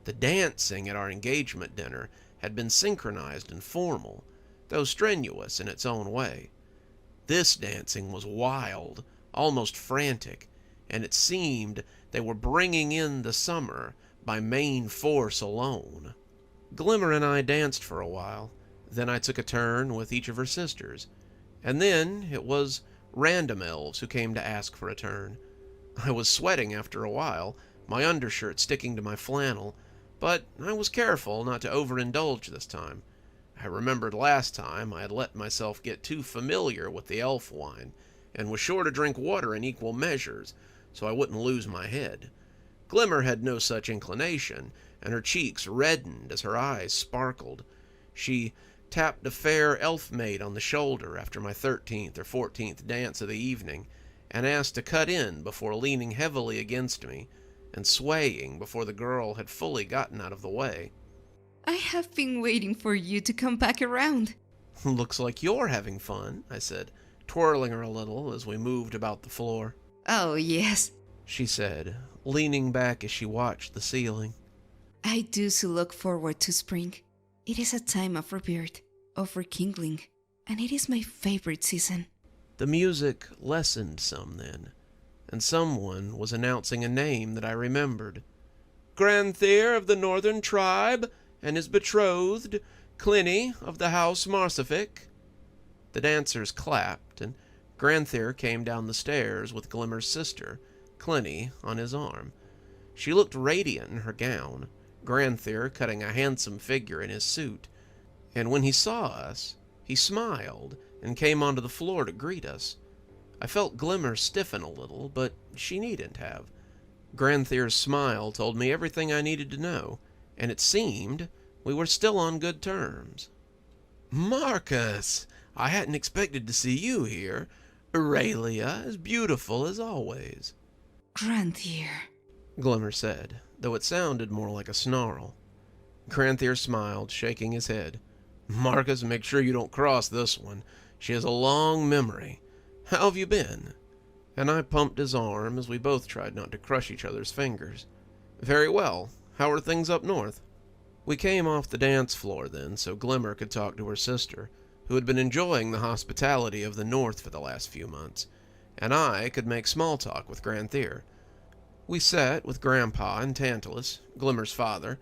The dancing at our engagement dinner had been synchronized and formal, though strenuous in its own way. This dancing was wild, almost frantic, and it seemed they were bringing in the summer by main force alone. Glimmer and I danced for a while, then I took a turn with each of her sisters, and then it was random elves who came to ask for a turn. I was sweating after a while, my undershirt sticking to my flannel, but I was careful not to overindulge this time. I remembered last time I had let myself get too familiar with the elf wine, and was sure to drink water in equal measures, so I wouldn't lose my head. Glimmer had no such inclination, and her cheeks reddened as her eyes sparkled. She tapped a fair elf maid on the shoulder after my 13th or 14th dance of the evening, and asked to cut in before leaning heavily against me, and swaying before the girl had fully gotten out of the way. I have been waiting for you to come back around. "Looks like you're having fun," I said, twirling her a little as we moved about the floor. Oh, yes. She said, leaning back as she watched the ceiling. I do so look forward to spring. It is a time of rebirth, of rekindling, and it is my favorite season. The music lessened some then, and someone was announcing a name that I remembered. "Grandthere of the Northern Tribe, and his betrothed, Clinny of the House Marsific." The dancers clapped, and Grandthere came down the stairs with Glimmer's sister, Clinny, on his arm. She looked radiant in her gown, Grandthere cutting a handsome figure in his suit, and when he saw us, he smiled and came onto the floor to greet us. I felt Glimmer stiffen a little, but she needn't have. Grandthere's smile told me everything I needed to know, and it seemed we were still on good terms. "Marcus, I hadn't expected to see you here. Aurelia, as beautiful as always. Grandther. Glimmer said, though it sounded more like a snarl. Grandther smiled, shaking his head. Marcus, make sure you don't cross this one. She has a long memory. How have you been? And I pumped his arm as we both tried not to crush each other's fingers. Very well. How are things up north? We came off the dance floor then, so Glimmer could talk to her sister, who had been enjoying the hospitality of the north for the last few months, and I could make small talk with Grandther. We sat with Grandpa and Tantalus, Glimmer's father,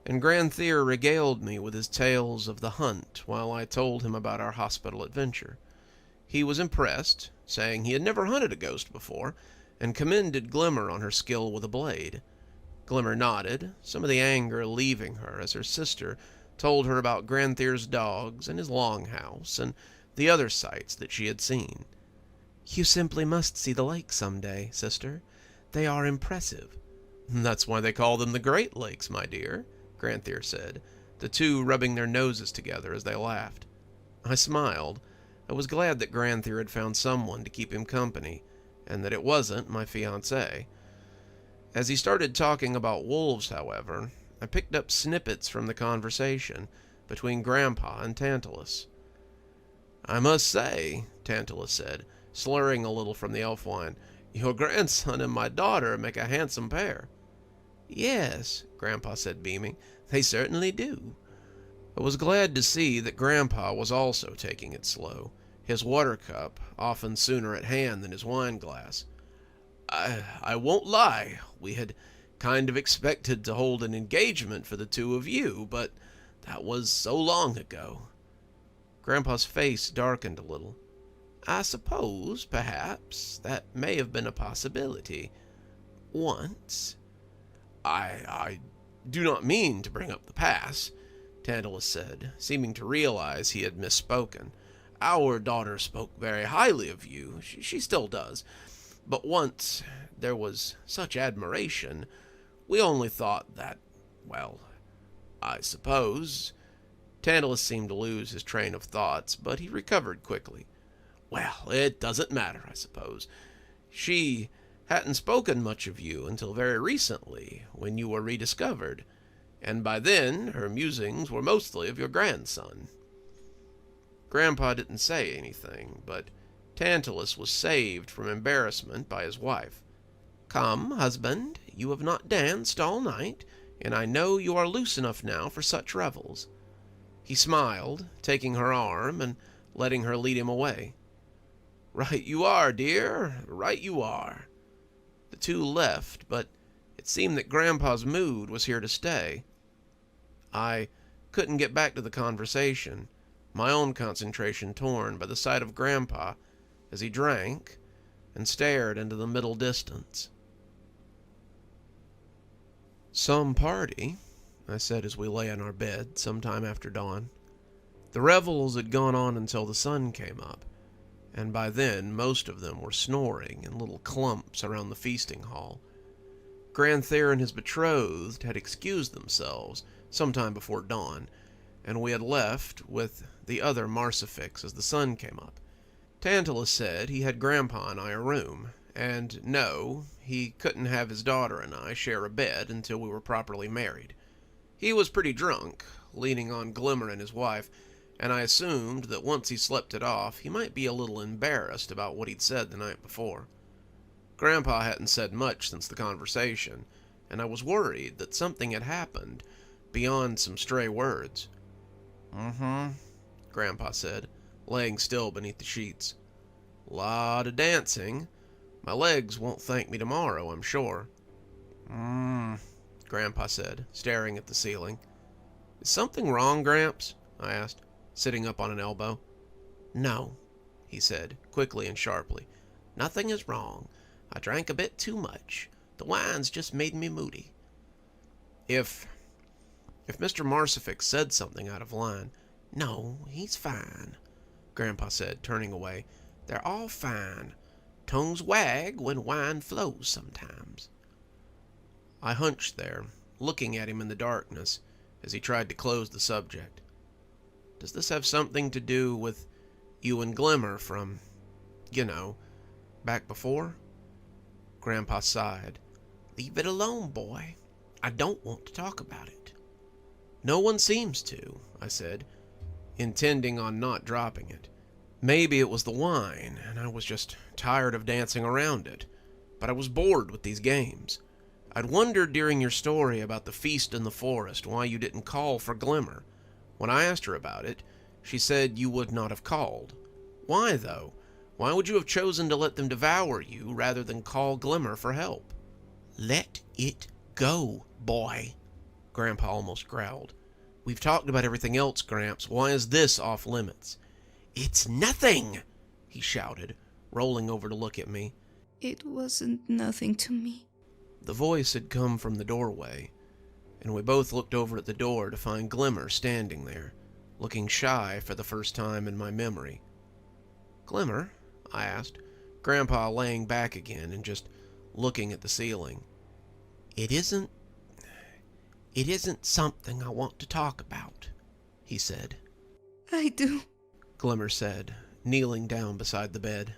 and Grandther regaled me with his tales of the hunt while I told him about our hospital adventure. He was impressed, saying he had never hunted a ghost before, and commended Glimmer on her skill with a blade. Glimmer nodded, some of the anger leaving her as her sister told her about Grandther's dogs and his longhouse and the other sights that she had seen. You simply must see the lake someday, sister. They are impressive. That's why they call them the Great Lakes, my dear, Grandther said, the two rubbing their noses together as they laughed. I smiled. I was glad that Grandther had found someone to keep him company, and that it wasn't my fiancée. As he started talking about wolves, however, I picked up snippets from the conversation between Grandpa and Tantalus. I must say, Tantalus said, slurring a little from the elf wine, your grandson and my daughter make a handsome pair. Yes, Grandpa said, beaming, they certainly do. I was glad to see that Grandpa was also taking it slow, his water cup often sooner at hand than his wine glass. I won't lie, we had kind of expected to hold an engagement for the two of you, but that was so long ago. Grandpa's face darkened a little. I suppose, perhaps, that may have been a possibility. Once. I do not mean to bring up the past, Tantalus said, seeming to realize he had misspoken. Our daughter spoke very highly of you. She still does. But once there was such admiration, we only thought that, well, I suppose. Tantalus seemed to lose his train of thoughts, but he recovered quickly. Well, it doesn't matter, I suppose. She hadn't spoken much of you until very recently, when you were rediscovered, and by then her musings were mostly of your grandson. Grandpa didn't say anything, but Tantalus was saved from embarrassment by his wife. Come, husband, you have not danced all night, and I know you are loose enough now for such revels. He smiled, taking her arm and letting her lead him away. Right you are, dear, right you are. The two left, but it seemed that Grandpa's mood was here to stay. I couldn't get back to the conversation, my own concentration torn by the sight of Grandpa as he drank and stared into the middle distance. Some party, I said as we lay in our bed some time after dawn. The revels had gone on until the sun came up, and by then most of them were snoring in little clumps around the feasting hall. Grandther and his betrothed had excused themselves some time before dawn, and we had left with the other Marcifix as the sun came up. Tantalus said he had Grandpa and I a room, and no, he couldn't have his daughter and I share a bed until we were properly married. He was pretty drunk, leaning on Glimmer and his wife, and I assumed that once he slept it off, he might be a little embarrassed about what he'd said the night before. Grandpa hadn't said much since the conversation, and I was worried that something had happened beyond some stray words. Grandpa said, laying still beneath the sheets. Lot of dancing. My legs won't thank me tomorrow, I'm sure. Grandpa said, staring at the ceiling. Is something wrong, Gramps? I asked, sitting up on an elbow. No, he said, quickly and sharply. Nothing is wrong. I drank a bit too much. The wine's just made me moody. If Mr. Marcifix said something out of line. No, he's fine, Grandpa said, turning away. They're all fine. Tongues wag when wine flows sometimes. I hunched there, looking at him in the darkness as he tried to close the subject. Does this have something to do with You and Glimmer from, back before? Grandpa sighed. Leave it alone, boy. I don't want to talk about it. No one seems to, I said, intending on not dropping it. Maybe it was the wine, and I was just tired of dancing around it. But I was bored with these games. I'd wondered during your story about the feast in the forest why you didn't call for Glimmer. When I asked her about it, she said you would not have called. Why, though? Why would you have chosen to let them devour you rather than call Glimmer for help? Let it go, boy, Grandpa almost growled. We've talked about everything else, Gramps. Why is this off limits? It's nothing, he shouted, rolling over to look at me. It wasn't nothing to me. The voice had come from the doorway, and we both looked over at the door to find Glimmer standing there, looking shy for the first time in my memory. Glimmer? I asked, Grandpa laying back again and just looking at the ceiling. It isn't something I want to talk about, he said. I do, Glimmer said, kneeling down beside the bed.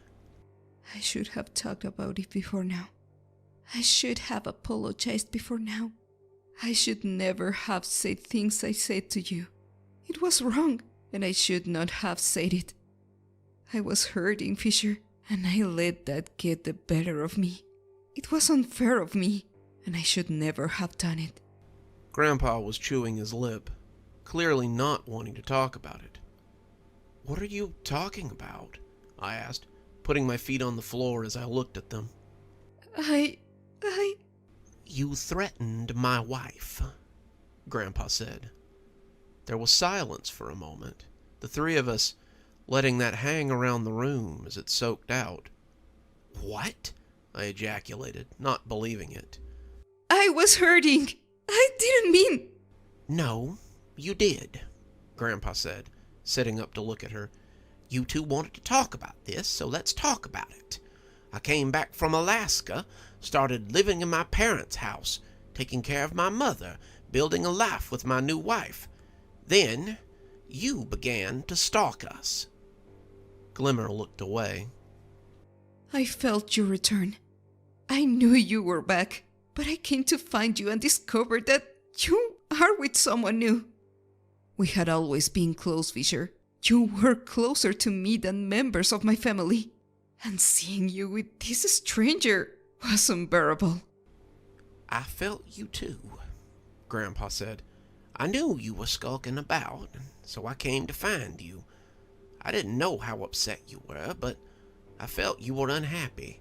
I should have talked about it before now. I should have apologized before now. I should never have said things I said to you. It was wrong, and I should not have said it. I was hurting, Fisher, and I let that get the better of me. It was unfair of me, and I should never have done it. Grandpa was chewing his lip, clearly not wanting to talk about it. What are you talking about? I asked, putting my feet on the floor as I looked at them. You threatened my wife, Grandpa said. There was silence for a moment, the three of us letting that hang around the room as it soaked out. What? I ejaculated, not believing it. I was hurting. I didn't mean... No, you did, Grandpa said, sitting up to look at her. You two wanted to talk about this, so let's talk about it. I came back from Alaska, started living in my parents' house, taking care of my mother, building a life with my new wife. Then, you began to stalk us. Glimmer looked away. I felt your return. I knew you were back, but I came to find you and discovered that you are with someone new. We had always been close, Fisher. You were closer to me than members of my family. And seeing you with this stranger was unbearable. I felt you too, Grandpa said. I knew you were skulking about, so I came to find you. I didn't know how upset you were, but I felt you were unhappy.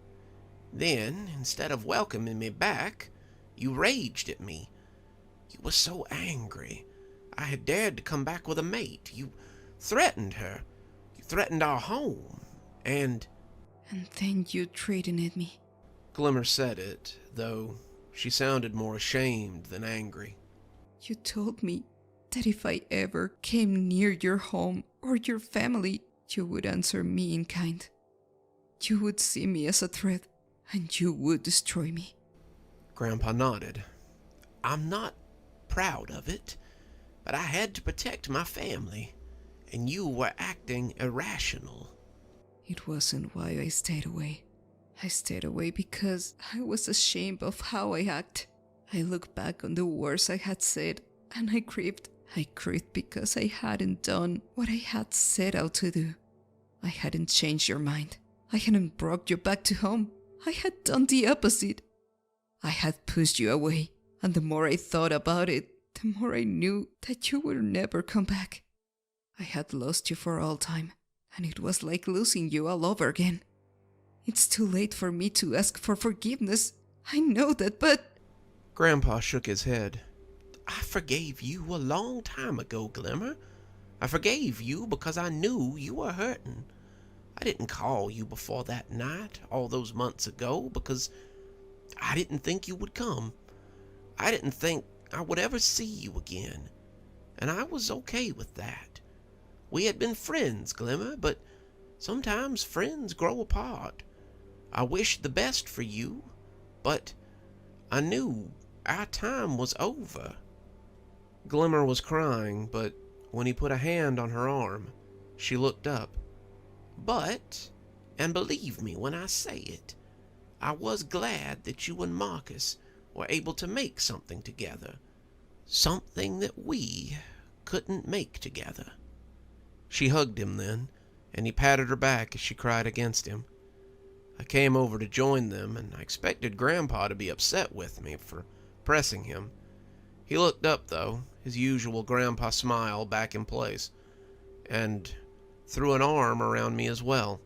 Then, instead of welcoming me back, you raged at me. You were so angry. I had dared to come back with a mate. You threatened her. You threatened our home. And then you threatened me. Glimmer said it, though she sounded more ashamed than angry. You told me that if I ever came near your home or your family, you would answer me in kind. You would see me as a threat, and you would destroy me. Grandpa nodded. I'm not proud of it, but I had to protect my family, and you were acting irrational. It wasn't why I stayed away. I stayed away because I was ashamed of how I act. I looked back on the words I had said, and I grieved. I grieved because I hadn't done what I had set out to do. I hadn't changed your mind. I hadn't brought you back to home. I had done the opposite. I had pushed you away, and the more I thought about it, the more I knew that you would never come back. I had lost you for all time, and it was like losing you all over again. It's too late for me to ask for forgiveness. I know that, but... Grandpa shook his head. I forgave you a long time ago, Glimmer. I forgave you because I knew you were hurting. I didn't call you before that night, all those months ago, because I didn't think you would come. I didn't think I would ever see you again, and I was okay with that. We had been friends, Glimmer, but sometimes friends grow apart. I wished the best for you, but I knew our time was over. Glimmer was crying, but when he put a hand on her arm, she looked up. But, and believe me when I say it, I was glad that you and Marcus were able to make something together. Something that we couldn't make together." She hugged him then, and he patted her back as she cried against him. I came over to join them, and I expected Grandpa to be upset with me for pressing him. He looked up, though, his usual Grandpa smile back in place, and threw an arm around me as well.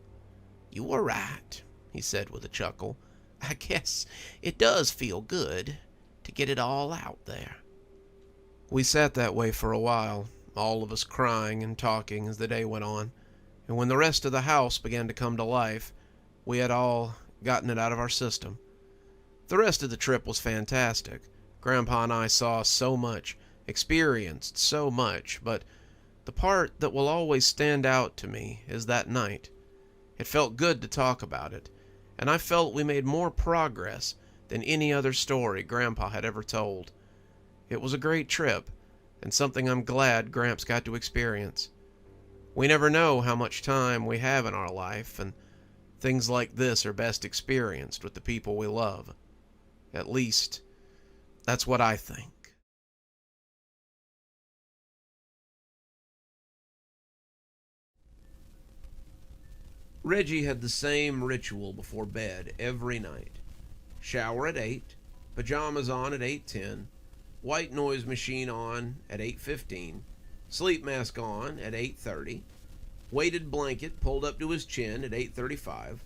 "You were right," he said with a chuckle. "I guess it does feel good to get it all out there." We sat that way for a while, all of us crying and talking as the day went on, and when the rest of the house began to come to life, we had all gotten it out of our system. The rest of the trip was fantastic. Grandpa and I saw so much, experienced so much, but the part that will always stand out to me is that night. It felt good to talk about it, and I felt we made more progress than any other story Grandpa had ever told. It was a great trip, and something I'm glad Gramps got to experience. We never know how much time we have in our life, and things like this are best experienced with the people we love. At least, that's what I think. Reggie had the same ritual before bed every night. Shower at 8, pajamas on at 8:10, white noise machine on at 8:15, sleep mask on at 8:30, weighted blanket pulled up to his chin at 8:35,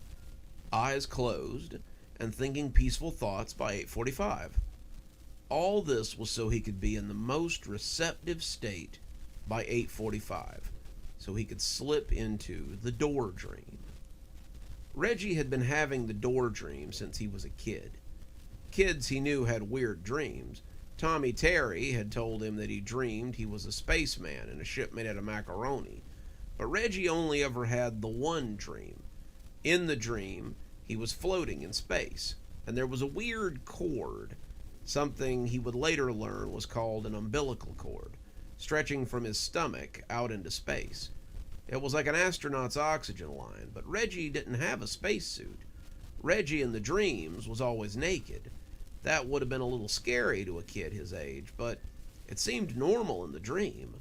eyes closed, and thinking peaceful thoughts by 8:45. All this was so he could be in the most receptive state by 8:45, so he could slip into the door dream. Reggie had been having the door dream since he was a kid. Kids he knew had weird dreams. Tommy Terry had told him that he dreamed he was a spaceman in a ship made out of macaroni. But Reggie only ever had the one dream. In the dream, he was floating in space, and there was a weird cord, something he would later learn was called an umbilical cord, stretching from his stomach out into space. It was like an astronaut's oxygen line, but Reggie didn't have a spacesuit. Reggie in the dreams was always naked. That would have been a little scary to a kid his age, but it seemed normal in the dream.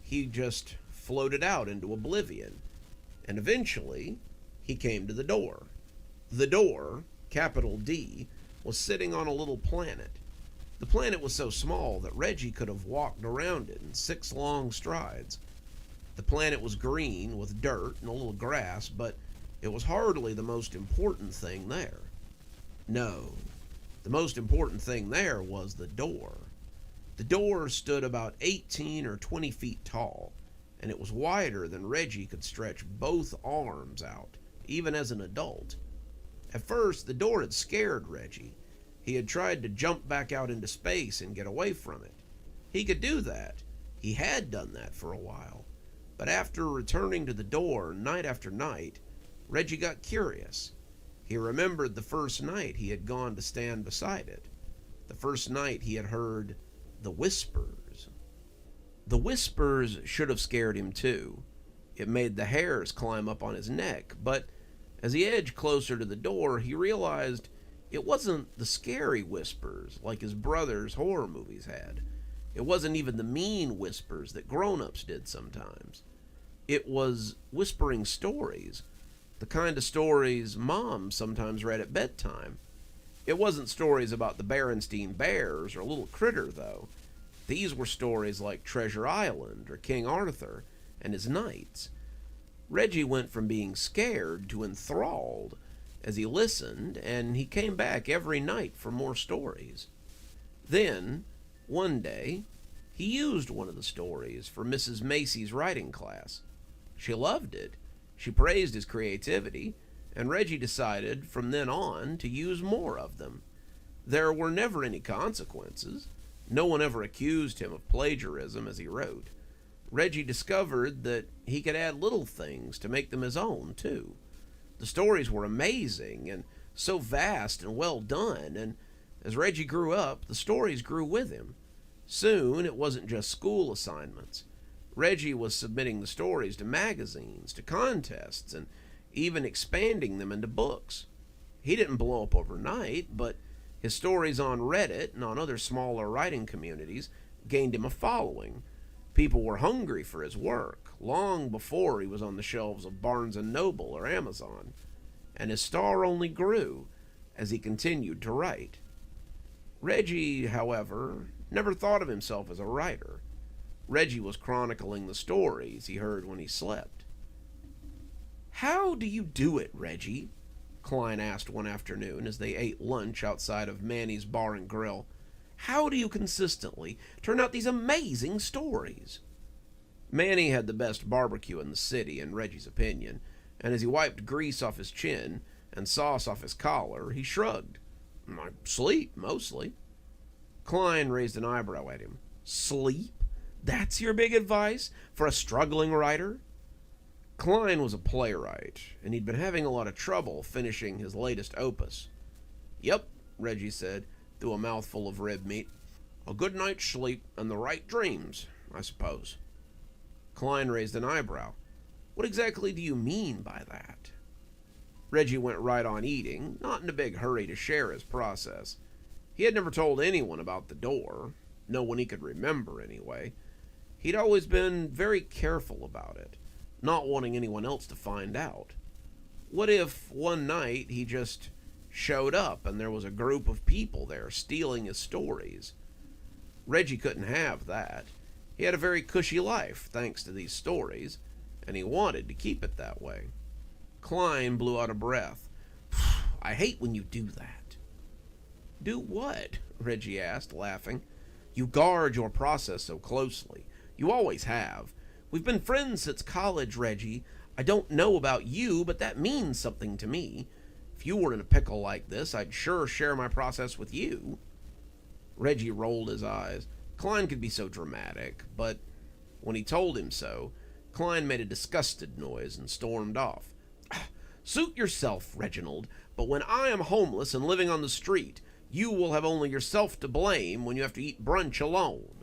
He just floated out into oblivion, and eventually he came to the door. The door, capital D, was sitting on a little planet. The planet was so small that Reggie could have walked around it in 6 long strides. The planet was green with dirt and a little grass, but it was hardly the most important thing there. No, the most important thing there was the door. The door stood about 18 or 20 feet tall, and it was wider than Reggie could stretch both arms out, even as an adult. At first, the door had scared Reggie. He had tried to jump back out into space and get away from it. He could do that. He had done that for a while. But after returning to the door night after night, Reggie got curious. He remembered the first night he had gone to stand beside it. The first night he had heard the whispers. The whispers should have scared him too. It made the hairs climb up on his neck, but as he edged closer to the door, he realized it wasn't the scary whispers like his brother's horror movies had. It wasn't even the mean whispers that grown-ups did sometimes. It was whispering stories, the kind of stories Mom sometimes read at bedtime. It wasn't stories about the Berenstein Bears or Little Critter, though. These were stories like Treasure Island or King Arthur and his knights. Reggie went from being scared to enthralled as he listened, and he came back every night for more stories. Then, one day, he used one of the stories for Mrs. Macy's writing class. She loved it. She praised his creativity, and Reggie decided from then on to use more of them. There were never any consequences. No one ever accused him of plagiarism as he wrote. Reggie discovered that he could add little things to make them his own, too. The stories were amazing and so vast and well done, and as Reggie grew up, the stories grew with him. Soon, it wasn't just school assignments. Reggie was submitting the stories to magazines, to contests, and even expanding them into books. He didn't blow up overnight, but his stories on Reddit and on other smaller writing communities gained him a following. People were hungry for his work long before he was on the shelves of Barnes & Noble or Amazon, and his star only grew as he continued to write. Reggie, however, never thought of himself as a writer. Reggie was chronicling the stories he heard when he slept. "How do you do it, Reggie?" Klein asked one afternoon as they ate lunch outside of Manny's Bar and Grill. "How do you consistently turn out these amazing stories?" Manny had the best barbecue in the city, in Reggie's opinion, and as he wiped grease off his chin and sauce off his collar, he shrugged. "I sleep, mostly." Klein raised an eyebrow at him. "Sleep? That's your big advice for a struggling writer?" Klein was a playwright, and he'd been having a lot of trouble finishing his latest opus. "Yep," Reggie said, through a mouthful of rib meat. "A good night's sleep and the right dreams, I suppose." Klein raised an eyebrow. "What exactly do you mean by that?" Reggie went right on eating, not in a big hurry to share his process. He had never told anyone about the door, no one he could remember anyway. He'd always been very careful about it, not wanting anyone else to find out. What if one night he just showed up and there was a group of people there stealing his stories? Reggie couldn't have that. He had a very cushy life thanks to these stories, and he wanted to keep it that way. Klein blew out a breath. "I hate when you do that." "Do what?" Reggie asked, laughing. "You guard your process so closely. You always have. We've been friends since college, Reggie. I don't know about you, but that means something to me. If you were in a pickle like this, I'd sure share my process with you." Reggie rolled his eyes. Klein could be so dramatic, but when he told him so, Klein made a disgusted noise and stormed off. "Suit yourself, Reginald, but when I am homeless and living on the street, you will have only yourself to blame when you have to eat brunch alone."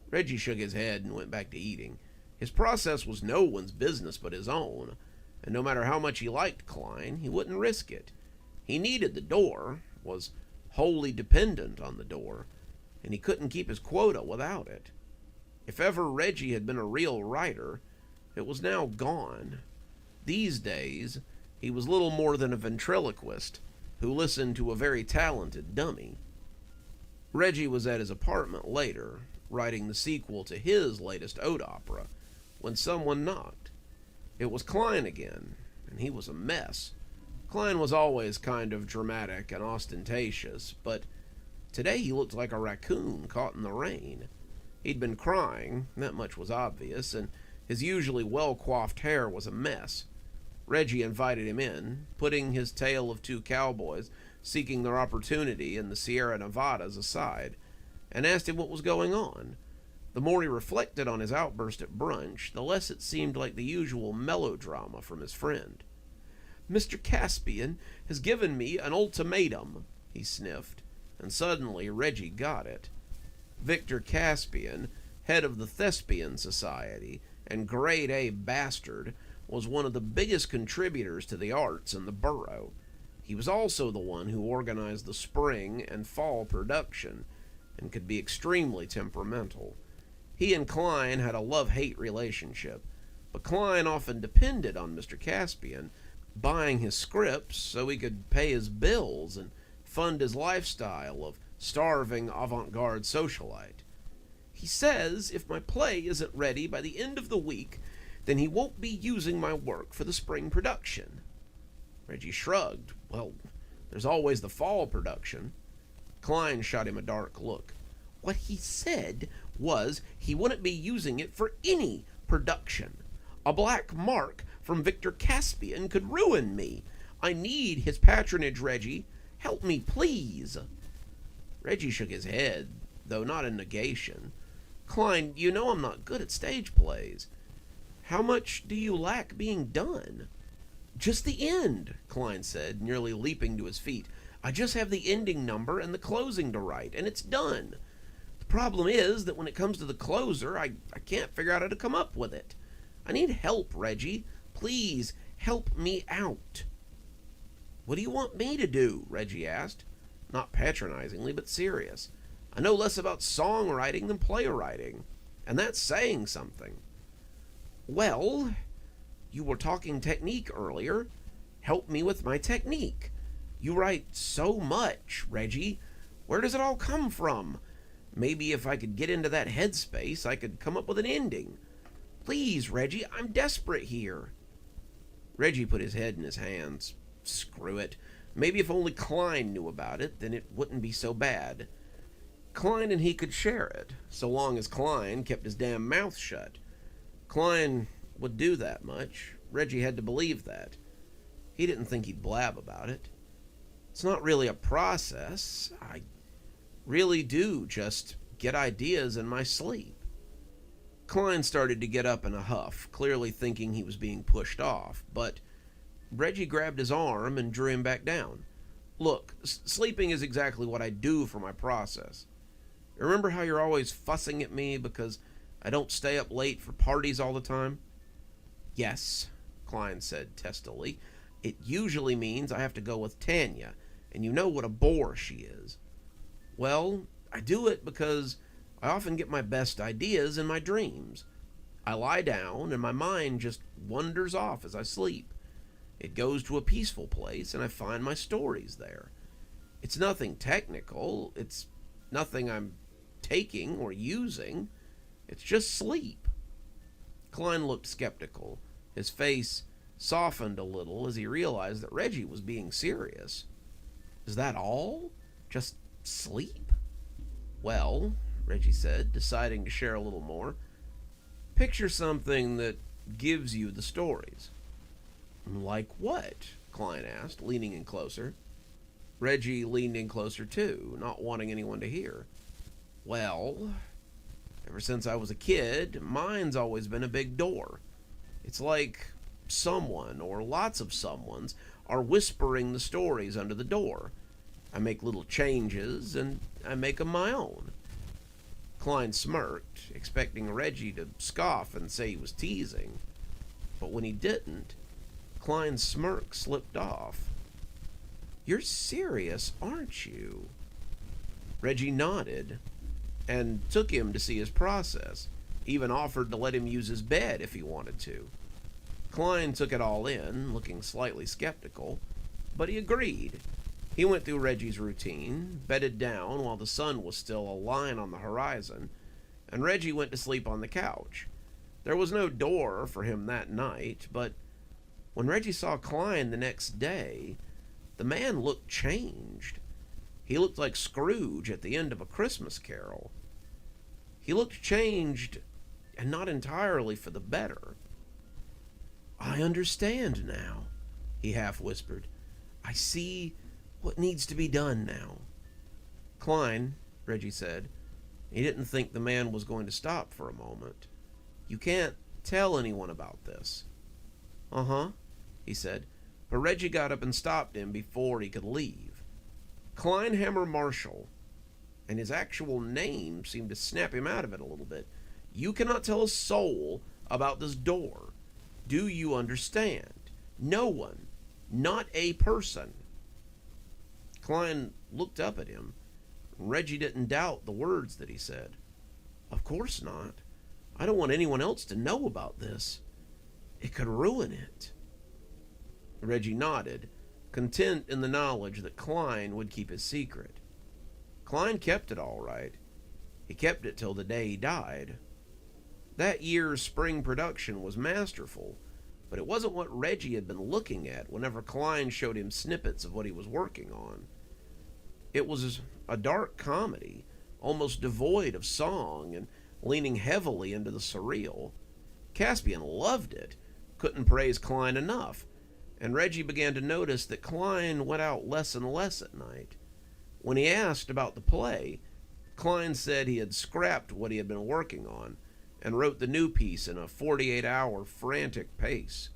Reggie shook his head and went back to eating. His process was no one's business but his own, and no matter how much he liked Klein, he wouldn't risk it. He needed the door, was wholly dependent on the door, and he couldn't keep his quota without it. If ever Reggie had been a real writer, it was now gone. These days, he was little more than a ventriloquist who listened to a very talented dummy. Reggie was at his apartment later, writing the sequel to his latest ode opera, when someone knocked. It was Klein again, and he was a mess. Klein was always kind of dramatic and ostentatious, but today he looked like a raccoon caught in the rain. He'd been crying, that much was obvious, and his usually well-coiffed hair was a mess. Reggie invited him in, putting his tale of two cowboys seeking their opportunity in the Sierra Nevadas aside, and asked him what was going on. The more he reflected on his outburst at brunch, the less it seemed like the usual melodrama from his friend. "Mr. Caspian has given me an ultimatum," he sniffed, and suddenly Reggie got it. Victor Caspian, head of the Thespian Society and grade A bastard, was one of the biggest contributors to the arts in the borough. He was also the one who organized the spring and fall production, and could be extremely temperamental. He and Klein had a love-hate relationship, but Klein often depended on Mr. Caspian, buying his scripts so he could pay his bills and fund his lifestyle of starving avant-garde socialite. "He says if my play isn't ready by the end of the week, then he won't be using my work for the spring production." Reggie shrugged. "Well, there's always the fall production." Klein shot him a dark look. "What he said was he wouldn't be using it for any production. A black mark from Victor Caspian could ruin me. I need his patronage, Reggie. Help me, please." Reggie shook his head, though not in negation. "Klein, you know I'm not good at stage plays. How much do you lack being done?" "Just the end," Klein said, nearly leaping to his feet. "I just have the ending number and the closing to write, and it's done. The Problem is that when it comes to the closer, I can't figure out how to come up with it. I need help, Reggie. Please help me out." "What do you want me to do?" Reggie asked, not patronizingly, but serious. "I know less about songwriting than playwriting, and that's saying something." "Well, you were talking technique earlier. Help me with my technique. You write so much, Reggie. Where does it all come from? Maybe if I could get into that headspace, I could come up with an ending. Please, Reggie, I'm desperate here." Reggie put his head in his hands. Screw it. Maybe if only Klein knew about it, then it wouldn't be so bad. Klein and he could share it, so long as Klein kept his damn mouth shut. Klein would do that much. Reggie had to believe that. He didn't think he'd blab about it. It's not really a process. I really do just get ideas in my sleep. Klein started to get up in a huff, clearly thinking he was being pushed off, but Reggie grabbed his arm and drew him back down. "Look, sleeping is exactly what I do for my process. Remember how you're always fussing at me because I don't stay up late for parties all the time?" "Yes," Klein said testily. "It usually means I have to go with Tanya, and you know what a bore she is." "Well, I do it because I often get my best ideas in my dreams. I lie down and my mind just wanders off as I sleep. It goes to a peaceful place and I find my stories there. It's nothing technical. It's nothing I'm taking or using. It's just sleep." Klein looked skeptical. His face softened a little as he realized that Reggie was being serious. "Is that all? Just sleep?" "Well," Reggie said, deciding to share a little more, "picture something that gives you the stories." "Like what?" Klein asked, leaning in closer. Reggie leaned in closer too, not wanting anyone to hear. "Well, ever since I was a kid, mine's always been a big door. It's like someone, or lots of someones, are whispering the stories under the door. I make little changes, and I make them my own." Klein smirked, expecting Reggie to scoff and say he was teasing. But when he didn't, Klein's smirk slipped off. "You're serious, aren't you?" Reggie nodded and took him to see his process, even offered to let him use his bed if he wanted to. Klein took it all in, looking slightly skeptical, but he agreed. He went through Reggie's routine, bedded down while the sun was still a line on the horizon, and Reggie went to sleep on the couch. There was no door for him that night, but when Reggie saw Klein the next day, the man looked changed. He looked like Scrooge at the end of A Christmas Carol. He looked changed, and not entirely for the better. "I understand now," he half whispered. "I see what needs to be done now." "Klein," Reggie said. He didn't think the man was going to stop for a moment. "You can't tell anyone about this." "Uh-huh," he said, but Reggie got up and stopped him before he could leave. "Kleinhammer Marshall," and his actual name seemed to snap him out of it a little bit. "You cannot tell a soul about this door. Do you understand? No one. Not a person." Klein looked up at him. Reggie didn't doubt the words that he said. "Of course not. I don't want anyone else to know about this. It could ruin it." Reggie nodded, content in the knowledge that Klein would keep his secret. Klein kept it all right. He kept it till the day he died. That year's spring production was masterful, but it wasn't what Reggie had been looking at whenever Klein showed him snippets of what he was working on. It was a dark comedy, almost devoid of song and leaning heavily into the surreal. Caspian loved it, couldn't praise Klein enough, and Reggie began to notice that Klein went out less and less at night. When he asked about the play, Klein said he had scrapped what he had been working on and wrote the new piece in a 48-hour frantic pace.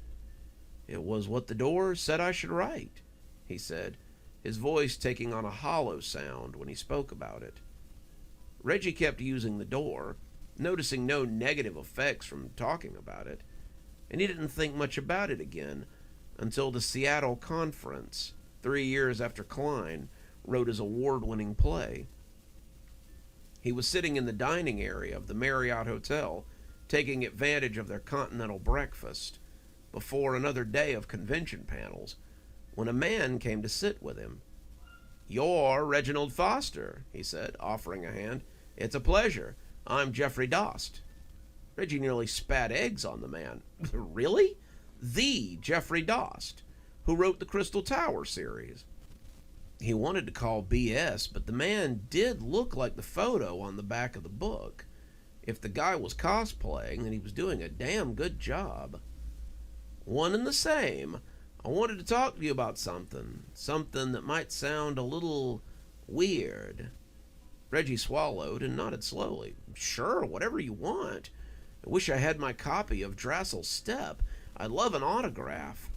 "It was what the door said I should write," he said, his voice taking on a hollow sound when he spoke about it. Reggie kept using the door, noticing no negative effects from talking about it, and he didn't think much about it again until the Seattle conference, 3 years after Klein wrote his award-winning play. He was sitting in the dining area of the Marriott Hotel, taking advantage of their continental breakfast, before another day of convention panels, when a man came to sit with him. "You're Reginald Foster," he said, offering a hand. "It's a pleasure. I'm Jeffrey Dost." Reggie nearly spat eggs on the man. "Really? The Jeffrey Dost, who wrote the Crystal Tower series." He wanted to call BS, but the man did look like the photo on the back of the book. If the guy was cosplaying, then he was doing a damn good job. "One and the same. I wanted to talk to you about something that might sound a little weird." Reggie swallowed and nodded slowly. "Sure, whatever you want. I wish I had my copy of Drassel's Step. I'd love an autograph."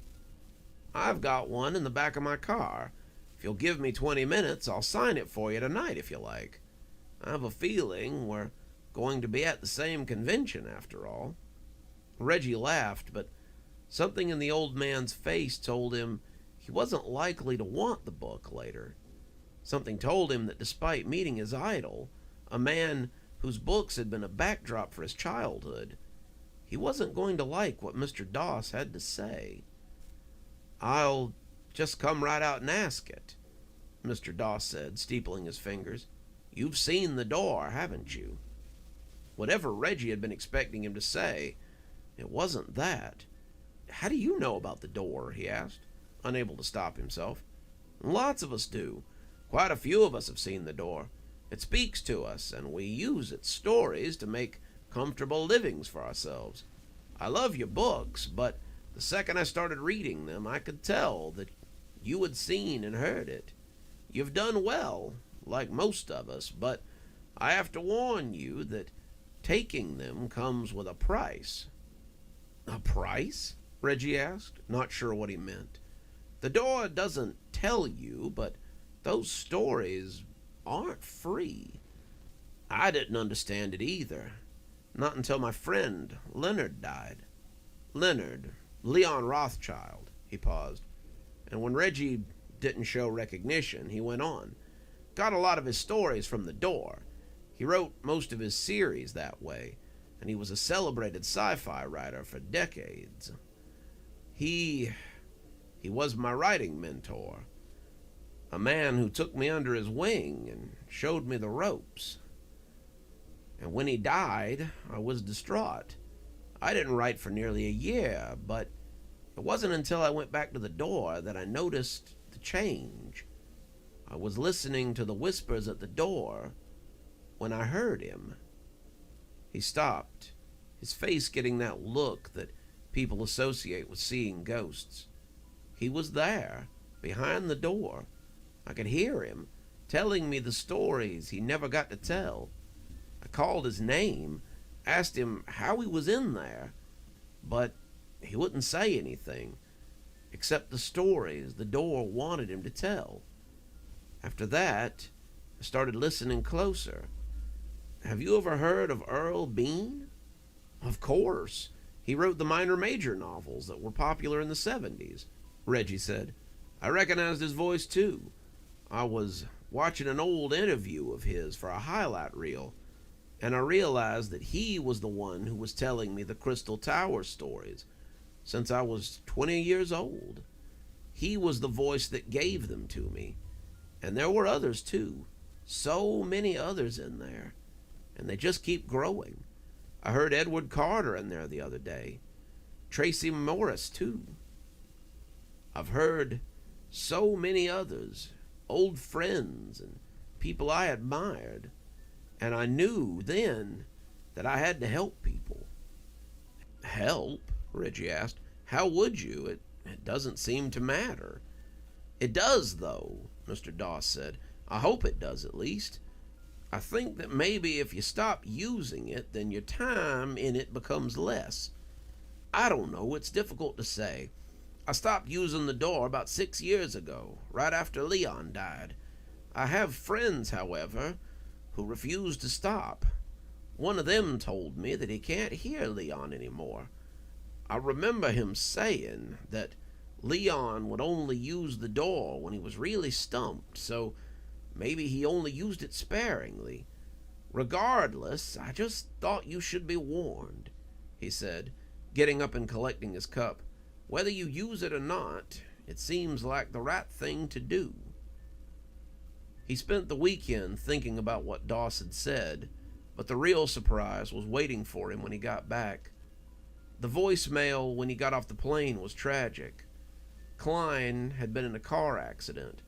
"I've got one in the back of my car. If you'll give me 20 minutes, I'll sign it for you tonight if you like. I have a feeling we're going to be at the same convention after all." Reggie laughed, but something in the old man's face told him he wasn't likely to want the book later. Something told him that despite meeting his idol, a man whose books had been a backdrop for his childhood, he wasn't going to like what Mr. Doss had to say. "I'll just come right out and ask it," Mr. Doss said, steepling his fingers. "You've seen the door, haven't you?" Whatever Reggie had been expecting him to say, it wasn't that. "How do you know about the door?" he asked, unable to stop himself. "Lots of us do. Quite a few of us have seen the door. It speaks to us, and we use its stories to make comfortable livings for ourselves. I love your books, but the second I started reading them, I could tell that you had seen and heard it. You've done well, like most of us, but I have to warn you that taking them comes with a price." "A price?" Reggie asked, not sure what he meant. "The door doesn't tell you, but those stories aren't free." I didn't understand it either. Not until my friend Leonard died. Leon Rothschild, he paused. And when Reggie didn't show recognition, he went on. Got a lot of his stories from the door. He wrote most of his series that way, and he was a celebrated sci-fi writer for decades. He was my writing mentor. A man who took me under his wing and showed me the ropes. And when he died, I was distraught. I didn't write for nearly a year, but it wasn't until I went back to the door that I noticed the change. I was listening to the whispers at the door when I heard him. He stopped, his face getting that look that people associate with seeing ghosts. He was there, behind the door. I could hear him, telling me the stories he never got to tell. I called his name, asked him how he was in there, but he wouldn't say anything, except the stories the door wanted him to tell. After that, I started listening closer. Have you ever heard of Earl Bean? Of course. He wrote the minor-major novels that were popular in the 70s, Reggie said. I recognized his voice, too. I was watching an old interview of his for a highlight reel, and I realized that he was the one who was telling me the Crystal Tower stories since I was 20 years old. He was the voice that gave them to me. And there were others, too. So many others in there. And they just keep growing. I heard Edward Carter in there the other day. Tracy Morris, too. I've heard so many others, old friends and people I admired. And I knew then that I had to help people. Help? Reggie asked. How would you? It doesn't seem to matter. It does, though, Mr. Doss said. I hope it does, at least. I think that maybe if you stop using it, then your time in it becomes less. I don't know. It's difficult to say. I stopped using the door about 6 years ago, right after Leon died. I have friends, however, who refused to stop. One of them told me that he can't hear Leon anymore. I remember him saying that Leon would only use the door when he was really stumped, so maybe he only used it sparingly. Regardless, I just thought you should be warned, he said, getting up and collecting his cup. Whether you use it or not, it seems like the right thing to do. He spent the weekend thinking about what Doss had said, but the real surprise was waiting for him when he got back. The voicemail when he got off the plane was tragic. Klein had been in a car accident,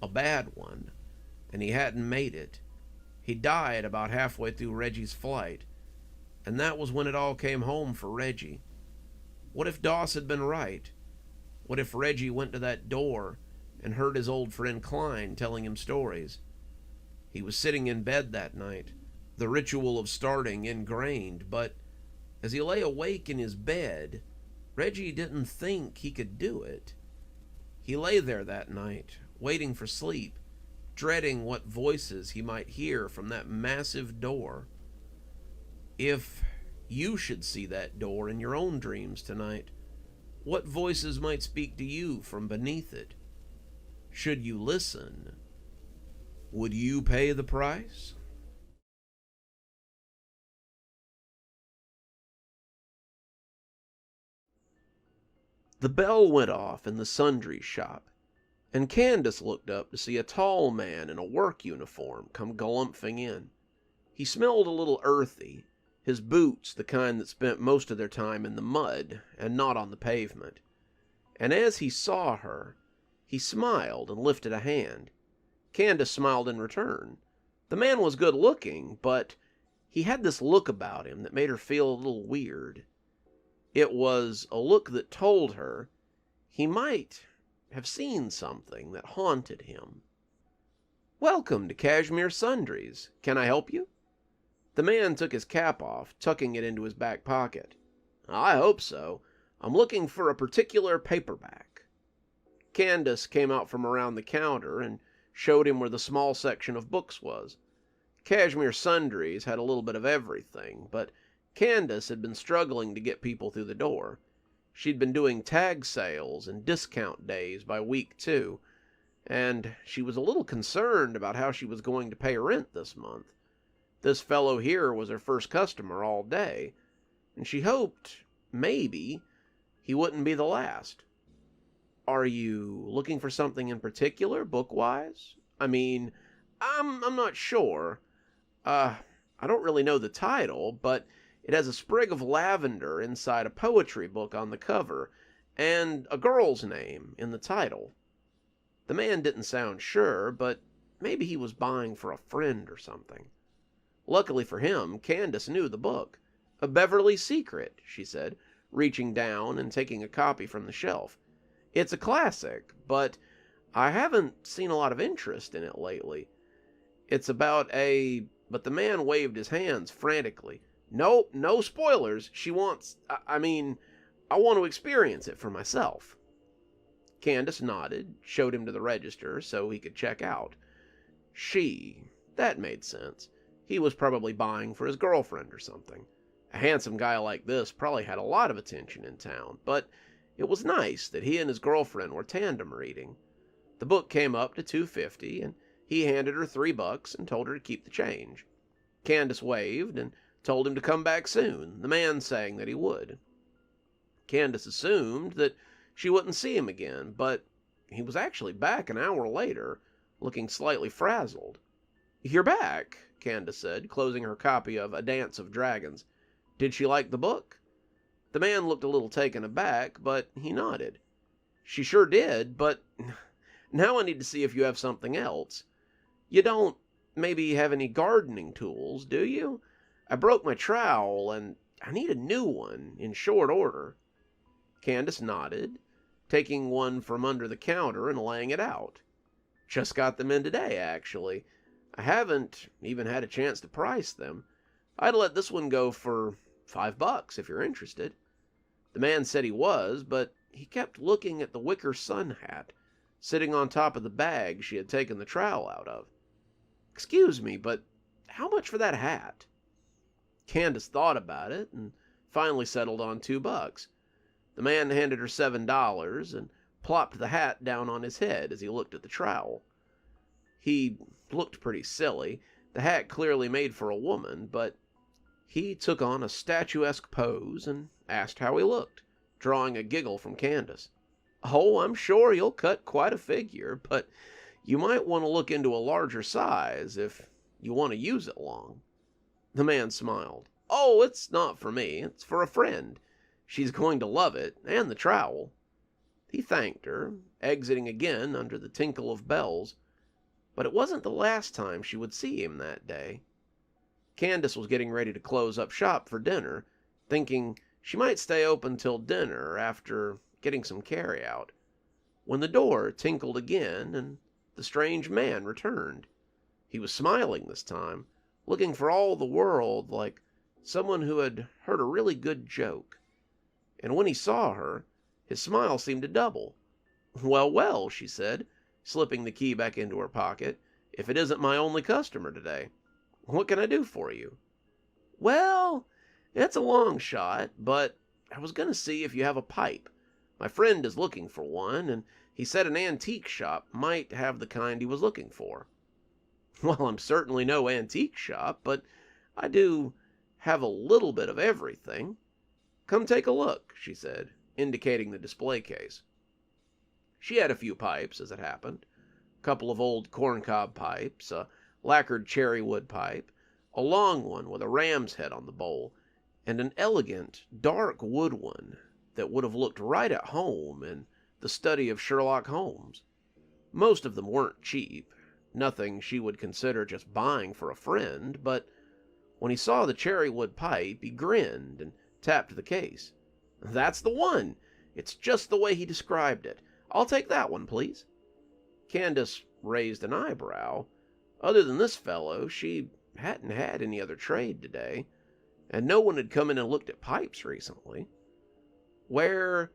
a bad one, and he hadn't made it. He died about halfway through Reggie's flight, and that was when it all came home for Reggie. What if Doss had been right? What if Reggie went to that door and heard his old friend Klein telling him stories? He was sitting in bed that night, the ritual of starting ingrained, but as he lay awake in his bed, Reggie didn't think he could do it. He lay there that night, waiting for sleep, dreading what voices he might hear from that massive door. If you should see that door in your own dreams tonight, what voices might speak to you from beneath it? Should you listen? Would you pay the price? The bell went off in the sundry shop, and Candace looked up to see a tall man in a work uniform come galumphing in. He smelled a little earthy, his boots the kind that spent most of their time in the mud and not on the pavement. And as he saw her, he smiled and lifted a hand. Candace smiled in return. The man was good looking, but he had this look about him that made her feel a little weird. It was a look that told her he might have seen something that haunted him. "Welcome to Cashmere Sundries. Can I help you?" The man took his cap off, tucking it into his back pocket. "I hope so. I'm looking for a particular paperback." Candace came out from around the counter and showed him where the small section of books was. Cashmere Sundries had a little bit of everything, but Candace had been struggling to get people through the door. She'd been doing tag sales and discount days by week 2, and she was a little concerned about how she was going to pay rent this month. This fellow here was her first customer all day, and she hoped, maybe, he wouldn't be the last. "Are you looking for something in particular, book-wise? I mean, I'm not sure. I don't really know the title, but it has a sprig of lavender inside a poetry book on the cover, and a girl's name in the title." The man didn't sound sure, but maybe he was buying for a friend or something. Luckily for him, Candace knew the book. "A Beverly Secret," she said, reaching down and taking a copy from the shelf. "It's a classic, but I haven't seen a lot of interest in it lately. It's about a..." But the man waved his hands frantically. "Nope, no spoilers. She wants... I want to experience it for myself." Candace nodded, showed him to the register so he could check out. That made sense. He was probably buying for his girlfriend or something. A handsome guy like this probably had a lot of attention in town, but it was nice that he and his girlfriend were tandem reading. The book came up to $2.50, and he handed her $3 and told her to keep the change. Candace waved and told him to come back soon, the man saying that he would. Candace assumed that she wouldn't see him again, but he was actually back an hour later, looking slightly frazzled. "You're back," Candace said, closing her copy of A Dance of Dragons. "Did she like the book?" The man looked a little taken aback, but he nodded. "She sure did, but now I need to see if you have something else. You don't maybe have any gardening tools, do you? I broke my trowel, and I need a new one in short order." Candace nodded, taking one from under the counter and laying it out. "Just got them in today, actually. I haven't even had a chance to price them. I'd let this one go for $5 if you're interested." The man said he was, but he kept looking at the wicker sun hat sitting on top of the bag she had taken the trowel out of. "Excuse me, but how much for that hat? Candace thought about it and finally settled on $2. The man handed her $7 and plopped the hat down on his head as he looked at the trowel. He looked pretty silly, the hat clearly made for a woman, but he took on a statuesque pose and asked how he looked, drawing a giggle from Candace. "Oh, I'm sure you'll cut quite a figure, but you might want to look into a larger size if you want to use it long." The man smiled. "Oh, it's not for me. It's for a friend. She's going to love it, and the trowel." He thanked her, exiting again under the tinkle of bells, but it wasn't the last time she would see him that day. Candace was getting ready to close up shop for dinner, thinking she might stay open till dinner after getting some carry-out, when the door tinkled again and the strange man returned. He was smiling this time, looking for all the world like someone who had heard a really good joke. And when he saw her, his smile seemed to double. "Well, well," she said, slipping the key back into her pocket, "if it isn't my only customer today. What can I do for you?" "Well, it's a long shot, but I was going to see if you have a pipe. My friend is looking for one, and he said an antique shop might have the kind he was looking for." "Well, I'm certainly no antique shop, but I do have a little bit of everything. Come take a look," she said, indicating the display case. She had a few pipes, as it happened. A couple of old corncob pipes, a lacquered cherry wood pipe, a long one with a ram's head on the bowl, and an elegant, dark wood one that would have looked right at home in the study of Sherlock Holmes. Most of them weren't cheap, nothing she would consider just buying for a friend, but when he saw the cherry wood pipe, he grinned and tapped the case. "That's the one! It's just the way he described it. I'll take that one, please." Candace raised an eyebrow. Other than this fellow, she hadn't had any other trade today, and no one had come in and looked at pipes recently. Where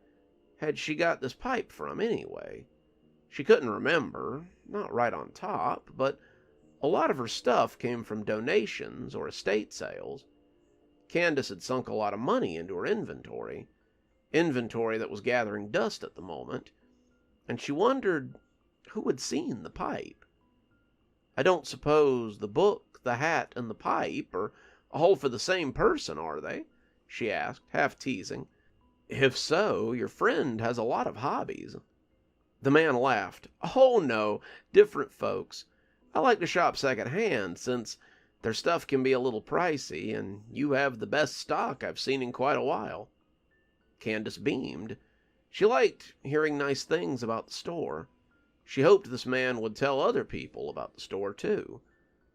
had she got this pipe from, anyway? She couldn't remember, not right on top, but a lot of her stuff came from donations or estate sales. Candace had sunk a lot of money into her inventory that was gathering dust at the moment, and she wondered who had seen the pipe. "I don't suppose the book, the hat, and the pipe are all for the same person, are they?" she asked, half teasing. "If so, your friend has a lot of hobbies." The man laughed. "Oh, no, different folks. I like to shop second-hand, since their stuff can be a little pricey, and you have the best stock I've seen in quite a while." Candace beamed. She liked hearing nice things about the store. She hoped this man would tell other people about the store, too.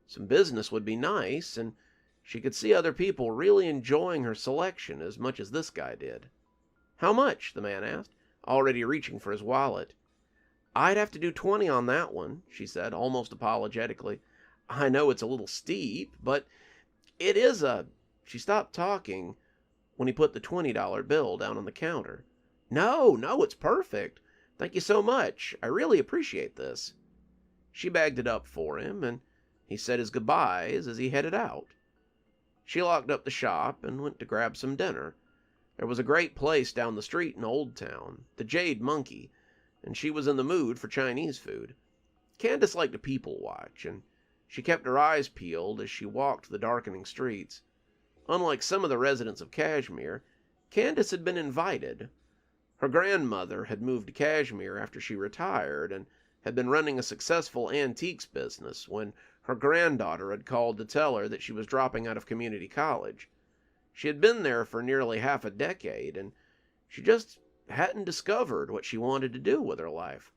Some business would be nice, and she could see other people really enjoying her selection as much as this guy did. "How much?" the man asked, already reaching for his wallet. "I'd have to do 20 on that one," she said, almost apologetically. "I know it's a little steep, but it is a—" She stopped talking when he put the $20 bill down on the counter. No, it's perfect. Thank you so much. I really appreciate this." She bagged it up for him, and he said his goodbyes as he headed out. She locked up the shop and went to grab some dinner. There was a great place down the street in Old Town, the Jade Monkey, and she was in the mood for Chinese food. Candace liked to people watch, and she kept her eyes peeled as she walked the darkening streets. Unlike some of the residents of Kashmir, Candace had been invited. Her grandmother had moved to Kashmir after she retired and had been running a successful antiques business when her granddaughter had called to tell her that she was dropping out of community college. She had been there for nearly half a decade, and she just hadn't discovered what she wanted to do with her life.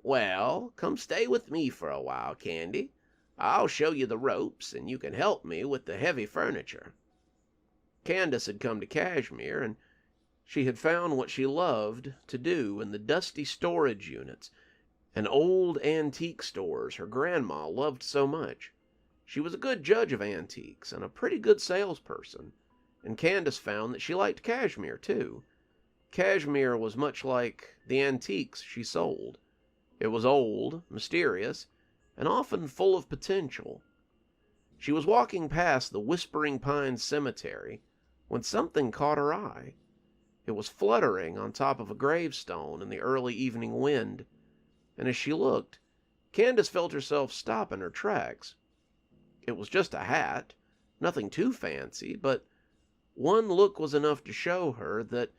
"Well, come stay with me for a while, Candy. I'll show you the ropes, and you can help me with the heavy furniture." Candace had come to Kashmir, and she had found what she loved to do in the dusty storage units and old antique stores her grandma loved so much. She was a good judge of antiques and a pretty good salesperson, and Candace found that she liked Kashmir, too. Kashmir was much like the antiques she sold. It was old, mysterious, and often full of potential. She was walking past the Whispering Pines Cemetery when something caught her eye. It was fluttering on top of a gravestone in the early evening wind, and as she looked, Candace felt herself stop in her tracks. It was just a hat, nothing too fancy, but one look was enough to show her that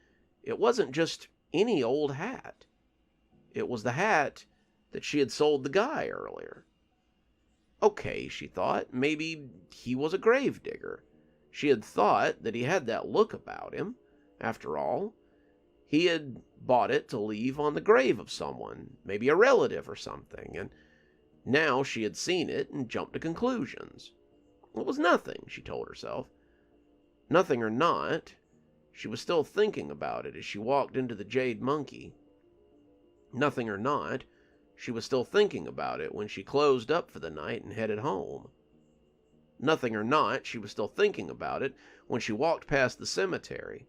it wasn't just any old hat. It was the hat that she had sold the guy earlier. Okay, she thought, maybe he was a gravedigger. She had thought that he had that look about him. After all, he had bought it to leave on the grave of someone, maybe a relative or something, and now she had seen it and jumped to conclusions. It was nothing, she told herself. Nothing or not, she was still thinking about it as she walked into the Jade Monkey. Nothing or not, she was still thinking about it when she closed up for the night and headed home. Nothing or not, she was still thinking about it when she walked past the cemetery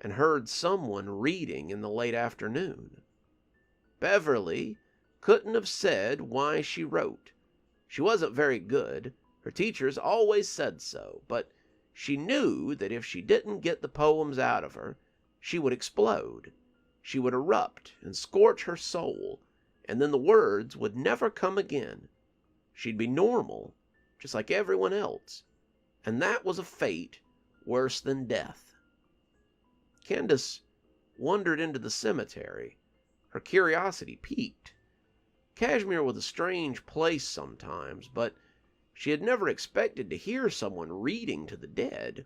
and heard someone reading in the late afternoon. Beverly couldn't have said why she wrote. She wasn't very good. Her teachers always said so, but she knew that if she didn't get the poems out of her, she would explode. She would erupt and scorch her soul, and then the words would never come again. She'd be normal, just like everyone else, and that was a fate worse than death. Candace wandered into the cemetery. Her curiosity piqued. Kashmir was a strange place sometimes, but she had never expected to hear someone reading to the dead.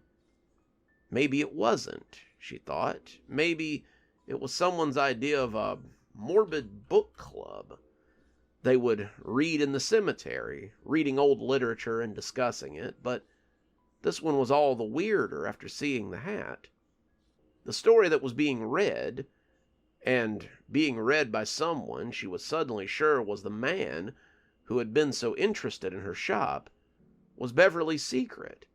Maybe it wasn't, she thought. Maybe it was someone's idea of a morbid book club. They would read in the cemetery, reading old literature and discussing it, but this one was all the weirder after seeing the hat. The story that was being read, and being read by someone she was suddenly sure was the man who had been so interested in her shop, was Beverly's secret.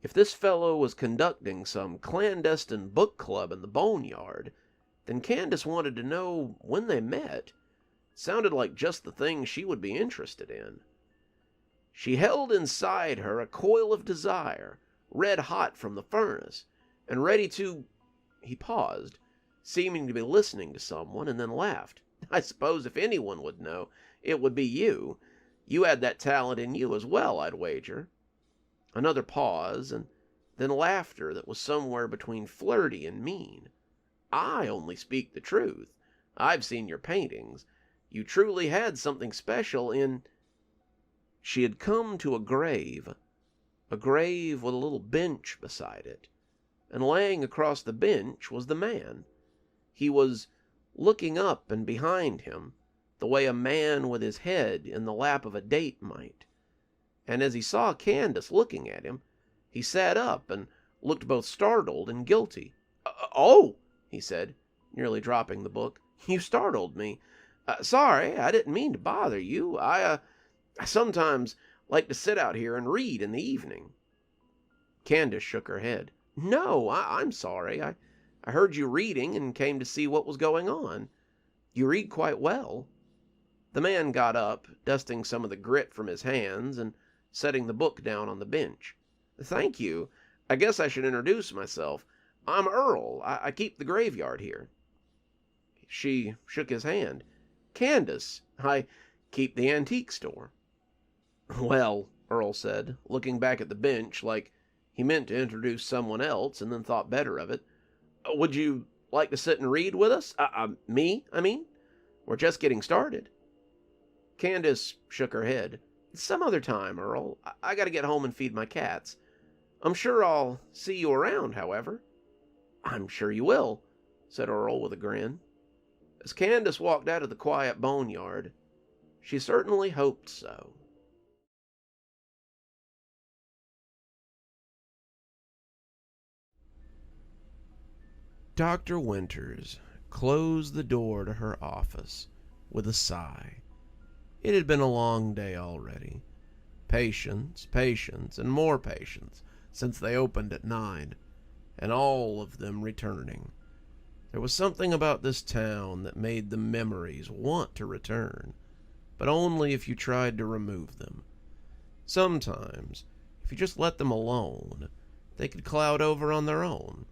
If this fellow was conducting some clandestine book club in the boneyard, then Candace wanted to know when they met. It sounded like just the thing she would be interested in. She held inside her a coil of desire, red hot from the furnace, and ready to... He paused, seeming to be listening to someone, and then laughed. I suppose if anyone would know, it would be you. You had that talent in you as well, I'd wager. Another pause, and then laughter that was somewhere between flirty and mean. I only speak the truth. I've seen your paintings. You truly had something special in... She had come to a grave with a little bench beside it, and laying across the bench was the man. He was looking up and behind him, the way a man with his head in the lap of a date might. And as he saw Candace looking at him, he sat up and looked both startled and guilty. Oh, he said, nearly dropping the book. You startled me. Sorry, I didn't mean to bother you. I sometimes like to sit out here and read in the evening. Candace shook her head. No, I'm sorry. I heard you reading and came to see what was going on. You read quite well. The man got up, dusting some of the grit from his hands and setting the book down on the bench. Thank you. I guess I should introduce myself. I'm Earl. I keep the graveyard here. She shook his hand. Candace. I keep the antique store. Well, Earl said, looking back at the bench like he meant to introduce someone else and then thought better of it. Would you like to sit and read with us? Me, I mean? We're just getting started. Candace shook her head. Some other time, Earl. I gotta get home and feed my cats. I'm sure I'll see you around, however. I'm sure you will, said Earl with a grin. As Candace walked out of the quiet boneyard, she certainly hoped so. Dr. Winters closed the door to her office with a sigh. It had been a long day already. Patients, and more patients since they opened at 9, and all of them returning. There was something about this town that made the memories want to return, but only if you tried to remove them. Sometimes, if you just let them alone, they could cloud over on their own.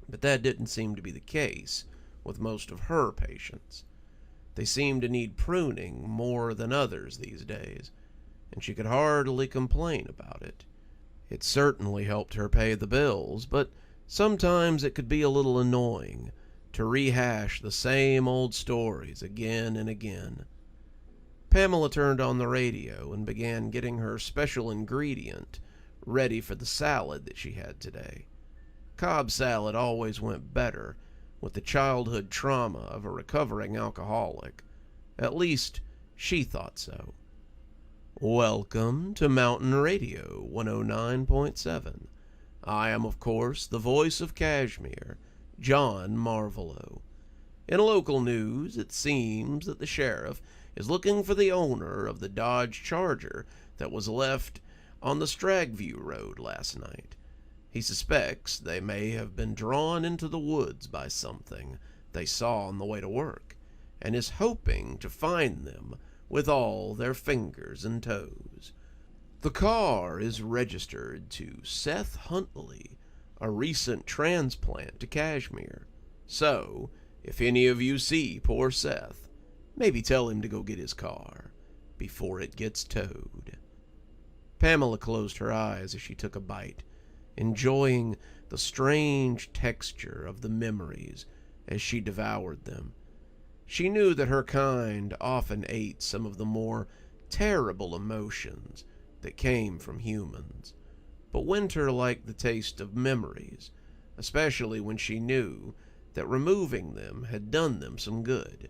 But that didn't seem to be the case with most of her patients. They seemed to need pruning more than others these days, and she could hardly complain about it. It certainly helped her pay the bills, but sometimes it could be a little annoying to rehash the same old stories again and again. Pamela turned on the radio and began getting her special ingredient ready for the salad that she had today. Cobb salad always went better with the childhood trauma of a recovering alcoholic. At least, she thought so. Welcome to Mountain Radio 109.7. I am, of course, the voice of Kashmir, John Marvolo. In local news, it seems that the sheriff is looking for the owner of the Dodge Charger that was left on the Stragview Road last night. He suspects they may have been drawn into the woods by something they saw on the way to work, and is hoping to find them with all their fingers and toes. The car is registered to Seth Huntley, a recent transplant to Kashmir. So, if any of you see poor Seth, maybe tell him to go get his car before it gets towed. Pamela closed her eyes as she took a bite, enjoying the strange texture of the memories as she devoured them. She knew that her kind often ate some of the more terrible emotions that came from humans, but Winter liked the taste of memories, especially when she knew that removing them had done them some good.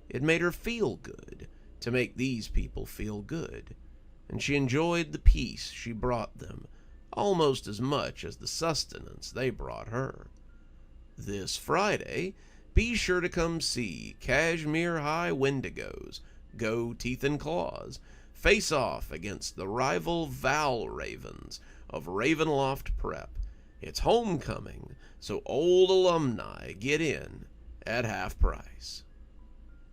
It made her feel good to make these people feel good, and she enjoyed the peace she brought them almost as much as the sustenance they brought her. This Friday, be sure to come see Kashmir High Wendigos go teeth and claws face off against the rival Val Ravens of Ravenloft Prep. It's homecoming, so old alumni get in at half price.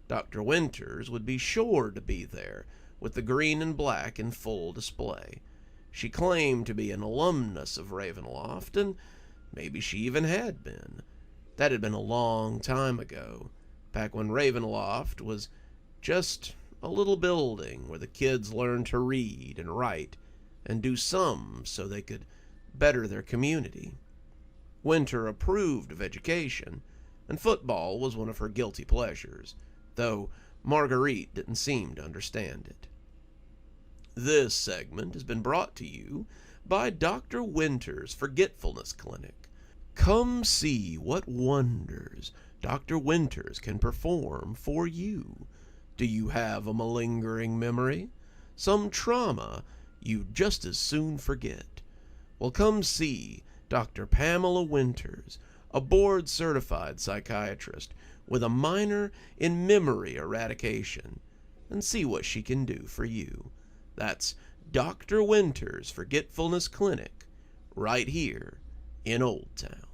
Dr. Winters would be sure to be there with the green and black in full display. She claimed to be an alumnus of Ravenloft, and maybe she even had been. That had been a long time ago, back when Ravenloft was just a little building where the kids learned to read and write and do sums so they could better their community. Winter approved of education, and football was one of her guilty pleasures, though Marguerite didn't seem to understand it. This segment has been brought to you by Dr. Winter's Forgetfulness Clinic. Come see what wonders Dr. Winters can perform for you. Do you have a malingering memory? Some trauma you'd just as soon forget? Well, come see Dr. Pamela Winters, a board-certified psychiatrist with a minor in memory eradication, and see what she can do for you. That's Dr. Winter's Forgetfulness Clinic, right here in Old Town.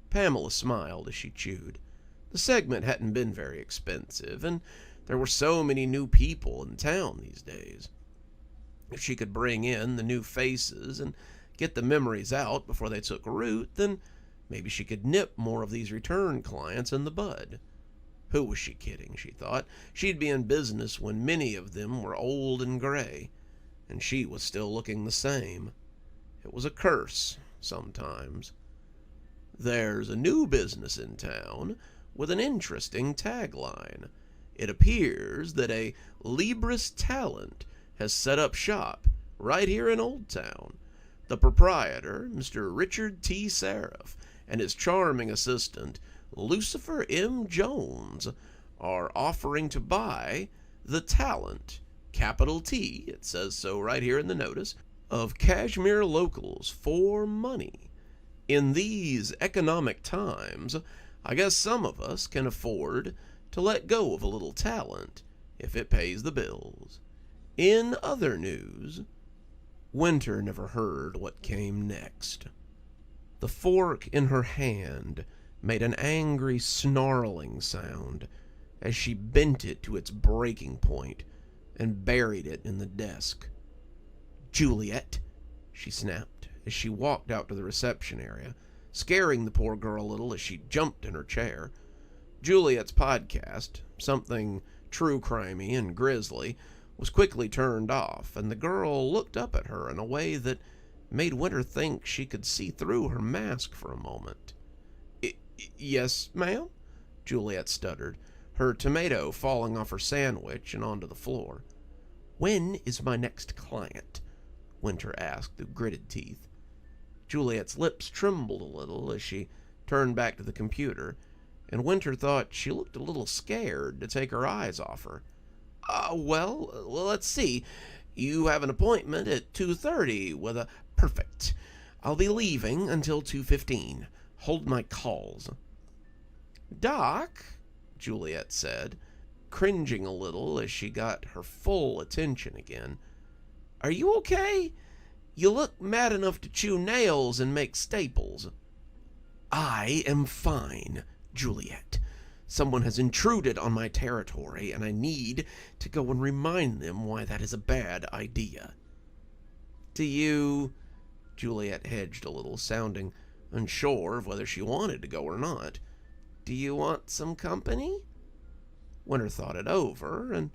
Pamela smiled as she chewed. The segment hadn't been very expensive, and there were so many new people in town these days. If she could bring in the new faces and get the memories out before they took root, then maybe she could nip more of these return clients in the bud. Who was she kidding, she thought? She'd be in business when many of them were old and gray, and she was still looking the same. It was a curse, sometimes. There's a new business in town with an interesting tagline. It appears that a Libris talent has set up shop right here in Old Town. The proprietor, Mr. Richard T. Seraph, and his charming assistant, Lucifer M. Jones, are offering to buy the talent, capital T, it says so right here in the notice, of Kashmir locals for money. In these economic times, I guess some of us can afford to let go of a little talent if it pays the bills. In other news, Winter never heard what came next. The fork in her hand made an angry snarling sound as she bent it to its breaking point and buried it in the desk. "Juliet," she snapped as she walked out to the reception area, scaring the poor girl a little as she jumped in her chair. Juliet's podcast, something true crimey and grisly, was quickly turned off, and the girl looked up at her in a way that made Winter think she could see through her mask for a moment. "Yes, ma'am?" Juliet stuttered, her tomato falling off her sandwich and onto the floor. "When is my next client?" Winter asked through gritted teeth. Juliet's lips trembled a little as she turned back to the computer, and Winter thought she looked a little scared to take her eyes off her. Well, let's see. You have an appointment at 2:30 with a... Perfect. I'll be leaving until 2:15. Hold my calls." "Doc," Juliet said, cringing a little as she got her full attention again. "Are you okay? You look mad enough to chew nails and make staples." "I am fine, Juliet. Someone has intruded on my territory, and I need to go and remind them why that is a bad idea." "Do you..." Juliet hedged a little, sounding unsure of whether she wanted to go or not. "Do you want some company?" Winter thought it over, and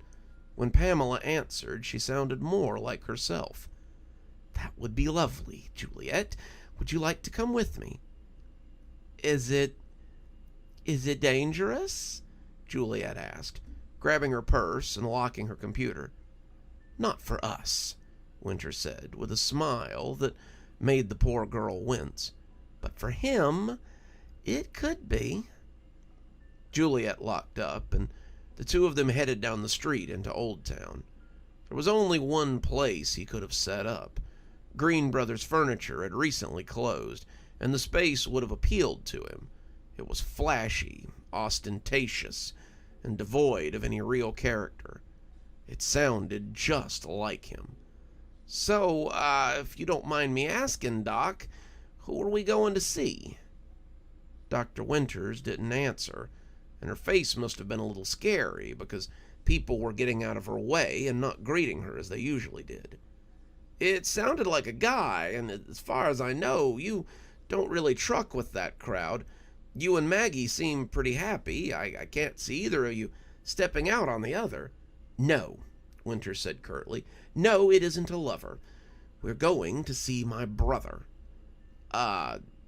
when Pamela answered, she sounded more like herself. "That would be lovely, Juliet. Would you like to come with me?" Is it dangerous?" Juliet asked, grabbing her purse and locking her computer. "Not for us," Winter said, with a smile that made the poor girl wince. "But for him, it could be." Juliet locked up, and the two of them headed down the street into Old Town. There was only one place he could have set up. Green Brothers Furniture had recently closed, and the space would have appealed to him. It was flashy, ostentatious, and devoid of any real character. It sounded just like him. "So, if you don't mind me asking, Doc, who are we going to see?" Dr. Winters didn't answer, and her face must have been a little scary because people were getting out of her way and not greeting her as they usually did. "It sounded like a guy, and as far as I know, you don't really truck with that crowd. You and Maggie seem pretty happy. I can't see either of you stepping out on the other." "No," Winter said curtly. "No, it isn't a lover. We're going to see my brother."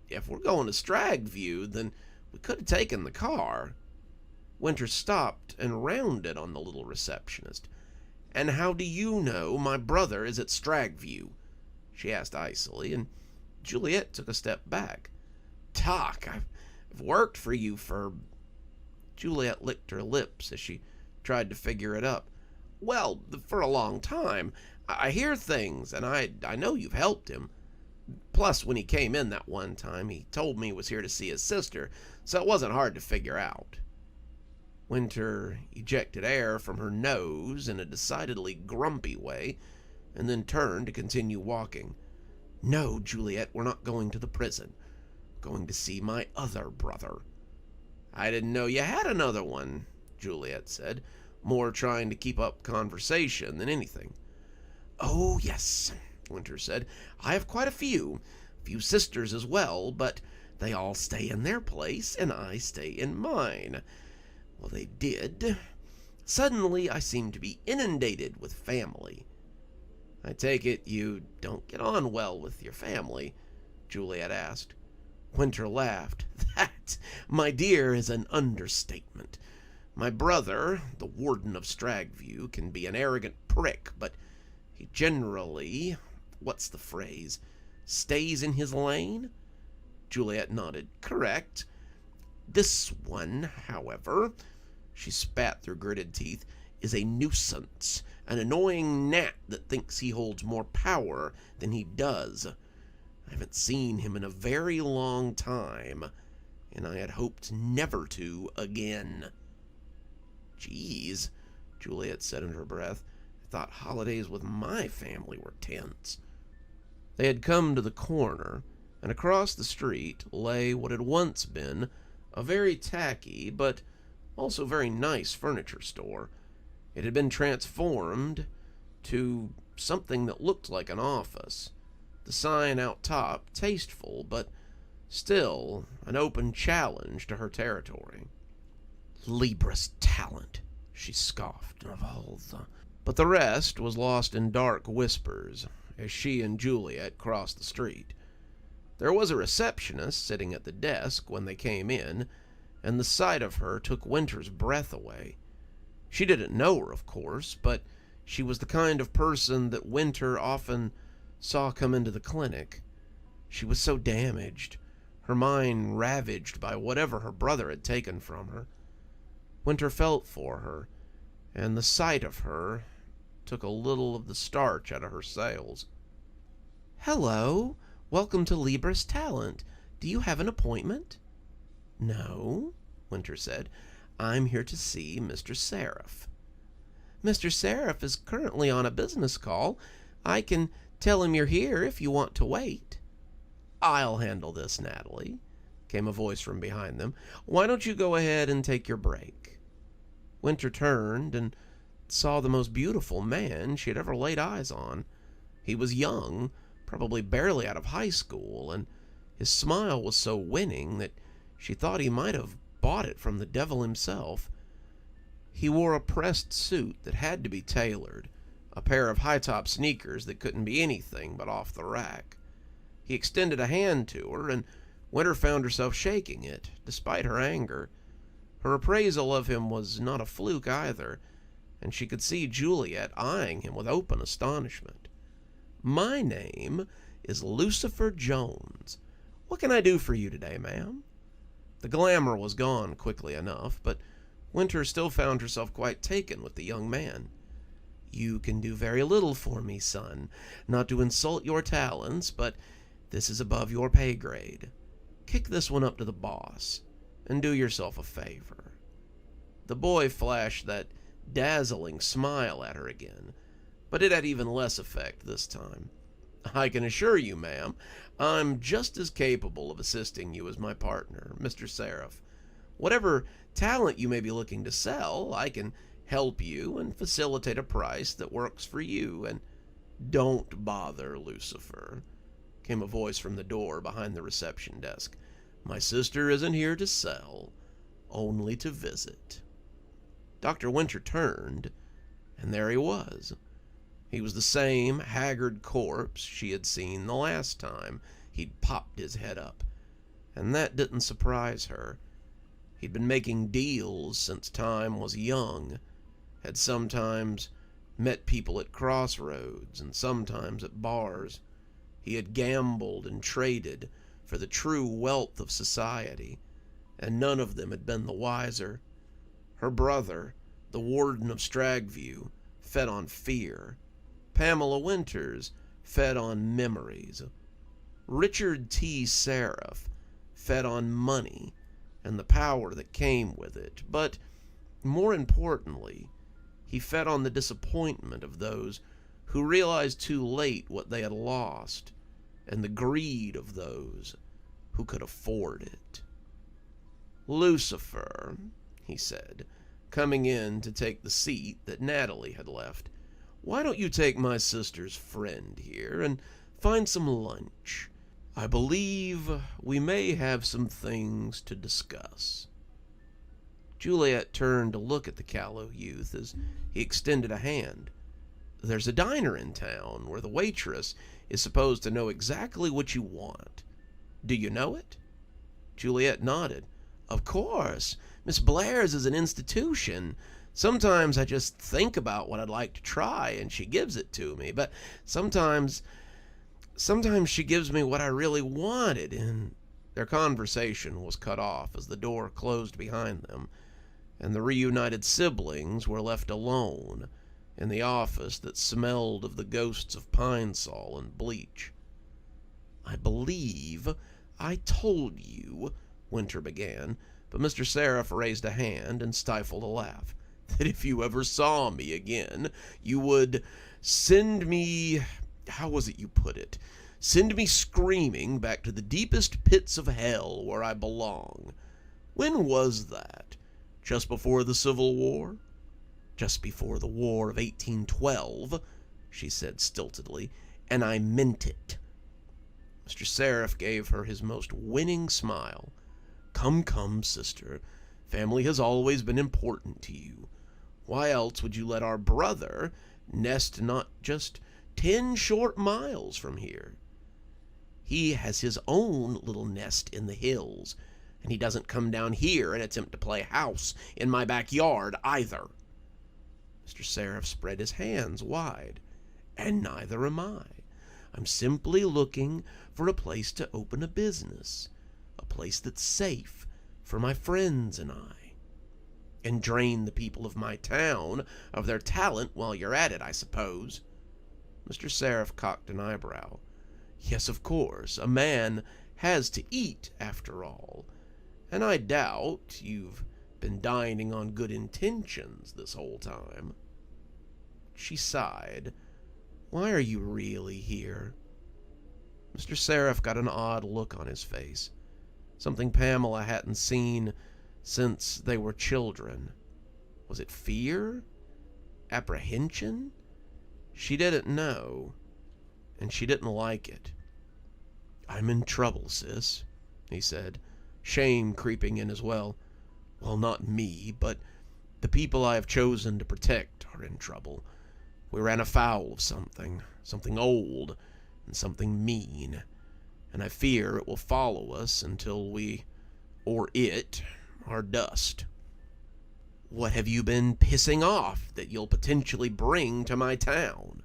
If we're going to Stragview, then we could have taken the car." Winter stopped and rounded on the little receptionist. "And how do you know my brother is at Stragview?" she asked icily, and Juliet took a step back. "Doc, I've worked for you for..." Juliet licked her lips as she tried to figure it up. "Well, for a long time. I hear things, and I know you've helped him. Plus, when he came in that one time, he told me he was here to see his sister, so it wasn't hard to figure out." Winter ejected air from her nose in a decidedly grumpy way, and then turned to continue walking. "No, Juliet, we're not going to the prison. We're going to see my other brother." "I didn't know you had another one," Juliet said, more trying to keep up conversation than anything. "Oh, yes," Winter said. "I have quite a few sisters as well, but they all stay in their place, and I stay in mine. Well, they did. Suddenly, I seem to be inundated with family." "I take it you don't get on well with your family?" Juliet asked. Winter laughed. "That, my dear, is an understatement. My brother, the warden of Stragview, can be an arrogant prick, but he generally, what's the phrase, stays in his lane?" Juliet nodded. "Correct. This one, however," she spat through gritted teeth, "is a nuisance, an annoying gnat that thinks he holds more power than he does. I haven't seen him in a very long time, and I had hoped never to again." "Geez," Juliet said under her breath. "I thought holidays with my family were tense." They had come to the corner, and across the street lay what had once been a very tacky but also very nice furniture store. It had been transformed to something that looked like an office. The sign out top tasteful, but still an open challenge to her territory. Libra's talent, she scoffed. But the rest was lost in dark whispers as she and Juliet crossed the street. There was a receptionist sitting at the desk when they came in, and the sight of her took Winter's breath away. She didn't know her, of course, but she was the kind of person that Winter often saw come into the clinic. She was so damaged, her mind ravaged by whatever her brother had taken from her. Winter felt for her, and the sight of her took a little of the starch out of her sails. "Hello, welcome to Libra's Talent. Do you have an appointment?" "No," Winter said. "I'm here to see Mr. Seraph." "Mr. Seraph is currently on a business call. I can tell him you're here if you want to wait." "I'll handle this, Natalie," came a voice from behind them. "Why don't you go ahead and take your break?" Winter turned and saw the most beautiful man she had ever laid eyes on. He was young, probably barely out of high school, and his smile was so winning that she thought he might have bought it from the devil himself. He wore a pressed suit that had to be tailored, a pair of high-top sneakers that couldn't be anything but off the rack. He extended a hand to her, and Winter found herself shaking it, despite her anger. Her appraisal of him was not a fluke either, and she could see Juliet eyeing him with open astonishment. "My name is Lucifer Jones. What can I do for you today, ma'am?" The glamour was gone quickly enough, but Winter still found herself quite taken with the young man. "You can do very little for me, son. Not to insult your talents, but this is above your pay grade. Kick this one up to the boss, and do yourself a favor." The boy flashed that dazzling smile at her again, but it had even less effect this time. "I can assure you, ma'am, I'm just as capable of assisting you as my partner, Mr. Seraph. Whatever talent you may be looking to sell, I can help you and facilitate a price that works for you, and—" "Don't bother, Lucifer," came a voice from the door behind the reception desk. "My sister isn't here to sell, only to visit." Dr. Winter turned, and there he was. He was the same haggard corpse she had seen the last time he'd popped his head up, and that didn't surprise her. He'd been making deals since time was young, had sometimes met people at crossroads and sometimes at bars. He had gambled and traded for the true wealth of society, and none of them had been the wiser. Her brother, the warden of Stragview, fed on fear. Pamela Winters fed on memories. Richard T. Seraph fed on money and the power that came with it, but more importantly, he fed on the disappointment of those who realized too late what they had lost, and the greed of those who could afford it. "Lucifer," he said, coming in to take the seat that Natalie had left, "why don't you take my sister's friend here and find some lunch? I believe we may have some things to discuss." Juliet turned to look at the callow youth as he extended a hand. "There's a diner in town where the waitress is supposed to know exactly what you want. Do you know it?" Juliet nodded. "Of course. Miss Blair's is an institution. Sometimes I just think about what I'd like to try and she gives it to me, but sometimes she gives me what I really wanted," and their conversation was cut off as the door closed behind them, and the reunited siblings were left alone in the office that smelled of the ghosts of pine sol and bleach. "I believe I told you," Winter began, but Mr. Seraph raised a hand and stifled a laugh, "that if you ever saw me again, you would send me— how was it you put it? Send me screaming back to the deepest pits of hell where I belong. When was that? Just before the Civil War?" just before the War of 1812, she said stiltedly, and I meant it. Mr. Seraph gave her his most winning smile. Come, sister. Family has always been important to you. Why else would you let our brother nest not just 10 short miles from here? He has his own little nest in the hills, and he doesn't come down here and attempt to play house in my backyard either. Mr. Seraph spread his hands wide. And neither am I. I'm simply looking for a place to open a business, a place that's safe for my friends and I. And drain the people of my town of their talent while you're at it, I suppose. Mr. Seraph cocked an eyebrow. Yes, of course, a man has to eat, after all. And I doubt you've been dining on good intentions this whole time. She sighed. Why are you really here? Mr. Seraph got an odd look on his face, something Pamela hadn't seen since they were children. Was it fear? Apprehension? She didn't know, and she didn't like it. I'm in trouble, sis, he said, shame creeping in as well. Well, not me, but the people I have chosen to protect are in trouble. We ran afoul of something old, and something mean, and I fear it will follow us until we, or it, are dust. What have you been pissing off that you'll potentially bring to my town?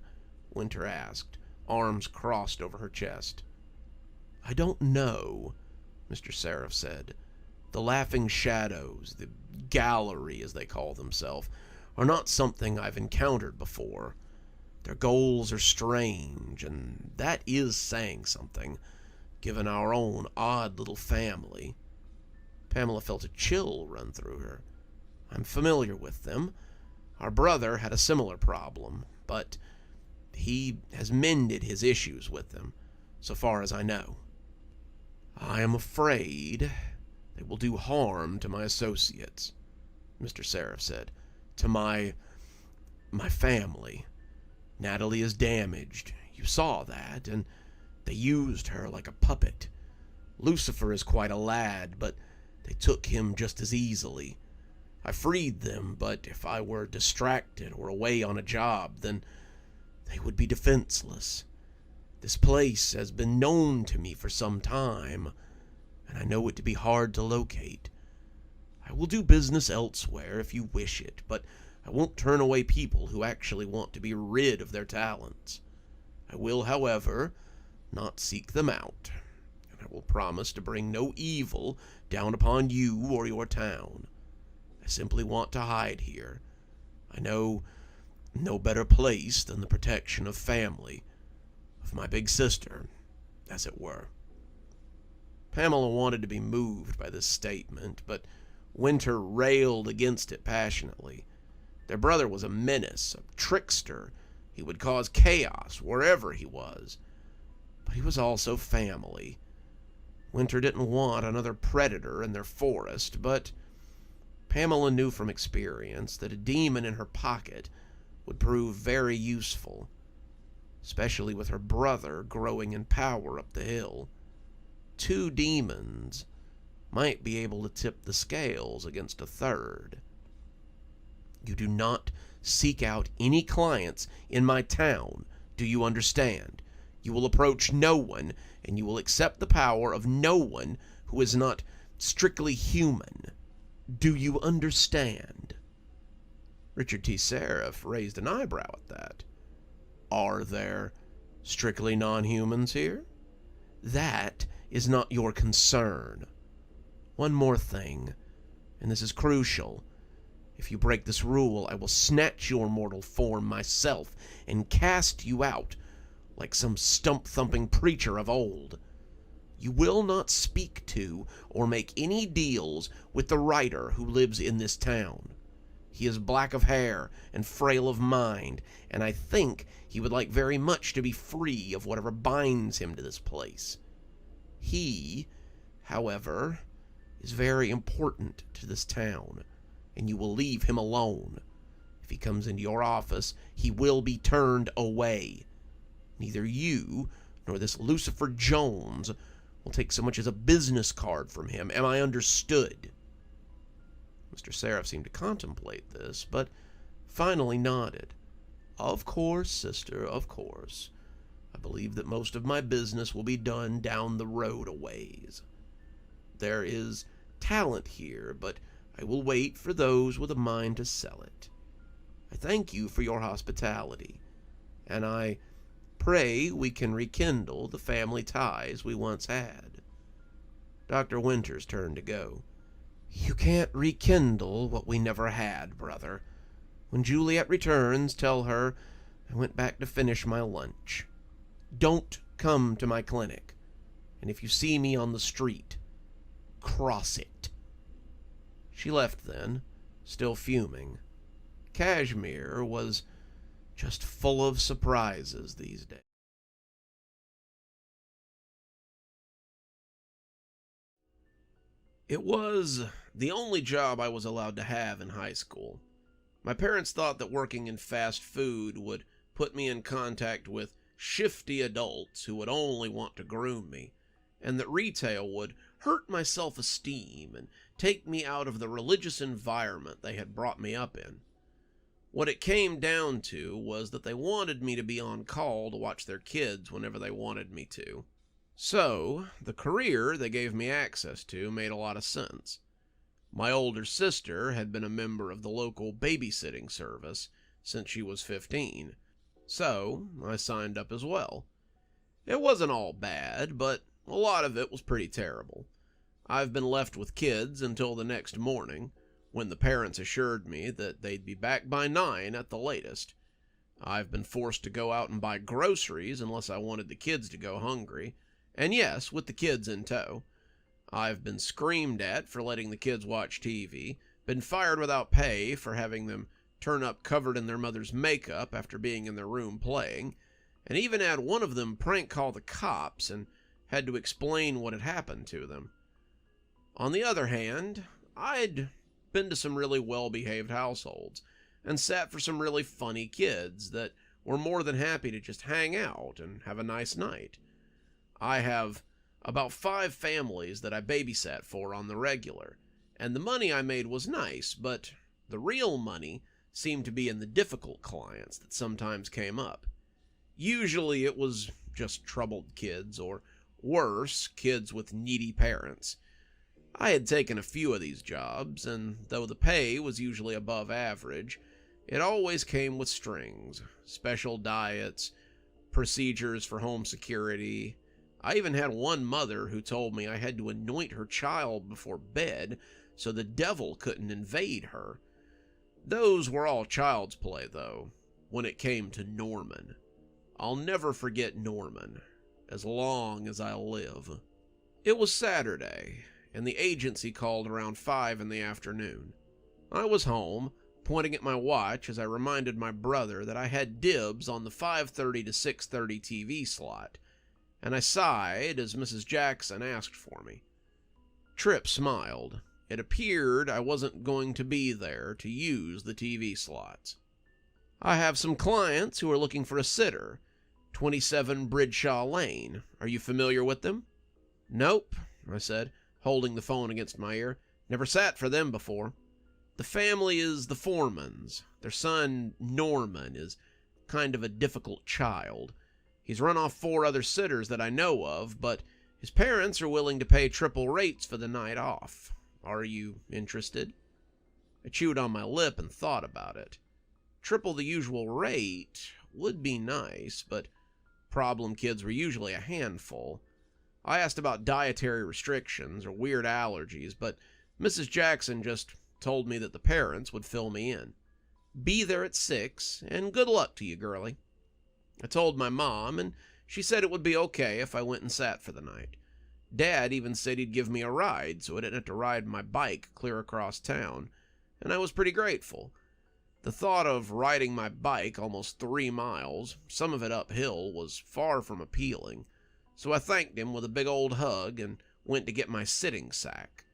Winter asked, arms crossed over her chest. I don't know, Mr. Seraph said. The Laughing Shadows, the Gallery as they call themselves, are not something I've encountered before. Their goals are strange, and that is saying something, given our own odd little family. Pamela felt a chill run through her. I'm familiar with them. Our brother had a similar problem, but he has mended his issues with them, so far as I know. I am afraid they will do harm to my associates, Mr. Seraph said. To my family. Natalie is damaged. You saw that, and they used her like a puppet. Lucifer is quite a lad, but they took him just as easily. I freed them, but if I were distracted or away on a job, then they would be defenseless. This place has been known to me for some time, and I know it to be hard to locate. I will do business elsewhere if you wish it, but I won't turn away people who actually want to be rid of their talents. I will, however, not seek them out, and I will promise to bring no evil down upon you or your town. I simply want to hide here. I know no better place than the protection of family, of my big sister, as it were. Pamela wanted to be moved by this statement, but Winter railed against it passionately. Their brother was a menace, a trickster. He would cause chaos wherever he was. But he was also family. Winter didn't want another predator in their forest, but Pamela knew from experience that a demon in her pocket would prove very useful, especially with her brother growing in power up the hill. 2 demons might be able to tip the scales against a third. You do not seek out any clients in my town, do you understand? You will approach no one, and you will accept the power of no one who is not strictly human. Do you understand? Richard T. Seraph raised an eyebrow at that. Are there strictly non-humans here? That is not your concern. One more thing, and this is crucial. If you break this rule, I will snatch your mortal form myself and cast you out like some stump-thumping preacher of old. You will not speak to or make any deals with the writer who lives in this town. He is black of hair and frail of mind, and I think he would like very much to be free of whatever binds him to this place. He, however, is very important to this town, and you will leave him alone. If he comes into your office, he will be turned away. Neither you nor this Lucifer Jones will take so much as a business card from him. Am I understood?" Mr. Seraph seemed to contemplate this, but finally nodded. "Of course, sister, of course. I believe that most of my business will be done down the road a ways. There is talent here, but I will wait for those with a mind to sell it. I thank you for your hospitality, and I pray we can rekindle the family ties we once had." Dr. Winters turned to go. "You can't rekindle what we never had, brother. When Juliet returns, tell her I went back to finish my lunch. Don't come to my clinic, and if you see me on the street, cross it." She left then, still fuming. Kashmir was just full of surprises these days. It was the only job I was allowed to have in high school. My parents thought that working in fast food would put me in contact with shifty adults who would only want to groom me, and that retail would hurt my self-esteem and take me out of the religious environment they had brought me up in. What it came down to was that they wanted me to be on call to watch their kids whenever they wanted me to. So, the career they gave me access to made a lot of sense. My older sister had been a member of the local babysitting service since she was 15, so I signed up as well. It wasn't all bad, but a lot of it was pretty terrible. I've been left with kids until the next morning, when the parents assured me that they'd be back by 9 at the latest. I've been forced to go out and buy groceries unless I wanted the kids to go hungry, and yes, with the kids in tow. I've been screamed at for letting the kids watch TV, been fired without pay for having them turn up covered in their mother's makeup after being in their room playing, and even had one of them prank call the cops and had to explain what had happened to them. On the other hand, I'd been to some really well-behaved households and sat for some really funny kids that were more than happy to just hang out and have a nice night. I have about 5 families that I babysat for on the regular, and the money I made was nice, but the real money seemed to be in the difficult clients that sometimes came up. Usually it was just troubled kids, or worse, kids with needy parents. I had taken a few of these jobs, and though the pay was usually above average, it always came with strings, special diets, procedures for home security. I even had one mother who told me I had to anoint her child before bed so the devil couldn't invade her. Those were all child's play, though, when it came to Norman. I'll never forget Norman, as long as I live. It was Saturday, and the agency called around 5 in the afternoon. I was home, pointing at my watch as I reminded my brother that I had dibs on the 5:30 to 6:30 TV slot, and I sighed as Mrs. Jackson asked for me. Tripp smiled. It appeared I wasn't going to be there to use the TV slots. "I have some clients who are looking for a sitter. 27 Bridshaw Lane. Are you familiar with them?" "Nope," I said, holding the phone against my ear. "Never sat for them before." "The family is the Foremans. Their son, Norman, is kind of a difficult child. He's run off 4 other sitters that I know of, but his parents are willing to pay triple rates for the night off. Are you interested?" I chewed on my lip and thought about it. Triple the usual rate would be nice, but problem kids were usually a handful. I asked about dietary restrictions or weird allergies, but Mrs. Jackson just told me that the parents would fill me in. "Be there at 6, and good luck to you, girlie." I told my mom, and she said it would be okay if I went and sat for the night. Dad even said he'd give me a ride so I didn't have to ride my bike clear across town, and I was pretty grateful. The thought of riding my bike almost 3 miles, some of it uphill, was far from appealing, so I thanked him with a big old hug and went to get my sitting sack.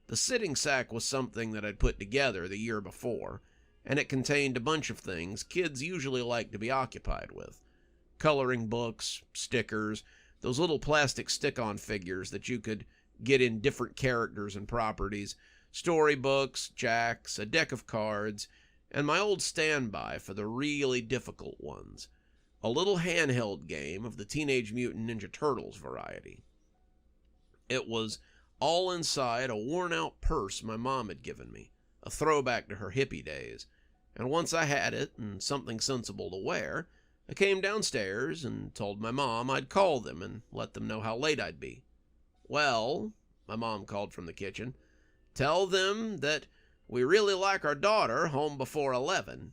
The sitting sack was something that I'd put together the year before, and it contained a bunch of things kids usually like to be occupied with. Coloring books, stickers, those little plastic stick-on figures that you could get in different characters and properties, storybooks, jacks, a deck of cards, and my old standby for the really difficult ones, a little handheld game of the Teenage Mutant Ninja Turtles variety. It was all inside a worn-out purse my mom had given me, a throwback to her hippie days, and once I had it and something sensible to wear, I came downstairs and told my mom I'd call them and let them know how late I'd be. "Well," my mom called from the kitchen, "tell them that we really like our daughter home before 11.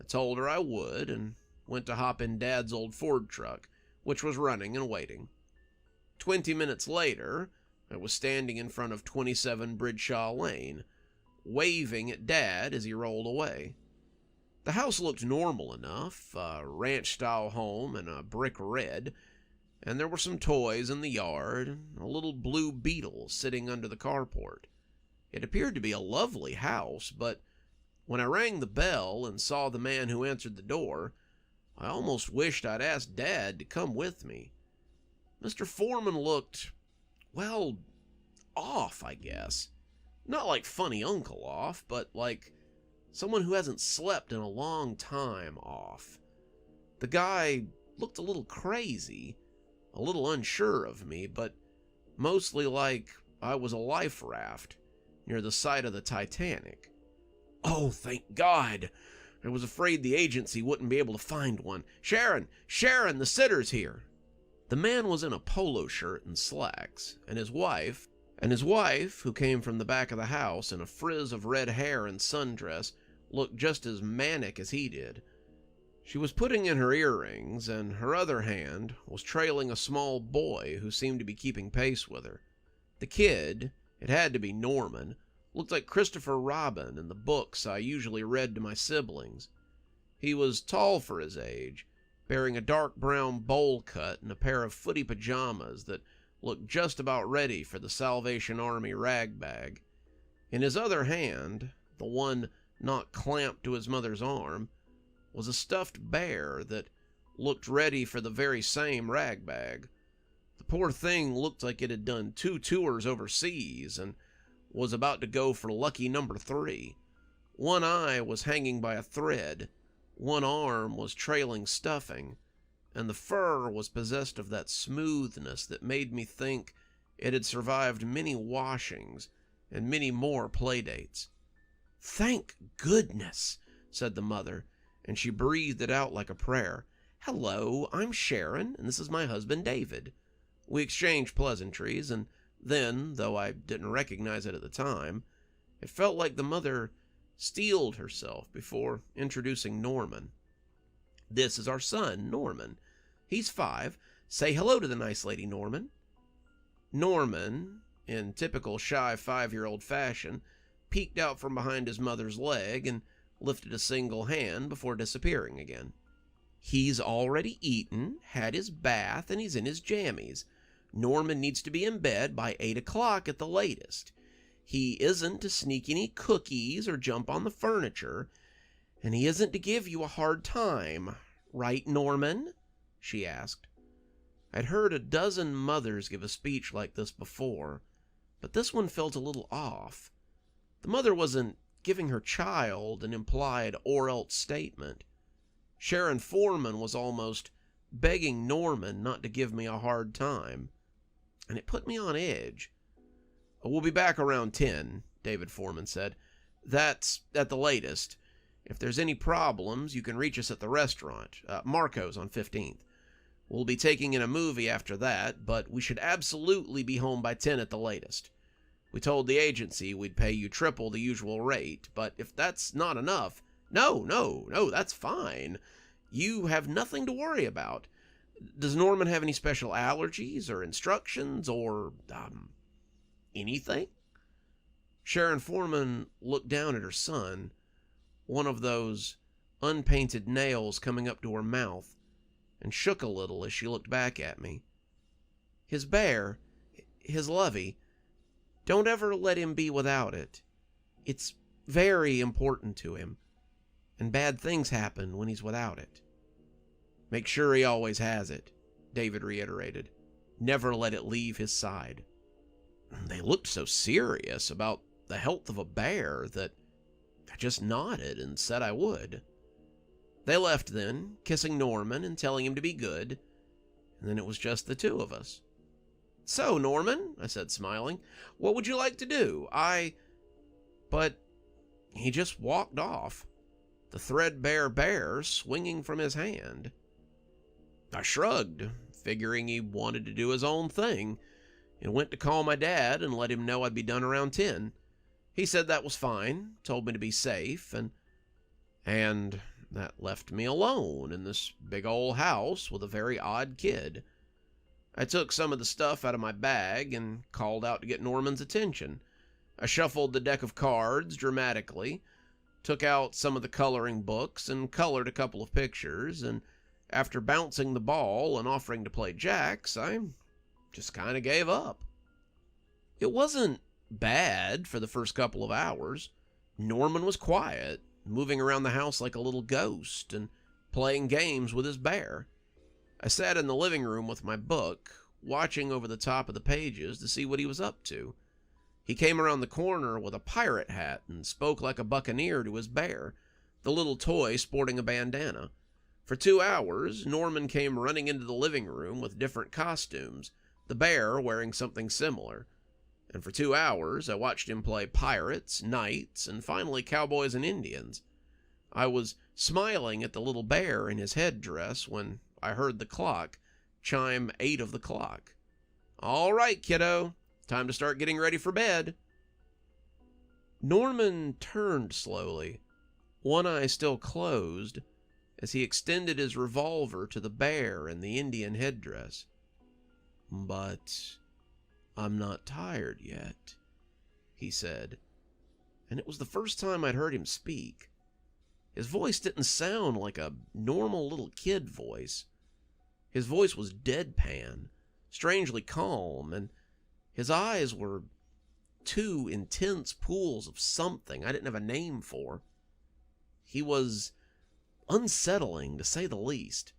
I told her I would and went to hop in Dad's old Ford truck, which was running and waiting. 20 minutes later, I was standing in front of 27 Bridgeshaw Lane, waving at Dad as he rolled away. The house looked normal enough, a ranch-style home and a brick red, and there were some toys in the yard and a little blue beetle sitting under the carport. It appeared to be a lovely house, but when I rang the bell and saw the man who answered the door, I almost wished I'd asked Dad to come with me. Mr. Foreman looked, well, off, I guess. Not like funny uncle off, but like someone who hasn't slept in a long time off. The guy looked a little crazy, a little unsure of me, but mostly like I was a life raft near the side of the Titanic. Oh, thank God! I was afraid the agency wouldn't be able to find one. Sharon, the sitter's here." The man was in a polo shirt and slacks, and his wife, who came from the back of the house in a frizz of red hair and sundress, looked just as manic as he did. She was putting in her earrings, and her other hand was trailing a small boy who seemed to be keeping pace with her. The kid, it had to be Norman, looked like Christopher Robin in the books I usually read to my siblings. He was tall for his age, bearing a dark brown bowl cut and a pair of footy pajamas that looked just about ready for the Salvation Army rag bag. In his other hand, the one not clamped to his mother's arm, was a stuffed bear that looked ready for the very same rag bag. The poor thing looked like it had done 2 tours overseas and was about to go for lucky number 3. One eye was hanging by a thread, one arm was trailing stuffing, and the fur was possessed of that smoothness that made me think it had survived many washings and many more playdates. "Thank goodness," said the mother, and she breathed it out like a prayer. "Hello, I'm Sharon, and this is my husband David." We exchanged pleasantries, and then, though I didn't recognize it at the time, it felt like the mother steeled herself before introducing Norman. "This is our son, Norman. He's 5. Say hello to the nice lady, Norman." Norman, in typical shy 5-year-old fashion, peeked out from behind his mother's leg and lifted a single hand before disappearing again. "He's already eaten, had his bath, and he's in his jammies. Norman needs to be in bed by 8 o'clock at the latest. He isn't to sneak any cookies or jump on the furniture, and he isn't to give you a hard time. Right, Norman?" she asked. I'd heard a dozen mothers give a speech like this before, but this one felt a little off. The mother wasn't giving her child an implied or-else statement. Sharon Foreman was almost begging Norman not to give me a hard time, and it put me on edge. "We'll be back around 10, David Foreman said. "That's at the latest. If there's any problems, you can reach us at the restaurant, Marco's on 15th. We'll be taking in a movie after that, but we should absolutely be home by 10 at the latest. We told the agency we'd pay you triple the usual rate, but if that's not enough..." No, that's fine. You have nothing to worry about. Does Norman have any special allergies or instructions or, anything?" Sharon Foreman looked down at her son, one of those unpainted nails coming up to her mouth, and shook a little as she looked back at me. "His bear, his lovey, don't ever let him be without it. It's very important to him. and bad things happen when he's without it. Make sure he always has it, David reiterated. Never let it leave his side. They looked so serious about the health of a bear that I just nodded and said I would. They left then, kissing Norman and telling him to be good, and then it was just the two of us. So, Norman, I said, smiling, what would you like to do? But he just walked off, the threadbare bear swinging from his hand. I shrugged, figuring he wanted to do his own thing, and went to call my dad and let him know I'd be done around 10. He said that was fine, told me to be safe, and that left me alone in this big old house with a very odd kid. I took some of the stuff out of my bag and called out to get Norman's attention. I shuffled the deck of cards dramatically, took out some of the coloring books and colored a couple of pictures, and after bouncing the ball and offering to play jacks, I just kind of gave up. It wasn't bad for the first couple of hours. Norman was quiet, moving around the house like a little ghost and playing games with his bear. I sat in the living room with my book, watching over the top of the pages to see what he was up to. He came around the corner with a pirate hat and spoke like a buccaneer to his bear, the little toy sporting a bandana. For 2 hours, Norman came running into the living room with different costumes, the bear wearing something similar. And for 2 hours, I watched him play pirates, knights, and finally cowboys and Indians. I was smiling at the little bear in his headdress when I heard the clock chime 8 of the clock. All right, kiddo, time to start getting ready for bed. Norman turned slowly, one eye still closed, as he extended his revolver to the bear in the Indian headdress. But I'm not tired yet, he said, and it was the first time I'd heard him speak. His voice didn't sound like a normal little kid voice. His voice was deadpan, strangely calm, and his eyes were 2 intense pools of something I didn't have a name for. He was unsettling, to say the least.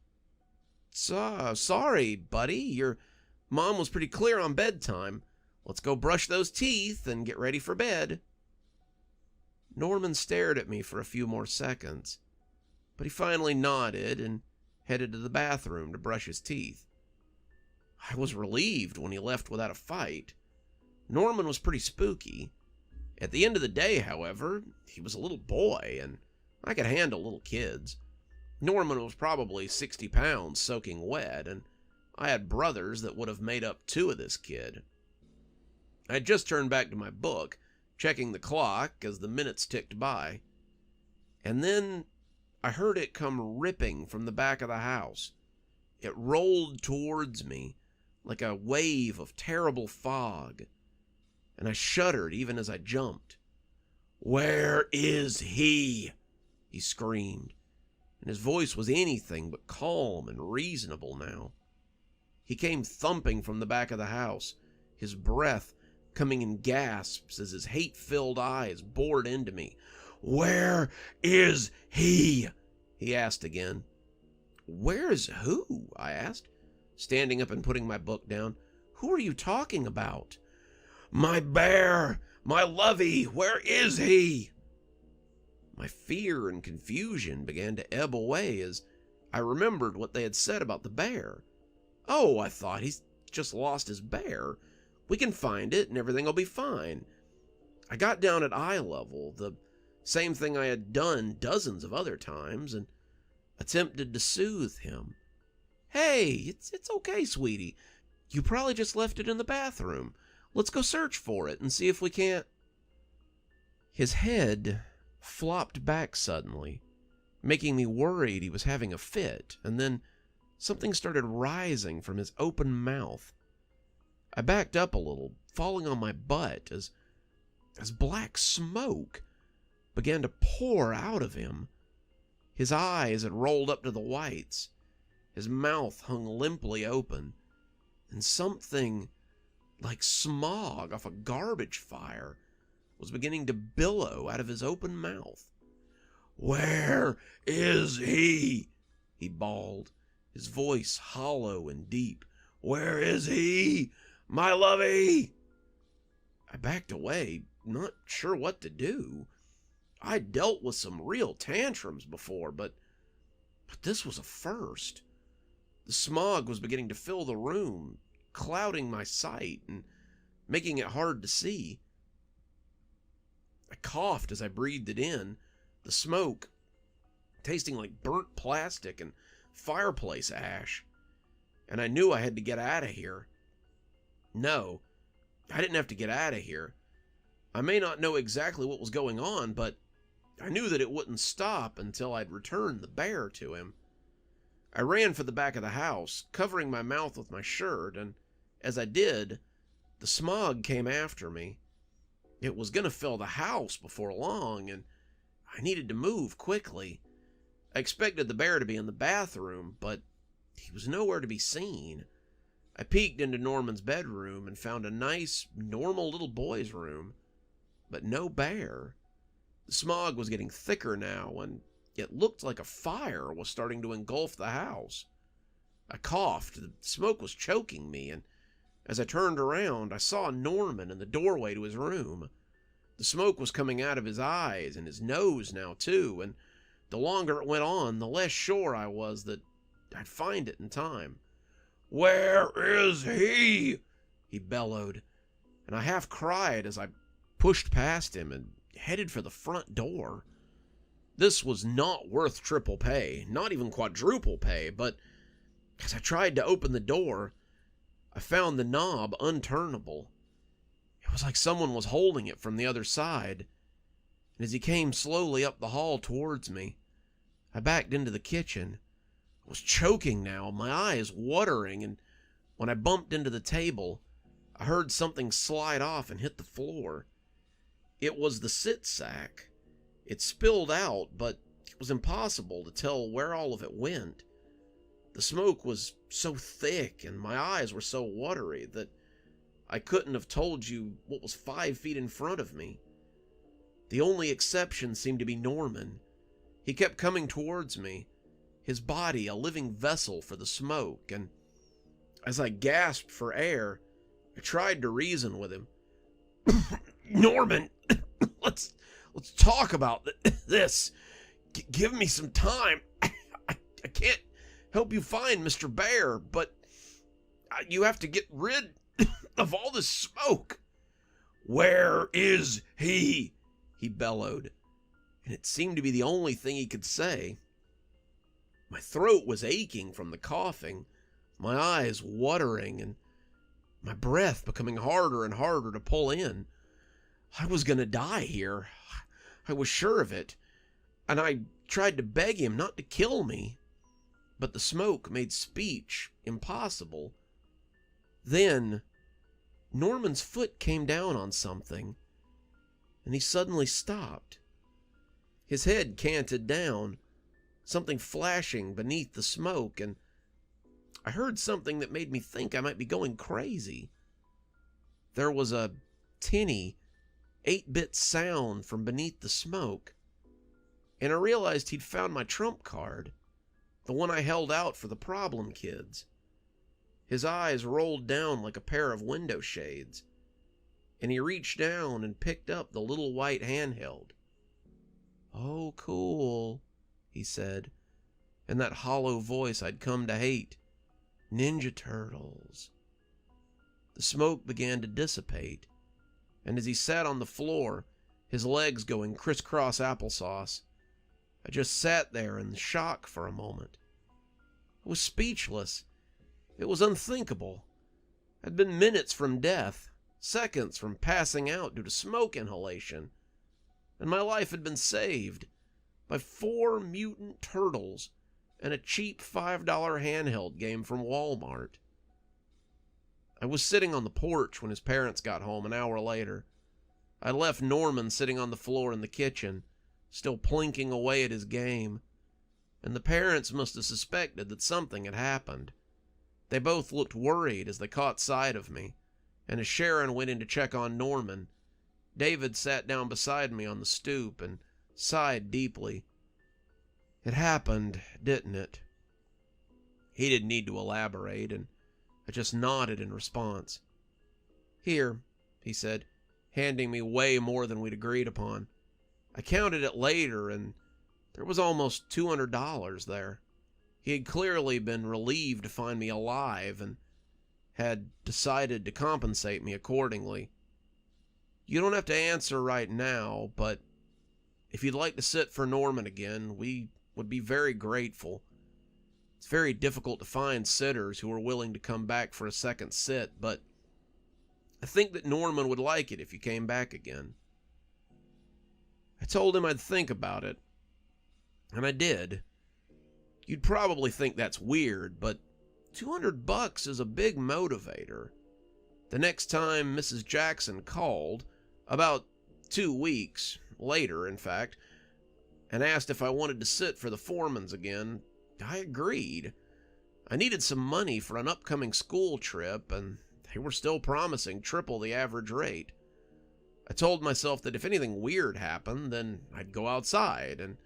Sorry, buddy, your mom was pretty clear on bedtime. Let's go brush those teeth and get ready for bed. Norman stared at me for a few more seconds, but he finally nodded and headed to the bathroom to brush his teeth. I was relieved when he left without a fight. Norman was pretty spooky. At the end of the day, however, he was a little boy, and I could handle little kids. Norman was probably 60 pounds soaking wet, and I had brothers that would have made up 2 of this kid. I had just turned back to my book, checking the clock as the minutes ticked by. And then I heard it come ripping from the back of the house. It rolled towards me like a wave of terrible fog, and I shuddered even as I jumped. "Where is he?" he screamed, and his voice was anything but calm and reasonable now. He came thumping from the back of the house, his breath coming in gasps as his hate-filled eyes bored into me. "Where is he?" he asked again. "Where's who?" I asked, standing up and putting my book down. "Who are you talking about?" "My bear! My lovey! Where is he?" My fear and confusion began to ebb away as I remembered what they had said about the bear. Oh, I thought, he's just lost his bear. We can find it and everything will be fine. I got down at eye level, the same thing I had done dozens of other times, and attempted to soothe him. "Hey, it's okay, sweetie. You probably just left it in the bathroom. Let's go search for it and see if we can't..." His head flopped back suddenly, making me worried he was having a fit, and then something started rising from his open mouth. I backed up a little, falling on my butt as black smoke began to pour out of him. His eyes had rolled up to the whites, his mouth hung limply open, and something like smog off a garbage fire was beginning to billow out of his open mouth. "Where is he?" he bawled, his voice hollow and deep. "Where is he? My lovey!" I backed away, not sure what to do. I'd dealt with some real tantrums before, but this was a first. The smog was beginning to fill the room, clouding my sight and making it hard to see. I coughed as I breathed it in, the smoke tasting like burnt plastic and fireplace ash, and I knew I had to get out of here. No, I didn't have to get out of here. I may not know exactly what was going on, but I knew that it wouldn't stop until I'd returned the bear to him. I ran for the back of the house, covering my mouth with my shirt, and as I did, the smog came after me. It was going to fill the house before long, and I needed to move quickly. I expected the bear to be in the bathroom, but he was nowhere to be seen. I peeked into Norman's bedroom and found a nice, normal little boy's room, but no bear. The smog was getting thicker now, and it looked like a fire was starting to engulf the house. I coughed. The smoke was choking me, and as I turned around, I saw Norman in the doorway to his room. The smoke was coming out of his eyes and his nose now, too, and the longer it went on, the less sure I was that I'd find it in time. "Where is he?" he bellowed, and I half cried as I pushed past him and headed for the front door. This was not worth triple pay, not even quadruple pay, but as I tried to open the door, I found the knob unturnable. It was like someone was holding it from the other side, and as he came slowly up the hall towards me, I backed into the kitchen. I was choking now, my eyes watering, and when I bumped into the table, I heard something slide off and hit the floor. It was the sit sack. It spilled out, but it was impossible to tell where all of it went. The smoke was so thick and my eyes were so watery that I couldn't have told you what was 5 feet in front of me. The only exception seemed to be Norman. He kept coming towards me, his body a living vessel for the smoke, and as I gasped for air, I tried to reason with him. "Norman, let's talk about this. Give me some time. I can't help you find Mr. Bear, but you have to get rid of all this smoke." "Where is he?" he bellowed, and it seemed to be the only thing he could say. My throat was aching from the coughing, my eyes watering, and my breath becoming harder and harder to pull in. I was going to die here. I was sure of it, and I tried to beg him not to kill me, but the smoke made speech impossible. Then Norman's foot came down on something, and he suddenly stopped. His head canted down, something flashing beneath the smoke, and I heard something that made me think I might be going crazy. There was a tinny, 8-bit sound from beneath the smoke, and I realized he'd found my trump card, the one I held out for the problem kids. His eyes rolled down like a pair of window shades, and he reached down and picked up the little white handheld. "Oh, cool," he said, in that hollow voice I'd come to hate. "Ninja Turtles." The smoke began to dissipate, and as he sat on the floor, his legs going crisscross applesauce, I just sat there in shock for a moment. I was speechless. It was unthinkable. I'd been minutes from death, seconds from passing out due to smoke inhalation, and my life had been saved by 4 mutant turtles and a cheap $5 handheld game from Walmart. I was sitting on the porch when his parents got home an hour later. I left Norman sitting on the floor in the kitchen, still plinking away at his game, and the parents must have suspected that something had happened. They both looked worried as they caught sight of me, and as Sharon went in to check on Norman, David sat down beside me on the stoop and sighed deeply. It happened, didn't it?" He didn't need to elaborate, and I just nodded in response. "Here," he said, handing me way more than we'd agreed upon. I counted it later, and there was almost $200 there. He had clearly been relieved to find me alive and had decided to compensate me accordingly. "You don't have to answer right now, but if you'd like to sit for Norman again, we would be very grateful. It's very difficult to find sitters who are willing to come back for a second sit, but I think that Norman would like it if you came back again." I told him I'd think about it, and I did. You'd probably think that's weird, but $200 is a big motivator. The next time Mrs. Jackson called, about 2 weeks later, in fact, and asked if I wanted to sit for the Foremans again, I agreed. I needed some money for an upcoming school trip, and they were still promising triple the average rate. I told myself that if anything weird happened, then I'd go outside, and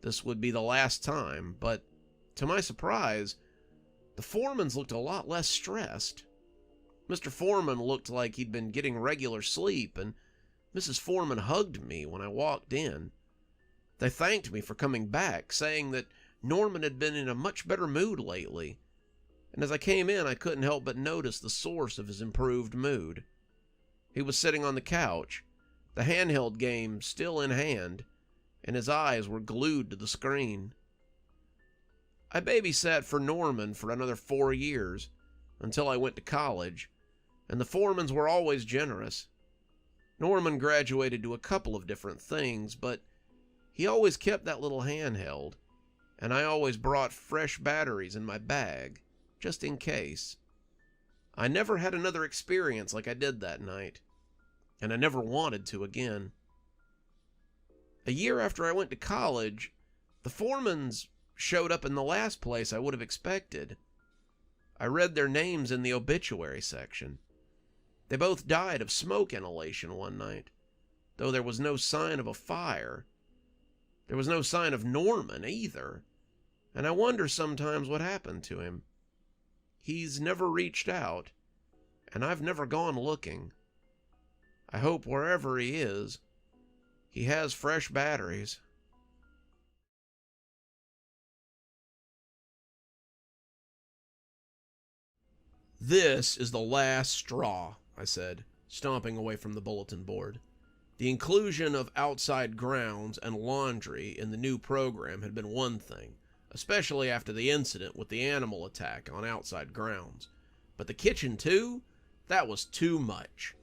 this would be the last time, but to my surprise, the Foremans looked a lot less stressed. Mr. Foreman looked like he'd been getting regular sleep, and Mrs. Foreman hugged me when I walked in. They thanked me for coming back, saying that Norman had been in a much better mood lately, and as I came in, I couldn't help but notice the source of his improved mood. He was sitting on the couch, the handheld game still in hand, and his eyes were glued to the screen. I babysat for Norman for another 4 years, until I went to college, and the Foremans were always generous. Norman graduated to a couple of different things, but he always kept that little handheld, and I always brought fresh batteries in my bag, just in case. I never had another experience like I did that night, and I never wanted to again. A year after I went to college, the Foremans showed up in the last place I would have expected. I read their names in the obituary section. They both died of smoke inhalation one night, though there was no sign of a fire. There was no sign of Norman either, and I wonder sometimes what happened to him. He's never reached out, and I've never gone looking. I hope wherever he is, he has fresh batteries. "This is the last straw," I said, stomping away from the bulletin board. The inclusion of outside grounds and laundry in the new program had been one thing, especially after the incident with the animal attack on outside grounds. But the kitchen too? That was too much.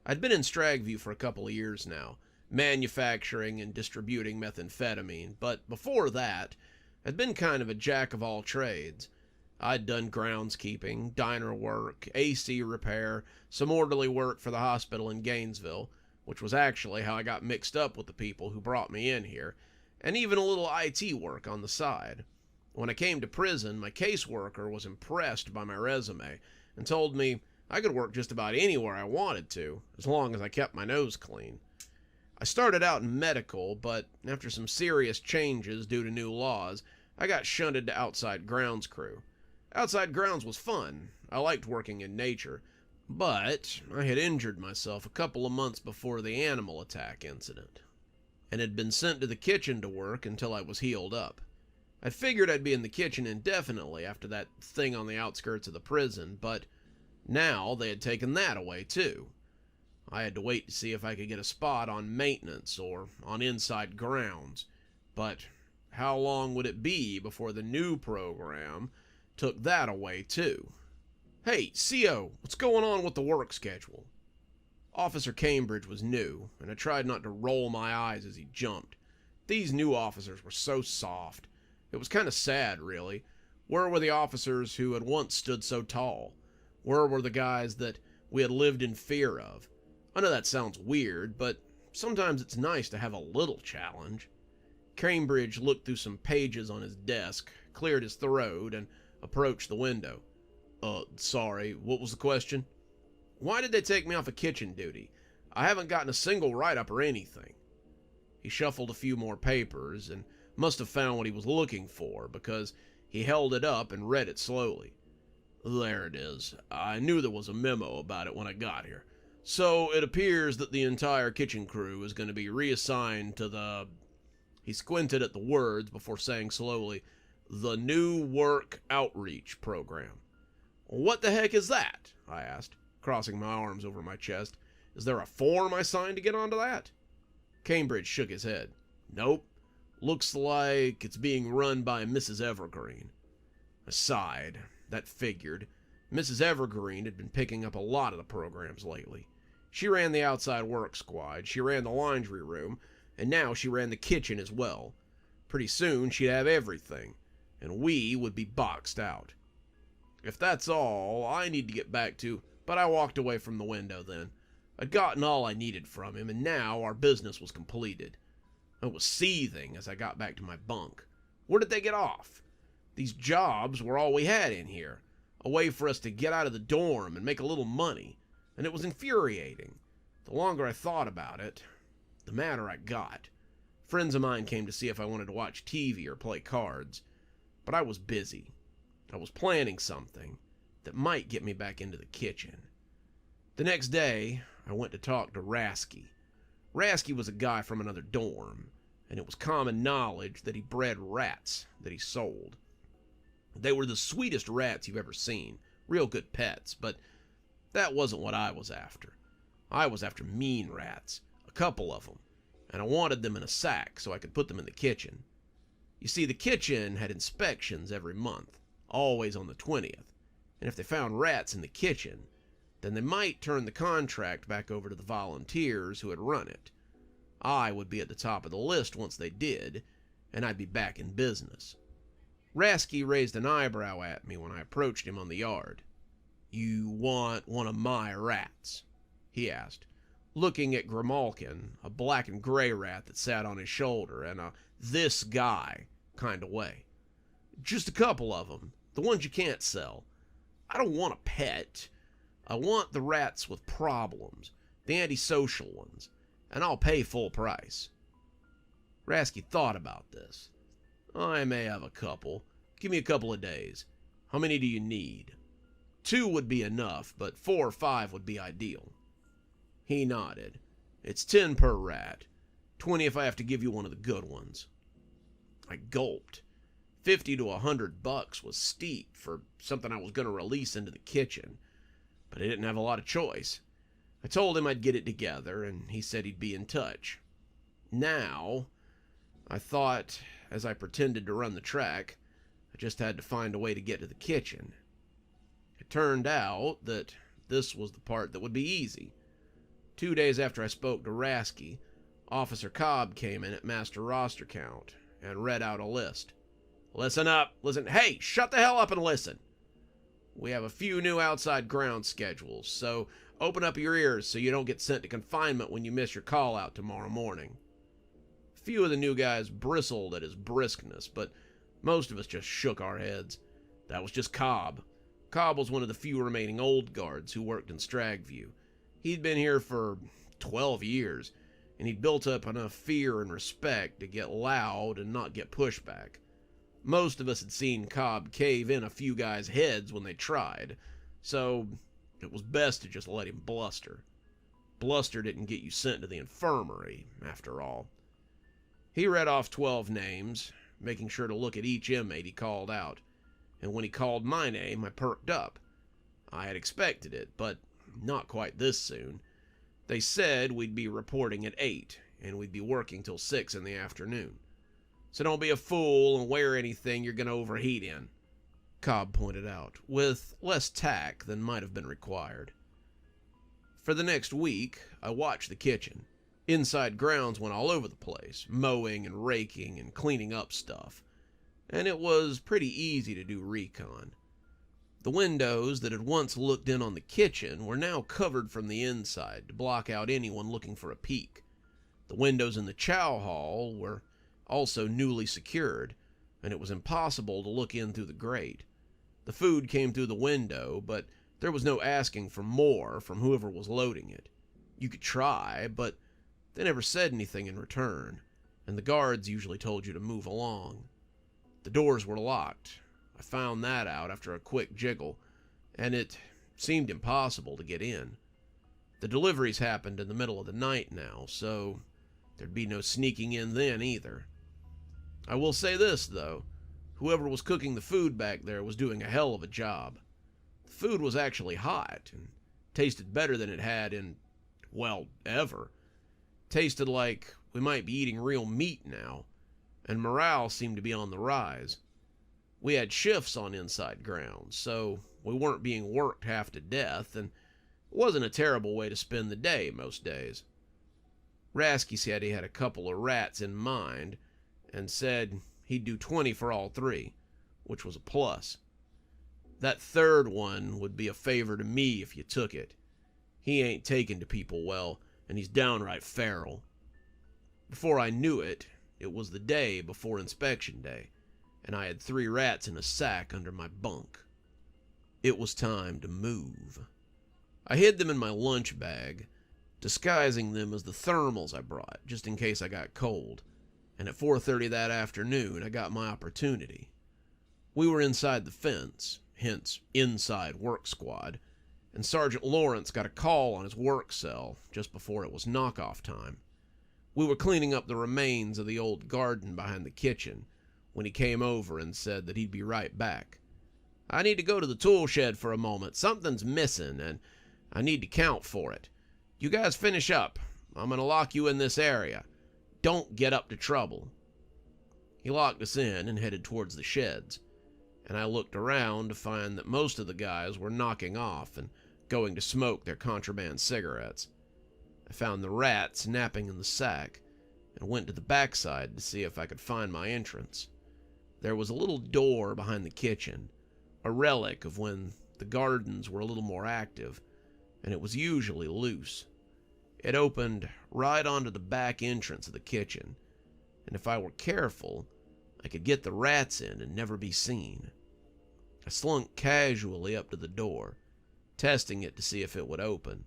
I'd been in Stragview for a couple of years now, manufacturing and distributing methamphetamine, but before that, I'd been kind of a jack of all trades. I'd done groundskeeping, diner work, AC repair, some orderly work for the hospital in Gainesville, which was actually how I got mixed up with the people who brought me in here, and even a little IT work on the side. When I came to prison, my caseworker was impressed by my resume and told me I could work just about anywhere I wanted to, as long as I kept my nose clean. I started out in medical, but after some serious changes due to new laws, I got shunted to outside grounds crew. Outside grounds was fun. I liked working in nature, but I had injured myself a couple of months before the animal attack incident, and had been sent to the kitchen to work until I was healed up. I figured I'd be in the kitchen indefinitely after that thing on the outskirts of the prison, but now they had taken that away too. I had to wait to see if I could get a spot on maintenance or on inside grounds, but how long would it be before the new program took that away too? "Hey, CO, what's going on with the work schedule?" Officer Cambridge was new, and I tried not to roll my eyes as he jumped. These new officers were so soft. It was kind of sad, really. Where were the officers who had once stood so tall? Where were the guys that we had lived in fear of? I know that sounds weird, but sometimes it's nice to have a little challenge. Cambridge looked through some pages on his desk, cleared his throat, and approached the window. Sorry, what was the question?" "Why did they take me off of kitchen duty? I haven't gotten a single write-up or anything." He shuffled a few more papers and Must have found what he was looking for, because he held it up and read it slowly. There it is. I knew there was a memo about it when I got here. So it appears that the entire kitchen crew is going to be reassigned to the... He squinted at the words before saying slowly, the New Work Outreach Program. What the heck is that? I asked, crossing my arms over my chest. Is there a form I signed to get onto that? Cambridge shook his head. Nope. Looks like it's being run by Mrs. Evergreen. I sighed. That figured. Mrs. Evergreen had been picking up a lot of the programs lately. She ran the outside work squad, she ran the laundry room, and now she ran the kitchen as well. Pretty soon she'd have everything, and we would be boxed out. If that's all, I need to get back to... But I walked away from the window then. I'd gotten all I needed from him, and now our business was completed. I was seething as I got back to my bunk. Where did they get off? These jobs were all we had in here, a way for us to get out of the dorm and make a little money, and it was infuriating. The longer I thought about it, the madder I got. Friends of mine came to see if I wanted to watch TV or play cards, but I was busy. I was planning something that might get me back into the kitchen. The next day, I went to talk to Rasky. Rasky was a guy from another dorm, and it was common knowledge that he bred rats that he sold. They were the sweetest rats you've ever seen, real good pets, but that wasn't what I was after. I was after mean rats, a couple of them, and I wanted them in a sack so I could put them in the kitchen. You see, the kitchen had inspections every month, always on the 20th, and if they found rats in the kitchen, then they might turn the contract back over to the volunteers who had run it. I would be at the top of the list once they did, and I'd be back in business. Rasky raised an eyebrow at me when I approached him on the yard. You want one of my rats? He asked, looking at Grimalkin, a black and gray rat that sat on his shoulder, in a this guy kind of way. Just a couple of them, the ones you can't sell. I don't want a pet. I want the rats with problems, the antisocial ones, and I'll pay full price. Rasky thought about this. I may have a couple. Give me a couple of days. How many do you need? 2 would be enough, but 4 or 5 would be ideal. He nodded. It's 10 per rat. 20 if I have to give you one of the good ones. I gulped. $50 to $100 was steep for something I was going to release into the kitchen, but I didn't have a lot of choice. I told him I'd get it together, and he said he'd be in touch. Now, I thought, as I pretended to run the track, I just had to find a way to get to the kitchen. It turned out that this was the part that would be easy. 2 days after I spoke to Rasky, Officer Cobb came in at Master Roster Count and read out a list. Listen up, listen. Hey, shut the hell up and listen. We have a few new outside ground schedules, so open up your ears so you don't get sent to confinement when you miss your call out tomorrow morning. A few of the new guys bristled at his briskness, but most of us just shook our heads. That was just Cobb. Cobb was one of the few remaining old guards who worked in Stragview. He'd been here for 12 years, and he'd built up enough fear and respect to get loud and not get pushback. Most of us had seen Cobb cave in a few guys' heads when they tried, so it was best to just let him bluster. Bluster didn't get you sent to the infirmary, after all. He read off 12 names, making sure to look at each inmate he called out, and when he called my name, I perked up. I had expected it, but not quite this soon. They said we'd be reporting at 8, and we'd be working till 6 in the afternoon. So don't be a fool and wear anything you're going to overheat in, Cobb pointed out, with less tact than might have been required. For the next week, I watched the kitchen. Inside grounds went all over the place, mowing and raking and cleaning up stuff, and it was pretty easy to do recon. The windows that had once looked in on the kitchen were now covered from the inside to block out anyone looking for a peek. The windows in the chow hall were also newly secured, and it was impossible to look in through the grate. The food came through the window, but there was no asking for more from whoever was loading it. You could try, but they never said anything in return, and the guards usually told you to move along. The doors were locked. I found that out after a quick jiggle, and it seemed impossible to get in. The deliveries happened in the middle of the night now, so there'd be no sneaking in then either. I will say this, though. Whoever was cooking the food back there was doing a hell of a job. The food was actually hot and tasted better than it had in, well, ever. Tasted like we might be eating real meat now, and morale seemed to be on the rise. We had shifts on inside grounds, so we weren't being worked half to death, and it wasn't a terrible way to spend the day most days. Rasky said he had a couple of rats in mind, and said he'd do 20 for all three, which was a plus. That third one would be a favor to me if you took it. He ain't taken to people well, and he's downright feral. Before I knew it, it was the day before inspection day, and I had 3 rats in a sack under my bunk. It was time to move. I hid them in my lunch bag, disguising them as the thermals I brought, just in case I got cold, and at 4:30 that afternoon I got my opportunity. We were inside the fence, hence inside work squad, and Sergeant Lawrence got a call on his work cell just before it was knockoff time. We were cleaning up the remains of the old garden behind the kitchen when he came over and said that he'd be right back. I need to go to the tool shed for a moment. Something's missing, and I need to count for it. You guys finish up. I'm going to lock you in this area. Don't get up to trouble. He locked us in and headed towards the sheds, and I looked around to find that most of the guys were knocking off and going to smoke their contraband cigarettes. I found the rats napping in the sack and went to the backside to see if I could find my entrance. There was a little door behind the kitchen, a relic of when the gardens were a little more active, and it was usually loose. It opened right onto the back entrance of the kitchen, and if I were careful, I could get the rats in and never be seen. I slunk casually up to the door, testing it to see if it would open,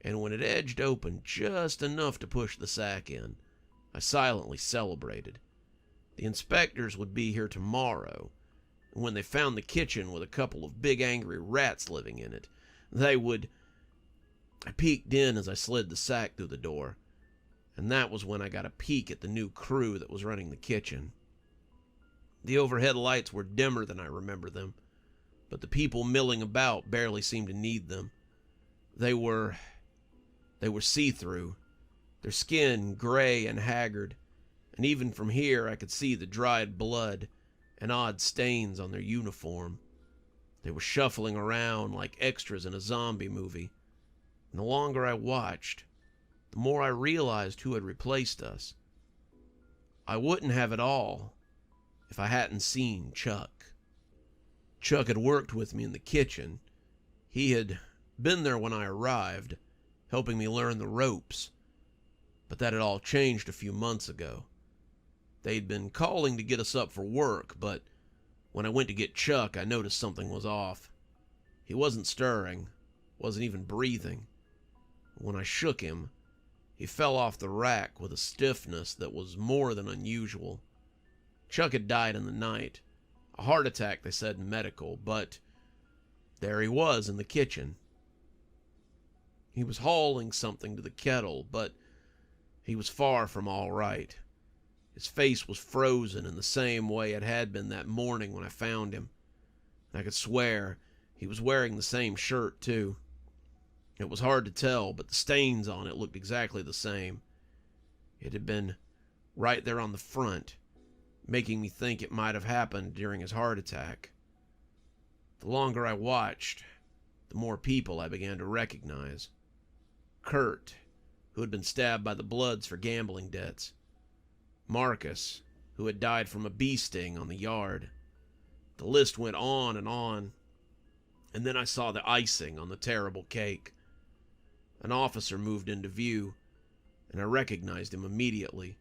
and when it edged open just enough to push the sack in, I silently celebrated. The inspectors would be here tomorrow, and when they found the kitchen with a couple of big angry rats living in it, they would... I peeked in as I slid the sack through the door, and that was when I got a peek at the new crew that was running the kitchen. The overhead lights were dimmer than I remember them, but the people milling about barely seemed to need them. They were see-through, their skin gray and haggard, and even from here I could see the dried blood and odd stains on their uniform. They were shuffling around like extras in a zombie movie, and the longer I watched, the more I realized who had replaced us. I wouldn't have it all if I hadn't seen Chuck. Chuck had worked with me in the kitchen. He had been there when I arrived, helping me learn the ropes, but that had all changed a few months ago. They'd been calling to get us up for work, but when I went to get Chuck, I noticed something was off. He wasn't stirring, wasn't even breathing. When I shook him, he fell off the rack with a stiffness that was more than unusual. Chuck had died in the night. A heart attack, they said in medical, but there he was in the kitchen. He was hauling something to the kettle, but he was far from all right. His face was frozen in the same way it had been that morning when I found him. I could swear he was wearing the same shirt, too. It was hard to tell, but the stains on it looked exactly the same. It had been right there on the front, making me think it might have happened during his heart attack. The longer I watched, the more people I began to recognize. Kurt, who had been stabbed by the Bloods for gambling debts. Marcus, who had died from a bee sting on the yard. The list went on, and then I saw the icing on the terrible cake. An officer moved into view, and I recognized him immediately.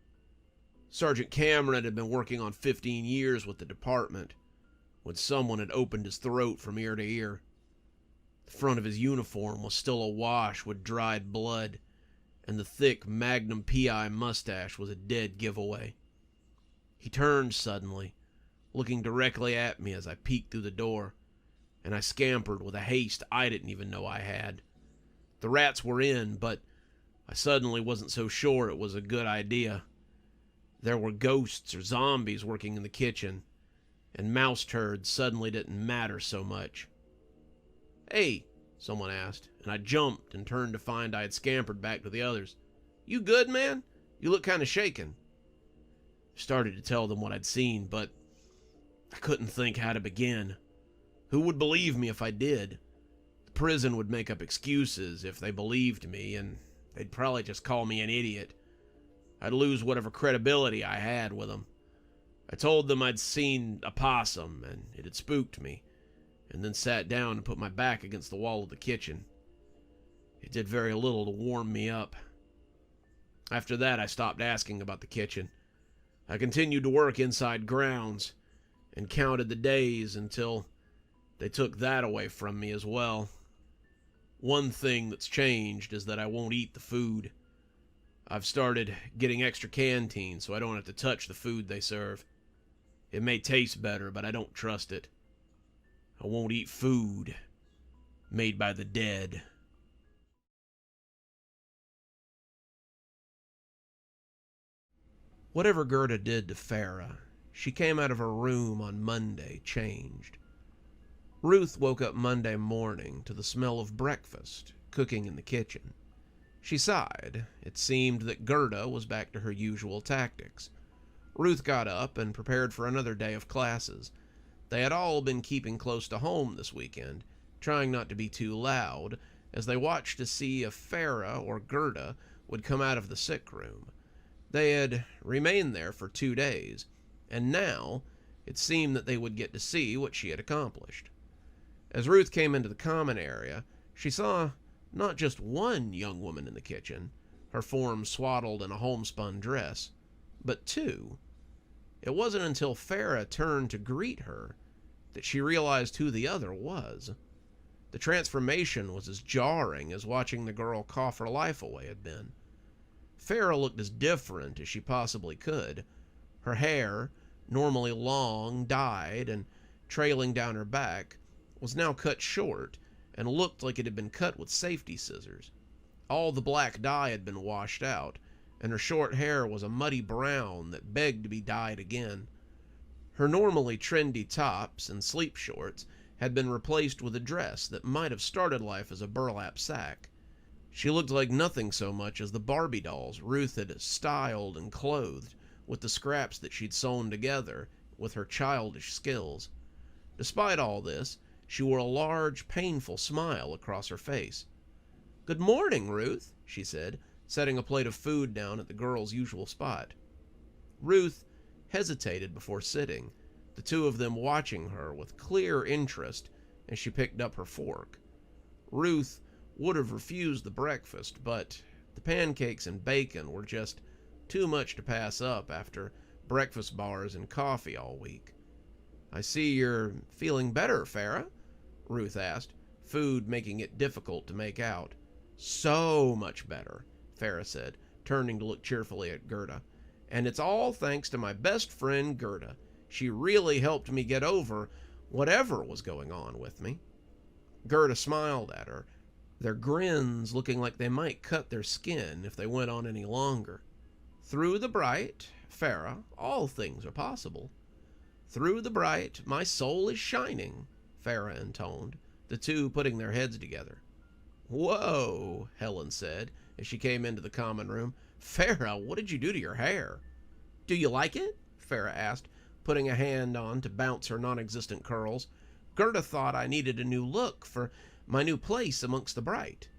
Sergeant Cameron had been working on 15 years with the department when someone had opened his throat from ear to ear. The front of his uniform was still awash with dried blood, and the thick Magnum PI mustache was a dead giveaway. He turned suddenly, looking directly at me as I peeked through the door, and I scampered with a haste I didn't even know I had. The rats were in, but I suddenly wasn't so sure it was a good idea. There were ghosts or zombies working in the kitchen, and mouse turds suddenly didn't matter so much. "Hey," someone asked, and I jumped and turned to find I had scampered back to the others. "You good, man? You look kind of shaken." I started to tell them what I'd seen, but I couldn't think how to begin. Who would believe me if I did? The prison would make up excuses if they believed me, and they'd probably just call me an idiot. I'd lose whatever credibility I had with them. I told them I'd seen a possum, and it had spooked me, and then sat down and put my back against the wall of the kitchen. It did very little to warm me up. After that, I stopped asking about the kitchen. I continued to work inside grounds, and counted the days until they took that away from me as well. One thing that's changed is that I won't eat the food. I've started getting extra canteens so I don't have to touch the food they serve. It may taste better, but I don't trust it. I won't eat food made by the dead. Whatever Gerda did to Farah, she came out of her room on Monday changed. Ruth woke up Monday morning to the smell of breakfast cooking in the kitchen. She sighed. It seemed that Gerda was back to her usual tactics. Ruth got up and prepared for another day of classes. They had all been keeping close to home this weekend, trying not to be too loud, as they watched to see if Farah or Gerda would come out of the sick room. They had remained there for 2 days, and now it seemed that they would get to see what she had accomplished. As Ruth came into the common area, she saw not just one young woman in the kitchen, her form swaddled in a homespun dress, but 2. It wasn't until Farah turned to greet her that she realized who the other was. The transformation was as jarring as watching the girl cough her life away had been. Farah looked as different as she possibly could. Her hair, normally long, dyed, and trailing down her back, was now cut short and looked like it had been cut with safety scissors. All the black dye had been washed out, and her short hair was a muddy brown that begged to be dyed again. Her normally trendy tops and sleep shorts had been replaced with a dress that might have started life as a burlap sack. She looked like nothing so much as the Barbie dolls Ruth had styled and clothed with the scraps that she'd sewn together with her childish skills. Despite all this, she wore a large, painful smile across her face. "Good morning, Ruth," she said, setting a plate of food down at the girl's usual spot. Ruth hesitated before sitting, the 2 of them watching her with clear interest as she picked up her fork. Ruth would have refused the breakfast, but the pancakes and bacon were just too much to pass up after breakfast bars and coffee all week. "I see you're feeling better, Farah?" Ruth asked, food making it difficult to make out. "So much better," Farah said, turning to look cheerfully at Gerda. "And it's all thanks to my best friend Gerda. She really helped me get over whatever was going on with me." Gerda smiled at her, their grins looking like they might cut their skin if they went on any longer. "Through the bright, Farah, all things are possible." "Through the bright, my soul is shining," Farah intoned, the 2 putting their heads together. "Whoa," Helen said as she came into the common room. "Farah, what did you do to your hair?" "Do you like it?" Farah asked, putting a hand on to bounce her non-existent curls. "Gerda thought I needed a new look for my new place amongst the bright."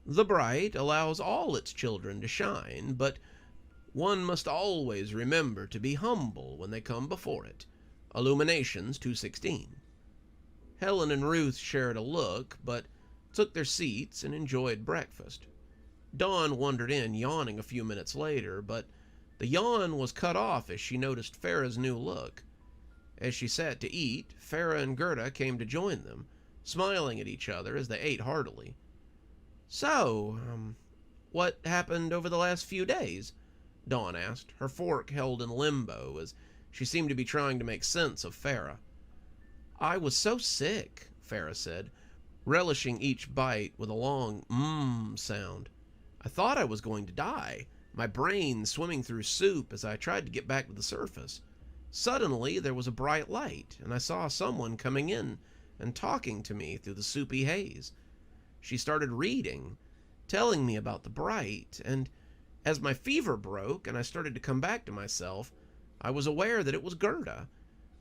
"The bright allows all its children to shine, but one must always remember to be humble when they come before it." Illuminations 2:16. Helen and Ruth shared a look, but took their seats and enjoyed breakfast. Dawn wandered in, yawning a few minutes later, but the yawn was cut off as she noticed Farah's new look. As she sat to eat, Farah and Gerda came to join them, smiling at each other as they ate heartily. "So, What happened over the last few days? Dawn asked, her fork held in limbo as she seemed to be trying to make sense of Farah. I was so sick, Farah said, relishing each bite with a long sound. I thought I was going to die, my brain swimming through soup as I tried to get back to the surface. Suddenly, there was a bright light, and I saw someone coming in and talking to me through the soupy haze. She started reading, telling me about the bright, and as my fever broke and I started to come back to myself, I was aware that it was Gerda.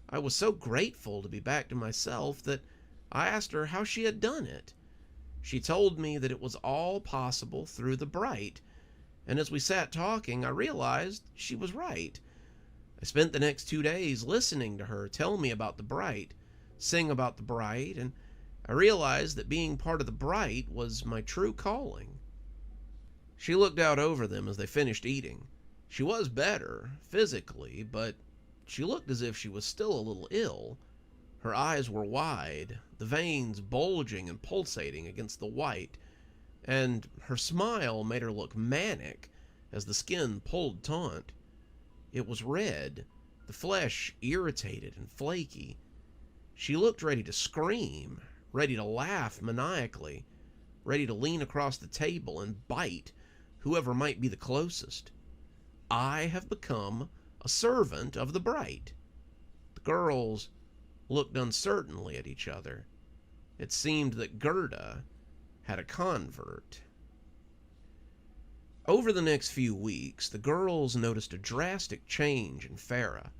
I was so grateful to be back to myself that I asked her how she had done it. She told me that it was all possible through the bright, and as we sat talking, I realized she was right. I spent the next 2 days listening to her tell me about the bright, sing about the bright, and I realized that being part of the bright was my true calling. She looked out over them as they finished eating. She was better, physically, but she looked as if she was still a little ill. Her eyes were wide, the veins bulging and pulsating against the white, and her smile made her look manic as the skin pulled taut. It was red, the flesh irritated and flaky. She looked ready to scream, ready to laugh maniacally, ready to lean across the table and bite whoever might be the closest. I have become a servant of the bright. The girls looked uncertainly at each other. It seemed that Gerda had a convert. Over the next few weeks, the girls noticed a drastic change in Farah.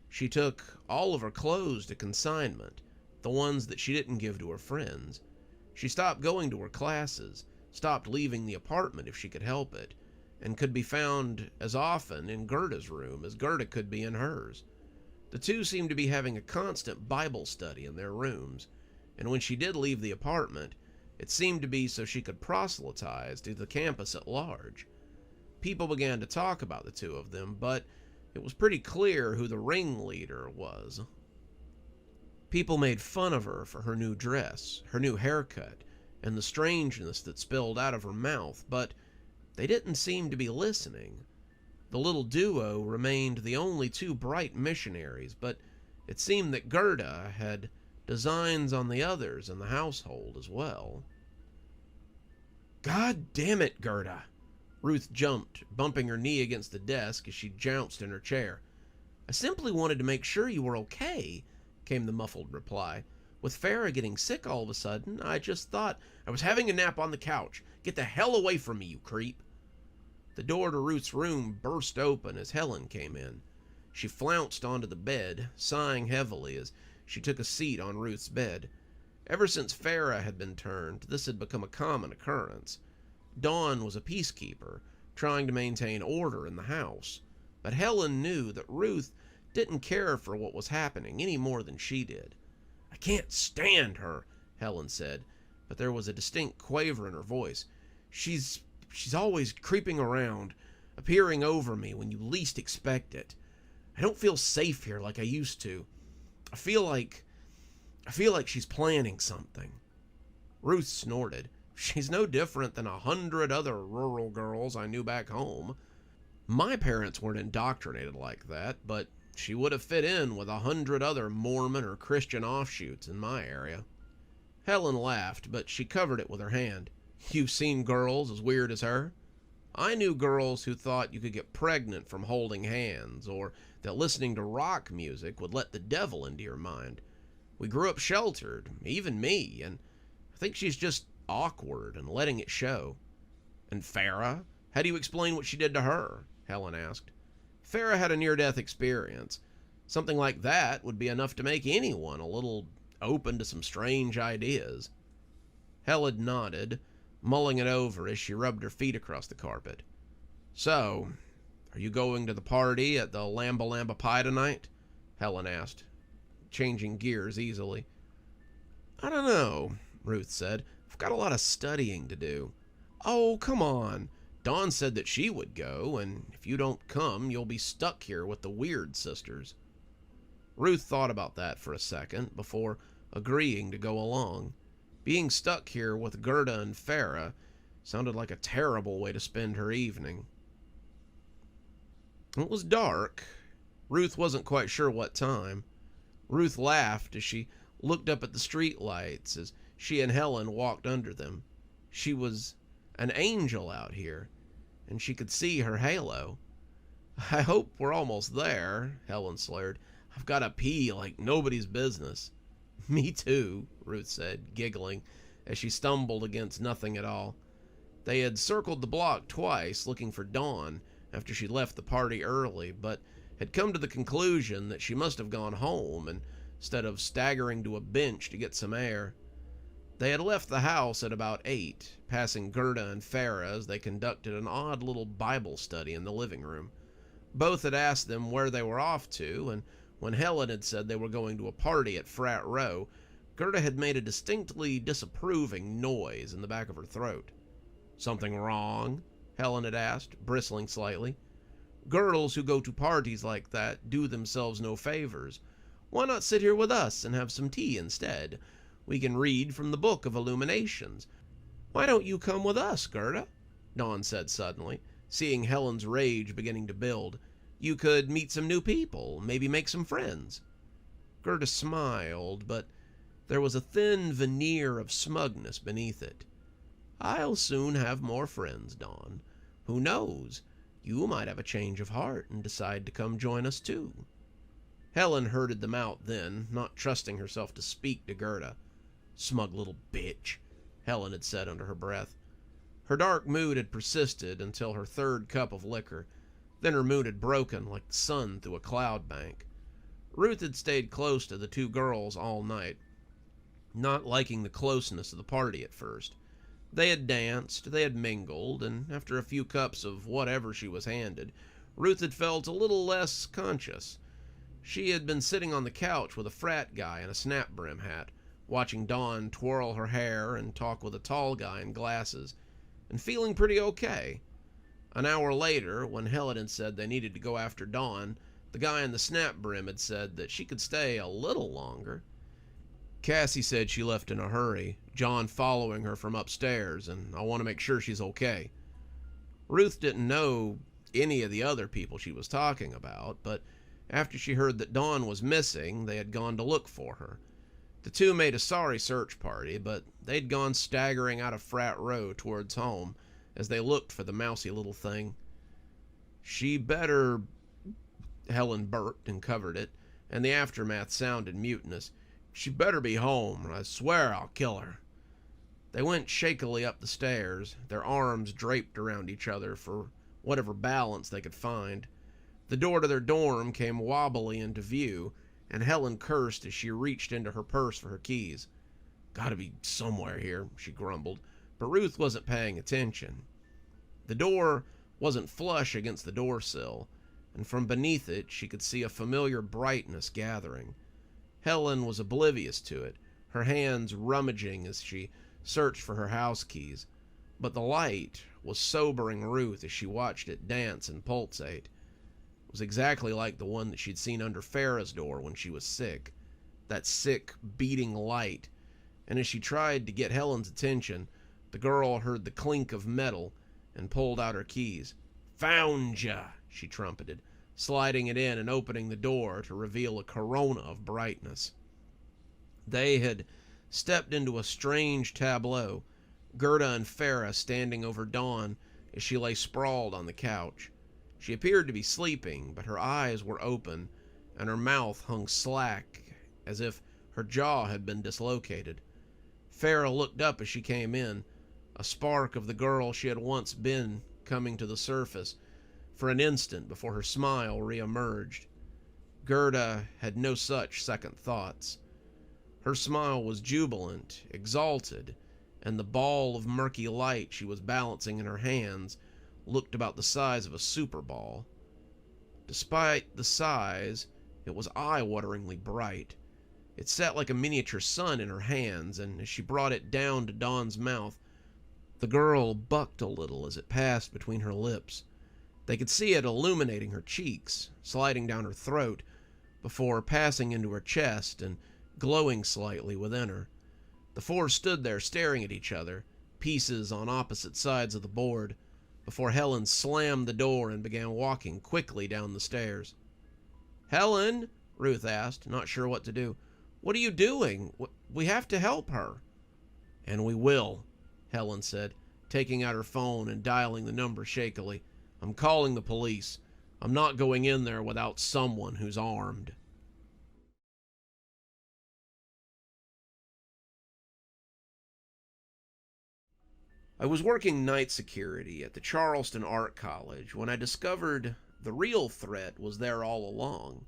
She took all of her clothes to consignment, the ones that she didn't give to her friends. She stopped going to her classes, stopped leaving the apartment if she could help it, and could be found as often in Gerda's room as Gerda could be in hers. The two seemed to be having a constant Bible study in their rooms, and when she did leave the apartment, it seemed to be so she could proselytize to the campus at large. People began to talk about the two of them, but it was pretty clear who the ringleader was. People made fun of her for her new dress, her new haircut, and the strangeness that spilled out of her mouth, but they didn't seem to be listening. The little duo remained the only two bright missionaries, but it seemed that Gerda had designs on the others in the household as well. God damn it, Gerda! Ruth jumped, bumping her knee against the desk as she jounced in her chair. I simply wanted to make sure you were okay, came the muffled reply. With Farah getting sick all of a sudden, I just thought I was having a nap on the couch. Get the hell away from me, you creep. The door to Ruth's room burst open as Helen came in. She flounced onto the bed, sighing heavily as she took a seat on Ruth's bed. Ever since Farah had been turned, this had become a common occurrence. Dawn was a peacekeeper, trying to maintain order in the house, but Helen knew that Ruth didn't care for what was happening any more than she did. I can't stand her, Helen said, but there was a distinct quaver in her voice. She's always creeping around, appearing over me when you least expect it. I don't feel safe here like I used to. I feel like she's planning something. Ruth snorted. She's no different than 100 other rural girls I knew back home. My parents weren't indoctrinated like that, but she would have fit in with 100 other Mormon or Christian offshoots in my area. Helen laughed, but she covered it with her hand. You've seen girls as weird as her? I knew girls who thought you could get pregnant from holding hands, or that listening to rock music would let the devil into your mind. We grew up sheltered, even me, and I think she's just awkward and letting it show. And Farah? How do you explain what she did to her? Helen asked. Farah had a near-death experience. Something like that would be enough to make anyone a little open to some strange ideas. Helen nodded, mulling it over as she rubbed her feet across the carpet. So, are you going to the party at the Lamba Lamba Pie tonight? Helen asked, changing gears easily. I don't know, Ruth said. I've got a lot of studying to do. Oh, come on. Dawn said that she would go, and if you don't come, you'll be stuck here with the Weird Sisters. Ruth thought about that for a second before agreeing to go along. Being stuck here with Gerda and Farah Sounded like a terrible way to spend her evening. It was dark. Ruth wasn't quite sure what time. Ruth laughed as she looked up at the street lights as she and Helen walked under them. She was an angel out here, and she could see her halo. "I hope we're almost there," Helen slurred. "I've got to pee like nobody's business." "Me too," Ruth said, giggling as she stumbled against nothing at all. They had circled the block twice looking for Dawn after she left the party early, but had come to the conclusion that she must have gone home instead of staggering to a bench to get some air. They had left the house at about 8, passing Gerda and Farah as they conducted an odd little Bible study in the living room. Both had asked them where they were off to, and when Helen had said they were going to a party at Frat Row, Gerda had made a distinctly disapproving noise in the back of her throat. "Something wrong?" Helen had asked, bristling slightly. "Girls who go to parties like that do themselves no favors. Why not sit here with us and have some tea instead? We can read from the Book of Illuminations." "Why don't you come with us, Gerda?" Dawn said suddenly, seeing Helen's rage beginning to build. "You could meet some new people, maybe make some friends." Gerda smiled, but there was a thin veneer of smugness beneath it. "I'll soon have more friends, Dawn. Who knows? You might have a change of heart and decide to come join us too." Helen herded them out then, not trusting herself to speak to Gerda. "Smug little bitch," Helen had said under her breath. Her dark mood had persisted until her third cup of liquor. Then her mood had broken like the sun through a cloud bank. Ruth had stayed close to the two girls all night, not liking the closeness of the party at first. They had danced, they had mingled, and after a few cups of whatever she was handed, Ruth had felt a little less conscious. She had been sitting on the couch with a frat guy in a snap-brim hat, watching Dawn twirl her hair and talk with a tall guy in glasses, and feeling pretty okay. An hour later, when Helen had said they needed to go after Dawn, the guy in the snap-brim had said that she could stay a little longer. "Cassie said she left in a hurry, John following her from upstairs, and I want to make sure she's okay." Ruth didn't know any of the other people she was talking about, but after she heard that Dawn was missing, they had gone to look for her. The two made a sorry search party, but they'd gone staggering out of Frat Row towards home as they looked for the mousy little thing. "She better..." Helen burped and covered it, and the aftermath sounded mutinous. "She better be home, or I swear I'll kill her." They went shakily up the stairs, their arms draped around each other for whatever balance they could find. The door to their dorm came wobbly into view, and Helen cursed as she reached into her purse for her keys. "Gotta be somewhere here," she grumbled, but Ruth wasn't paying attention. The door wasn't flush against the door sill, and from beneath it she could see a familiar brightness gathering. Helen was oblivious to it, her hands rummaging as she searched for her house keys, but the light was sobering Ruth as she watched it dance and pulsate. It was exactly like the one that she'd seen under Farah's door when she was sick, that sick, beating light, and as she tried to get Helen's attention, the girl heard the clink of metal and pulled out her keys. "Found ya!" she trumpeted, sliding it in and opening the door to reveal a corona of brightness. They had stepped into a strange tableau, Gerda and Farah standing over Dawn as she lay sprawled on the couch. She appeared to be sleeping, but her eyes were open, and her mouth hung slack, as if her jaw had been dislocated. Farah looked up as she came in, a spark of the girl she had once been coming to the surface for an instant before her smile re-emerged. Gerda had no such second thoughts. Her smile was jubilant, exalted, and the ball of murky light she was balancing in her hands looked about the size of a super ball. Despite the size, it was eye-wateringly bright. It sat like a miniature sun in her hands, and as she brought it down to Dawn's mouth, the girl bucked a little as it passed between her lips. They could see it illuminating her cheeks, sliding down her throat, before passing into her chest and glowing slightly within her. The four stood there staring at each other, pieces on opposite sides of the board, before Helen slammed the door and began walking quickly down the stairs. "Helen," Ruth asked, not sure what to do. "What are you doing? We have to help her." "And we will," Helen said, taking out her phone and dialing the number shakily. "I'm calling the police. I'm not going in there without someone who's armed." I was working night security at the Charleston Art College when I discovered the real threat was there all along.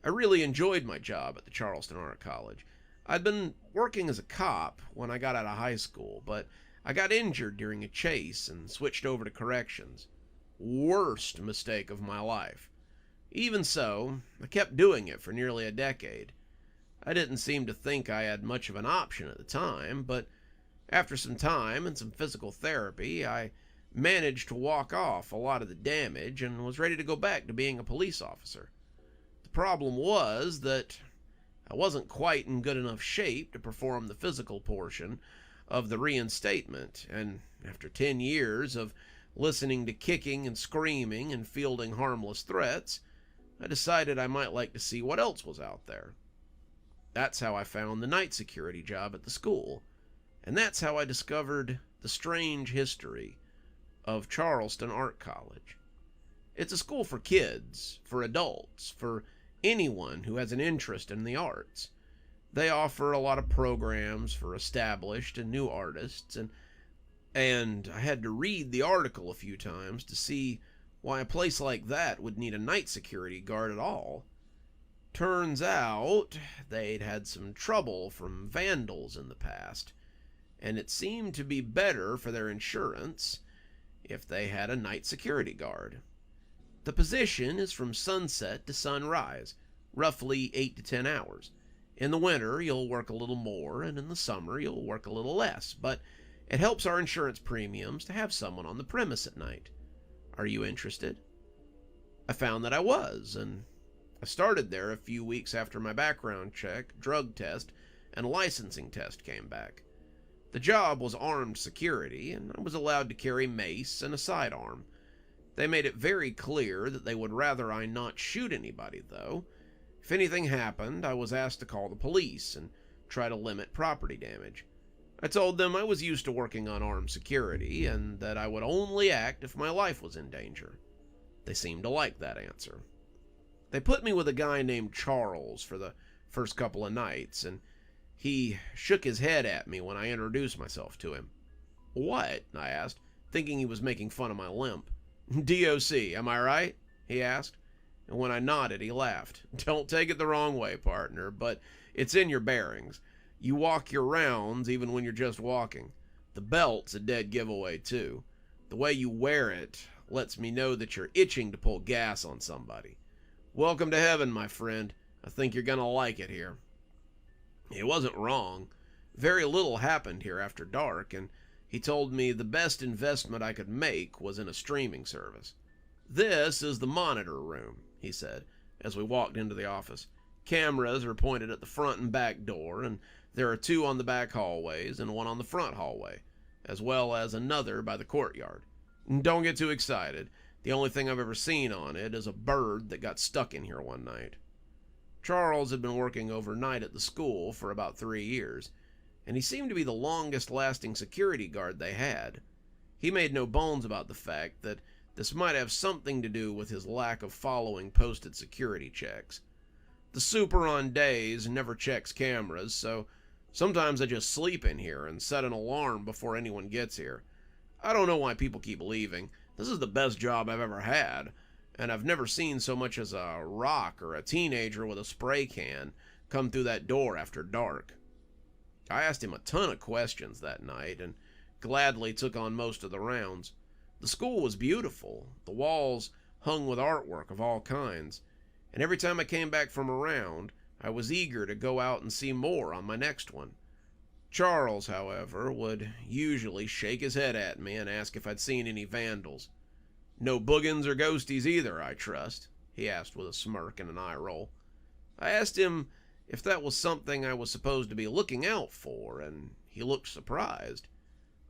I really enjoyed my job at the Charleston Art College. I'd been working as a cop when I got out of high school, but I got injured during a chase and switched over to corrections. Worst mistake of my life. Even so, I kept doing it for nearly a decade. I didn't seem to think I had much of an option at the time, but after some time and some physical therapy, I managed to walk off a lot of the damage and was ready to go back to being a police officer. The problem was that I wasn't quite in good enough shape to perform the physical portion of the reinstatement, and after 10 years of listening to kicking and screaming and fielding harmless threats, I decided I might like to see what else was out there. That's how I found the night security job at the school. And that's how I discovered the strange history of Charleston Art College. It's a school for kids, for adults, for anyone who has an interest in the arts. They offer a lot of programs for established and new artists, and I had to read the article a few times to see why a place like that would need a night security guard at all. Turns out they'd had some trouble from vandals in the past, and it seemed to be better for their insurance if they had a night security guard. The position is from sunset to sunrise, roughly 8 to 10 hours. In the winter, you'll work a little more, and in the summer, you'll work a little less, but it helps our insurance premiums to have someone on the premise at night. Are you interested? I found that I was, and I started there a few weeks after my background check, drug test, and licensing test came back. The job was armed security, and I was allowed to carry mace and a sidearm. They made it very clear that they would rather I not shoot anybody, though. If anything happened, I was asked to call the police and try to limit property damage. I told them I was used to working on armed security, and that I would only act if my life was in danger. They seemed to like that answer. They put me with a guy named Charles for the first couple of nights, and he shook his head at me when I introduced myself to him. "What?" I asked, thinking he was making fun of my limp. "DOC, am I right?" he asked, and when I nodded, he laughed. "Don't take it the wrong way, partner, but it's in your bearings. You walk your rounds even when you're just walking. The belt's a dead giveaway, too. The way you wear it lets me know that you're itching to pull gas on somebody. Welcome to heaven, my friend. I think you're gonna like it here." He wasn't wrong. Very little happened here after dark, and he told me the best investment I could make was in a streaming service. "This is the monitor room," he said, as we walked into the office. "Cameras are pointed at the front and back door, and there are 2 on the back hallways and 1 on the front hallway, as well as another by the courtyard. Don't get too excited. The only thing I've ever seen on it is a bird that got stuck in here one night." Charles had been working overnight at the school for about 3 years, and he seemed to be the longest-lasting security guard they had. He made no bones about the fact that this might have something to do with his lack of following posted security checks. The super on days never checks cameras, so sometimes I just sleep in here and set an alarm before anyone gets here. I don't know why people keep leaving. This is the best job I've ever had, and I've never seen so much as a rock or a teenager with a spray can come through that door after dark. I asked him a ton of questions that night and gladly took on most of the rounds. The school was beautiful, the walls hung with artwork of all kinds, and every time I came back from a round, I was eager to go out and see more on my next one. Charles, however, would usually shake his head at me and ask if I'd seen any vandals. "No boogans or ghosties either, I trust?" he asked with a smirk and an eye roll. I asked him if that was something I was supposed to be looking out for, and he looked surprised.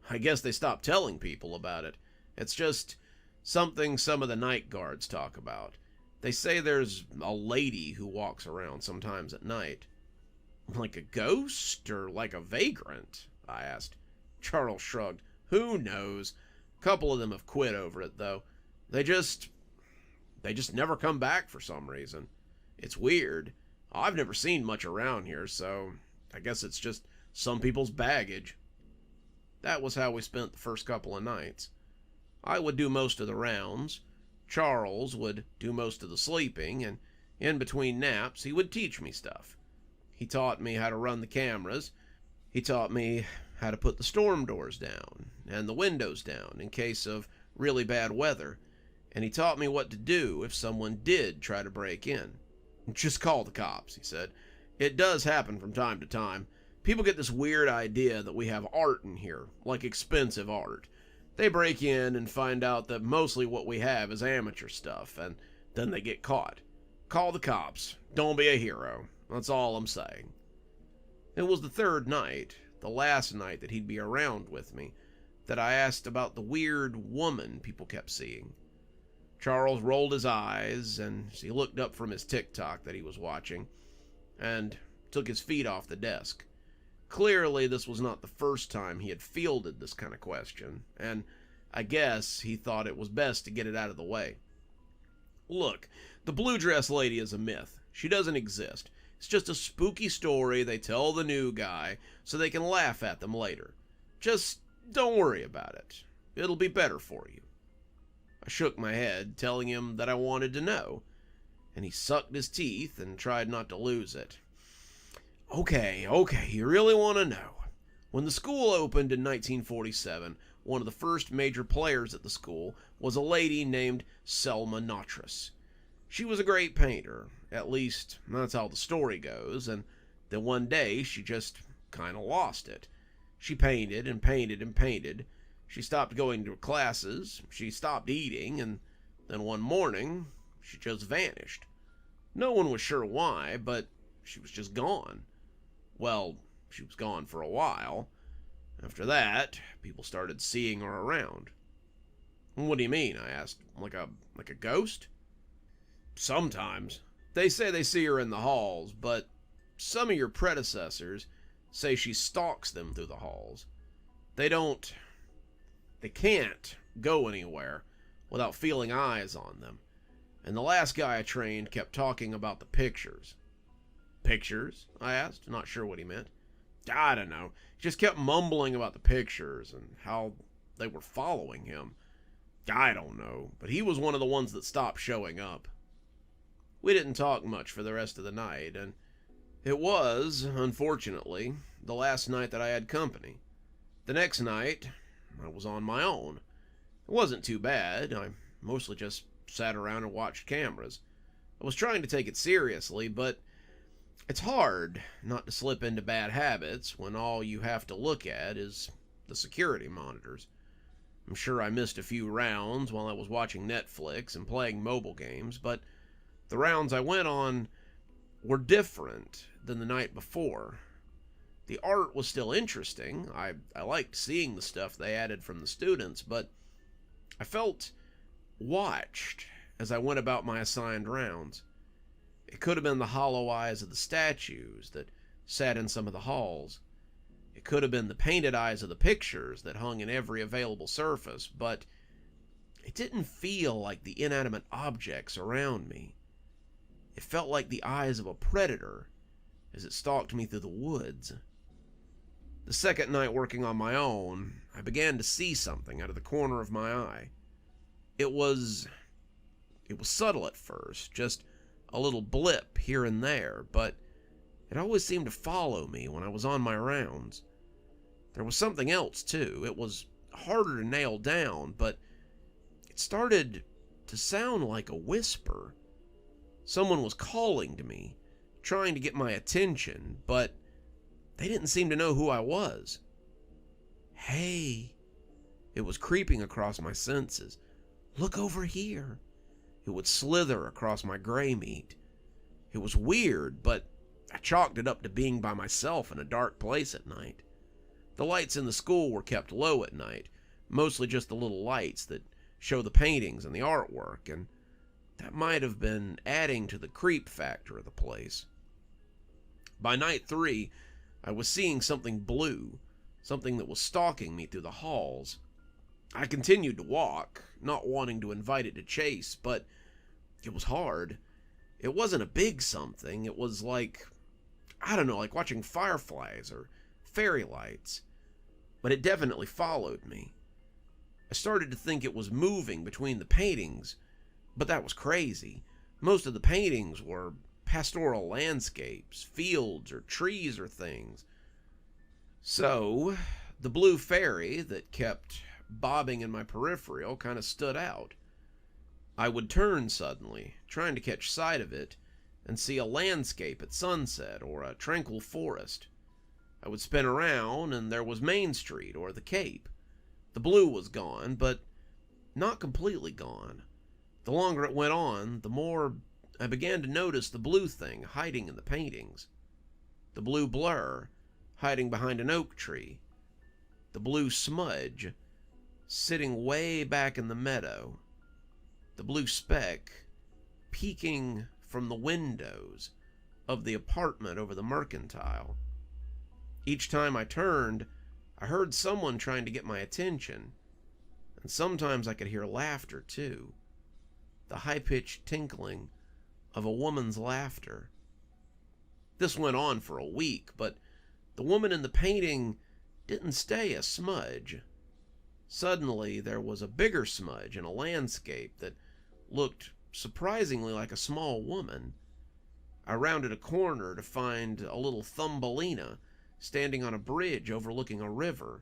I guess they stopped telling people about it. It's just something some of the night guards talk about. They say there's a lady who walks around sometimes at night. Like a ghost or like a vagrant? I asked. Charles shrugged. Who knows? A couple of them have quit over it, though. They just never come back for some reason. It's weird. I've never seen much around here, so I guess it's just some people's baggage. That was how we spent the first couple of nights. I would do most of the rounds. Charles would do most of the sleeping, and in between naps, he would teach me stuff. He taught me how to run the cameras. He taught me how to put the storm doors down and the windows down in case of really bad weather. And he taught me what to do if someone did try to break in. Just call the cops, he said. It does happen from time to time. People get this weird idea that we have art in here, like expensive art. They break in and find out that mostly what we have is amateur stuff, and then they get caught. Call the cops. Don't be a hero. That's all I'm saying. It was the third night, the last night that he'd be around with me, that I asked about the weird woman people kept seeing. Charles rolled his eyes, and he looked up from his TikTok that he was watching, and took his feet off the desk. Clearly, this was not the first time he had fielded this kind of question, and I guess he thought it was best to get it out of the way. Look, the blue dress lady is a myth. She doesn't exist. It's just a spooky story they tell the new guy so they can laugh at them later. Just don't worry about it. It'll be better for you. I shook my head, telling him that I wanted to know, and he sucked his teeth and tried not to lose it. Okay, you really want to know. When the school opened in 1947, one of the first major players at the school was a lady named Selma Natras. She was a great painter, at least that's how the story goes, and then one day she just kind of lost it. She painted and painted and painted. She stopped going to classes, she stopped eating, and then one morning she just vanished. No one was sure why, but she was just gone. Well, she was gone for a while. After that, people started seeing her around. What do you mean? I asked. Like a ghost? Sometimes. They say they see her in the halls, but some of your predecessors say she stalks them through the halls. They can't go anywhere without feeling eyes on them. And the last guy I trained kept talking about the pictures. Pictures? I asked, not sure what he meant. I don't know. He just kept mumbling about the pictures and how they were following him. I don't know, but he was one of the ones that stopped showing up. We didn't talk much for the rest of the night, and it was, unfortunately, the last night that I had company. The next night, I was on my own. It wasn't too bad. I mostly just sat around and watched cameras. I was trying to take it seriously, but it's hard not to slip into bad habits when all you have to look at is the security monitors. I'm sure I missed a few rounds while I was watching Netflix and playing mobile games, but the rounds I went on were different than the night before. The art was still interesting. I liked seeing the stuff they added from the students, but I felt watched as I went about my assigned rounds. It could have been the hollow eyes of the statues that sat in some of the halls. It could have been the painted eyes of the pictures that hung in every available surface, but it didn't feel like the inanimate objects around me. It felt like the eyes of a predator as it stalked me through the woods. The second night working on my own, I began to see something out of the corner of my eye. It was subtle at first, just a little blip here and there, but it always seemed to follow me when I was on my rounds. There was something else, too. It was harder to nail down, but it started to sound like a whisper. Someone was calling to me, trying to get my attention, but they didn't seem to know who I was. Hey, it was creeping across my senses. Look over here. It would slither across my gray meat. It was weird, but I chalked it up to being by myself in a dark place at night. The lights in the school were kept low at night, mostly just the little lights that show the paintings and the artwork, and that might have been adding to the creep factor of the place. By night 3, I was seeing something blue, something that was stalking me through the halls. I continued to walk, not wanting to invite it to chase, but it was hard. It wasn't a big something. It was like, I don't know, like watching fireflies or fairy lights. But it definitely followed me. I started to think it was moving between the paintings, but that was crazy. Most of the paintings were pastoral landscapes, fields, or trees or things. So, the blue fairy that kept bobbing in my peripheral kind of stood out. I would turn suddenly, trying to catch sight of it, and see a landscape at sunset or a tranquil forest. I would spin around, and there was Main Street or the Cape. The blue was gone, but not completely gone. The longer it went on, the more I began to notice the blue thing hiding in the paintings. The blue blur hiding behind an oak tree. The blue smudge sitting way back in the meadow. The blue speck peeking from the windows of the apartment over the Mercantile. Each time I turned, I heard someone trying to get my attention, and sometimes I could hear laughter too. The high-pitched tinkling of a woman's laughter. This went on for a week, but the woman in the painting didn't stay a smudge. Suddenly, there was a bigger smudge in a landscape that looked surprisingly like a small woman. I rounded a corner to find a little Thumbelina standing on a bridge overlooking a river.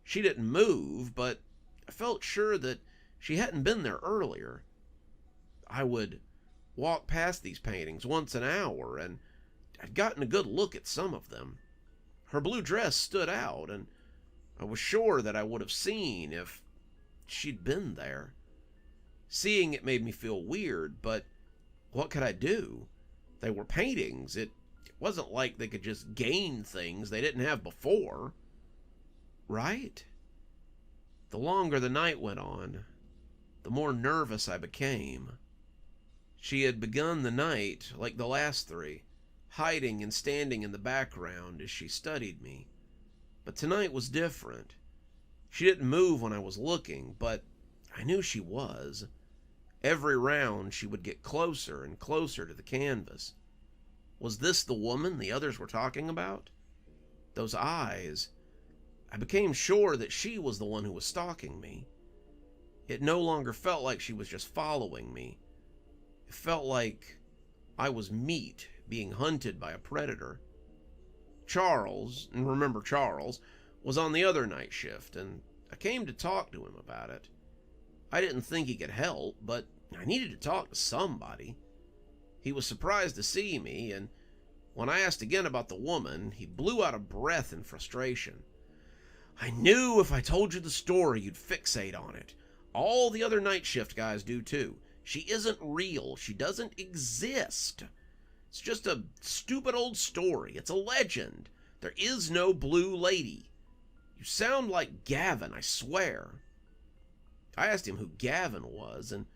She didn't move, but I felt sure that she hadn't been there earlier. I would walk past these paintings once an hour, and I'd gotten a good look at some of them. Her blue dress stood out, and I was sure that I would have seen if she'd been there. Seeing it made me feel weird, but what could I do? They were paintings. It wasn't like they could just gain things they didn't have before. Right? The longer the night went on, the more nervous I became. She had begun the night like the last 3, hiding and standing in the background as she studied me. But tonight was different. She didn't move when I was looking, but I knew she was. Every round she would get closer and closer to the canvas. Was this the woman the others were talking about? Those eyes. I became sure that she was the one who was stalking me. It no longer felt like she was just following me. It felt like I was meat being hunted by a predator. Charles, and remember Charles, was on the other night shift, and I came to talk to him about it. I didn't think he could help, but I needed to talk to somebody. He was surprised to see me, and when I asked again about the woman, he blew out a breath in frustration. I knew if I told you the story, you'd fixate on it. All the other night shift guys do too. She isn't real. She doesn't exist. It's just a stupid old story. It's a legend. There is no blue lady. You sound like Gavin, I swear. I asked him who Gavin was, and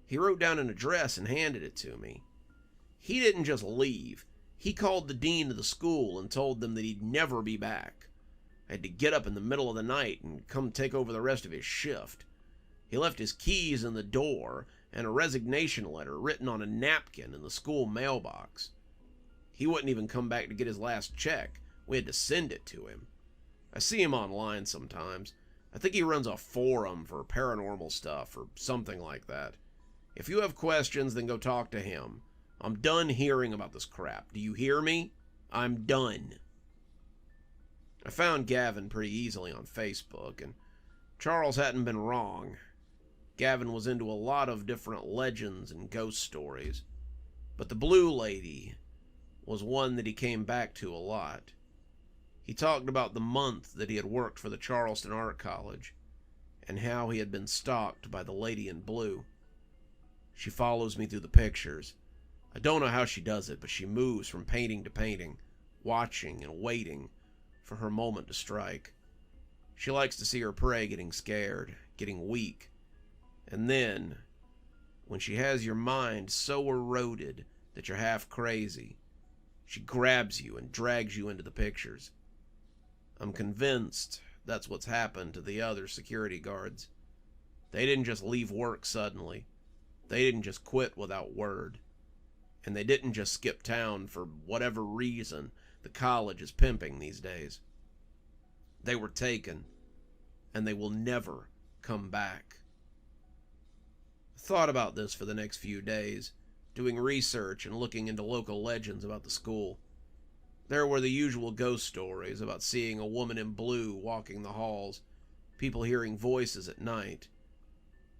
he wrote down an address and handed it to me. He didn't just leave. He called the dean of the school and told them that he'd never be back. I had to get up in the middle of the night and come take over the rest of his shift. He left his keys in the door and a resignation letter written on a napkin in the school mailbox. He wouldn't even come back to get his last check. We had to send it to him. I see him online sometimes. I think he runs a forum for paranormal stuff or something like that. If you have questions, then go talk to him. I'm done hearing about this crap. Do you hear me? I'm done. I found Gavin pretty easily on Facebook, and Charles hadn't been wrong. Gavin was into a lot of different legends and ghost stories, but the Blue Lady was one that he came back to a lot. He talked about the month that he had worked for the Charleston Art College, and how he had been stalked by the Lady in Blue. She follows me through the pictures. I don't know how she does it, but she moves from painting to painting, watching and waiting, for her moment to strike. She likes to see her prey getting scared, getting weak. And then, when she has your mind so eroded that you're half crazy, she grabs you and drags you into the pictures. I'm convinced that's what's happened to the other security guards. They didn't just leave work suddenly. They didn't just quit without word. And they didn't just skip town for whatever reason the college is pimping these days. They were taken, and they will never come back. I thought about this for the next few days, doing research and looking into local legends about the school. There were the usual ghost stories about seeing a woman in blue walking the halls, people hearing voices at night.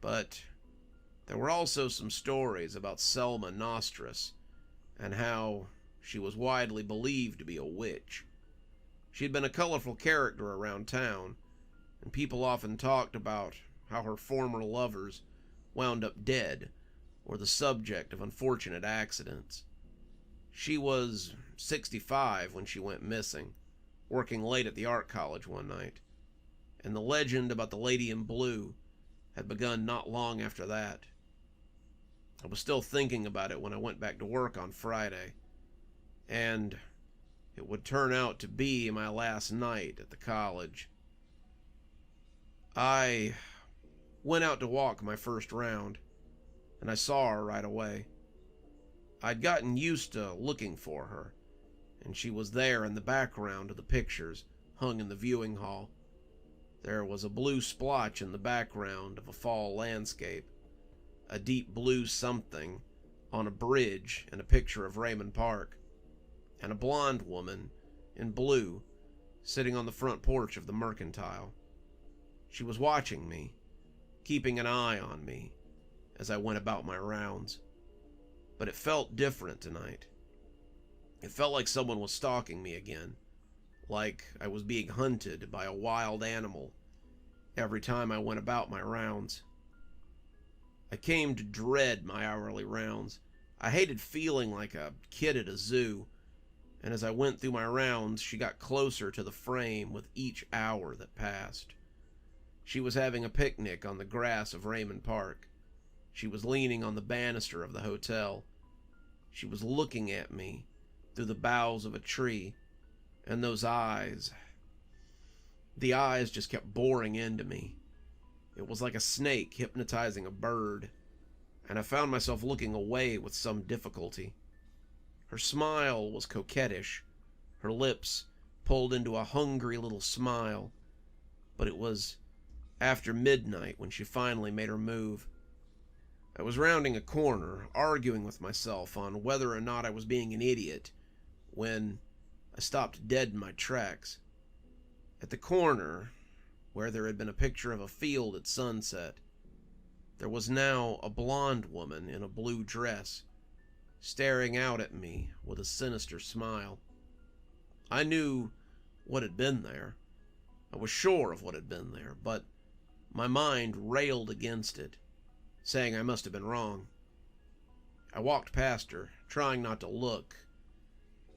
But there were also some stories about Selma Nostris and how she was widely believed to be a witch. She'd been a colorful character around town, and people often talked about how her former lovers wound up dead or the subject of unfortunate accidents. She was 65 when she went missing, working late at the art college one night, and the legend about the lady in blue had begun not long after that. I was still thinking about it when I went back to work on Friday, and it would turn out to be my last night at the college. I went out to walk my first round, and I saw her right away. I'd gotten used to looking for her, and she was there in the background of the pictures hung in the viewing hall. There was a blue splotch in the background of a fall landscape, a deep blue something on a bridge and a picture of Raymond Park, and a blonde woman in blue sitting on the front porch of the Mercantile. She was watching me, keeping an eye on me as I went about my rounds. But it felt different tonight. It felt like someone was stalking me again, like I was being hunted by a wild animal every time I went about my rounds. I came to dread my hourly rounds. I hated feeling like a kid at a zoo, and as I went through my rounds, she got closer to the frame with each hour that passed. She was having a picnic on the grass of Raymond Park. She was leaning on the banister of the hotel. She was looking at me through the boughs of a tree, and those eyes, the eyes just kept boring into me. It was like a snake hypnotizing a bird, and I found myself looking away with some difficulty. Her smile was coquettish, her lips pulled into a hungry little smile, but it was after midnight when she finally made her move. I was rounding a corner, arguing with myself on whether or not I was being an idiot, when I stopped dead in my tracks. At the corner, where there had been a picture of a field at sunset, there was now a blonde woman in a blue dress, staring out at me with a sinister smile. I knew what had been there. I was sure of what had been there, but my mind railed against it, saying I must have been wrong. I walked past her, trying not to look,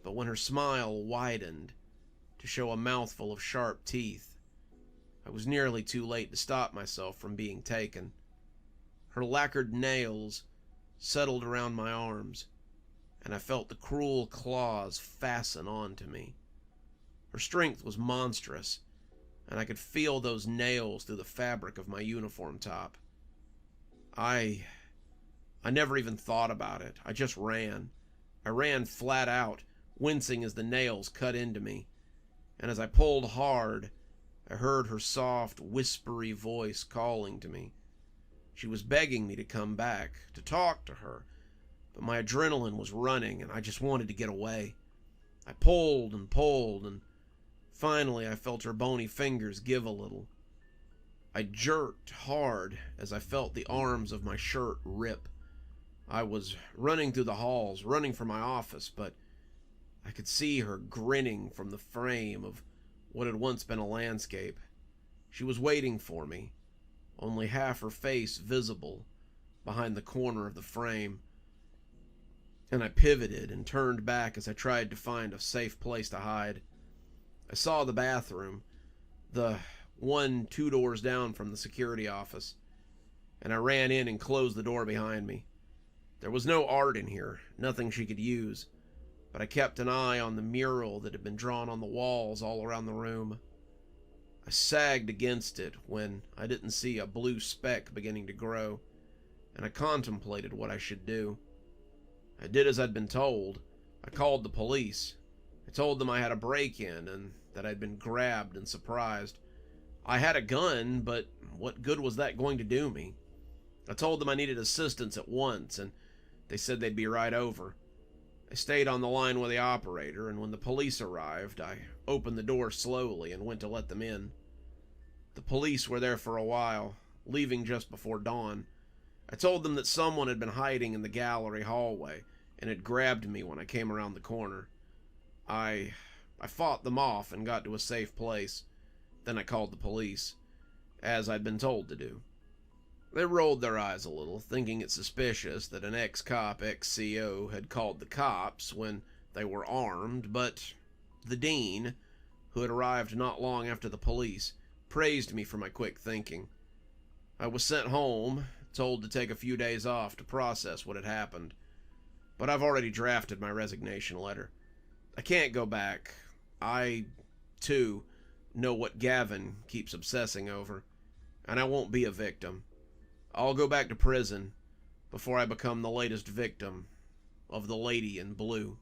but when her smile widened to show a mouthful of sharp teeth, I was nearly too late to stop myself from being taken. Her lacquered nails settled around my arms, and I felt the cruel claws fasten onto me. Her strength was monstrous, and I could feel those nails through the fabric of my uniform top. I never even thought about it. I just ran. I ran flat out, wincing as the nails cut into me. And as I pulled hard, I heard her soft, whispery voice calling to me. She was begging me to come back, to talk to her, but my adrenaline was running and I just wanted to get away. I pulled, and finally I felt her bony fingers give a little. I jerked hard as I felt the arms of my shirt rip. I was running through the halls, running for my office, but I could see her grinning from the frame of what had once been a landscape. She was waiting for me, only half her face visible behind the corner of the frame. And I pivoted and turned back as I tried to find a safe place to hide. I saw the bathroom, the one 2 doors down from the security office, and I ran in and closed the door behind me. There was no art in here, nothing she could use, but I kept an eye on the mural that had been drawn on the walls all around the room. I sagged against it when I didn't see a blue speck beginning to grow, and I contemplated what I should do. I did as I'd been told. I called the police. I told them I had a break-in and that I'd been grabbed and surprised. I had a gun, but what good was that going to do me? I told them I needed assistance at once, and they said they'd be right over. I stayed on the line with the operator, and when the police arrived, I opened the door slowly and went to let them in. The police were there for a while, leaving just before dawn. I told them that someone had been hiding in the gallery hallway and had grabbed me when I came around the corner. I fought them off and got to a safe place. Then I called the police, as I'd been told to do. They rolled their eyes a little, thinking it suspicious that an ex-cop, ex-CO had called the cops when they were armed, but the dean, who had arrived not long after the police, praised me for my quick thinking. I was sent home, told to take a few days off to process what had happened, but I've already drafted my resignation letter. I can't go back. I, too, know what Gavin keeps obsessing over, and I won't be a victim. I'll go back to prison before I become the latest victim of the lady in blue.